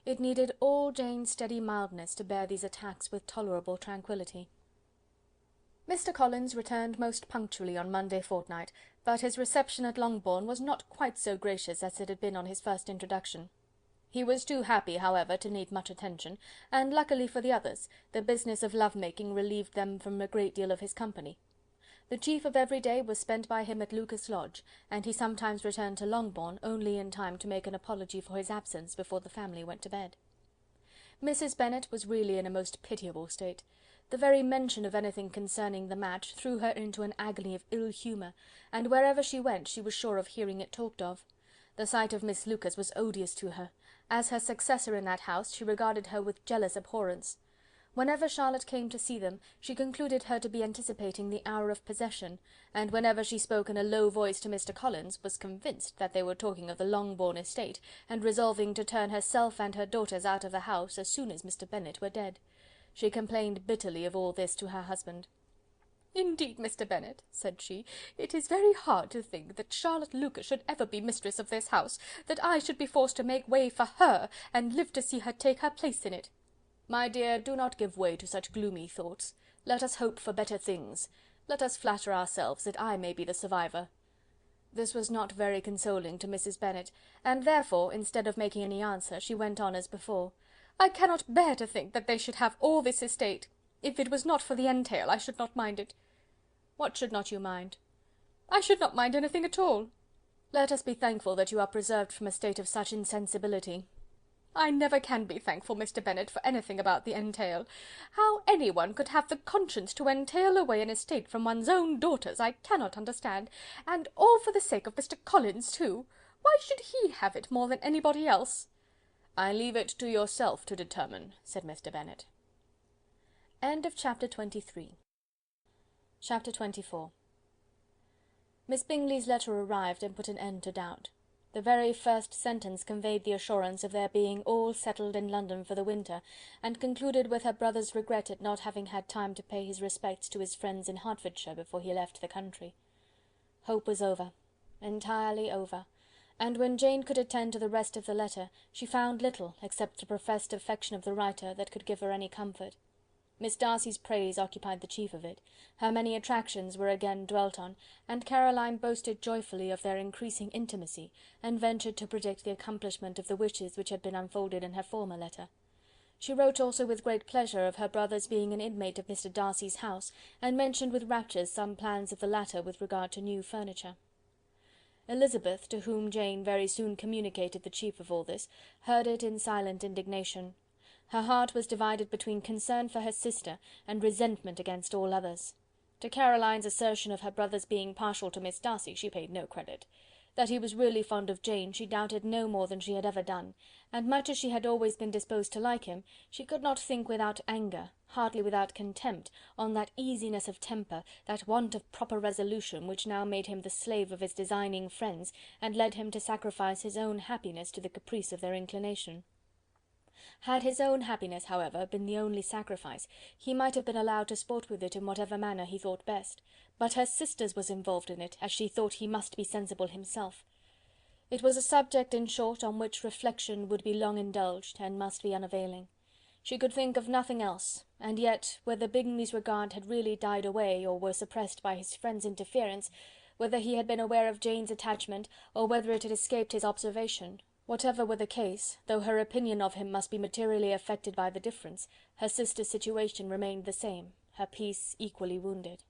S3: It needed all Jane's steady mildness to bear these attacks with tolerable tranquillity. Mr. Collins returned most punctually on Monday fortnight, but his reception at Longbourn was not quite so gracious as it had been on his first introduction. He was too happy, however, to need much attention, and luckily for the others, the business of love-making relieved them from a great deal of his company. The chief of every day was spent by him at Lucas Lodge, and he sometimes returned to Longbourn only in time to make an apology for his absence before the family went to bed. Mrs. Bennet was really in a most pitiable state. The very mention of anything concerning the match threw her into an agony of ill humour, and wherever she went she was sure of hearing it talked of. The sight of Miss Lucas was odious to her. As her successor in that house, she regarded her with jealous abhorrence. Whenever Charlotte came to see them, she concluded her to be anticipating the hour of possession, and whenever she spoke in a low voice to Mr. Collins, was convinced that they were talking of the Longbourn estate, and resolving to turn herself and her daughters out of the house as soon as Mr. Bennet were dead. She complained bitterly of all this to her husband. "Indeed, Mr. Bennet," said she, "it is very hard to think that Charlotte Lucas should ever be mistress of this house, that I should be forced to make way for her, and live to see her take her place in it." "My dear, do not give way to such gloomy thoughts. Let us hope for better things. Let us flatter ourselves that I may be the survivor." This was not very consoling to Mrs. Bennet, and therefore, instead of making any answer, she went on as before. "I cannot bear to think that they should have all this estate. If it was not for the entail, I should not mind it." "What should not you mind?" "I should not mind anything at all." "Let us be thankful that you are preserved from a state of such insensibility." "I never can be thankful, Mr. Bennet, for anything about the entail. How any one could have the conscience to entail away an estate from one's own daughters, I cannot understand, and all for the sake of Mr. Collins, too. Why should he have it more than anybody else?" "I leave it to yourself to determine," said Mr. Bennet. End of chapter 23. Chapter 24. Miss Bingley's letter arrived and put an end to doubt. The very first sentence conveyed the assurance of their being all settled in London for the winter, and concluded with her brother's regret at not having had time to pay his respects to his friends in Hertfordshire before he left the country. Hope was over, entirely over, and when Jane could attend to the rest of the letter, she found little, except the professed affection of the writer, that could give her any comfort. Miss Darcy's praise occupied the chief of it, her many attractions were again dwelt on, and Caroline boasted joyfully of their increasing intimacy, and ventured to predict the accomplishment of the wishes which had been unfolded in her former letter. She wrote also with great pleasure of her brother's being an inmate of Mr. Darcy's house, and mentioned with raptures some plans of the latter with regard to new furniture. Elizabeth, to whom Jane very soon communicated the chief of all this, heard it in silent indignation. Her heart was divided between concern for her sister and resentment against all others. To Caroline's assertion of her brother's being partial to Miss Darcy she paid no credit. That he was really fond of Jane she doubted no more than she had ever done, and much as she had always been disposed to like him, she could not think without anger, hardly without contempt, on that easiness of temper, that want of proper resolution, which now made him the slave of his designing friends, and led him to sacrifice his own happiness to the caprice of their inclination. Had his own happiness, however, been the only sacrifice, he might have been allowed to sport with it in whatever manner he thought best, but her sister's was involved in it, as she thought he must be sensible himself. It was a subject, in short, on which reflection would be long indulged, and must be unavailing. She could think of nothing else, and yet, whether Bingley's regard had really died away, or were suppressed by his friend's interference, whether he had been aware of Jane's attachment, or whether it had escaped his observation, whatever were the case, though her opinion of him must be materially affected by the difference, her sister's situation remained the same, her peace equally wounded.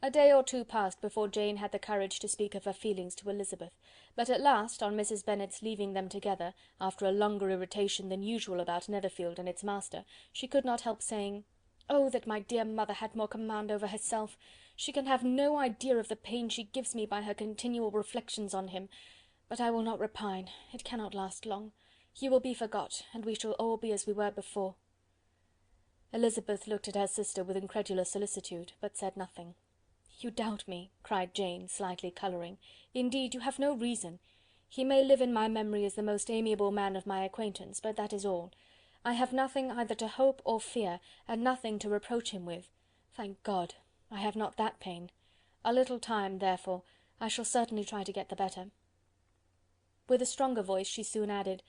S3: A day or two passed before Jane had the courage to speak of her feelings to Elizabeth, but at last, on Mrs. Bennet's leaving them together, after a longer irritation than usual about Netherfield and its master, she could not help saying, "Oh, that my dear mother had more command over herself! She can have no idea of the pain she gives me by her continual reflections on him. But I will not repine, it cannot last long. He will be forgot, and we shall all be as we were before." Elizabeth looked at her sister with incredulous solicitude, but said nothing. "You doubt me," cried Jane, slightly colouring. "Indeed, you have no reason. He may live in my memory as the most amiable man of my acquaintance, but that is all. I have nothing either to hope or fear, and nothing to reproach him with. Thank God, I have not that pain. A little time, therefore, I shall certainly try to get the better." With a stronger voice she soon added,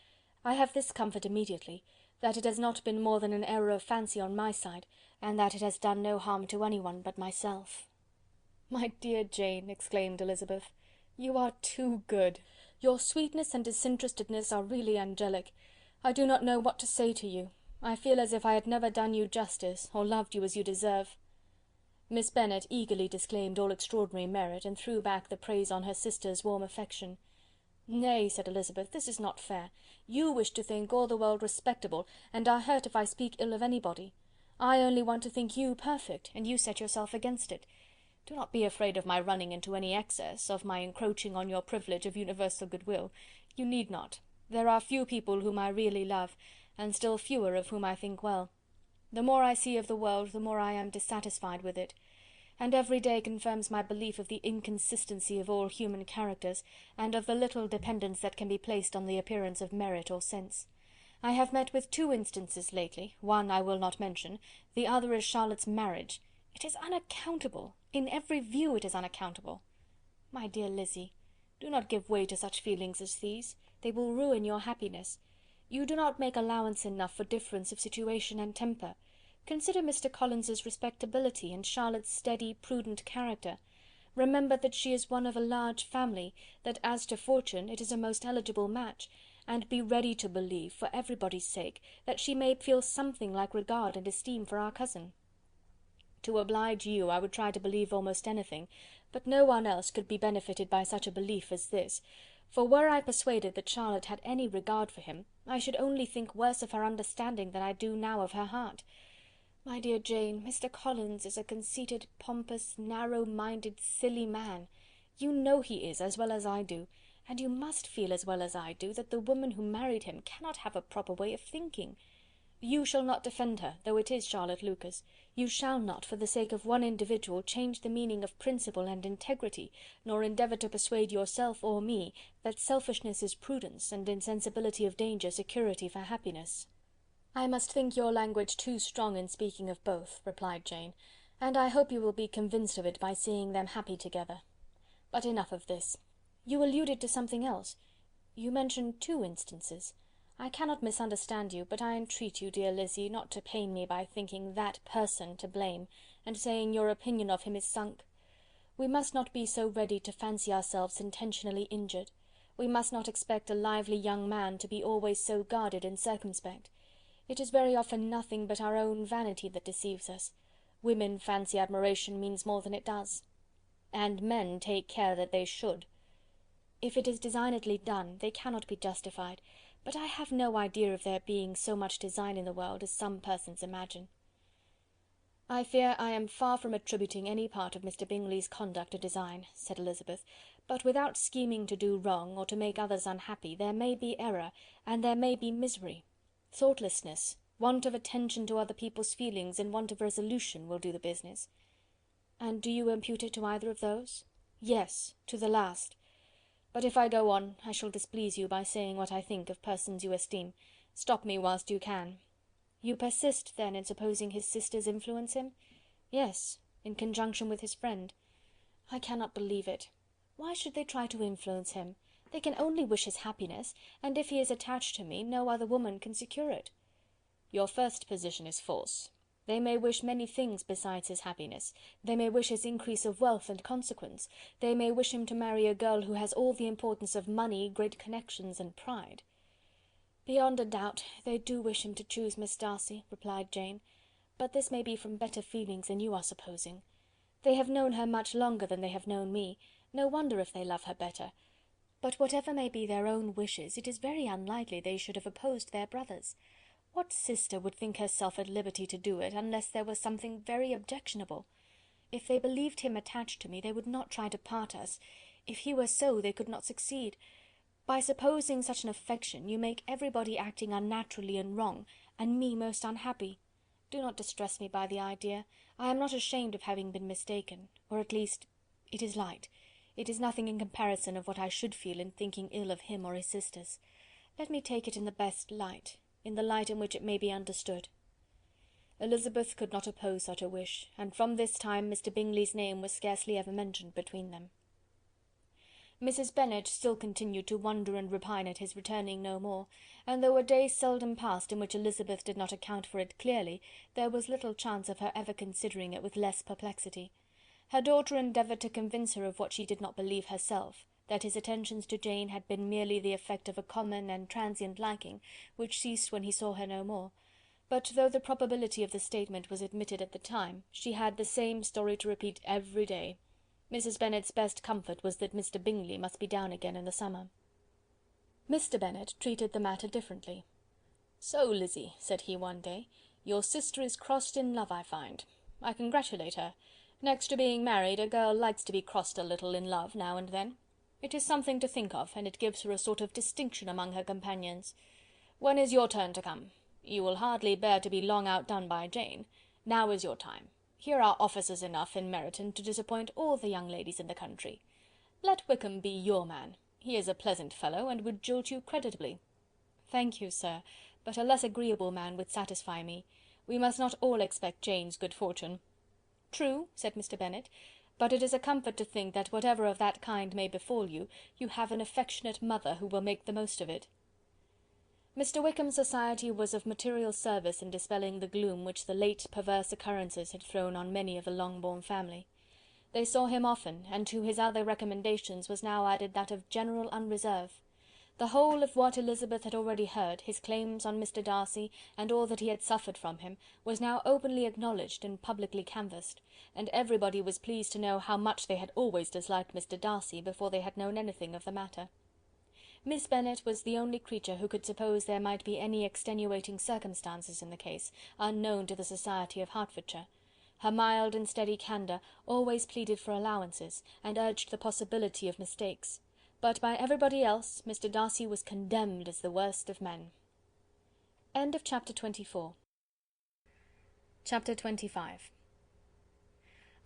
S3: "I have this comfort immediately, that it has not been more than an error of fancy on my side, and that it has done no harm to anyone but myself." "My dear Jane," exclaimed Elizabeth, "you are too good. Your sweetness and disinterestedness are really angelic. I do not know what to say to you. I feel as if I had never done you justice, or loved you as you deserve." Miss Bennet eagerly disclaimed all extraordinary merit, and threw back the praise on her sister's warm affection. "Nay," said Elizabeth, "this is not fair. You wish to think all the world respectable, and are hurt if I speak ill of anybody. I only want to think you perfect, and you set yourself against it. Do not be afraid of my running into any excess, of my encroaching on your privilege of universal goodwill. You need not. There are few people whom I really love, and still fewer of whom I think well. The more I see of the world, the more I am dissatisfied with it, and every day confirms my belief of the inconsistency of all human characters, and of the little dependence that can be placed on the appearance of merit or sense. I have met with 2 instances lately, one I will not mention, the other is Charlotte's marriage. It is unaccountable, in every view it is unaccountable. My dear Lizzy, do not give way to such feelings as these, they will ruin your happiness. You do not make allowance enough for difference of situation and temper. Consider Mr. Collins's respectability, and Charlotte's steady, prudent character. Remember that she is one of a large family, that as to fortune it is a most eligible match, and be ready to believe, for everybody's sake, that she may feel something like regard and esteem for our cousin. To oblige you, I would try to believe almost anything, but no one else could be benefited by such a belief as this, for were I persuaded that Charlotte had any regard for him, I should only think worse of her understanding than I do now of her heart. My dear Jane, Mr. Collins is a conceited, pompous, narrow-minded, silly man. You know he is, as well as I do, and you must feel as well as I do, that the woman who married him cannot have a proper way of thinking. You shall not defend her, though it is Charlotte Lucas. You shall not, for the sake of one individual, change the meaning of principle and integrity, nor endeavour to persuade yourself or me that selfishness is prudence, and insensibility of danger security for happiness." "I must think your language too strong in speaking of both," replied Jane, "and I hope you will be convinced of it by seeing them happy together. But enough of this. You alluded to something else. You mentioned 2 instances. I cannot misunderstand you, but I entreat you, dear Lizzy, not to pain me by thinking that person to blame, and saying your opinion of him is sunk. We must not be so ready to fancy ourselves intentionally injured. We must not expect a lively young man to be always so guarded and circumspect. It is very often nothing but our own vanity that deceives us. Women fancy admiration means more than it does. And men take care that they should. If it is designedly done, they cannot be justified, but I have no idea of there being so much design in the world as some persons imagine. "I fear I am far from attributing any part of Mr. Bingley's conduct to design," said Elizabeth, "but without scheming to do wrong, or to make others unhappy, there may be error, and there may be misery. Thoughtlessness, want of attention to other people's feelings, and want of resolution will do the business." "And do you impute it to either of those?" "Yes, to the last. But if I go on, I shall displease you by saying what I think of persons you esteem. Stop me whilst you can." "You persist, then, in supposing his sisters influence him?" "Yes, in conjunction with his friend." "I cannot believe it. Why should they try to influence him? They can only wish his happiness, and if he is attached to me, no other woman can secure it." "Your first position is false. They may wish many things besides his happiness. They may wish his increase of wealth and consequence. They may wish him to marry a girl who has all the importance of money, great connections, and pride." "Beyond a doubt, they do wish him to choose Miss Darcy," replied Jane, "but this may be from better feelings than you are supposing. They have known her much longer than they have known me. No wonder if they love her better. But whatever may be their own wishes, it is very unlikely they should have opposed their brother's. What sister would think herself at liberty to do it, unless there was something very objectionable? If they believed him attached to me, they would not try to part us. If he were so, they could not succeed. By supposing such an affection, you make everybody acting unnaturally and wrong, and me most unhappy. Do not distress me by the idea. I am not ashamed of having been mistaken, or at least it is light. It is nothing in comparison of what I should feel in thinking ill of him or his sisters. Let me take it in the best light, in the light in which it may be understood." Elizabeth could not oppose such a wish, and from this time Mr. Bingley's name was scarcely ever mentioned between them. Mrs. Bennet still continued to wonder and repine at his returning no more, and though a day seldom passed in which Elizabeth did not account for it clearly, there was little chance of her ever considering it with less perplexity. Her daughter endeavoured to convince her of what she did not believe herself, that his attentions to Jane had been merely the effect of a common and transient liking, which ceased when he saw her no more; but though the probability of the statement was admitted at the time, she had the same story to repeat every day. Mrs. Bennet's best comfort was that Mr. Bingley must be down again in the summer. Mr. Bennet treated the matter differently. "So, Lizzy," said he one day, "your sister is crossed in love, I find. I congratulate her. Next to being married, a girl likes to be crossed a little in love now and then. It is something to think of, and it gives her a sort of distinction among her companions. When is your turn to come? You will hardly bear to be long outdone by Jane. Now is your time. Here are officers enough in Meryton to disappoint all the young ladies in the country. Let Wickham be your man. He is a pleasant fellow, and would jilt you creditably." "Thank you, sir, but a less agreeable man would satisfy me. We must not all expect Jane's good fortune." "True," said Mr. Bennet, "but it is a comfort to think that whatever of that kind may befall you, you have an affectionate mother who will make the most of it." Mr. Wickham's society was of material service in dispelling the gloom which the late perverse occurrences had thrown on many of the Longbourn family. They saw him often, and to his other recommendations was now added that of general unreserve. The whole of what Elizabeth had already heard, his claims on Mr. Darcy, and all that he had suffered from him, was now openly acknowledged and publicly canvassed, and everybody was pleased to know how much they had always disliked Mr. Darcy before they had known anything of the matter. Miss Bennet was the only creature who could suppose there might be any extenuating circumstances in the case, unknown to the society of Hertfordshire. Her mild and steady candour always pleaded for allowances, and urged the possibility of mistakes; but by everybody else Mr. Darcy was condemned as the worst of men. Chapter 24. Chapter 25.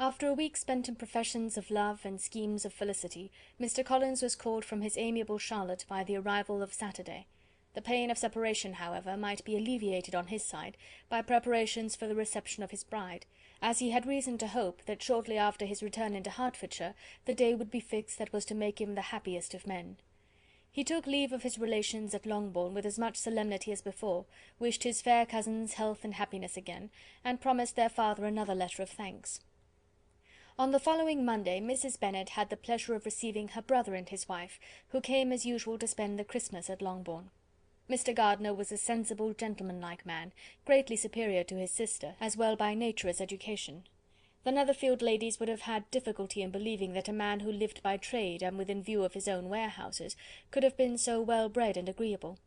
S3: After a week spent in professions of love and schemes of felicity, Mr. Collins was called from his amiable Charlotte by the arrival of Saturday. The pain of separation, however, might be alleviated on his side by preparations for the reception of his bride, as he had reason to hope that shortly after his return into Hertfordshire the day would be fixed that was to make him the happiest of men. He took leave of his relations at Longbourn with as much solemnity as before, wished his fair cousins health and happiness again, and promised their father another letter of thanks. On the following Monday Mrs. Bennet had the pleasure of receiving her brother and his wife, who came as usual to spend the Christmas at Longbourn. Mr. Gardiner was a sensible, gentlemanlike man, greatly superior to his sister, as well by nature as education. The Netherfield ladies would have had difficulty in believing that a man who lived by trade and within view of his own warehouses could have been so well bred and agreeable.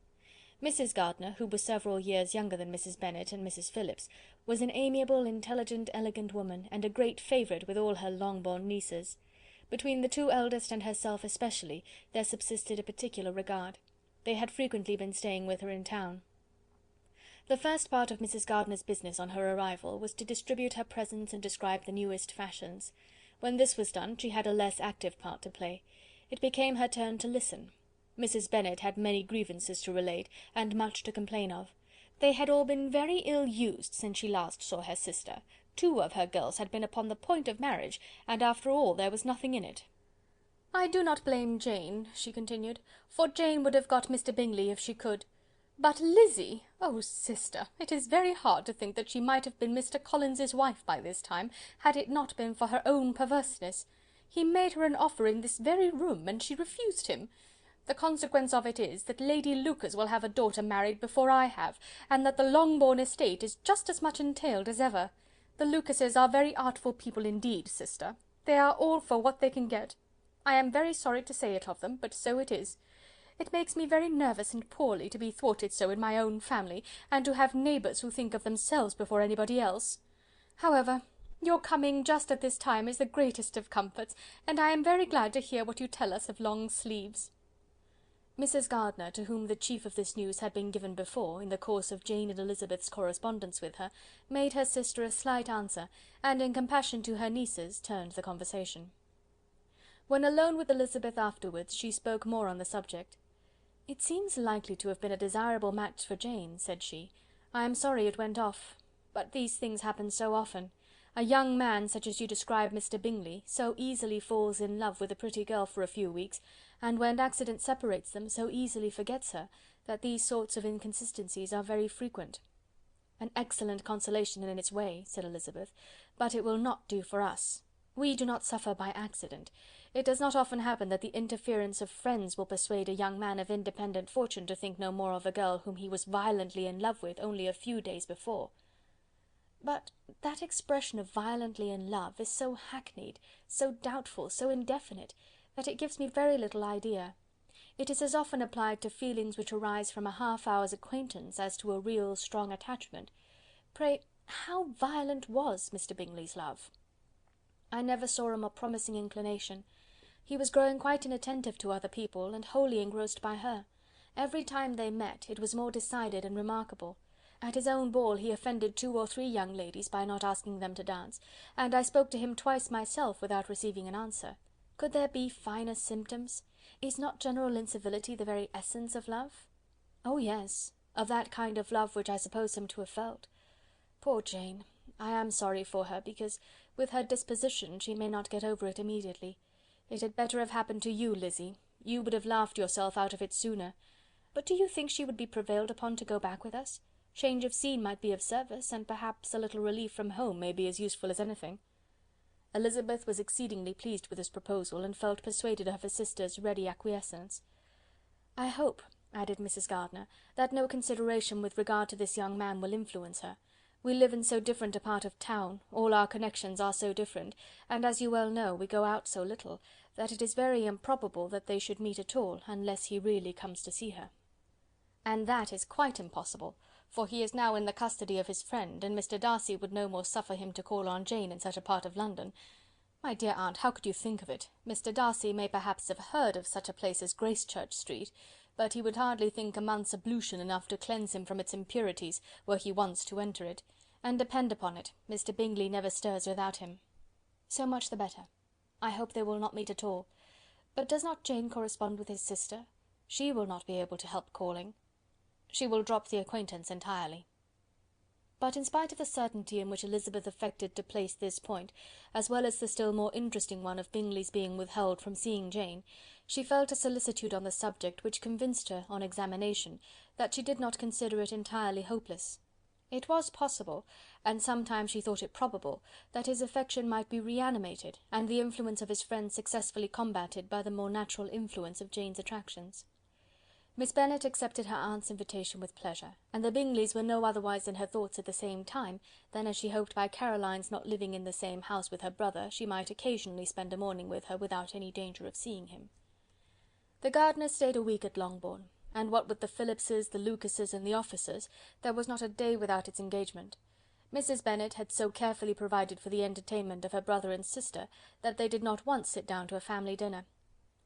S3: Mrs. Gardiner, who was several years younger than Mrs. Bennet and Mrs. Phillips, was an amiable, intelligent, elegant woman, and a great favourite with all her long-born nieces. Between the two eldest and herself especially there subsisted a particular regard. They had frequently been staying with her in town. The first part of Mrs. Gardiner's business on her arrival was to distribute her presents and describe the newest fashions. When this was done, she had a less active part to play. It became her turn to listen. Mrs. Bennet had many grievances to relate, and much to complain of. They had all been very ill used since she last saw her sister. 2 of her girls had been upon the point of marriage, and after all there was nothing in it. "I do not blame Jane," she continued, "for Jane would have got Mr. Bingley if she could. But Lizzy! Oh, sister, it is very hard to think that she might have been Mr. Collins's wife by this time, had it not been for her own perverseness. He made her an offer in this very room, and she refused him. The consequence of it is, that Lady Lucas will have a daughter married before I have, and that the Longbourn estate is just as much entailed as ever. The Lucases are very artful people indeed, sister. They are all for what they can get. I am very sorry to say it of them, but so it is. It makes me very nervous and poorly to be thwarted so in my own family, and to have neighbours who think of themselves before anybody else. However, your coming just at this time is the greatest of comforts, and I am very glad to hear what you tell us of long sleeves." Mrs. Gardiner, to whom the chief of this news had been given before, in the course of Jane and Elizabeth's correspondence with her, made her sister a slight answer, and in compassion to her nieces, turned the conversation. When alone with Elizabeth afterwards, she spoke more on the subject. "It seems likely to have been a desirable match for Jane," said she. "I am sorry it went off. But these things happen so often. A young man, such as you describe Mr. Bingley, so easily falls in love with a pretty girl for a few weeks, and when accident separates them, so easily forgets her, that these sorts of inconsistencies are very frequent." "An excellent consolation in its way," said Elizabeth, "but it will not do for us. We do not suffer by accident. It does not often happen that the interference of friends will persuade a young man of independent fortune to think no more of a girl whom he was violently in love with only a few days before." "But that expression of violently in love is so hackneyed, so doubtful, so indefinite, that it gives me very little idea. It is as often applied to feelings which arise from a half-hour's acquaintance as to a real strong attachment. Pray, how violent was Mr. Bingley's love?" "I never saw a more promising inclination. He was growing quite inattentive to other people, and wholly engrossed by her. Every time they met, it was more decided and remarkable. At his own ball he offended 2 or 3 young ladies by not asking them to dance, and I spoke to him twice myself without receiving an answer. Could there be finer symptoms? Is not general incivility the very essence of love?" "Oh yes, of that kind of love which I suppose him to have felt. Poor Jane! I am sorry for her, because, with her disposition, she may not get over it immediately. It had better have happened to you, Lizzy. You would have laughed yourself out of it sooner. But do you think she would be prevailed upon to go back with us? Change of scene might be of service, and perhaps a little relief from home may be as useful as anything." Elizabeth was exceedingly pleased with this proposal, and felt persuaded of her sister's ready acquiescence. "I hope," added Mrs. Gardiner, "that no consideration with regard to this young man will influence her. We live in so different a part of town, all our connections are so different, and as you well know, we go out so little, that it is very improbable that they should meet at all, unless he really comes to see her." "And that is quite impossible, for he is now in the custody of his friend, and Mr. Darcy would no more suffer him to call on Jane in such a part of London. My dear aunt, how could you think of it? Mr. Darcy may perhaps have heard of such a place as Gracechurch Street, but he would hardly think a month's ablution enough to cleanse him from its impurities, were he once to enter it, and depend upon it, Mr. Bingley never stirs without him." "So much the better. I hope they will not meet at all. But does not Jane correspond with his sister? She will not be able to help calling." "She will drop the acquaintance entirely." But in spite of the certainty in which Elizabeth affected to place this point, as well as the still more interesting one of Bingley's being withheld from seeing Jane, she felt a solicitude on the subject which convinced her, on examination, that she did not consider it entirely hopeless. It was possible, and sometimes she thought it probable, that his affection might be reanimated, and the influence of his friend successfully combated by the more natural influence of Jane's attractions. Miss Bennet accepted her aunt's invitation with pleasure, and the Bingleys were no otherwise in her thoughts at the same time than as she hoped by Caroline's not living in the same house with her brother, she might occasionally spend a morning with her without any danger of seeing him. The Gardiners stayed a week at Longbourn, and what with the Phillipses, the Lucases, and the officers, there was not a day without its engagement. Mrs. Bennet had so carefully provided for the entertainment of her brother and sister that they did not once sit down to a family dinner.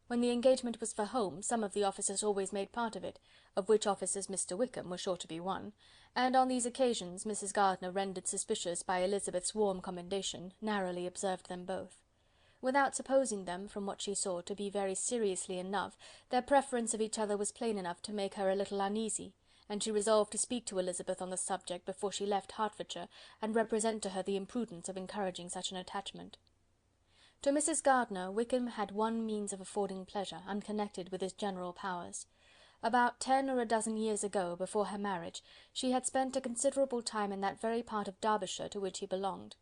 S3: When the engagement was for home, some of the officers always made part of it, of which officers Mr. Wickham was sure to be one, and on these occasions Mrs. Gardiner, rendered suspicious by Elizabeth's warm commendation, narrowly observed them both. Without supposing them, from what she saw, to be very seriously in love, their preference of each other was plain enough to make her a little uneasy, and she resolved to speak to Elizabeth on the subject before she left Hertfordshire, and represent to her the imprudence of encouraging such an attachment. To Mrs. Gardiner, Wickham had one means of affording pleasure, unconnected with his general powers. About 10 or a dozen years ago, before her marriage, she had spent a considerable time in that very part of Derbyshire to which he belonged.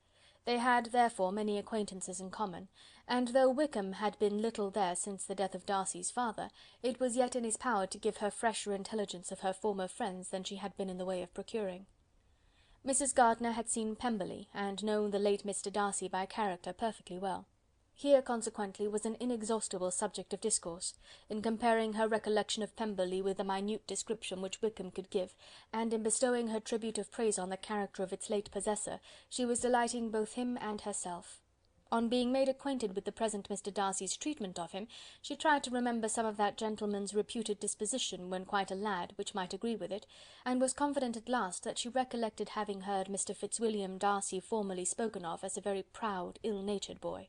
S3: They had, therefore, many acquaintances in common, and though Wickham had been little there since the death of Darcy's father, it was yet in his power to give her fresher intelligence of her former friends than she had been in the way of procuring. Mrs. Gardiner had seen Pemberley, and known the late Mr. Darcy by character perfectly well. Here, consequently, was an inexhaustible subject of discourse, in comparing her recollection of Pemberley with the minute description which Wickham could give, and in bestowing her tribute of praise on the character of its late possessor, she was delighting both him and herself. On being made acquainted with the present Mr. Darcy's treatment of him, she tried to remember some of that gentleman's reputed disposition when quite a lad, which might agree with it, and was confident at last that she recollected having heard Mr. Fitzwilliam Darcy formerly spoken of as a very proud, ill-natured boy.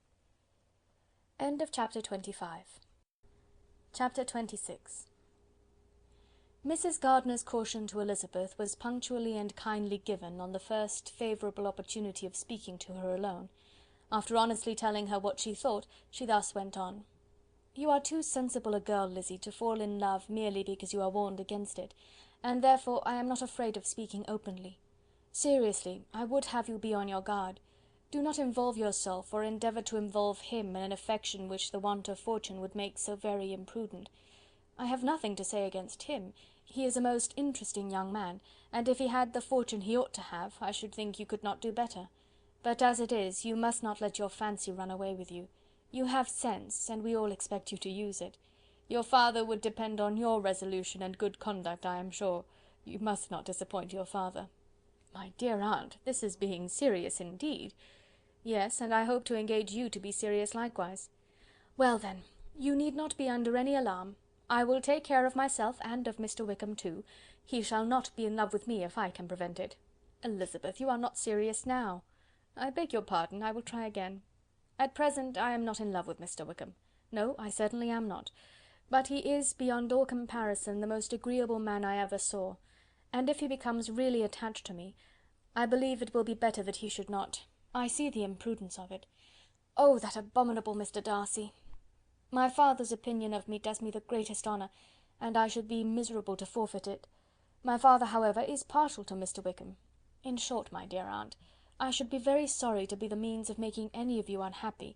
S3: End of chapter 25. Chapter 26. Mrs. Gardiner's caution to Elizabeth was punctually and kindly given on the first favourable opportunity of speaking to her alone. After honestly telling her what she thought, she thus went on. "You are too sensible a girl, Lizzy, to fall in love merely because you are warned against it, and therefore I am not afraid of speaking openly. Seriously, I would have you be on your guard. Do not involve yourself, or endeavour to involve him in an affection which the want of fortune would make so very imprudent. I have nothing to say against him. He is a most interesting young man, and if he had the fortune he ought to have, I should think you could not do better. But as it is, you must not let your fancy run away with you. You have sense, and we all expect you to use it. Your father would depend on your resolution and good conduct, I am sure. You must not disappoint your father." "My dear aunt, this is being serious indeed." "Yes, and I hope to engage you to be serious likewise." "Well, then, you need not be under any alarm. I will take care of myself, and of Mr. Wickham too. He shall not be in love with me if I can prevent it." "Elizabeth, you are not serious now." "I beg your pardon, I will try again. At present I am not in love with Mr. Wickham. No, I certainly am not. But he is, beyond all comparison, the most agreeable man I ever saw, and if he becomes really attached to me, I believe it will be better that he should not. I see the imprudence of it. Oh, that abominable Mr. Darcy! My father's opinion of me does me the greatest honour, and I should be miserable to forfeit it. My father, however, is partial to Mr. Wickham. In short, my dear aunt, I should be very sorry to be the means of making any of you unhappy,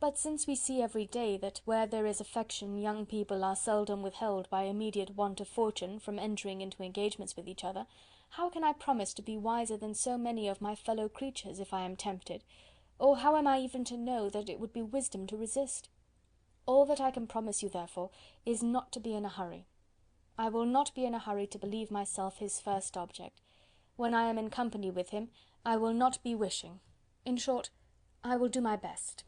S3: but since we see every day that where there is affection young people are seldom withheld by immediate want of fortune from entering into engagements with each other, how can I promise to be wiser than so many of my fellow creatures if I am tempted, or how am I even to know that it would be wisdom to resist? All that I can promise you, therefore, is not to be in a hurry. I will not be in a hurry to believe myself his first object. When I am in company with him, I will not be wishing. In short, I will do my best.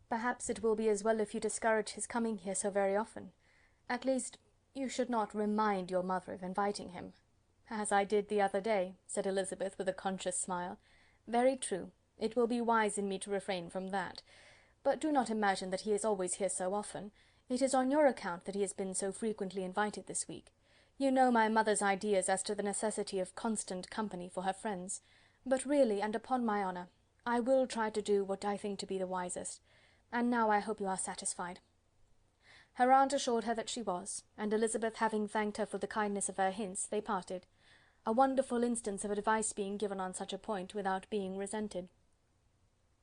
S3: Perhaps it will be as well if you discourage his coming here so very often. At least, you should not remind your mother of inviting him." "As I did the other day," said Elizabeth with a conscious smile. "Very true. It will be wise in me to refrain from that. But do not imagine that he is always here so often. It is on your account that he has been so frequently invited this week. You know my mother's ideas as to the necessity of constant company for her friends. But really, and upon my honour, I will try to do what I think to be the wisest. And now I hope you are satisfied." Her aunt assured her that she was, and Elizabeth having thanked her for the kindness of her hints, they parted. A wonderful instance of advice being given on such a point without being resented.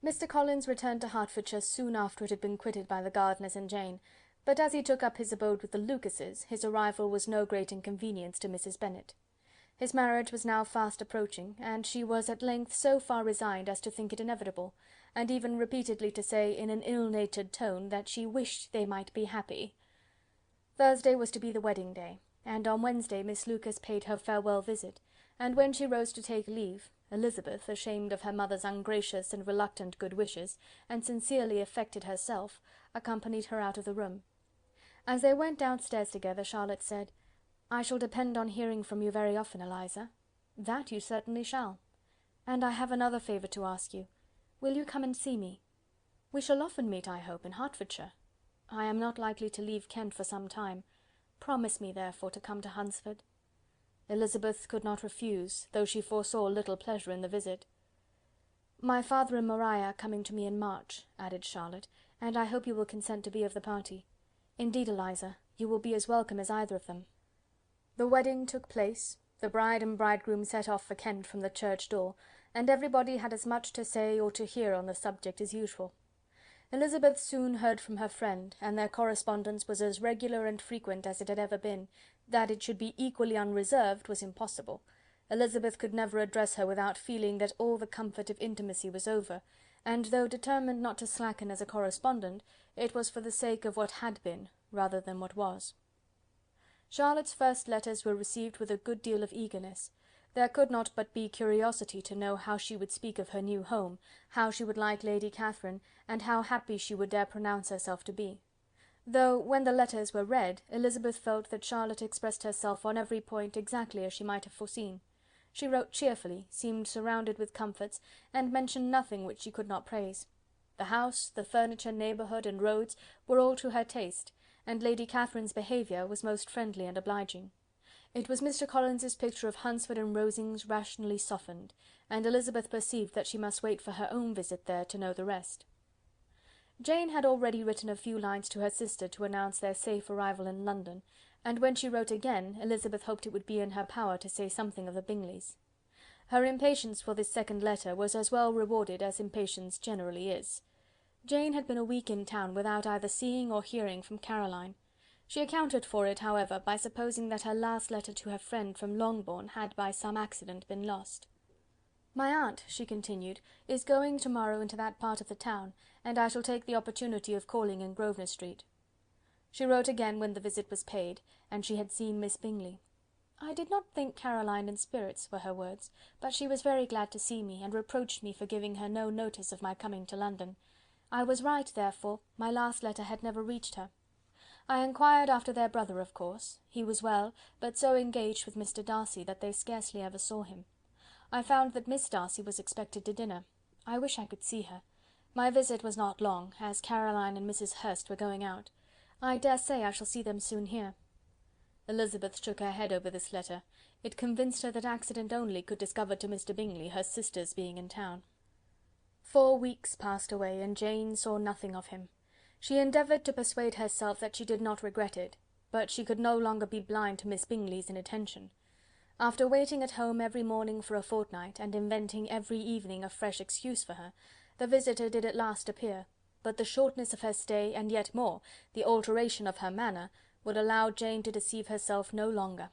S3: Mr. Collins returned to Hertfordshire soon after it had been quitted by the Gardiners and Jane, But as he took up his abode with the Lucases, his arrival was no great inconvenience to Mrs. Bennet. His marriage was now fast approaching, and she was at length so far resigned as to think it inevitable, and even repeatedly to say, in an ill-natured tone, that she wished they might be happy. Thursday was to be the wedding day, and on Wednesday Miss Lucas paid her farewell visit, and when she rose to take leave, Elizabeth, ashamed of her mother's ungracious and reluctant good wishes, and sincerely affected herself, accompanied her out of the room. As they went downstairs together, Charlotte said, "I shall depend on hearing from you very often, Eliza." "That you certainly shall. And I have another favour to ask you. Will you come and see me? We shall often meet, I hope, in Hertfordshire. I am not likely to leave Kent for some time. Promise me, therefore, to come to Hunsford." Elizabeth could not refuse, though she foresaw little pleasure in the visit. "My father and Maria are coming to me in March," added Charlotte, "and I hope you will consent to be of the party. Indeed, Eliza, you will be as welcome as either of them." The wedding took place, the bride and bridegroom set off for Kent from the church door, and everybody had as much to say or to hear on the subject as usual. Elizabeth soon heard from her friend, and their correspondence was as regular and frequent as it had ever been. That it should be equally unreserved was impossible. Elizabeth could never address her without feeling that all the comfort of intimacy was over, and though determined not to slacken as a correspondent, it was for the sake of what had been, rather than what was. Charlotte's first letters were received with a good deal of eagerness. There could not but be curiosity to know how she would speak of her new home, how she would like Lady Catherine, and how happy she would dare pronounce herself to be. Though, when the letters were read, Elizabeth felt that Charlotte expressed herself on every point exactly as she might have foreseen. She wrote cheerfully, seemed surrounded with comforts, and mentioned nothing which she could not praise. The house, the furniture, neighbourhood, and roads were all to her taste, and Lady Catherine's behaviour was most friendly and obliging. It was Mr. Collins's picture of Hunsford and Rosings rationally softened, and Elizabeth perceived that she must wait for her own visit there to know the rest. Jane had already written a few lines to her sister to announce their safe arrival in London, and when she wrote again, Elizabeth hoped it would be in her power to say something of the Bingleys. Her impatience for this second letter was as well rewarded as impatience generally is. Jane had been a week in town without either seeing or hearing from Caroline. She accounted for it, however, by supposing that her last letter to her friend from Longbourn had by some accident been lost. "My aunt," she continued, "is going tomorrow into that part of the town, and I shall take the opportunity of calling in Grosvenor Street." She wrote again when the visit was paid, and she had seen Miss Bingley. "I did not think Caroline in spirits," were her words, "but she was very glad to see me, and reproached me for giving her no notice of my coming to London. I was right, therefore, my last letter had never reached her. I inquired after their brother, of course. He was well, but so engaged with Mr. Darcy that they scarcely ever saw him. I found that Miss Darcy was expected to dinner. I wish I could see her. My visit was not long, as Caroline and Mrs. Hurst were going out. I dare say I shall see them soon here." Elizabeth shook her head over this letter. It convinced her that accident only could discover to Mr. Bingley her sister's being in town. 4 weeks passed away, and Jane saw nothing of him. She endeavoured to persuade herself that she did not regret it, but she could no longer be blind to Miss Bingley's inattention. After waiting at home every morning for a fortnight, and inventing every evening a fresh excuse for her, the visitor did at last appear, but the shortness of her stay, and yet more, the alteration of her manner, would allow Jane to deceive herself no longer.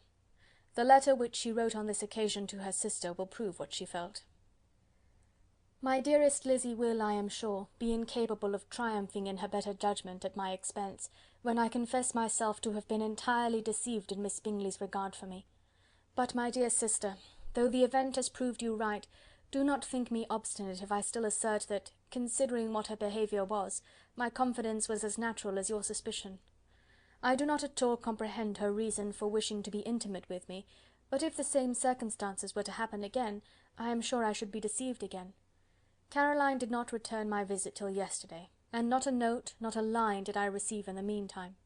S3: The letter which she wrote on this occasion to her sister will prove what she felt. "My dearest Lizzy will, I am sure, be incapable of triumphing in her better judgment at my expense, when I confess myself to have been entirely deceived in Miss Bingley's regard for me. But, my dear sister, though the event has proved you right, do not think me obstinate if I still assert that, considering what her behaviour was, my confidence was as natural as your suspicion. I do not at all comprehend her reason for wishing to be intimate with me, but if the same circumstances were to happen again, I am sure I should be deceived again. Caroline did not return my visit till yesterday, and not a note, not a line did I receive in the meantime.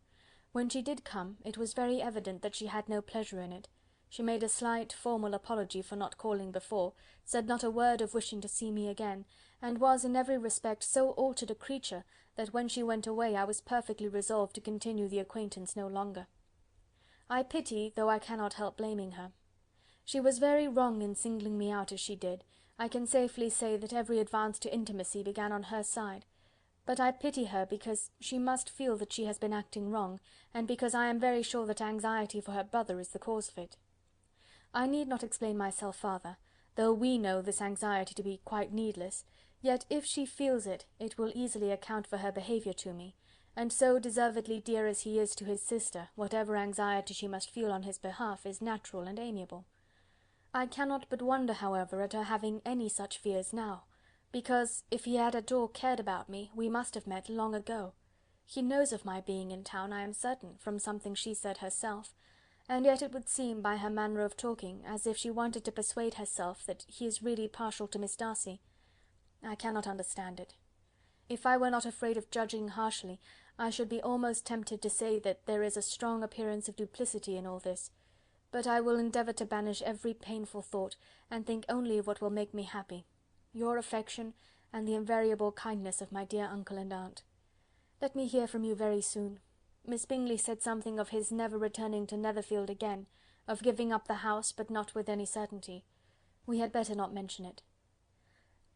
S3: When she did come, it was very evident that she had no pleasure in it. She made a slight, formal apology for not calling before, said not a word of wishing to see me again, and was in every respect so altered a creature, that when she went away I was perfectly resolved to continue the acquaintance no longer. I pity, though I cannot help blaming her. She was very wrong in singling me out as she did. I can safely say that every advance to intimacy began on her side. But I pity her because she must feel that she has been acting wrong, and because I am very sure that anxiety for her brother is the cause of it. I need not explain myself farther, though we know this anxiety to be quite needless, yet if she feels it, it will easily account for her behaviour to me, and so deservedly dear as he is to his sister, whatever anxiety she must feel on his behalf is natural and amiable. I cannot but wonder, however, at her having any such fears now, because, if he had at all cared about me, we must have met long ago. He knows of my being in town, I am certain, from something she said herself, and yet it would seem, by her manner of talking, as if she wanted to persuade herself that he is really partial to Miss Darcy. I cannot understand it. If I were not afraid of judging harshly, I should be almost tempted to say that there is a strong appearance of duplicity in all this, but I will endeavour to banish every painful thought, and think only of what will make me happy, your affection, and the invariable kindness of my dear uncle and aunt. Let me hear from you very soon. Miss Bingley said something of his never returning to Netherfield again, of giving up the house, but not with any certainty. We had better not mention it.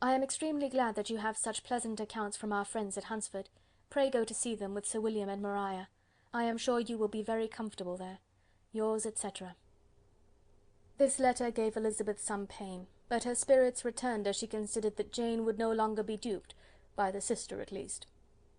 S3: I am extremely glad that you have such pleasant accounts from our friends at Hunsford. Pray go to see them with Sir William and Maria. I am sure you will be very comfortable there. Yours, etc. This letter gave Elizabeth some pain, but her spirits returned as she considered that Jane would no longer be duped, by the sister at least.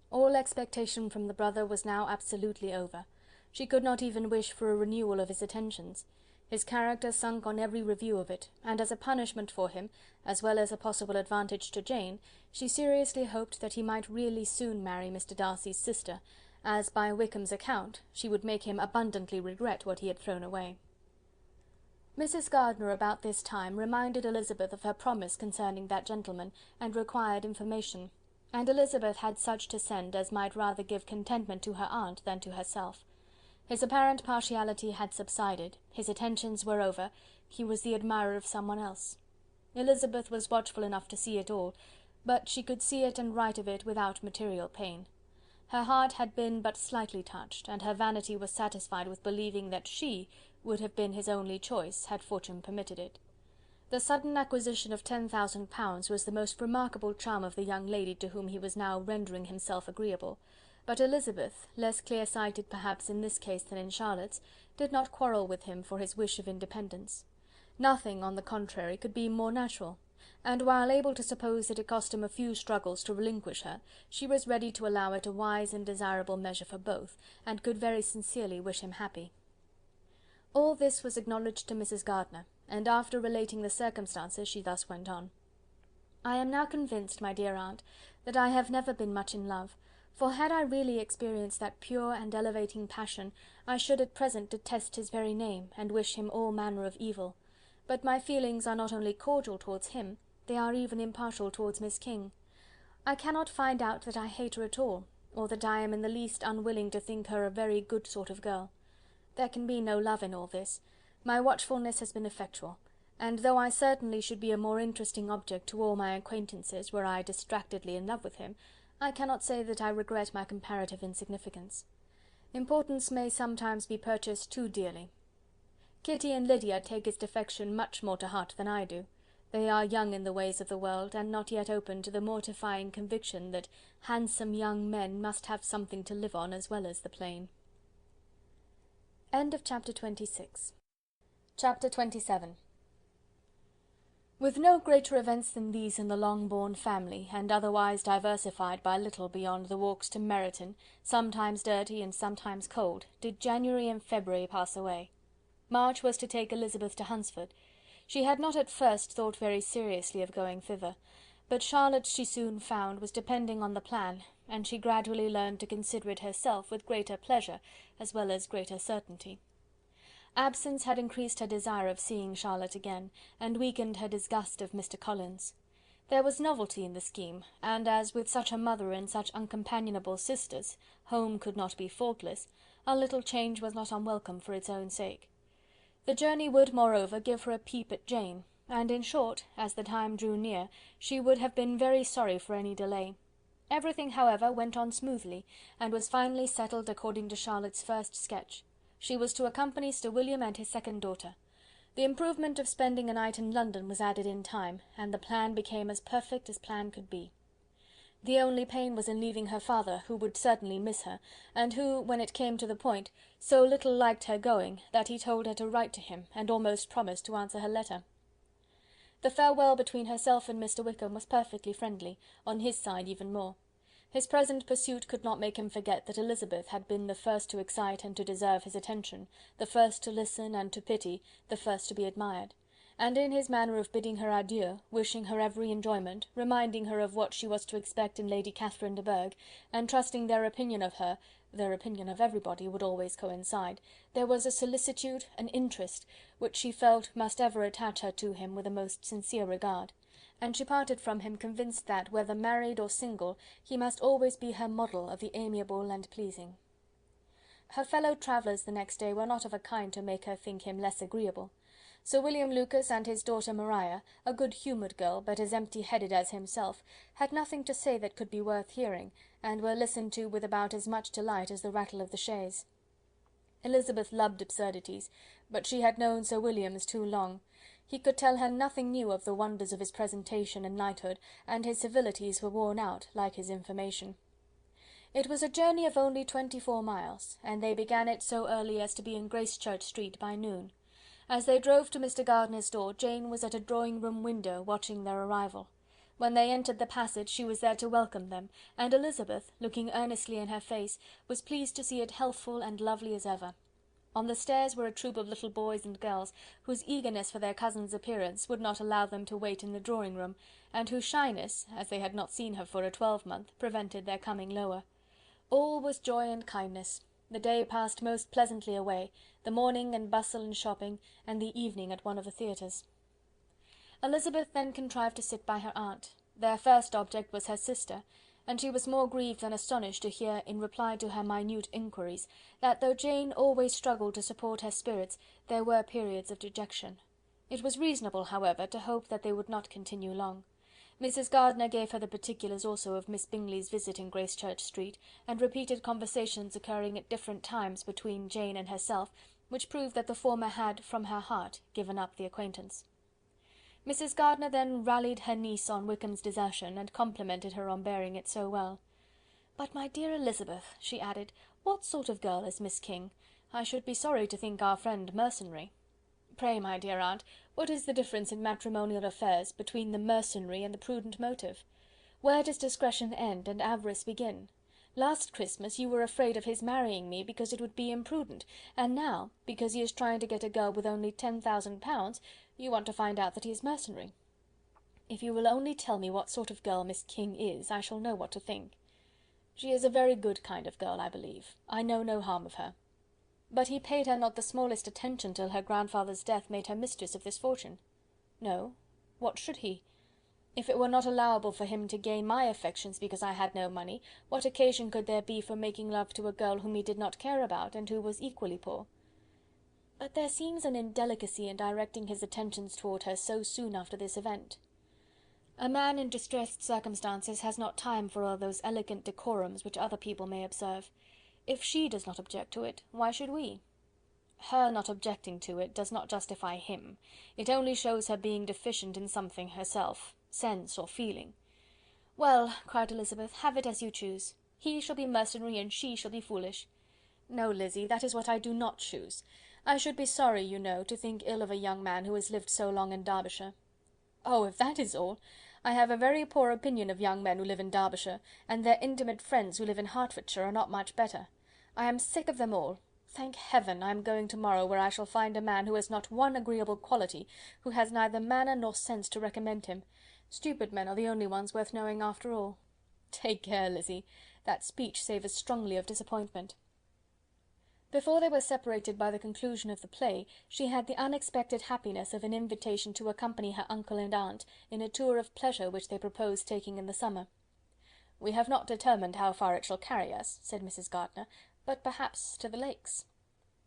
S3: All expectation from the brother was now absolutely over. She could not even wish for a renewal of his attentions. His character sunk on every review of it, and as a punishment for him, as well as a possible advantage to Jane, she seriously hoped that he might really soon marry Mr. Darcy's sister, as, by Wickham's account, she would make him abundantly regret what he had thrown away. Mrs. Gardiner about this time reminded Elizabeth of her promise concerning that gentleman, and required information, and Elizabeth had such to send as might rather give contentment to her aunt than to herself. His apparent partiality had subsided, his attentions were over, he was the admirer of someone else. Elizabeth was watchful enough to see it all, but she could see it and write of it without material pain. Her heart had been but slightly touched, and her vanity was satisfied with believing that she would have been his only choice, had fortune permitted it. The sudden acquisition of £10,000 was the most remarkable charm of the young lady to whom he was now rendering himself agreeable, but Elizabeth, less clear-sighted perhaps in this case than in Charlotte's, did not quarrel with him for his wish of independence. Nothing, on the contrary, could be more natural, and while able to suppose that it cost him a few struggles to relinquish her, she was ready to allow it a wise and desirable measure for both, and could very sincerely wish him happy. All this was acknowledged to Mrs. Gardiner, and after relating the circumstances, she thus went on. "I am now convinced, my dear aunt, that I have never been much in love, for had I really experienced that pure and elevating passion, I should at present detest his very name, and wish him all manner of evil. But my feelings are not only cordial towards him, they are even impartial towards Miss King. I cannot find out that I hate her at all, or that I am in the least unwilling to think her a very good sort of girl. There can be no love in all this. My watchfulness has been effectual, and though I certainly should be a more interesting object to all my acquaintances were I distractedly in love with him, I cannot say that I regret my comparative insignificance. Importance may sometimes be purchased too dearly. Kitty and Lydia take his defection much more to heart than I do. They are young in the ways of the world, and not yet open to the mortifying conviction that handsome young men must have something to live on as well as the plain." End of chapter 26. Chapter 27. With no greater events than these in the Longbourn family, and otherwise diversified by little beyond the walks to Meryton, sometimes dirty and sometimes cold, did January and February pass away. March was to take Elizabeth to Hunsford. She had not at first thought very seriously of going thither, but Charlotte, she soon found, was depending on the plan, and she gradually learned to consider it herself with greater pleasure as well as greater certainty. Absence had increased her desire of seeing Charlotte again, and weakened her disgust of Mr. Collins. There was novelty in the scheme, and as with such a mother and such uncompanionable sisters, home could not be faultless, a little change was not unwelcome for its own sake. The journey would, moreover, give her a peep at Jane, and in short, as the time drew near, she would have been very sorry for any delay. Everything, however, went on smoothly, and was finally settled according to Charlotte's first sketch. She was to accompany Sir William and his second daughter. The improvement of spending a night in London was added in time, and the plan became as perfect as plan could be. The only pain was in leaving her father, who would certainly miss her, and who, when it came to the point, so little liked her going, that he told her to write to him, and almost promised to answer her letter. The farewell between herself and Mr. Wickham was perfectly friendly, on his side even more. His present pursuit could not make him forget that Elizabeth had been the first to excite and to deserve his attention, the first to listen and to pity, the first to be admired; and in his manner of bidding her adieu, wishing her every enjoyment, reminding her of what she was to expect in Lady Catherine de Bourgh, and trusting their opinion of her, their opinion of everybody, would always coincide, there was a solicitude, an interest, which she felt must ever attach her to him with a most sincere regard; and she parted from him convinced that, whether married or single, he must always be her model of the amiable and pleasing. Her fellow travellers the next day were not of a kind to make her think him less agreeable. Sir William Lucas and his daughter Maria, a good-humoured girl, but as empty-headed as himself, had nothing to say that could be worth hearing, and were listened to with about as much delight as the rattle of the chaise. Elizabeth loved absurdities, but she had known Sir William's too long. He could tell her nothing new of the wonders of his presentation and knighthood, and his civilities were worn out, like his information. It was a journey of only 24 miles, and they began it so early as to be in Gracechurch Street by noon. As they drove to Mr. Gardiner's door, Jane was at a drawing-room window, watching their arrival. When they entered the passage, she was there to welcome them, and Elizabeth, looking earnestly in her face, was pleased to see it healthful and lovely as ever. On the stairs were a troop of little boys and girls, whose eagerness for their cousin's appearance would not allow them to wait in the drawing-room, and whose shyness, as they had not seen her for a twelvemonth, prevented their coming lower. All was joy and kindness. The day passed most pleasantly away, the morning in bustle and shopping, and the evening at one of the theatres. Elizabeth then contrived to sit by her aunt. Their first object was her sister, and she was more grieved than astonished to hear, in reply to her minute inquiries, that though Jane always struggled to support her spirits, there were periods of dejection. It was reasonable, however, to hope that they would not continue long. Mrs. Gardiner gave her the particulars also of Miss Bingley's visit in Gracechurch Street, and repeated conversations occurring at different times between Jane and herself, which proved that the former had, from her heart, given up the acquaintance. Mrs. Gardiner then rallied her niece on Wickham's desertion, and complimented her on bearing it so well. "But, my dear Elizabeth," she added, "what sort of girl is Miss King? I should be sorry to think our friend mercenary." "Pray, my dear aunt, what is the difference in matrimonial affairs between the mercenary and the prudent motive? Where does discretion end and avarice begin? Last Christmas you were afraid of his marrying me because it would be imprudent, and now, because he is trying to get a girl with only 10,000 pounds, you want to find out that he is mercenary. If you will only tell me what sort of girl Miss King is, I shall know what to think. She is a very good kind of girl, I believe. I know no harm of her. But he paid her not the smallest attention till her grandfather's death made her mistress of this fortune. No, what should he? If it were not allowable for him to gain my affections because I had no money, what occasion could there be for making love to a girl whom he did not care about, and who was equally poor? But there seems an indelicacy in directing his attentions toward her so soon after this event. A man in distressed circumstances has not time for all those elegant decorums which other people may observe. If she does not object to it, why should we? Her not objecting to it does not justify him. It only shows her being deficient in something herself, sense or feeling. "Well," cried Elizabeth, "have it as you choose. He shall be mercenary and she shall be foolish." "No, Lizzy, that is what I do not choose. I should be sorry, you know, to think ill of a young man who has lived so long in Derbyshire." "Oh, if that is all, I have a very poor opinion of young men who live in Derbyshire, and their intimate friends who live in Hertfordshire are not much better. I am sick of them all. Thank Heaven, I am going to-morrow, where I shall find a man who has not one agreeable quality, who has neither manner nor sense to recommend him. Stupid men are the only ones worth knowing after all." "Take care, Lizzy, that speech savours strongly of disappointment." Before they were separated by the conclusion of the play, she had the unexpected happiness of an invitation to accompany her uncle and aunt in a tour of pleasure which they proposed taking in the summer. "We have not determined how far it shall carry us," said Mrs. Gardiner, "but perhaps to the Lakes."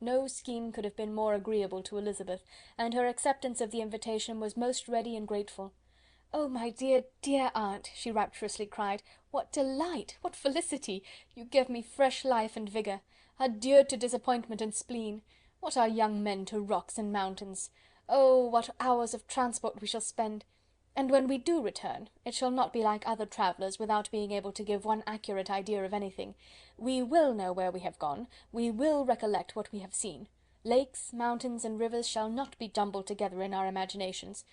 S3: No scheme could have been more agreeable to Elizabeth, and her acceptance of the invitation was most ready and grateful. "Oh, my dear, dear aunt," she rapturously cried, "what delight! What felicity! You give me fresh life and vigour. Adieu to disappointment and spleen. What are young men to rocks and mountains? Oh, what hours of transport we shall spend! and when we do return, it shall not be like other travellers, without being able to give one accurate idea of anything. We will know where we have gone, we will recollect what we have seen. Lakes, mountains, and rivers shall not be jumbled together in our imaginations,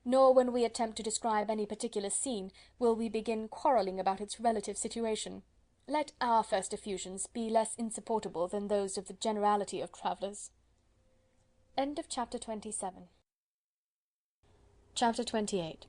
S3: nor when we attempt to describe any particular scene, will we begin quarrelling about its relative situation. Let our first effusions be less insupportable than those of the generality of travellers. End of chapter 27. Chapter 28.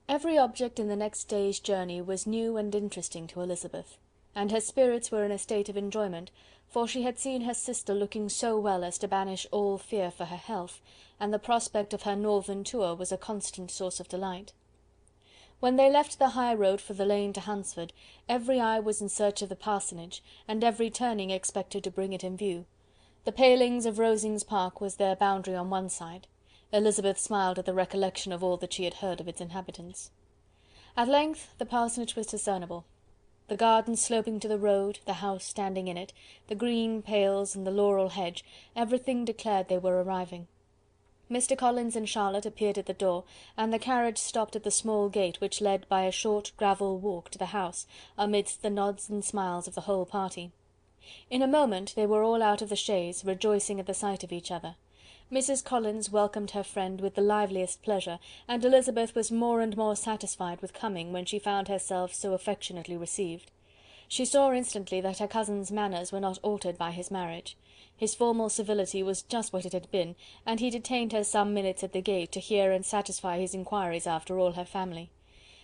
S3: Every object in the next day's journey was new and interesting to Elizabeth, and her spirits were in a state of enjoyment, for she had seen her sister looking so well as to banish all fear for her health, and the prospect of her northern tour was a constant source of delight. When they left the high road for the lane to Hunsford, every eye was in search of the parsonage, and every turning expected to bring it in view. The palings of Rosings Park was their boundary on one side. Elizabeth smiled at the recollection of all that she had heard of its inhabitants. At length the parsonage was discernible. The garden sloping to the road, the house standing in it, the green pales and the laurel hedge, everything declared they were arriving. Mr. Collins and Charlotte appeared at the door, and the carriage stopped at the small gate which led by a short gravel walk to the house, amidst the nods and smiles of the whole party. In a moment they were all out of the chaise, rejoicing at the sight of each other. Mrs. Collins welcomed her friend with the liveliest pleasure, and Elizabeth was more and more satisfied with coming when she found herself so affectionately received. She saw instantly that her cousin's manners were not altered by his marriage. His formal civility was just what it had been, and he detained her some minutes at the gate to hear and satisfy his inquiries after all her family.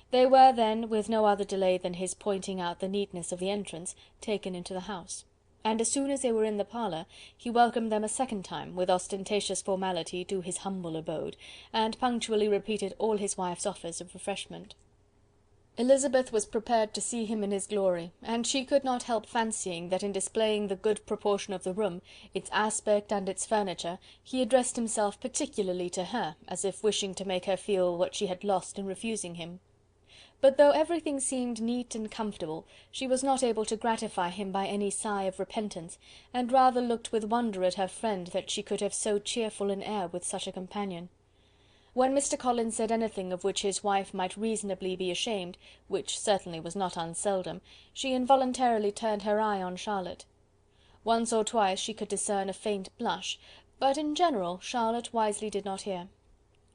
S3: They were then, with no other delay than his pointing out the neatness of the entrance, taken into the house, and as soon as they were in the parlour, he welcomed them a second time, with ostentatious formality, to his humble abode, and punctually repeated all his wife's offers of refreshment. Elizabeth was prepared to see him in his glory, and she could not help fancying that in displaying the good proportion of the room, its aspect and its furniture, he addressed himself particularly to her, as if wishing to make her feel what she had lost in refusing him. But though everything seemed neat and comfortable, she was not able to gratify him by any sigh of repentance, and rather looked with wonder at her friend that she could have so cheerful an air with such a companion. When Mr. Collins said anything of which his wife might reasonably be ashamed, which certainly was not unseldom, she involuntarily turned her eye on Charlotte. Once or twice she could discern a faint blush, but in general Charlotte wisely did not hear.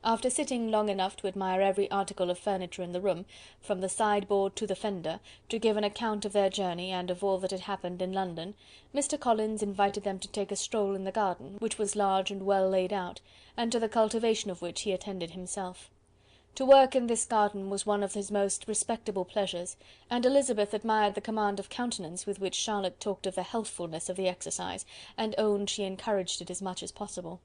S3: After sitting long enough to admire every article of furniture in the room, from the sideboard to the fender, to give an account of their journey and of all that had happened in London, Mr. Collins invited them to take a stroll in the garden, which was large and well laid out, and to the cultivation of which he attended himself. To work in this garden was one of his most respectable pleasures, and Elizabeth admired the command of countenance with which Charlotte talked of the healthfulness of the exercise, and owned she encouraged it as much as possible.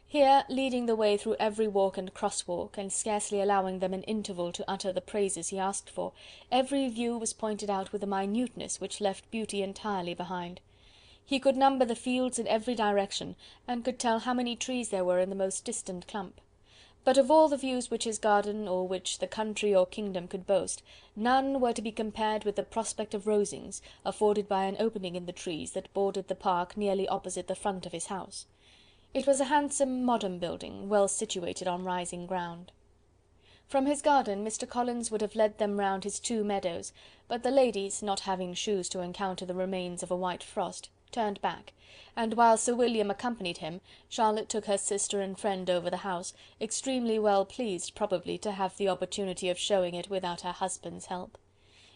S3: Here, leading the way through every walk and cross-walk, and scarcely allowing them an interval to utter the praises he asked for, every view was pointed out with a minuteness which left beauty entirely behind. He could number the fields in every direction, and could tell how many trees there were in the most distant clump. But of all the views which his garden, or which the country or kingdom could boast, none were to be compared with the prospect of Rosings, afforded by an opening in the trees that bordered the park nearly opposite the front of his house. It was a handsome modern building, well situated on rising ground. From his garden Mr. Collins would have led them round his 2 meadows, but the ladies, not having shoes to encounter the remains of a white frost, turned back, and while Sir William accompanied him, Charlotte took her sister and friend over the house, extremely well pleased probably to have the opportunity of showing it without her husband's help.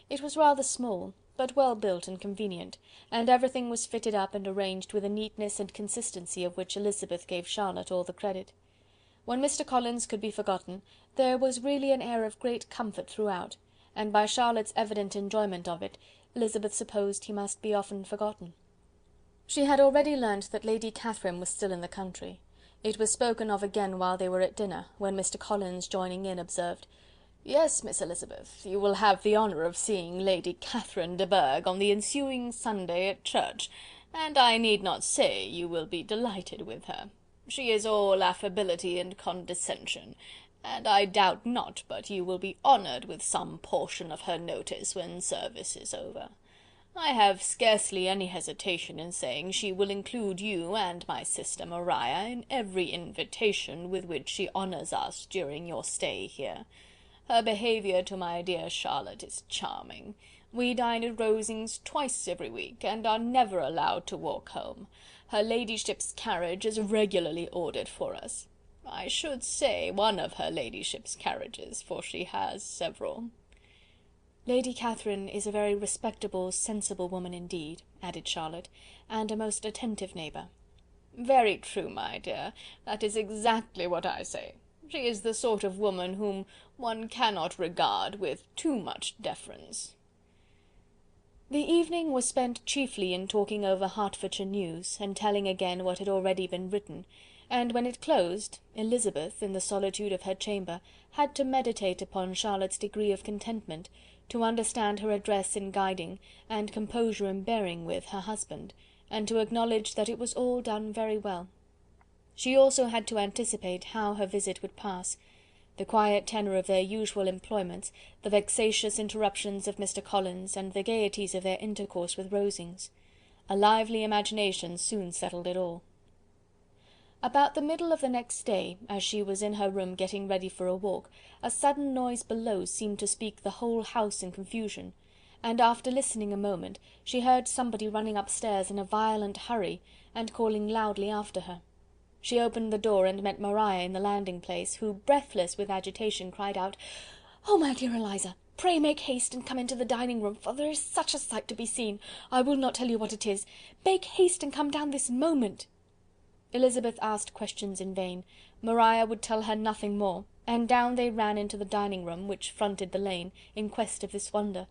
S3: It was rather small, but well built and convenient, and everything was fitted up and arranged with a neatness and consistency of which Elizabeth gave Charlotte all the credit. When Mr. Collins could be forgotten, there was really an air of great comfort throughout, and by Charlotte's evident enjoyment of it, Elizabeth supposed he must be often forgotten. She had already learnt that Lady Catherine was still in the country. It was spoken of again while they were at dinner, when Mr. Collins, joining in, observed: "Yes, Miss Elizabeth, you will have the honour of seeing Lady Catherine de Bourgh on the ensuing Sunday at church, and I need not say you will be delighted with her. She is all affability and condescension, and I doubt not but you will be honoured with some portion of her notice when service is over.
S4: I have scarcely any hesitation in saying she will include you and my sister Maria in every invitation with which she honours us during your stay here. Her behaviour to my dear Charlotte is charming. We dine at Rosings twice every week, and are never allowed to walk home. Her ladyship's carriage is regularly ordered for us. I should say one of her ladyship's carriages, for she has several."
S3: "Lady Catherine is a very respectable, sensible woman indeed," added Charlotte, "and a most attentive neighbour."
S4: "Very true, my dear, that is exactly what I say. She is the sort of woman whom one cannot regard with too much deference."
S3: The evening was spent chiefly in talking over Hertfordshire news, and telling again what had already been written, and when it closed, Elizabeth, in the solitude of her chamber, had to meditate upon Charlotte's degree of contentment, to understand her address in guiding, and composure in bearing with, her husband, and to acknowledge that it was all done very well. She also had to anticipate how her visit would pass. The quiet tenor of their usual employments, the vexatious interruptions of Mr. Collins, and the gaieties of their intercourse with Rosings. A lively imagination soon settled it all. About the middle of the next day, as she was in her room getting ready for a walk, a sudden noise below seemed to speak the whole house in confusion, and after listening a moment, she heard somebody running upstairs in a violent hurry, and calling loudly after her. She opened the door and met Maria in the landing-place, who, breathless with agitation, cried out, "Oh, my dear Eliza! Pray make haste and come into the dining-room, for there is such a sight to be seen! I will not tell you what it is. Make haste and come down this moment." Elizabeth asked questions in vain. Maria would tell her nothing more, and down they ran into the dining-room, which fronted the lane, in quest of this wonder.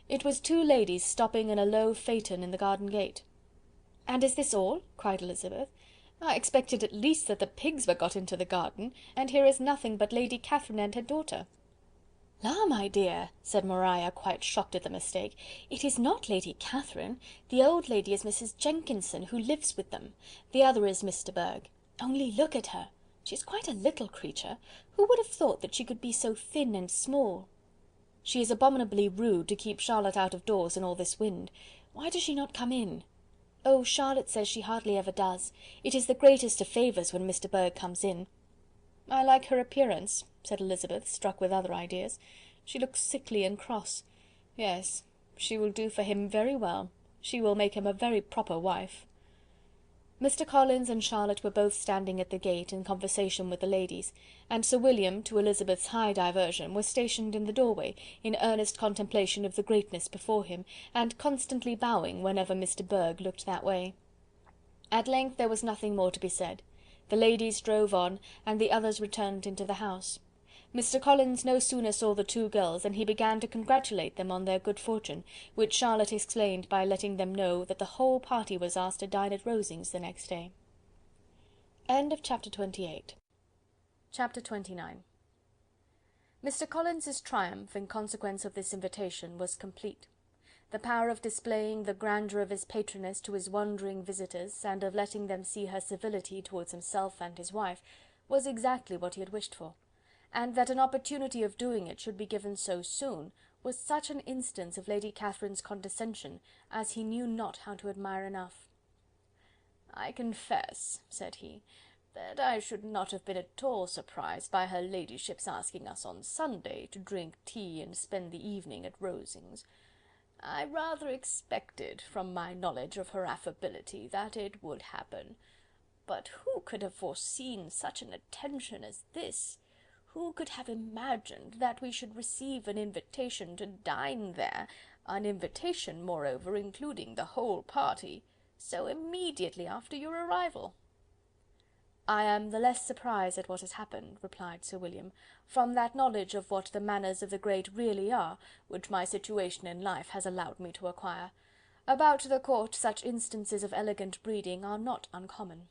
S3: It was two ladies stopping in a low phaeton in the garden gate. "And is this all?" cried Elizabeth. "I expected at least that the pigs were got into the garden, and here is nothing but Lady Catherine and her daughter." "La, my dear," said Maria, quite shocked at the mistake, "it is not Lady Catherine. The old lady is Mrs. Jenkinson, who lives with them. The other is Mr. Burgh. Only look at her! She is quite a little creature. Who would have thought that she could be so thin and small? She is abominably rude to keep Charlotte out of doors in all this wind. Why does she not come in?" "Oh, Charlotte says she hardly ever does. It is the greatest of favours when Mr. Burgh comes in." "I like her appearance," said Elizabeth, struck with other ideas. "She looks sickly and cross. Yes, she will do for him very well. She will make him a very proper wife." Mr. Collins and Charlotte were both standing at the gate, in conversation with the ladies, and Sir William, to Elizabeth's high diversion, was stationed in the doorway, in earnest contemplation of the greatness before him, and constantly bowing whenever Mr. Burgh looked that way. At length there was nothing more to be said. The ladies drove on, and the others returned into the house. Mr. Collins no sooner saw the two girls than he began to congratulate them on their good fortune, which Charlotte explained by letting them know that the whole party was asked to dine at Rosings the next day. Chapter 28. Chapter 29. Mr. Collins's triumph, in consequence of this invitation, was complete. The power of displaying the grandeur of his patroness to his wandering visitors, and of letting them see her civility towards himself and his wife, was exactly what he had wished for, and that an opportunity of doing it should be given so soon, was such an instance of Lady Catherine's condescension as he knew not how to admire enough. "I confess," said he, "that I should not have been at all surprised by her ladyship's asking us on Sunday to drink tea and spend the evening at Rosings. I rather expected, from my knowledge of her affability, that it would happen. But who could have foreseen such an attention as this? Who could have imagined that we should receive an invitation to dine there, an invitation, moreover, including the whole party, so immediately after your arrival?" "I am the less surprised at what has happened," replied Sir William, "from that knowledge of what the manners of the great really are, which my situation in life has allowed me to acquire. About the court such instances of elegant breeding are not uncommon."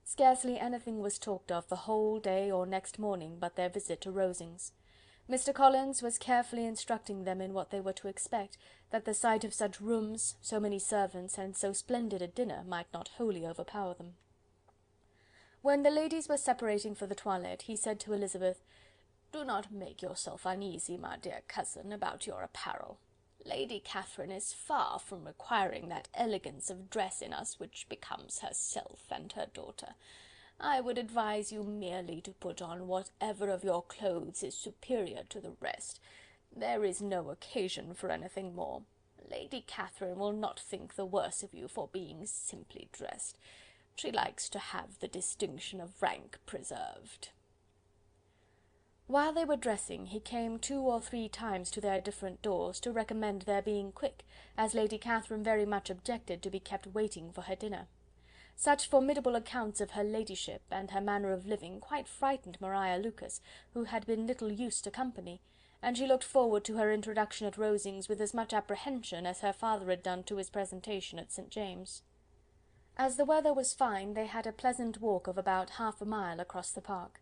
S3: Scarcely anything was talked of the whole day or next morning but their visit to Rosings. Mr. Collins was carefully instructing them in what they were to expect, that the sight of such rooms, so many servants, and so splendid a dinner might not wholly overpower them. When the ladies were separating for the toilette, he said to Elizabeth, "Do not make yourself uneasy, my dear cousin, about your apparel.
S4: Lady Catherine is far from requiring that elegance of dress in us which becomes herself and her daughter. I would advise you merely to put on whatever of your clothes is superior to the rest. There is no occasion for anything more. Lady Catherine will not think the worse of you for being simply dressed. She likes to have the distinction of rank preserved."
S3: While they were dressing, he came 2 or 3 times to their different doors, to recommend their being quick, as Lady Catherine very much objected to be kept waiting for her dinner. Such formidable accounts of her ladyship, and her manner of living, quite frightened Maria Lucas, who had been little used to company, and she looked forward to her introduction at Rosings with as much apprehension as her father had done to his presentation at St. James'. As the weather was fine, they had a pleasant walk of about half a mile across the park.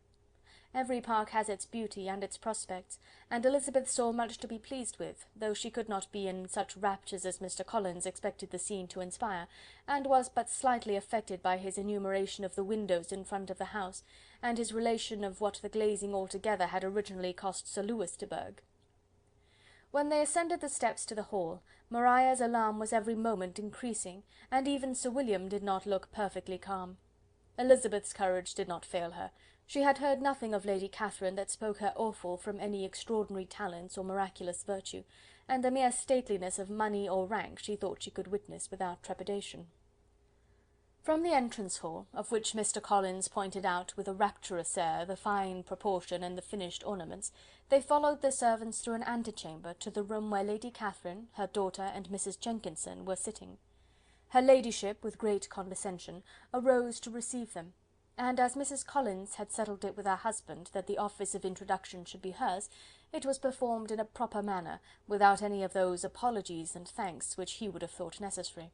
S3: Every park has its beauty and its prospects, and Elizabeth saw much to be pleased with, though she could not be in such raptures as Mr. Collins expected the scene to inspire, and was but slightly affected by his enumeration of the windows in front of the house, and his relation of what the glazing altogether had originally cost Sir Lewis de Bourgh. When they ascended the steps to the hall, Maria's alarm was every moment increasing, and even Sir William did not look perfectly calm. Elizabeth's courage did not fail her. She had heard nothing of Lady Catherine that spoke her awful from any extraordinary talents or miraculous virtue, and the mere stateliness of money or rank she thought she could witness without trepidation. From the entrance hall, of which Mr. Collins pointed out with a rapturous air the fine proportion and the finished ornaments, they followed the servants through an antechamber to the room where Lady Catherine, her daughter, and Mrs. Jenkinson were sitting. Her ladyship, with great condescension, arose to receive them, and as Mrs. Collins had settled it with her husband that the office of introduction should be hers, it was performed in a proper manner, without any of those apologies and thanks which he would have thought necessary.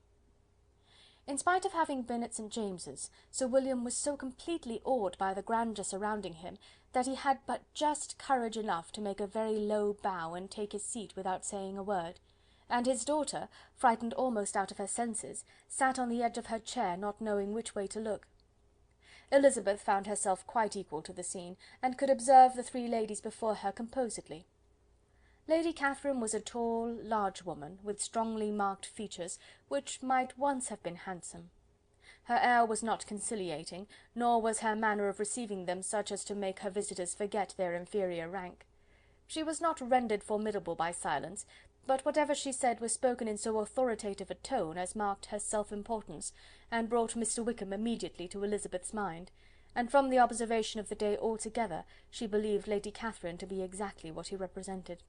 S3: In spite of having been at St. James's, Sir William was so completely awed by the grandeur surrounding him, that he had but just courage enough to make a very low bow and take his seat without saying a word, and his daughter, frightened almost out of her senses, sat on the edge of her chair, not knowing which way to look. Elizabeth found herself quite equal to the scene, and could observe the 3 ladies before her composedly. Lady Catherine was a tall, large woman, with strongly marked features, which might once have been handsome. Her air was not conciliating, nor was her manner of receiving them such as to make her visitors forget their inferior rank. She was not rendered formidable by silence, but whatever she said was spoken in so authoritative a tone as marked her self-importance, and brought Mr. Wickham immediately to Elizabeth's mind, and from the observation of the day altogether, she believed Lady Catherine to be exactly what he represented.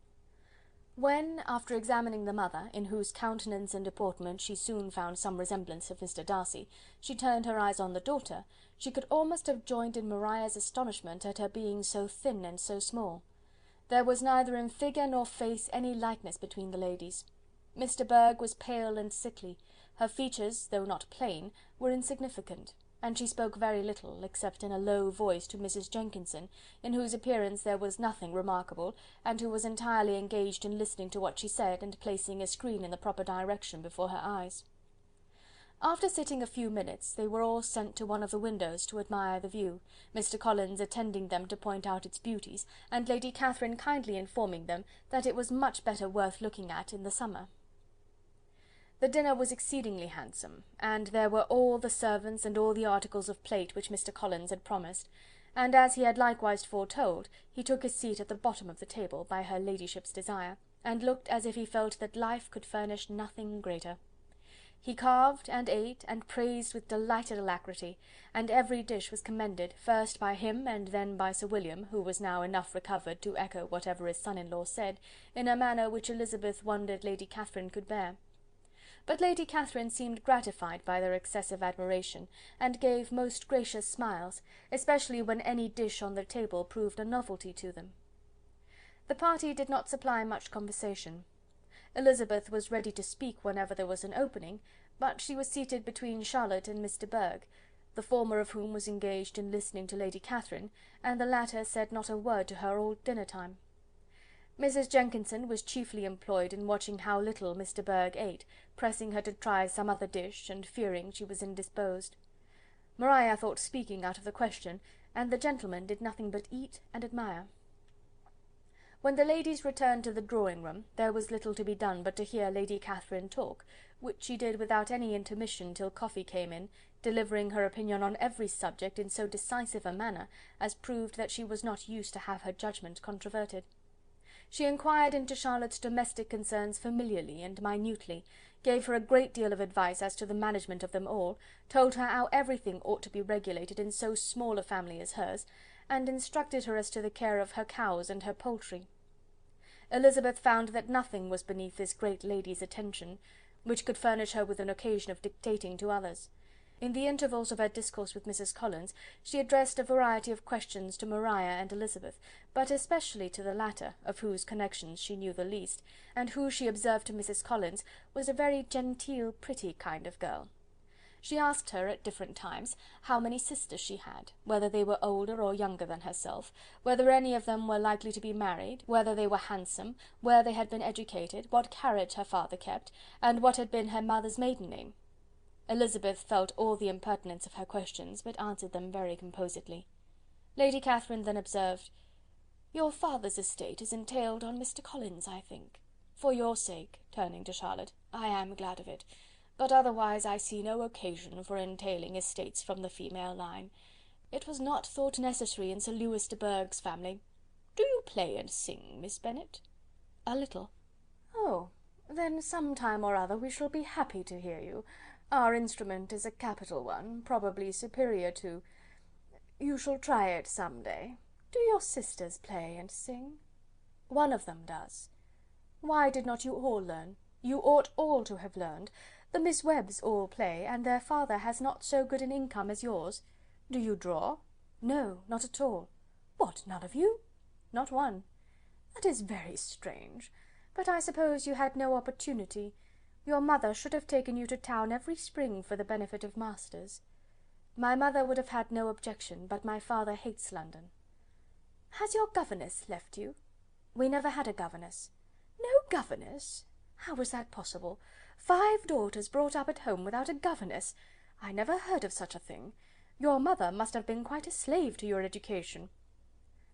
S3: When, after examining the mother, in whose countenance and deportment she soon found some resemblance of Mr. Darcy, she turned her eyes on the daughter, she could almost have joined in Maria's astonishment at her being so thin and so small. There was neither in figure nor face any likeness between the ladies. Miss de Bourgh was pale and sickly, her features, though not plain, were insignificant, and she spoke very little, except in a low voice to Mrs. Jenkinson, in whose appearance there was nothing remarkable, and who was entirely engaged in listening to what she said, and placing a screen in the proper direction before her eyes. After sitting a few minutes, they were all sent to one of the windows to admire the view, Mr. Collins attending them to point out its beauties, and Lady Catherine kindly informing them that it was much better worth looking at in the summer. The dinner was exceedingly handsome, and there were all the servants and all the articles of plate which Mr. Collins had promised, and as he had likewise foretold, he took his seat at the bottom of the table, by her ladyship's desire, and looked as if he felt that life could furnish nothing greater. He carved, and ate, and praised with delighted alacrity, and every dish was commended, first by him and then by Sir William, who was now enough recovered to echo whatever his son-in-law said, in a manner which Elizabeth wondered Lady Catherine could bear. But Lady Catherine seemed gratified by their excessive admiration, and gave most gracious smiles, especially when any dish on the table proved a novelty to them. The party did not supply much conversation. Elizabeth was ready to speak whenever there was an opening, but she was seated between Charlotte and Miss de Bourgh, the former of whom was engaged in listening to Lady Catherine, and the latter said not a word to her all dinner-time. Mrs. Jenkinson was chiefly employed in watching how little Miss de Bourgh ate, pressing her to try some other dish, and fearing she was indisposed. Maria thought speaking out of the question, and the gentlemen did nothing but eat and admire. When the ladies returned to the drawing-room, there was little to be done but to hear Lady Catherine talk, which she did without any intermission till coffee came in, delivering her opinion on every subject in so decisive a manner as proved that she was not used to have her judgment controverted. She inquired into Charlotte's domestic concerns familiarly and minutely, gave her a great deal of advice as to the management of them all, told her how everything ought to be regulated in so small a family as hers, and instructed her as to the care of her cows and her poultry. Elizabeth found that nothing was beneath this great lady's attention, which could furnish her with an occasion of dictating to others. In the intervals of her discourse with Mrs. Collins, she addressed a variety of questions to Maria and Elizabeth, but especially to the latter, of whose connections she knew the least, and who, she observed to Mrs. Collins, was a very genteel, pretty kind of girl. She asked her, at different times, how many sisters she had, whether they were older or younger than herself, whether any of them were likely to be married, whether they were handsome, where they had been educated, what carriage her father kept, and what had been her mother's maiden name. Elizabeth felt all the impertinence of her questions, but answered them very composedly. Lady Catherine then observed, "Your father's estate is entailed on Mr. Collins, I think. For your sake," turning to Charlotte, "I am glad of it, but otherwise I see no occasion for entailing estates from the female line. It was not thought necessary in Sir Lewis de Bourgh's family. Do you play and sing, Miss Bennet?" "A little." "Oh, then some time or other we shall be happy to hear you. Our instrument is a capital one, probably superior to... You shall try it some day. Do your sisters play and sing?" "One of them does." "Why did not you all learn? You ought all to have learned. The Miss Webbs all play, and their father has not so good an income as yours. Do you draw?" "No, not at all." "What, none of you?" "Not one." "That is very strange, but I suppose you had no opportunity. Your mother should have taken you to town every spring for the benefit of masters." "My mother would have had no objection, but my father hates London." "Has your governess left you?" "We never had a governess." "No governess! How was that possible? 5 daughters brought up at home without a governess! I never heard of such a thing. Your mother must have been quite a slave to your education."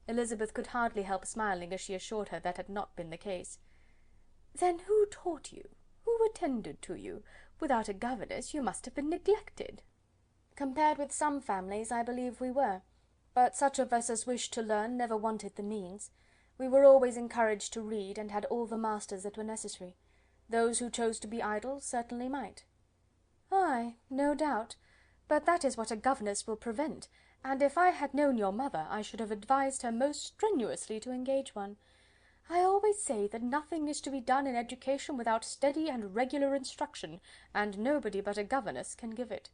S3: Elizabeth could hardly help smiling as she assured her that had not been the case. "Then who taught you? Who attended to you? Without a governess you must have been neglected." "Compared with some families, I believe we were, but such of us as wished to learn never wanted the means. We were always encouraged to read, and had all the masters that were necessary. Those who chose to be idle certainly might." "Ay, no doubt, but that is what a governess will prevent, and if I had known your mother, I should have advised her most strenuously to engage one. I always say that nothing is to be done in education without steady and regular instruction, and nobody but a governess can give it.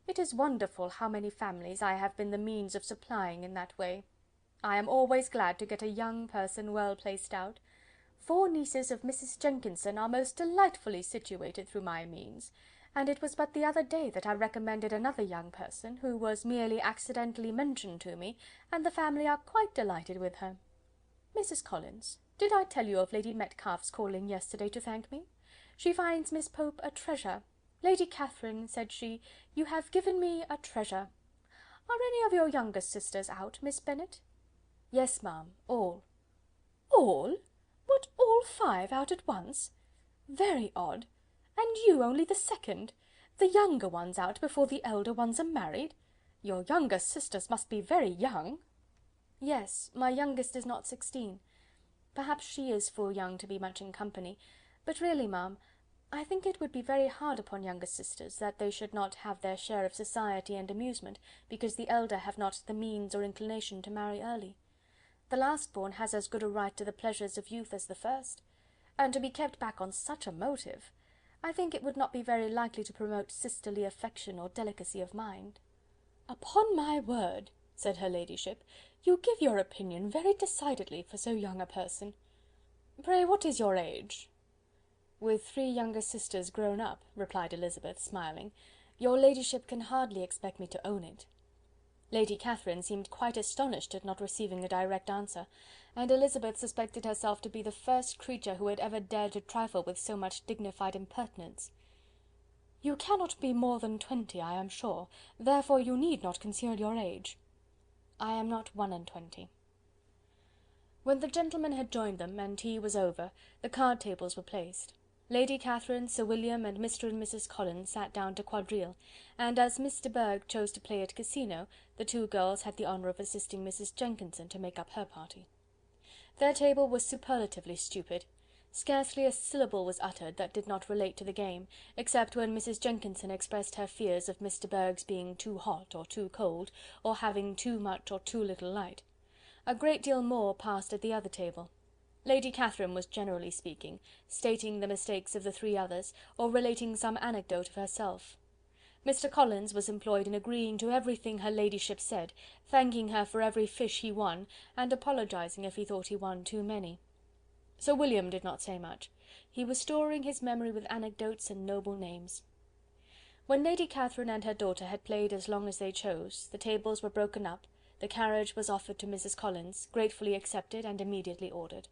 S3: It is wonderful how many families I have been the means of supplying in that way. I am always glad to get a young person well placed out. 4 nieces of Mrs. Jenkinson are most delightfully situated through my means, and it was but the other day that I recommended another young person, who was merely accidentally mentioned to me, and the family are quite delighted with her. Mrs. Collins, did I tell you of Lady Metcalfe's calling yesterday to thank me? She finds Miss Pope a treasure. Lady Catherine, said she, you have given me a treasure. Are any of your younger sisters out, Miss Bennet? Yes, ma'am, all. All? What, all 5 out at once? Very odd. And you only the second? The younger ones out before the elder ones are married? Your younger sisters must be very young. Yes, my youngest is not 16. Perhaps she is full young to be much in company, but really, ma'am, I think it would be very hard upon younger sisters that they should not have their share of society and amusement, because the elder have not the means or inclination to marry early. The last-born has as good a right to the pleasures of youth as the first, and to be kept back on such a motive, I think it would not be very likely to promote sisterly affection or delicacy of mind." "Upon my word," said her ladyship, "you give your opinion very decidedly for so young a person. Pray, what is your age?" "With 3 younger sisters grown up," replied Elizabeth, smiling, "your ladyship can hardly expect me to own it." Lady Catherine seemed quite astonished at not receiving a direct answer, and Elizabeth suspected herself to be the first creature who had ever dared to trifle with so much dignified impertinence. "You cannot be more than 20, I am sure, therefore you need not conceal your age." "I am not 21." When the gentlemen had joined them, and tea was over, the card tables were placed. Lady Catherine, Sir William, and Mr. and Mrs. Collins sat down to quadrille, and as Miss de Bourgh chose to play at casino, the two girls had the honour of assisting Mrs. Jenkinson to make up her party. Their table was superlatively stupid. Scarcely a syllable was uttered that did not relate to the game, except when Mrs. Jenkinson expressed her fears of Miss de Bourgh's being too hot or too cold, or having too much or too little light. A great deal more passed at the other table. Lady Catherine was generally speaking, stating the mistakes of the three others, or relating some anecdote of herself. Mr. Collins was employed in agreeing to everything her ladyship said, thanking her for every fish he won, and apologizing if he thought he won too many. Sir William did not say much. He was storing his memory with anecdotes and noble names. When Lady Catherine and her daughter had played as long as they chose, the tables were broken up, the carriage was offered to Mrs. Collins, gratefully accepted and immediately ordered.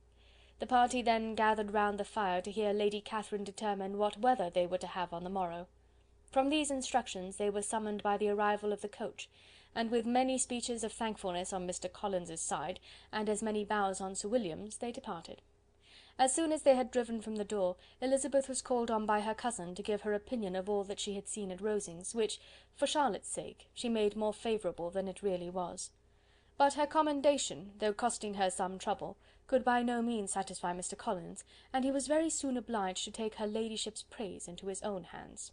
S3: The party then gathered round the fire to hear Lady Catherine determine what weather they were to have on the morrow. From these instructions they were summoned by the arrival of the coach, and with many speeches of thankfulness on Mr. Collins's side, and as many bows on Sir William's, they departed. As soon as they had driven from the door, Elizabeth was called on by her cousin to give her opinion of all that she had seen at Rosings, which, for Charlotte's sake, she made more favourable than it really was. But her commendation, though costing her some trouble, could by no means satisfy Mr. Collins, and he was very soon obliged to take her ladyship's praise into his own hands.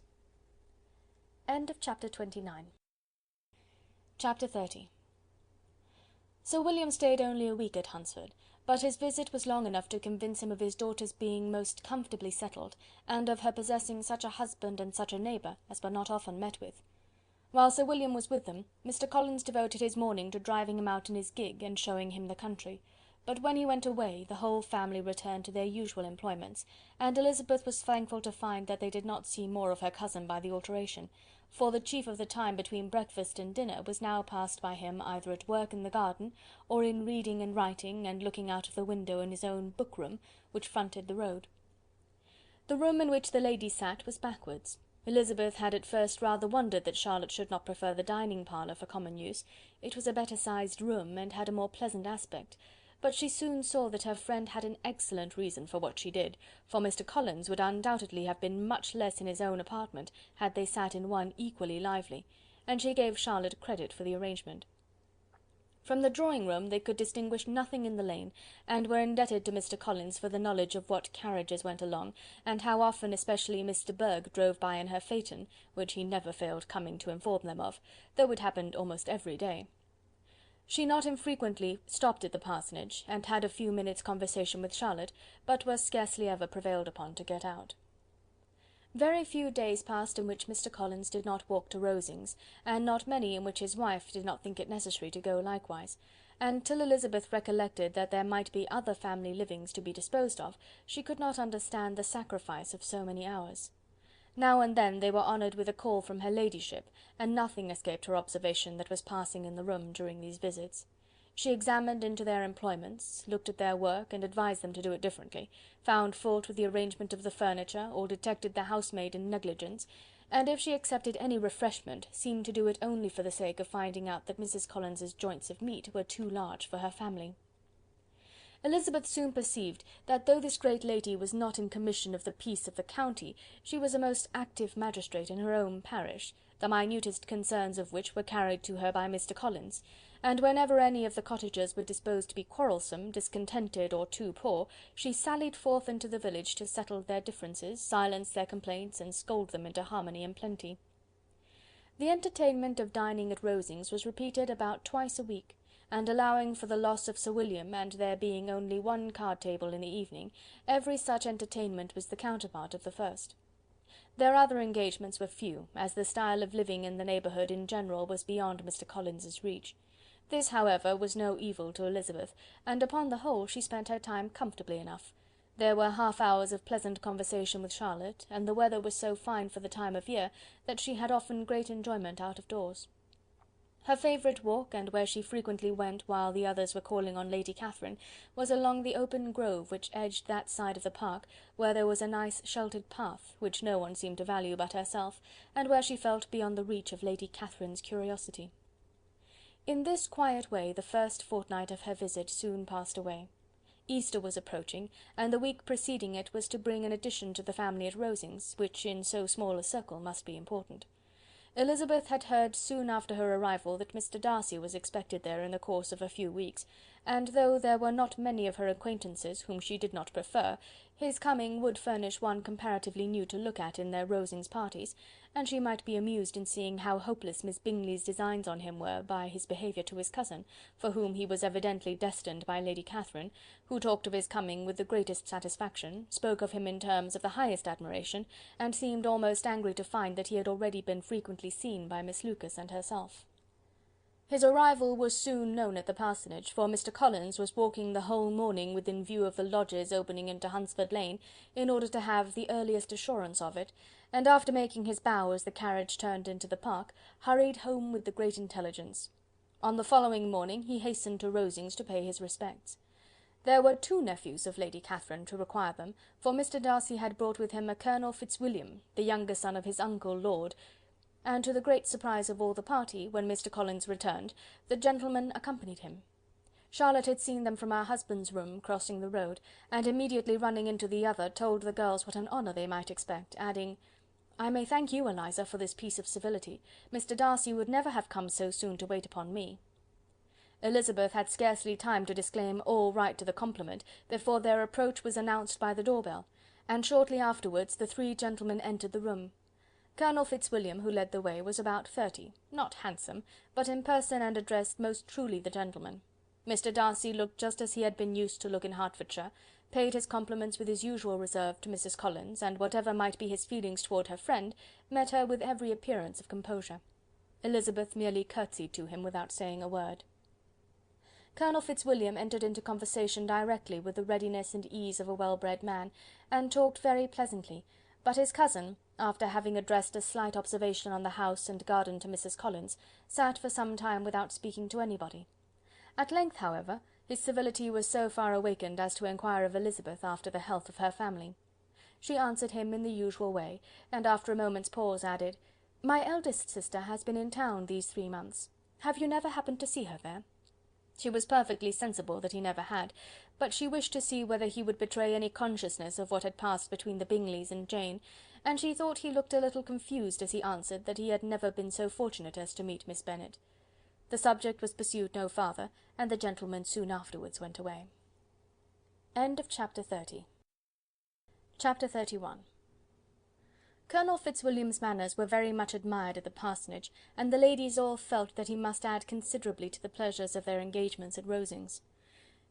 S3: Chapter 29. Chapter 30. Sir William stayed only a week at Hunsford, but his visit was long enough to convince him of his daughter's being most comfortably settled, and of her possessing such a husband and such a neighbour as were not often met with. While Sir William was with them, Mr. Collins devoted his morning to driving him out in his gig and showing him the country, but when he went away, the whole family returned to their usual employments, and Elizabeth was thankful to find that they did not see more of her cousin by the alteration, for the chief of the time between breakfast and dinner was now passed by him either at work in the garden, or in reading and writing, and looking out of the window in his own book-room, which fronted the road. The room in which the ladies sat was backwards. Elizabeth had at first rather wondered that Charlotte should not prefer the dining parlour for common use. It was a better-sized room, and had a more pleasant aspect, but she soon saw that her friend had an excellent reason for what she did, for Mr. Collins would undoubtedly have been much less in his own apartment had they sat in one equally lively, and she gave Charlotte credit for the arrangement. From the drawing-room they could distinguish nothing in the lane, and were indebted to Mr. Collins for the knowledge of what carriages went along, and how often especially Miss de Bourgh drove by in her phaeton, which he never failed coming to inform them of, though it happened almost every day. She not infrequently stopped at the parsonage, and had a few minutes' conversation with Charlotte, but was scarcely ever prevailed upon to get out. Very few days passed in which Mr. Collins did not walk to Rosings, and not many in which his wife did not think it necessary to go likewise, and till Elizabeth recollected that there might be other family livings to be disposed of, she could not understand the sacrifice of so many hours. Now and then they were honoured with a call from her ladyship, and nothing escaped her observation that was passing in the room during these visits. She examined into their employments, looked at their work, and advised them to do it differently, found fault with the arrangement of the furniture, or detected the housemaid in negligence, and if she accepted any refreshment, seemed to do it only for the sake of finding out that Mrs. Collins's joints of meat were too large for her family. Elizabeth soon perceived that though this great lady was not in commission of the peace of the county, she was a most active magistrate in her own parish, the minutest concerns of which were carried to her by Mr. Collins, and whenever any of the cottagers were disposed to be quarrelsome, discontented, or too poor, she sallied forth into the village to settle their differences, silence their complaints, and scold them into harmony and plenty. The entertainment of dining at Rosings was repeated about twice a week, and allowing for the loss of Sir William, and there being only one card-table in the evening, every such entertainment was the counterpart of the first. Their other engagements were few, as the style of living in the neighbourhood in general was beyond Mr. Collins's reach. This, however, was no evil to Elizabeth, and upon the whole she spent her time comfortably enough. There were half-hours of pleasant conversation with Charlotte, and the weather was so fine for the time of year that she had often great enjoyment out of doors. Her favourite walk, and where she frequently went while the others were calling on Lady Catherine, was along the open grove which edged that side of the park, where there was a nice sheltered path, which no one seemed to value but herself, and where she felt beyond the reach of Lady Catherine's curiosity. In this quiet way the first fortnight of her visit soon passed away. Easter was approaching, and the week preceding it was to bring an addition to the family at Rosings, which in so small a circle must be important. Elizabeth had heard soon after her arrival that Mr. Darcy was expected there in the course of a few weeks, and though there were not many of her acquaintances whom she did not prefer, his coming would furnish one comparatively new to look at in their Rosings parties, and she might be amused in seeing how hopeless Miss Bingley's designs on him were by his behaviour to his cousin, for whom he was evidently destined by Lady Catherine, who talked of his coming with the greatest satisfaction, spoke of him in terms of the highest admiration, and seemed almost angry to find that he had already been frequently seen by Miss Lucas and herself. His arrival was soon known at the parsonage, for Mr. Collins was walking the whole morning within view of the lodges opening into Hunsford Lane, in order to have the earliest assurance of it, and after making his bow as the carriage turned into the park, hurried home with the great intelligence. On the following morning he hastened to Rosings to pay his respects. There were two nephews of Lady Catherine to require them, for Mr. Darcy had brought with him a Colonel Fitzwilliam, the younger son of his uncle Lord, and to the great surprise of all the party, when Mr. Collins returned, the gentleman accompanied him. Charlotte had seen them from her husband's room, crossing the road, and immediately running into the other, told the girls what an honour they might expect, adding, "I may thank you, Eliza, for this piece of civility. Mr. Darcy would never have come so soon to wait upon me." Elizabeth had scarcely time to disclaim all right to the compliment, before their approach was announced by the door-bell, and shortly afterwards the three gentlemen entered the room. Colonel Fitzwilliam, who led the way, was about 30, not handsome, but in person and address most truly the gentleman. Mr. Darcy looked just as he had been used to look in Hertfordshire, paid his compliments with his usual reserve to Mrs. Collins, and whatever might be his feelings toward her friend, met her with every appearance of composure. Elizabeth merely curtsied to him without saying a word. Colonel Fitzwilliam entered into conversation directly with the readiness and ease of a well-bred man, and talked very pleasantly, but his cousin, after having addressed a slight observation on the house and garden to Mrs. Collins, sat for some time without speaking to anybody. At length, however, his civility was so far awakened as to inquire of Elizabeth after the health of her family. She answered him in the usual way, and after a moment's pause added, "My eldest sister has been in town these 3 months. Have you never happened to see her there?" She was perfectly sensible that he never had, but she wished to see whether he would betray any consciousness of what had passed between the Bingleys and Jane, and she thought he looked a little confused as he answered that he had never been so fortunate as to meet Miss Bennet. The subject was pursued no farther, and the gentlemen soon afterwards went away. Chapter 30. Chapter 31. Colonel Fitzwilliam's manners were very much admired at the parsonage, and the ladies all felt that he must add considerably to the pleasures of their engagements at Rosings.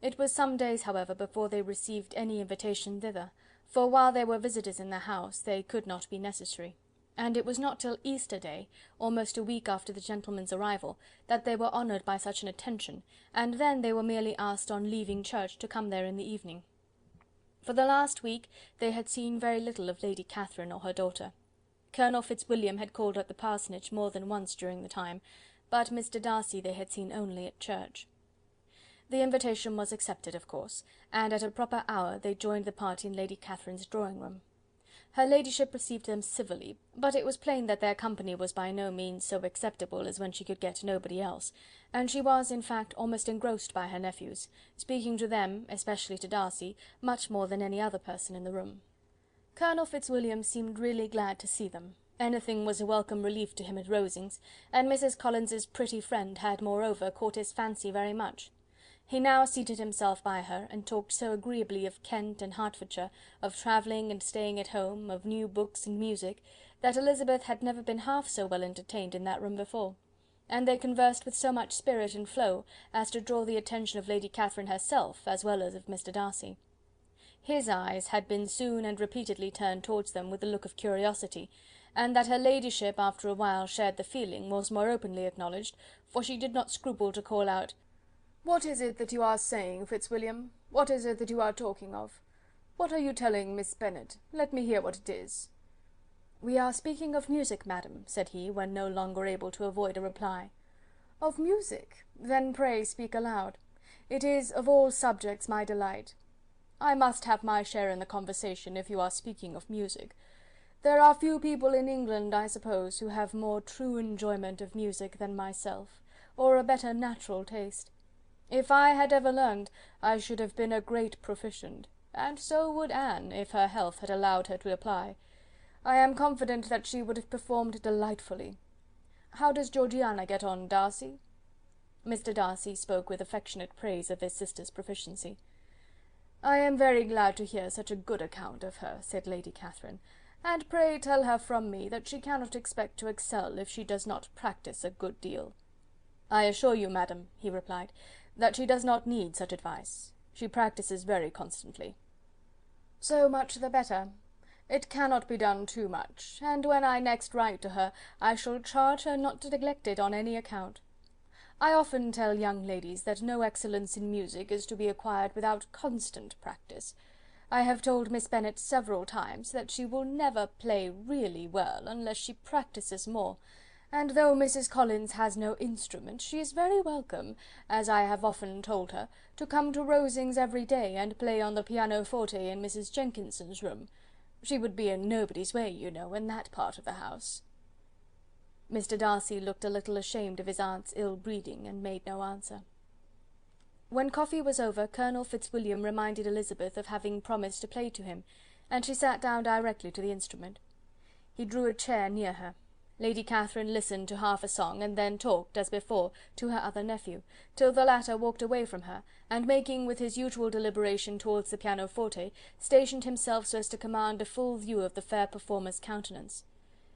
S3: It was some days, however, before they received any invitation thither, for while there were visitors in the house, they could not be necessary, and it was not till Easter Day, almost a week after the gentlemen's arrival, that they were honoured by such an attention, and then they were merely asked on leaving church to come there in the evening. For the last week they had seen very little of Lady Catherine or her daughter. Colonel Fitzwilliam had called at the parsonage more than once during the time, but Mr. Darcy they had seen only at church. The invitation was accepted, of course, and at a proper hour they joined the party in Lady Catherine's drawing-room. Her ladyship received them civilly, but it was plain that their company was by no means so acceptable as when she could get nobody else, and she was, in fact, almost engrossed by her nephews, speaking to them, especially to Darcy, much more than any other person in the room. Colonel Fitzwilliam seemed really glad to see them. Anything was a welcome relief to him at Rosings, and Mrs. Collins's pretty friend had, moreover, caught his fancy very much. He now seated himself by her, and talked so agreeably of Kent and Hertfordshire, of travelling and staying at home, of new books and music, that Elizabeth had never been half so well entertained in that room before, and they conversed with so much spirit and flow as to draw the attention of Lady Catherine herself, as well as of Mr. Darcy. His eyes had been soon and repeatedly turned towards them with a look of curiosity, and that her ladyship after a while shared the feeling was more openly acknowledged, for she did not scruple to call out, "What is it that you are saying, Fitzwilliam? What is it that you are talking of? What are you telling Miss Bennet? Let me hear what it is." "We are speaking of music, madam," said he, when no longer able to avoid a reply. "Of music? Then pray speak aloud. It is, of all subjects, my delight. I must have my share in the conversation, if you are speaking of music. There are few people in England, I suppose, who have more true enjoyment of music than myself, or a better natural taste. If I had ever learned, I should have been a great proficient, and so would Anne, if her health had allowed her to apply. I am confident that she would have performed delightfully. How does Georgiana get on, Darcy?" Mr. Darcy spoke with affectionate praise of his sister's proficiency. "I am very glad to hear such a good account of her," said Lady Catherine, "and pray tell her from me that she cannot expect to excel if she does not practise a good deal." "I assure you, madam," he replied, "that she does not need such advice. She practises very constantly." "So much the better. It cannot be done too much, and when I next write to her, I shall charge her not to neglect it on any account. I often tell young ladies that no excellence in music is to be acquired without constant practice. I have told Miss Bennet several times that she will never play really well unless she practises more, and though Mrs. Collins has no instrument, she is very welcome, as I have often told her, to come to Rosings every day and play on the pianoforte in Mrs. Jenkinson's room. She would be in nobody's way, you know, in that part of the house." Mr. Darcy looked a little ashamed of his aunt's ill-breeding, and made no answer. When coffee was over, Colonel Fitzwilliam reminded Elizabeth of having promised to play to him, and she sat down directly to the instrument. He drew a chair near her. Lady Catherine listened to half a song, and then talked, as before, to her other nephew, till the latter walked away from her, and making with his usual deliberation towards the pianoforte, stationed himself so as to command a full view of the fair performer's countenance.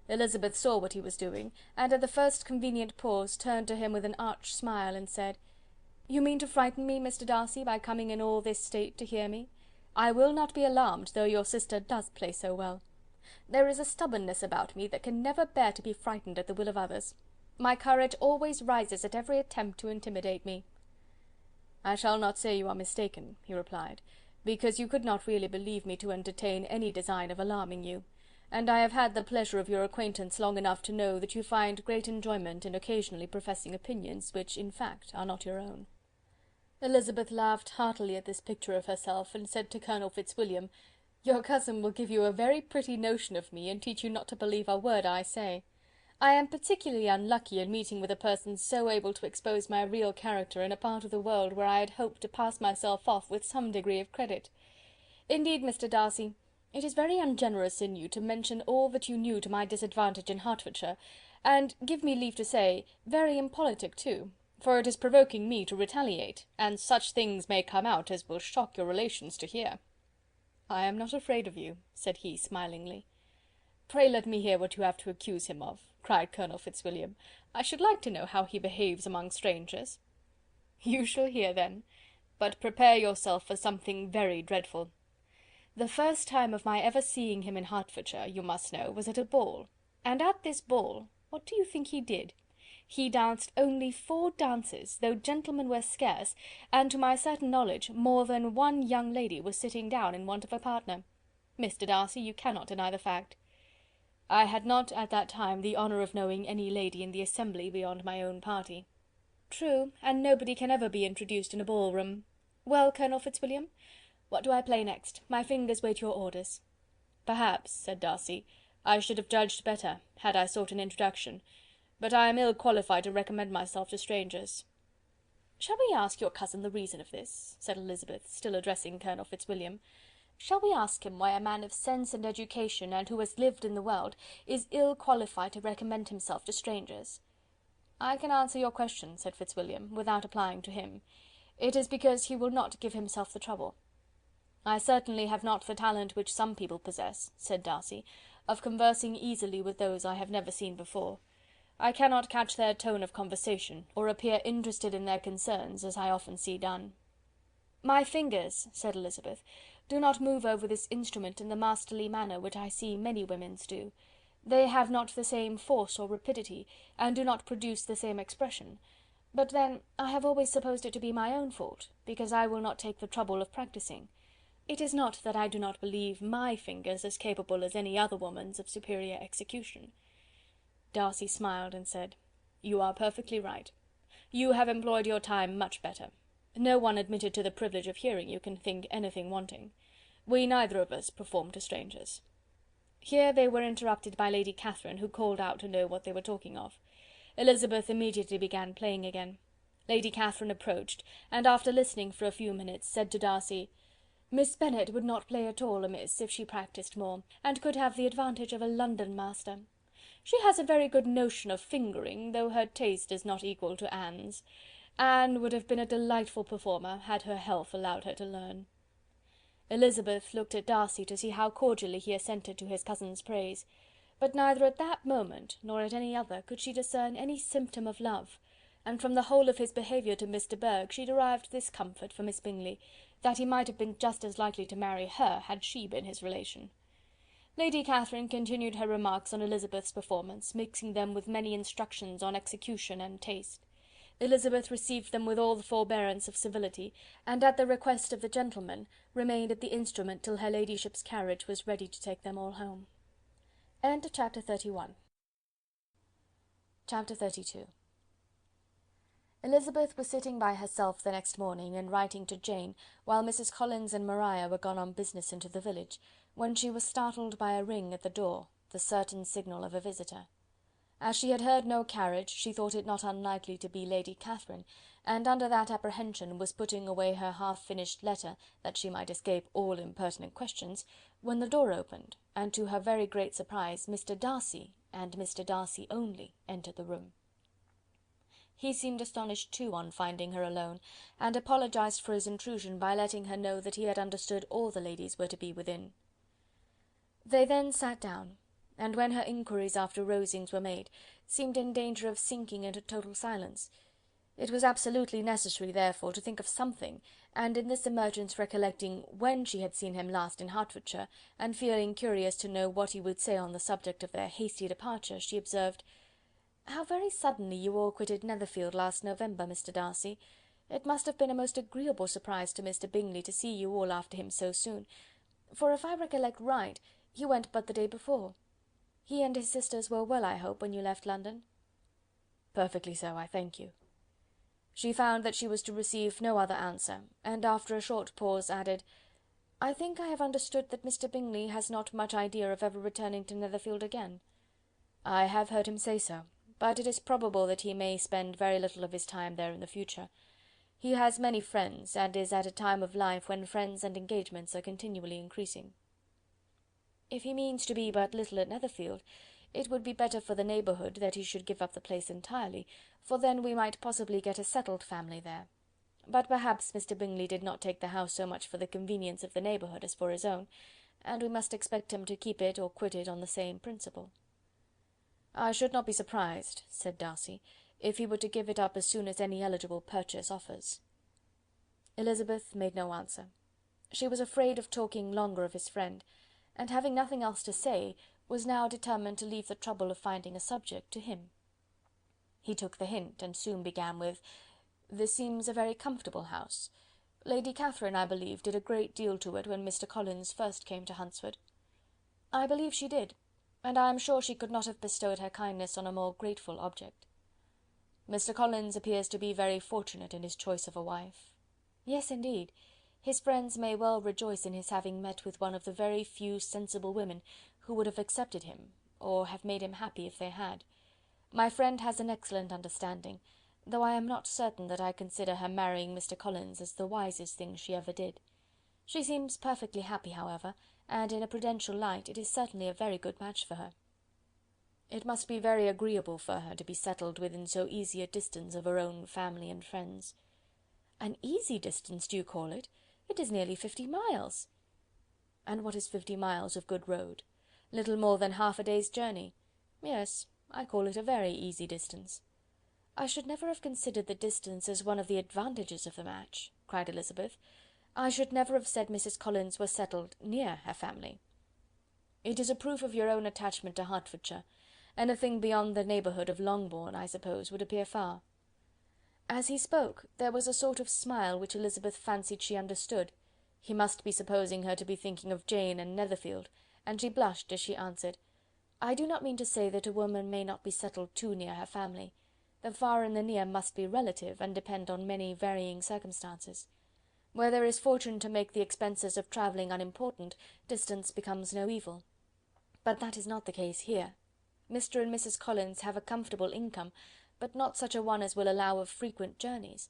S3: Elizabeth saw what he was doing, and at the first convenient pause turned to him with an arch smile, and said, "You mean to frighten me, Mr. Darcy, by coming in all this state to hear me? I will not be alarmed, though your sister does play so well. There is a stubbornness about me that can never bear to be frightened at the will of others. My courage always rises at every attempt to intimidate me." "I shall not say you are mistaken," he replied, "because you could not really believe me to entertain any design of alarming you, and I have had the pleasure of your acquaintance long enough to know that you find great enjoyment in occasionally professing opinions which, in fact, are not your own." Elizabeth laughed heartily at this picture of herself, and said to Colonel Fitzwilliam, "Your cousin will give you a very pretty notion of me, and teach you not to believe a word I say. I am particularly unlucky in meeting with a person so able to expose my real character in a part of the world where I had hoped to pass myself off with some degree of credit. Indeed, Mr. Darcy, it is very ungenerous in you to mention all that you knew to my disadvantage in Hertfordshire, and, give me leave to say, very impolitic too, for it is provoking me to retaliate, and such things may come out as will shock your relations to hear." "I am not afraid of you," said he, smilingly. "Pray let me hear what you have to accuse him of," cried Colonel Fitzwilliam. "I should like to know how he behaves among strangers." "You shall hear then, but prepare yourself for something very dreadful. The first time of my ever seeing him in Hertfordshire, you must know, was at a ball, and at this ball, what do you think he did? He danced only 4 dances, though gentlemen were scarce, and to my certain knowledge more than one young lady was sitting down in want of a partner. Mr. Darcy, you cannot deny the fact." "I had not at that time the honour of knowing any lady in the assembly beyond my own party." "True, and nobody can ever be introduced in a ball-room. Well, Colonel Fitzwilliam, what do I play next? My fingers wait your orders." "Perhaps," said Darcy, "I should have judged better, had I sought an introduction, but I am ill qualified to recommend myself to strangers." "Shall we ask your cousin the reason of this?" said Elizabeth, still addressing Colonel Fitzwilliam. "Shall we ask him why a man of sense and education, and who has lived in the world, is ill qualified to recommend himself to strangers?" "I can answer your question," said Fitzwilliam, without applying to him. "It is because he will not give himself the trouble." "I certainly have not the talent which some people possess," said Darcy, "of conversing easily with those I have never seen before. I cannot catch their tone of conversation, or appear interested in their concerns, as I often see done." "My fingers," said Elizabeth, "do not move over this instrument in the masterly manner which I see many women's do. They have not the same force or rapidity, and do not produce the same expression. But then I have always supposed it to be my own fault, because I will not take the trouble of practising. It is not that I do not believe my fingers as capable as any other woman's of superior execution." Darcy smiled and said, "You are perfectly right. You have employed your time much better. No one admitted to the privilege of hearing you can think anything wanting. We neither of us perform to strangers." Here they were interrupted by Lady Catherine, who called out to know what they were talking of. Elizabeth immediately began playing again. Lady Catherine approached, and after listening for a few minutes, said to Darcy, "Miss Bennet would not play at all amiss if she practised more, and could have the advantage of a London master. She has a very good notion of fingering, though her taste is not equal to Anne's. Anne would have been a delightful performer, had her health allowed her to learn." Elizabeth looked at Darcy to see how cordially he assented to his cousin's praise, but neither at that moment nor at any other could she discern any symptom of love, and from the whole of his behaviour to Miss de Bourgh she derived this comfort for Miss Bingley, that he might have been just as likely to marry her had she been his relation. Lady Catherine continued her remarks on Elizabeth's performance, mixing them with many instructions on execution and taste. Elizabeth received them with all the forbearance of civility, and at the request of the gentlemen, remained at the instrument till her ladyship's carriage was ready to take them all home. End of chapter 31. Chapter 32. Elizabeth was sitting by herself the next morning, and writing to Jane, while Mrs. Collins and Maria were gone on business into the village, when she was startled by a ring at the door, the certain signal of a visitor. As she had heard no carriage, she thought it not unlikely to be Lady Catherine, and under that apprehension was putting away her half-finished letter, that she might escape all impertinent questions, when the door opened, and to her very great surprise, Mr. Darcy, and Mr. Darcy only, entered the room. He seemed astonished too on finding her alone, and apologized for his intrusion by letting her know that he had understood all the ladies were to be within. They then sat down, and when her inquiries after Rosings were made, seemed in danger of sinking into total silence. It was absolutely necessary, therefore, to think of something, and in this emergence recollecting when she had seen him last in Hertfordshire, and feeling curious to know what he would say on the subject of their hasty departure, she observed, "How very suddenly you all quitted Netherfield last November, Mr. Darcy. It must have been a most agreeable surprise to Mr. Bingley to see you all after him so soon, for if I recollect right, he went but the day before. He and his sisters were well, I hope, when you left London?" "Perfectly so, I thank you." She found that she was to receive no other answer, and after a short pause added, "I think I have understood that Mr. Bingley has not much idea of ever returning to Netherfield again." "I have heard him say so, but it is probable that he may spend very little of his time there in the future. He has many friends, and is at a time of life when friends and engagements are continually increasing." "If he means to be but little at Netherfield, it would be better for the neighbourhood that he should give up the place entirely, for then we might possibly get a settled family there. But perhaps Mr. Bingley did not take the house so much for the convenience of the neighbourhood as for his own, and we must expect him to keep it or quit it on the same principle." "I should not be surprised," said Darcy, "if he were to give it up as soon as any eligible purchase offers." Elizabeth made no answer. She was afraid of talking longer of his friend, and having nothing else to say, was now determined to leave the trouble of finding a subject to him. He took the hint, and soon began with, "This seems a very comfortable house. Lady Catherine, I believe, did a great deal to it when Mr. Collins first came to Hunsford." "I believe she did, and I am sure she could not have bestowed her kindness on a more grateful object." "Mr. Collins appears to be very fortunate in his choice of a wife." "Yes, indeed. His friends may well rejoice in his having met with one of the very few sensible women who would have accepted him, or have made him happy if they had. My friend has an excellent understanding, though I am not certain that I consider her marrying Mr. Collins as the wisest thing she ever did. She seems perfectly happy, however, and in a prudential light it is certainly a very good match for her." "It must be very agreeable for her to be settled within so easy a distance of her own family and friends." "An easy distance, do you call it? It is nearly 50 miles." "And what is 50 miles of good road? Little more than half a day's journey. Yes, I call it a very easy distance." "I should never have considered the distance as one of the advantages of the match," cried Elizabeth. "I should never have said Mrs. Collins was settled near her family." "It is a proof of your own attachment to Hertfordshire. Anything beyond the neighbourhood of Longbourn, I suppose, would appear far." As he spoke, there was a sort of smile which Elizabeth fancied she understood. He must be supposing her to be thinking of Jane and Netherfield, and she blushed as she answered, "I do not mean to say that a woman may not be settled too near her family. The far and the near must be relative, and depend on many varying circumstances. Where there is fortune to make the expenses of travelling unimportant, distance becomes no evil. But that is not the case here. Mr. and Mrs. Collins have a comfortable income, but not such a one as will allow of frequent journeys,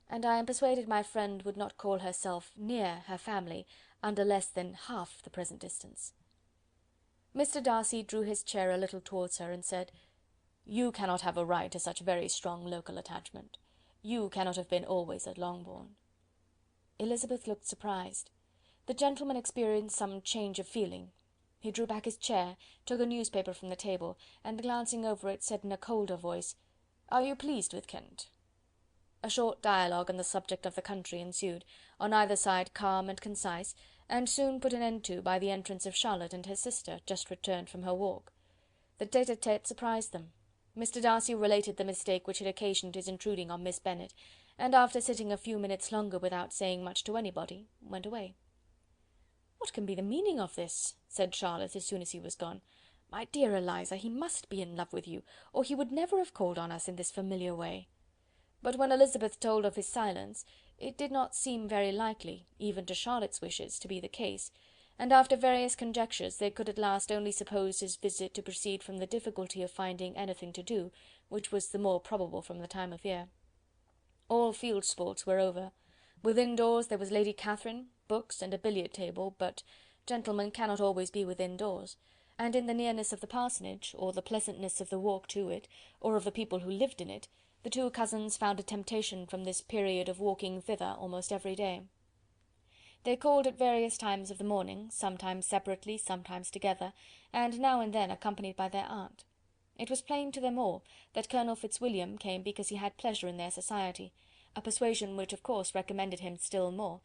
S3: and I am persuaded my friend would not call herself near her family under less than half the present distance." Mr. Darcy drew his chair a little towards her, and said, "You cannot have a right to such very strong local attachment. You cannot have been always at Longbourn." Elizabeth looked surprised. The gentleman experienced some change of feeling. He drew back his chair, took a newspaper from the table, and glancing over it, said in a colder voice, "Are you pleased with Kent?" A short dialogue on the subject of the country ensued, on either side calm and concise, and soon put an end to by the entrance of Charlotte and her sister, just returned from her walk. The tete-a-tete surprised them. Mr. Darcy related the mistake which had occasioned his intruding on Miss Bennet, and after sitting a few minutes longer without saying much to anybody, went away. "What can be the meaning of this?" said Charlotte, as soon as he was gone. "My dear Eliza, he must be in love with you, or he would never have called on us in this familiar way." But when Elizabeth told of his silence, it did not seem very likely, even to Charlotte's wishes, to be the case, and after various conjectures they could at last only suppose his visit to proceed from the difficulty of finding anything to do, which was the more probable from the time of year. All field sports were over. Within doors there was Lady Catherine, books, and a billiard table, but gentlemen cannot always be within doors, and in the nearness of the parsonage, or the pleasantness of the walk to it, or of the people who lived in it, the two cousins found a temptation from this period of walking thither almost every day. They called at various times of the morning, sometimes separately, sometimes together, and now and then accompanied by their aunt. It was plain to them all that Colonel Fitzwilliam came because he had pleasure in their society, a persuasion which of course recommended him still more,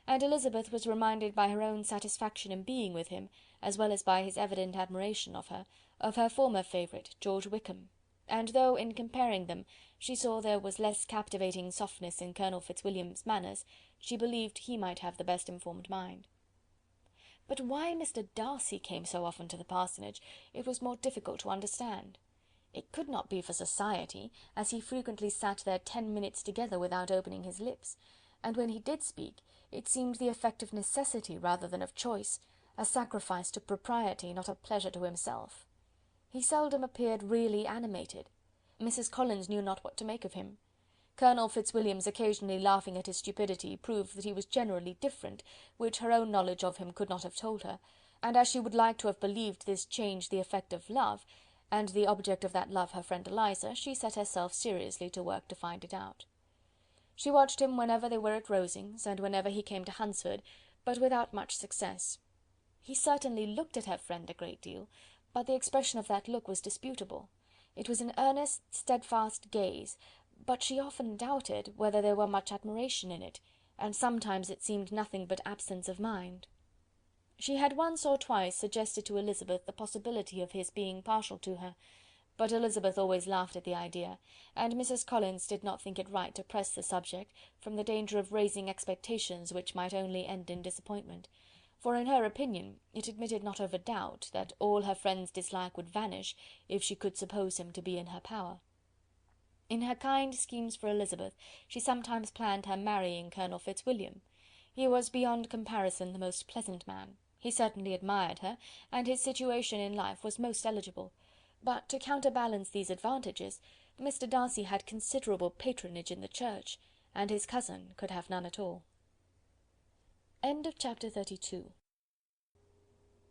S3: and Elizabeth was reminded by her own satisfaction in being with him, as well as by his evident admiration of her former favourite, George Wickham, and though, in comparing them, she saw there was less captivating softness in Colonel Fitzwilliam's manners, she believed he might have the best informed mind. But why Mr. Darcy came so often to the parsonage, it was more difficult to understand. It could not be for society, as he frequently sat there 10 minutes together without opening his lips, and when he did speak, it seemed the effect of necessity rather than of choice, a sacrifice to propriety, not a pleasure to himself. He seldom appeared really animated. Mrs. Collins knew not what to make of him. Colonel Fitzwilliam's occasionally laughing at his stupidity proved that he was generally different, which her own knowledge of him could not have told her, and as she would like to have believed this change the effect of love, and the object of that love her friend Eliza, she set herself seriously to work to find it out. She watched him whenever they were at Rosings, and whenever he came to Hunsford, but without much success. He certainly looked at her friend a great deal, but the expression of that look was disputable. It was an earnest, steadfast gaze, but she often doubted whether there were much admiration in it, and sometimes it seemed nothing but absence of mind. She had once or twice suggested to Elizabeth the possibility of his being partial to her, but Elizabeth always laughed at the idea, and Mrs. Collins did not think it right to press the subject, from the danger of raising expectations which might only end in disappointment, for in her opinion it admitted not of a doubt that all her friend's dislike would vanish if she could suppose him to be in her power. In her kind schemes for Elizabeth, she sometimes planned her marrying Colonel Fitzwilliam. He was beyond comparison the most pleasant man. He certainly admired her, and his situation in life was most eligible, but to counterbalance these advantages, Mr. Darcy had considerable patronage in the church, and his cousin could have none at all. End of chapter 32.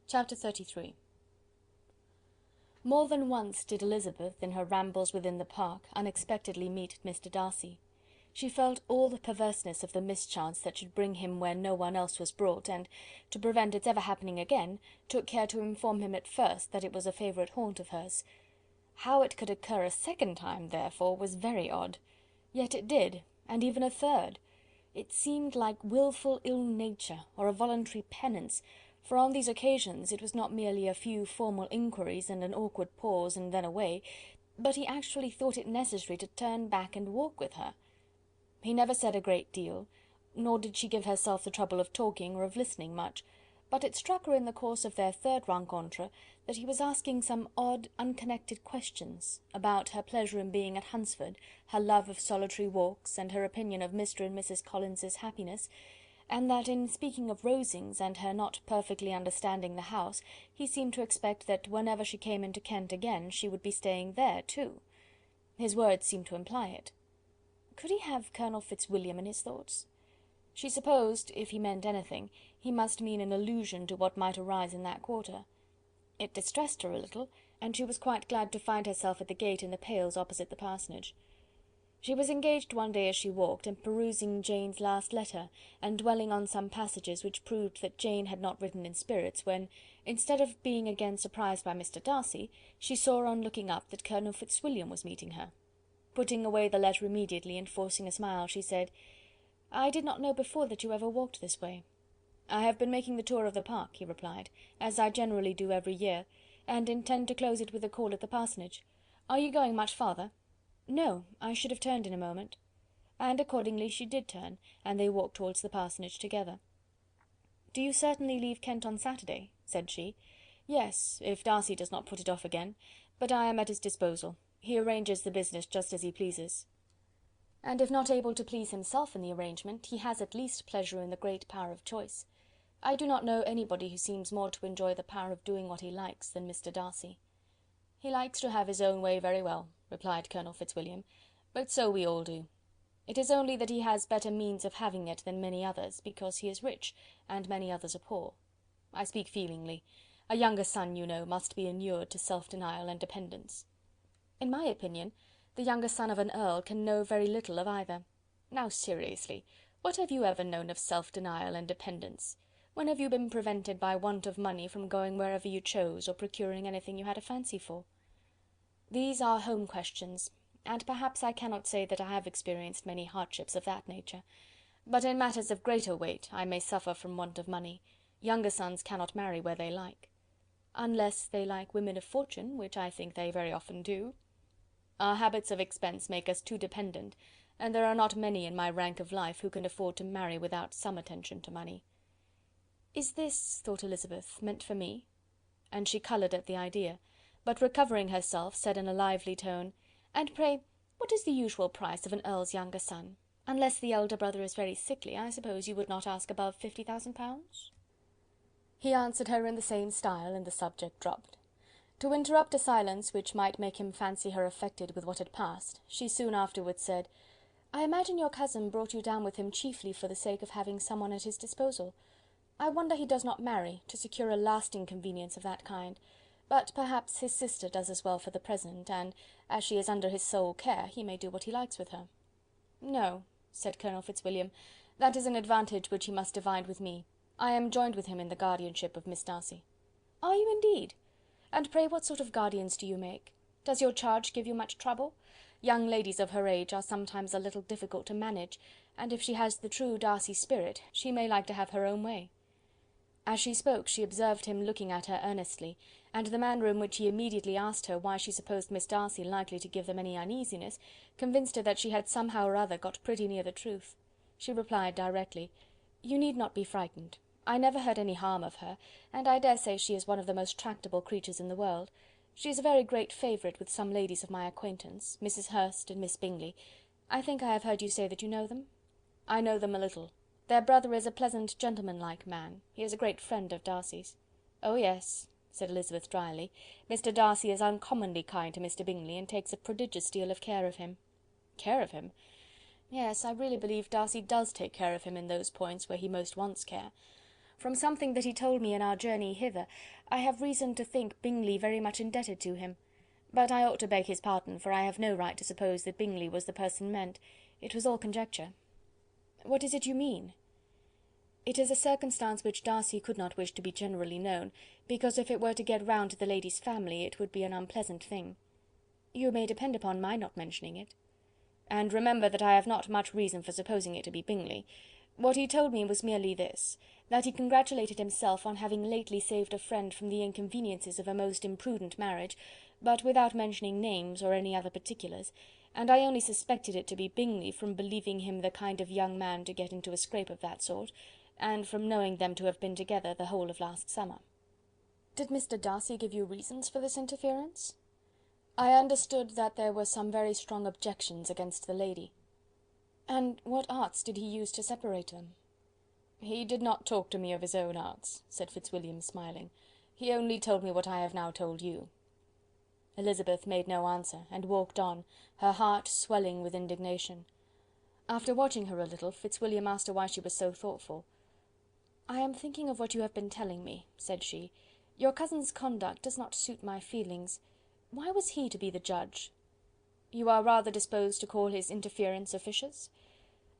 S3: Chapter 33. More than once did Elizabeth, in her rambles within the park, unexpectedly meet Mr. Darcy. She felt all the perverseness of the mischance that should bring him where no one else was brought, and, to prevent its ever happening again, took care to inform him at first that it was a favourite haunt of hers. How it could occur a second time, therefore, was very odd. Yet it did, and even a third. It seemed like wilful ill nature, or a voluntary penance, for on these occasions it was not merely a few formal inquiries and an awkward pause and then away, but he actually thought it necessary to turn back and walk with her. He never said a great deal, nor did she give herself the trouble of talking or of listening much, but it struck her in the course of their third rencontre that he was asking some odd, unconnected questions about her pleasure in being at Hunsford, her love of solitary walks, and her opinion of Mr. and Mrs. Collins's happiness, and that in speaking of Rosings and her not perfectly understanding the house, he seemed to expect that whenever she came into Kent again she would be staying there too. His words seemed to imply it. Could he have Colonel Fitzwilliam in his thoughts? She supposed, if he meant anything, he must mean an allusion to what might arise in that quarter. It distressed her a little, and she was quite glad to find herself at the gate in the pales opposite the parsonage. She was engaged one day as she walked, in perusing Jane's last letter, and dwelling on some passages which proved that Jane had not written in spirits, when, instead of being again surprised by Mr. Darcy, she saw on looking up that Colonel Fitzwilliam was meeting her. Putting away the letter immediately, and forcing a smile, she said, "I did not know before that you ever walked this way." "I have been making the tour of the park," he replied, "as I generally do every year, and intend to close it with a call at the parsonage. Are you going much farther?" "No, I should have turned in a moment." And accordingly she did turn, and they walked towards the parsonage together. "Do you certainly leave Kent on Saturday?" said she. "Yes, if Darcy does not put it off again, but I am at his disposal. He arranges the business just as he pleases." "And if not able to please himself in the arrangement, he has at least pleasure in the great power of choice. I do not know anybody who seems more to enjoy the power of doing what he likes than Mr. Darcy." "He likes to have his own way very well," replied Colonel Fitzwilliam, "but so we all do. It is only that he has better means of having it than many others, because he is rich, and many others are poor. I speak feelingly. A younger son, you know, must be inured to self-denial and dependence." "In my opinion, the younger son of an earl can know very little of either. Now, seriously, what have you ever known of self-denial and dependence? When have you been prevented by want of money from going wherever you chose, or procuring anything you had a fancy for?" "These are home questions, and perhaps I cannot say that I have experienced many hardships of that nature. But in matters of greater weight I may suffer from want of money. Younger sons cannot marry where they like." "Unless they like women of fortune, which I think they very often do." "Our habits of expense make us too dependent, and there are not many in my rank of life who can afford to marry without some attention to money." "Is this," thought Elizabeth, "meant for me?" And she coloured at the idea, but recovering herself, said in a lively tone, "And pray, what is the usual price of an earl's younger son? Unless the elder brother is very sickly, I suppose you would not ask above £50,000? He answered her in the same style, and the subject dropped. To interrupt a silence which might make him fancy her affected with what had passed, she soon afterwards said, "I imagine your cousin brought you down with him chiefly for the sake of having some one at his disposal. I wonder he does not marry, to secure a lasting convenience of that kind, but perhaps his sister does as well for the present, and, as she is under his sole care, he may do what he likes with her." "No," said Colonel Fitzwilliam, "that is an advantage which he must divide with me. I am joined with him in the guardianship of Miss Darcy." "Are you indeed? And pray what sort of guardians do you make? Does your charge give you much trouble? Young ladies of her age are sometimes a little difficult to manage, and if she has the true Darcy spirit, she may like to have her own way." As she spoke she observed him looking at her earnestly, and the manner in which he immediately asked her why she supposed Miss Darcy likely to give them any uneasiness, convinced her that she had somehow or other got pretty near the truth. She replied directly, "You need not be frightened. I never heard any harm of her, and I dare say she is one of the most tractable creatures in the world. She is a very great favourite with some ladies of my acquaintance, Mrs. Hurst and Miss Bingley. I think I have heard you say that you know them?" "I know them a little. Their brother is a pleasant gentlemanlike man. He is a great friend of Darcy's." "Oh yes," said Elizabeth dryly. "Mr. Darcy is uncommonly kind to Mr. Bingley, and takes a prodigious deal of care of him." "Care of him?" "Yes, I really believe Darcy does take care of him in those points where he most wants care. From something that he told me in our journey hither, I have reason to think Bingley very much indebted to him. But I ought to beg his pardon, for I have no right to suppose that Bingley was the person meant. It was all conjecture." "What is it you mean?" "It is a circumstance which Darcy could not wish to be generally known, because if it were to get round to the lady's family, it would be an unpleasant thing. You may depend upon my not mentioning it." "And remember that I have not much reason for supposing it to be Bingley. What he told me was merely this, that he congratulated himself on having lately saved a friend from the inconveniences of a most imprudent marriage, but without mentioning names or any other particulars, and I only suspected it to be Bingley from believing him the kind of young man to get into a scrape of that sort, and from knowing them to have been together the whole of last summer." "Did Mr. Darcy give you reasons for this interference?" "I understood that there were some very strong objections against the lady." "And what arts did he use to separate them?" "He did not talk to me of his own arts," said Fitzwilliam, smiling. "He only told me what I have now told you." Elizabeth made no answer, and walked on, her heart swelling with indignation. After watching her a little, Fitzwilliam asked her why she was so thoughtful. "I am thinking of what you have been telling me," said she. "Your cousin's conduct does not suit my feelings. Why was he to be the judge? You are rather disposed to call his interference officious?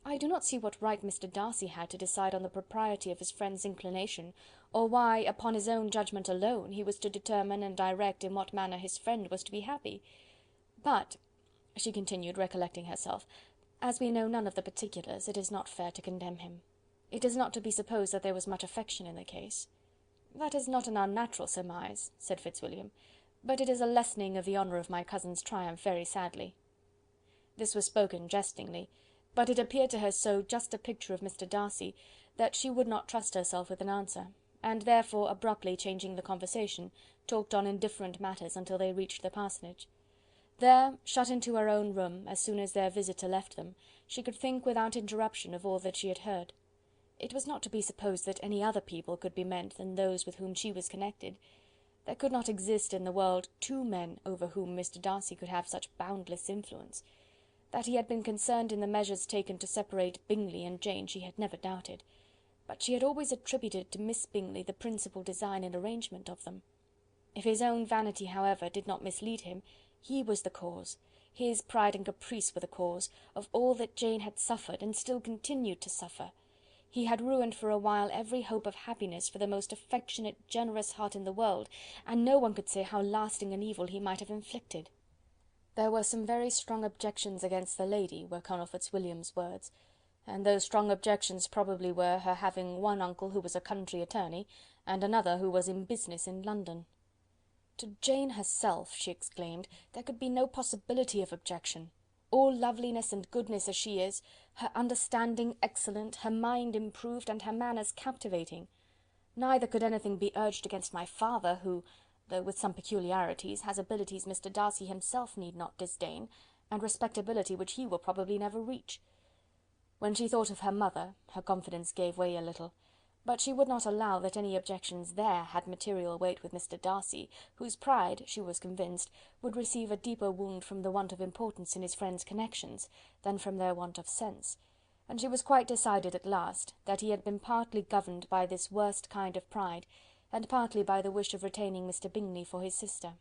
S3: I do not see what right Mr. Darcy had to decide on the propriety of his friend's inclination, or why, upon his own judgment alone, he was to determine and direct in what manner his friend was to be happy. But," she continued, recollecting herself, "as we know none of the particulars, it is not fair to condemn him. It is not to be supposed that there was much affection in the case." "That is not an unnatural surmise," said Fitzwilliam, "but it is a lessening of the honour of my cousin's triumph very sadly." This was spoken jestingly, but it appeared to her so just a picture of Mr. Darcy, that she would not trust herself with an answer, and therefore, abruptly changing the conversation, talked on indifferent matters until they reached the parsonage. There, shut into her own room, as soon as their visitor left them, she could think without interruption of all that she had heard. It was not to be supposed that any other people could be meant than those with whom she was connected. There could not exist in the world two men over whom Mr. Darcy could have such boundless influence. That he had been concerned in the measures taken to separate Bingley and Jane she had never doubted, but she had always attributed to Miss Bingley the principal design and arrangement of them. If his own vanity, however, did not mislead him, he was the cause, his pride and caprice were the cause, of all that Jane had suffered, and still continued to suffer. He had ruined for a while every hope of happiness for the most affectionate, generous heart in the world, and no one could say how lasting an evil he might have inflicted. There were some very strong objections against the lady, were Colonel Fitzwilliam's words, and those strong objections probably were her having one uncle who was a country attorney, and another who was in business in London. To Jane herself, she exclaimed, there could be no possibility of objection. All loveliness and goodness as she is, her understanding excellent, her mind improved, and her manners captivating. Neither could anything be urged against my father, who, though with some peculiarities, has abilities Mr. Darcy himself need not disdain, and respectability which he will probably never reach. When she thought of her mother, her confidence gave way a little, but she would not allow that any objections there had material weight with Mr. Darcy, whose pride, she was convinced, would receive a deeper wound from the want of importance in his friend's connections, than from their want of sense, and she was quite decided at last that he had been partly governed by this worst kind of pride, and partly by the wish of retaining Mr. Bingley for his sister.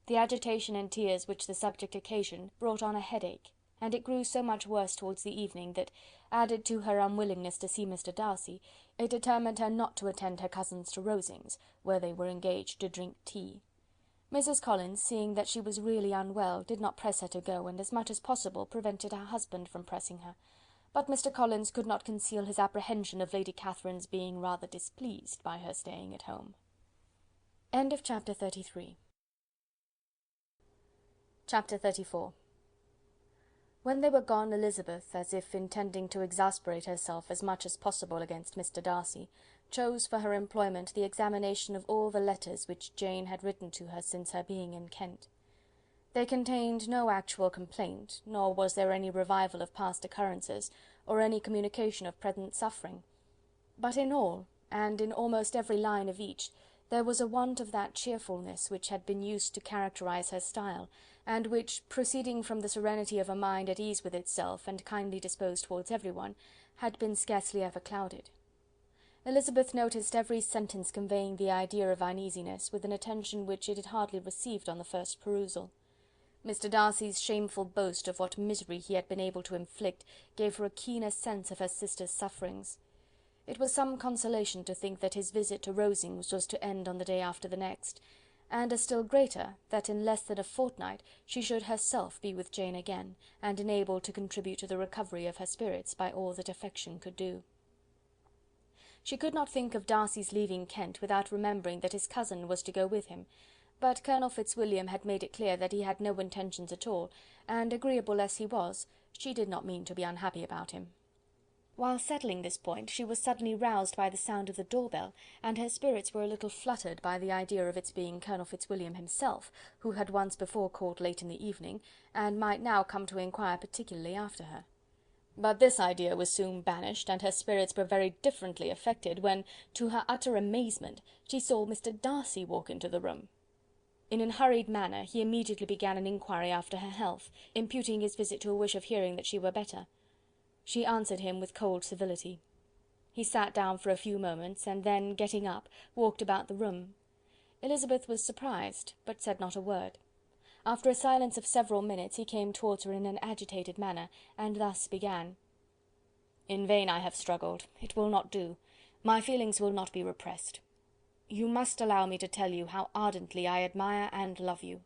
S3: The agitation and tears which the subject occasioned brought on a headache, and it grew so much worse towards the evening that, added to her unwillingness to see Mr. Darcy, it determined her not to attend her cousins to Rosings, where they were engaged to drink tea. Mrs. Collins, seeing that she was really unwell, did not press her to go, and as much as possible prevented her husband from pressing her, but Mr. Collins could not conceal his apprehension of Lady Catherine's being rather displeased by her staying at home. Chapter 33. Chapter 34. When they were gone, Elizabeth, as if intending to exasperate herself as much as possible against Mr. Darcy, chose for her employment the examination of all the letters which Jane had written to her since her being in Kent. They contained no actual complaint, nor was there any revival of past occurrences, or any communication of present suffering. But in all, and in almost every line of each, there was a want of that cheerfulness which had been used to characterize her style, and which, proceeding from the serenity of a mind at ease with itself and kindly disposed towards everyone, had been scarcely ever clouded. Elizabeth noticed every sentence conveying the idea of uneasiness with an attention which it had hardly received on the first perusal. Mr. Darcy's shameful boast of what misery he had been able to inflict gave her a keener sense of her sister's sufferings. It was some consolation to think that his visit to Rosings was to end on the day after the next, and a still greater, that in less than a fortnight she should herself be with Jane again, and enabled to contribute to the recovery of her spirits by all that affection could do. She could not think of Darcy's leaving Kent without remembering that his cousin was to go with him, but Colonel Fitzwilliam had made it clear that he had no intentions at all, and agreeable as he was, she did not mean to be unhappy about him. While settling this point, she was suddenly roused by the sound of the door-bell, and her spirits were a little fluttered by the idea of its being Colonel Fitzwilliam himself, who had once before called late in the evening, and might now come to inquire particularly after her. But this idea was soon banished, and her spirits were very differently affected, when, to her utter amazement, she saw Mr. Darcy walk into the room. In an hurried manner he immediately began an inquiry after her health, imputing his visit to a wish of hearing that she were better. She answered him with cold civility. He sat down for a few moments, and then, getting up, walked about the room. Elizabeth was surprised, but said not a word. After a silence of several minutes he came towards her in an agitated manner, and thus began: "In vain I have struggled. It will not do. My feelings will not be repressed. You must allow me to tell you how ardently I admire and love you."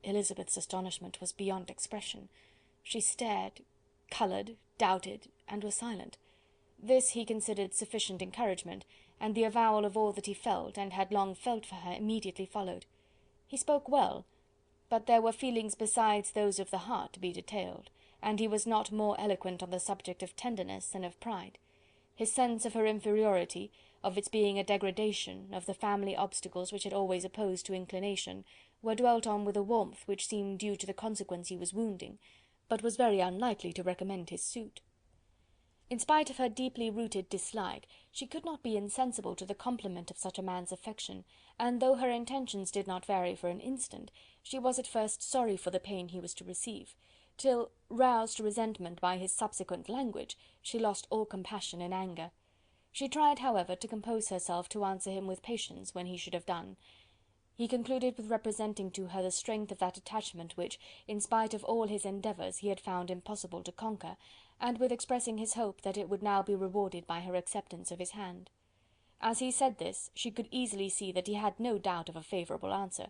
S3: Elizabeth's astonishment was beyond expression. She stared, coloured, doubted, and was silent. This he considered sufficient encouragement, and the avowal of all that he felt, and had long felt for her, immediately followed. He spoke well, but there were feelings besides those of the heart to be detailed, and he was not more eloquent on the subject of tenderness than of pride. His sense of her inferiority, of its being a degradation, of the family obstacles which had always opposed to inclination, were dwelt on with a warmth which seemed due to the consequence he was wounding, but was very unlikely to recommend his suit. In spite of her deeply rooted dislike, she could not be insensible to the compliment of such a man's affection, and though her intentions did not vary for an instant, she was at first sorry for the pain he was to receive, till, roused to resentment by his subsequent language, she lost all compassion in anger. She tried, however, to compose herself to answer him with patience when he should have done. He concluded with representing to her the strength of that attachment which, in spite of all his endeavours, he had found impossible to conquer, and with expressing his hope that it would now be rewarded by her acceptance of his hand. As he said this, she could easily see that he had no doubt of a favourable answer.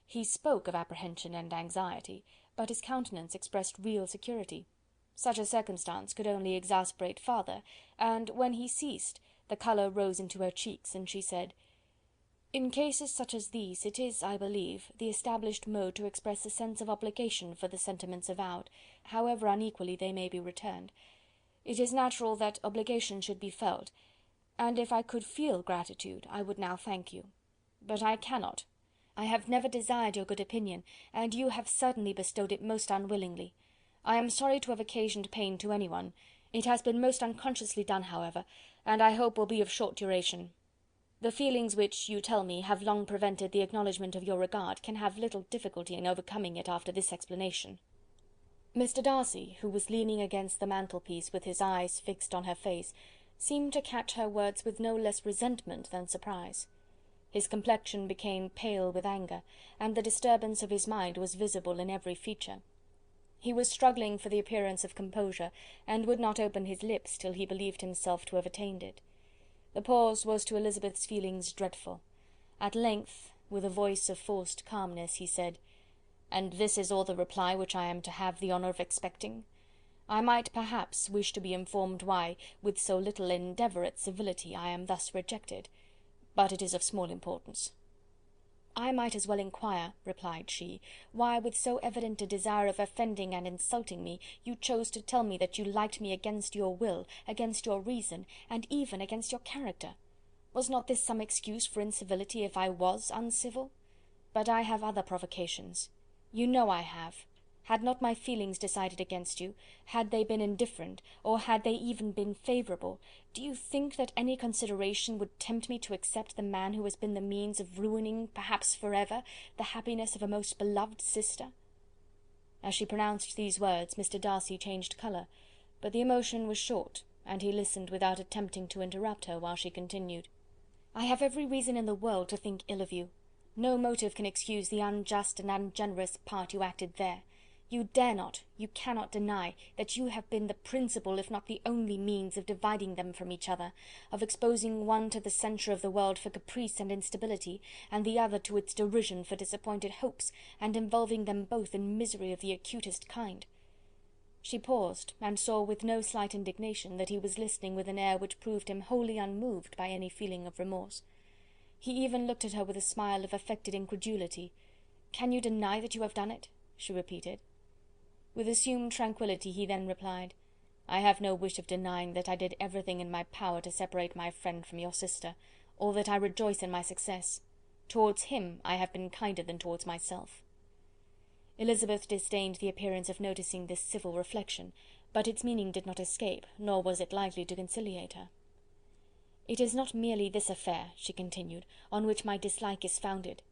S3: He spoke of apprehension and anxiety, but his countenance expressed real security. Such a circumstance could only exasperate farther, and when he ceased, the colour rose into her cheeks, and she said: "In cases such as these, it is, I believe, the established mode to express a sense of obligation for the sentiments avowed, however unequally they may be returned. It is natural that obligation should be felt, and if I could feel gratitude, I would now thank you. But I cannot. I have never desired your good opinion, and you have certainly bestowed it most unwillingly. I am sorry to have occasioned pain to anyone. It has been most unconsciously done, however, and I hope will be of short duration. The feelings which, you tell me, have long prevented the acknowledgment of your regard, can have little difficulty in overcoming it after this explanation." Mr. Darcy, who was leaning against the mantelpiece with his eyes fixed on her face, seemed to catch her words with no less resentment than surprise. His complexion became pale with anger, and the disturbance of his mind was visible in every feature. He was struggling for the appearance of composure, and would not open his lips till he believed himself to have attained it. The pause was to Elizabeth's feelings dreadful. At length, with a voice of forced calmness, he said: "And this is all the reply which I am to have the honour of expecting? I might, perhaps, wish to be informed why, with so little endeavour at civility, I am thus rejected, but it is of small importance." "I might as well inquire," replied she, "why, with so evident a desire of offending and insulting me, you chose to tell me that you liked me against your will, against your reason, and even against your character. Was not this some excuse for incivility if I was uncivil? But I have other provocations. You know I have. Had not my feelings decided against you, had they been indifferent, or had they even been favourable, do you think that any consideration would tempt me to accept the man who has been the means of ruining, perhaps for ever, the happiness of a most beloved sister?" As she pronounced these words, Mr. Darcy changed colour, but the emotion was short, and he listened without attempting to interrupt her, while she continued: "I have every reason in the world to think ill of you. No motive can excuse the unjust and ungenerous part you acted there. You dare not, you cannot deny, that you have been the principal, if not the only means of dividing them from each other, of exposing one to the censure of the world for caprice and instability, and the other to its derision for disappointed hopes, and involving them both in misery of the acutest kind." She paused, and saw with no slight indignation that he was listening with an air which proved him wholly unmoved by any feeling of remorse. He even looked at her with a smile of affected incredulity. "Can you deny that you have done it?" she repeated. With assumed tranquillity he then replied: "I have no wish of denying that I did everything in my power to separate my friend from your sister, or that I rejoice in my success. Towards him I have been kinder than towards myself." Elizabeth disdained the appearance of noticing this civil reflection, but its meaning did not escape, nor was it likely to conciliate her. "It is not merely this affair," she continued, "on which my dislike is founded.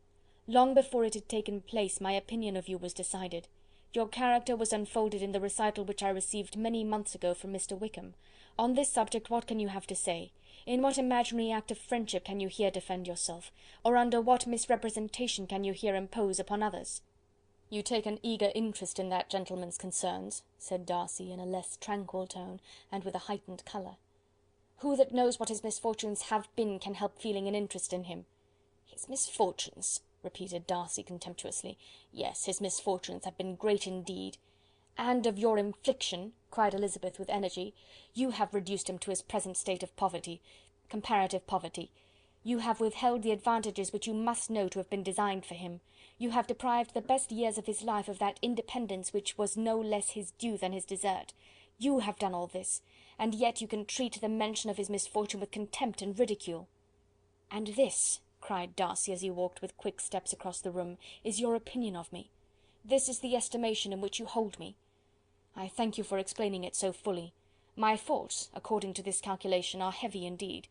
S3: Long before it had taken place, my opinion of you was decided. Your character was unfolded in the recital which I received many months ago from Mr. Wickham. On this subject what can you have to say? In what imaginary act of friendship can you here defend yourself? Or under what misrepresentation can you here impose upon others?" "You take an eager interest in that gentleman's concerns," said Darcy, in a less tranquil tone, and with a heightened colour. "Who that knows what his misfortunes have been can help feeling an interest in him?" "His misfortunes!" repeated Darcy contemptuously. "Yes, his misfortunes have been great indeed." "And of your infliction," cried Elizabeth with energy. "You have reduced him to his present state of poverty, comparative poverty. You have withheld the advantages which you must know to have been designed for him. You have deprived the best years of his life of that independence which was no less his due than his desert. You have done all this, and yet you can treat the mention of his misfortune with contempt and ridicule." "And this," cried Darcy, as he walked with quick steps across the room, "is your opinion of me? This is the estimation in which you hold me? I thank you for explaining it so fully. My faults, according to this calculation, are heavy indeed.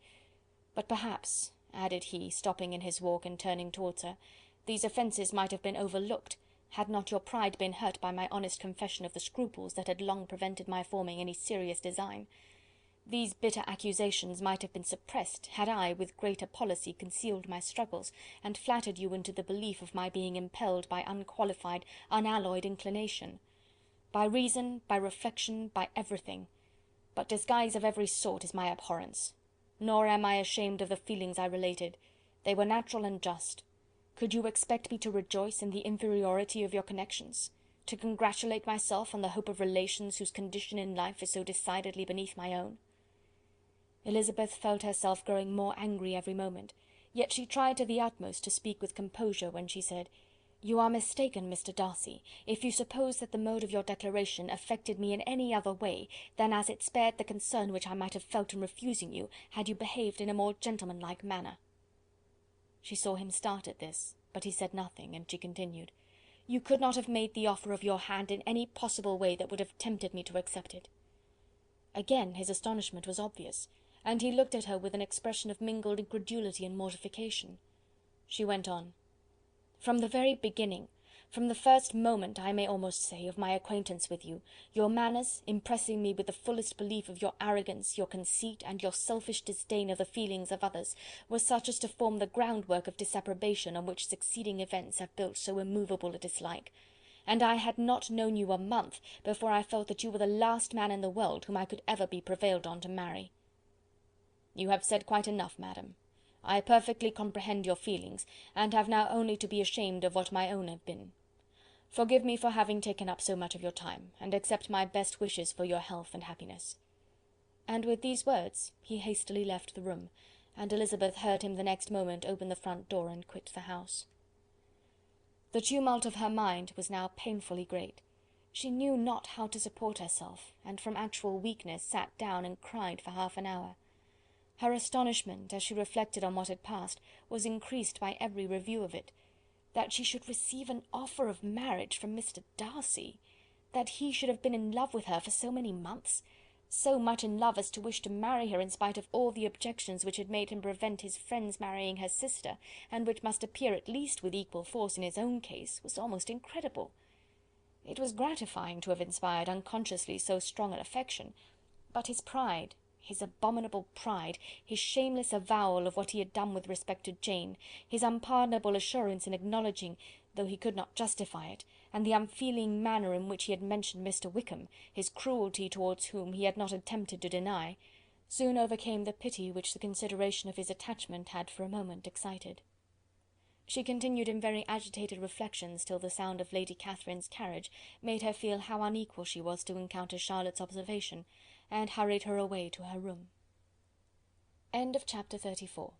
S3: But perhaps," added he, stopping in his walk and turning towards her, "these offences might have been overlooked, had not your pride been hurt by my honest confession of the scruples that had long prevented my forming any serious design. These bitter accusations might have been suppressed, had I, with greater policy, concealed my struggles, and flattered you into the belief of my being impelled by unqualified, unalloyed inclination. By reason, by reflection, by everything. But disguise of every sort is my abhorrence. Nor am I ashamed of the feelings I related. They were natural and just. Could you expect me to rejoice in the inferiority of your connections? To congratulate myself on the hope of relations whose condition in life is so decidedly beneath my own?" Elizabeth felt herself growing more angry every moment, yet she tried to the utmost to speak with composure when she said, "You are mistaken, Mr. Darcy, if you suppose that the mode of your declaration affected me in any other way than as it spared the concern which I might have felt in refusing you, had you behaved in a more gentlemanlike manner." She saw him start at this, but he said nothing, and she continued, "You could not have made the offer of your hand in any possible way that would have tempted me to accept it." Again his astonishment was obvious, and he looked at her with an expression of mingled incredulity and mortification. She went on, "From the very beginning, from the first moment, I may almost say, of my acquaintance with you, your manners, impressing me with the fullest belief of your arrogance, your conceit, and your selfish disdain of the feelings of others, were such as to form the groundwork of disapprobation on which succeeding events have built so immovable a dislike. And I had not known you a month before I felt that you were the last man in the world whom I could ever be prevailed on to marry." "You have said quite enough, madam. I perfectly comprehend your feelings, and have now only to be ashamed of what my own have been. Forgive me for having taken up so much of your time, and accept my best wishes for your health and happiness." And with these words he hastily left the room, and Elizabeth heard him the next moment open the front door and quit the house. The tumult of her mind was now painfully great. She knew not how to support herself, and from actual weakness sat down and cried for half an hour. Her astonishment, as she reflected on what had passed, was increased by every review of it. That she should receive an offer of marriage from Mr. Darcy! That he should have been in love with her for so many months! So much in love as to wish to marry her in spite of all the objections which had made him prevent his friends marrying her sister, and which must appear at least with equal force in his own case, was almost incredible. It was gratifying to have inspired unconsciously so strong an affection, but his pride, his abominable pride, his shameless avowal of what he had done with respect to Jane, his unpardonable assurance in acknowledging, though he could not justify it, and the unfeeling manner in which he had mentioned Mr. Wickham, his cruelty towards whom he had not attempted to deny, soon overcame the pity which the consideration of his attachment had for a moment excited. She continued in very agitated reflections till the sound of Lady Catherine's carriage made her feel how unequal she was to encounter Charlotte's observation, and hurried her away to her room. Chapter 34.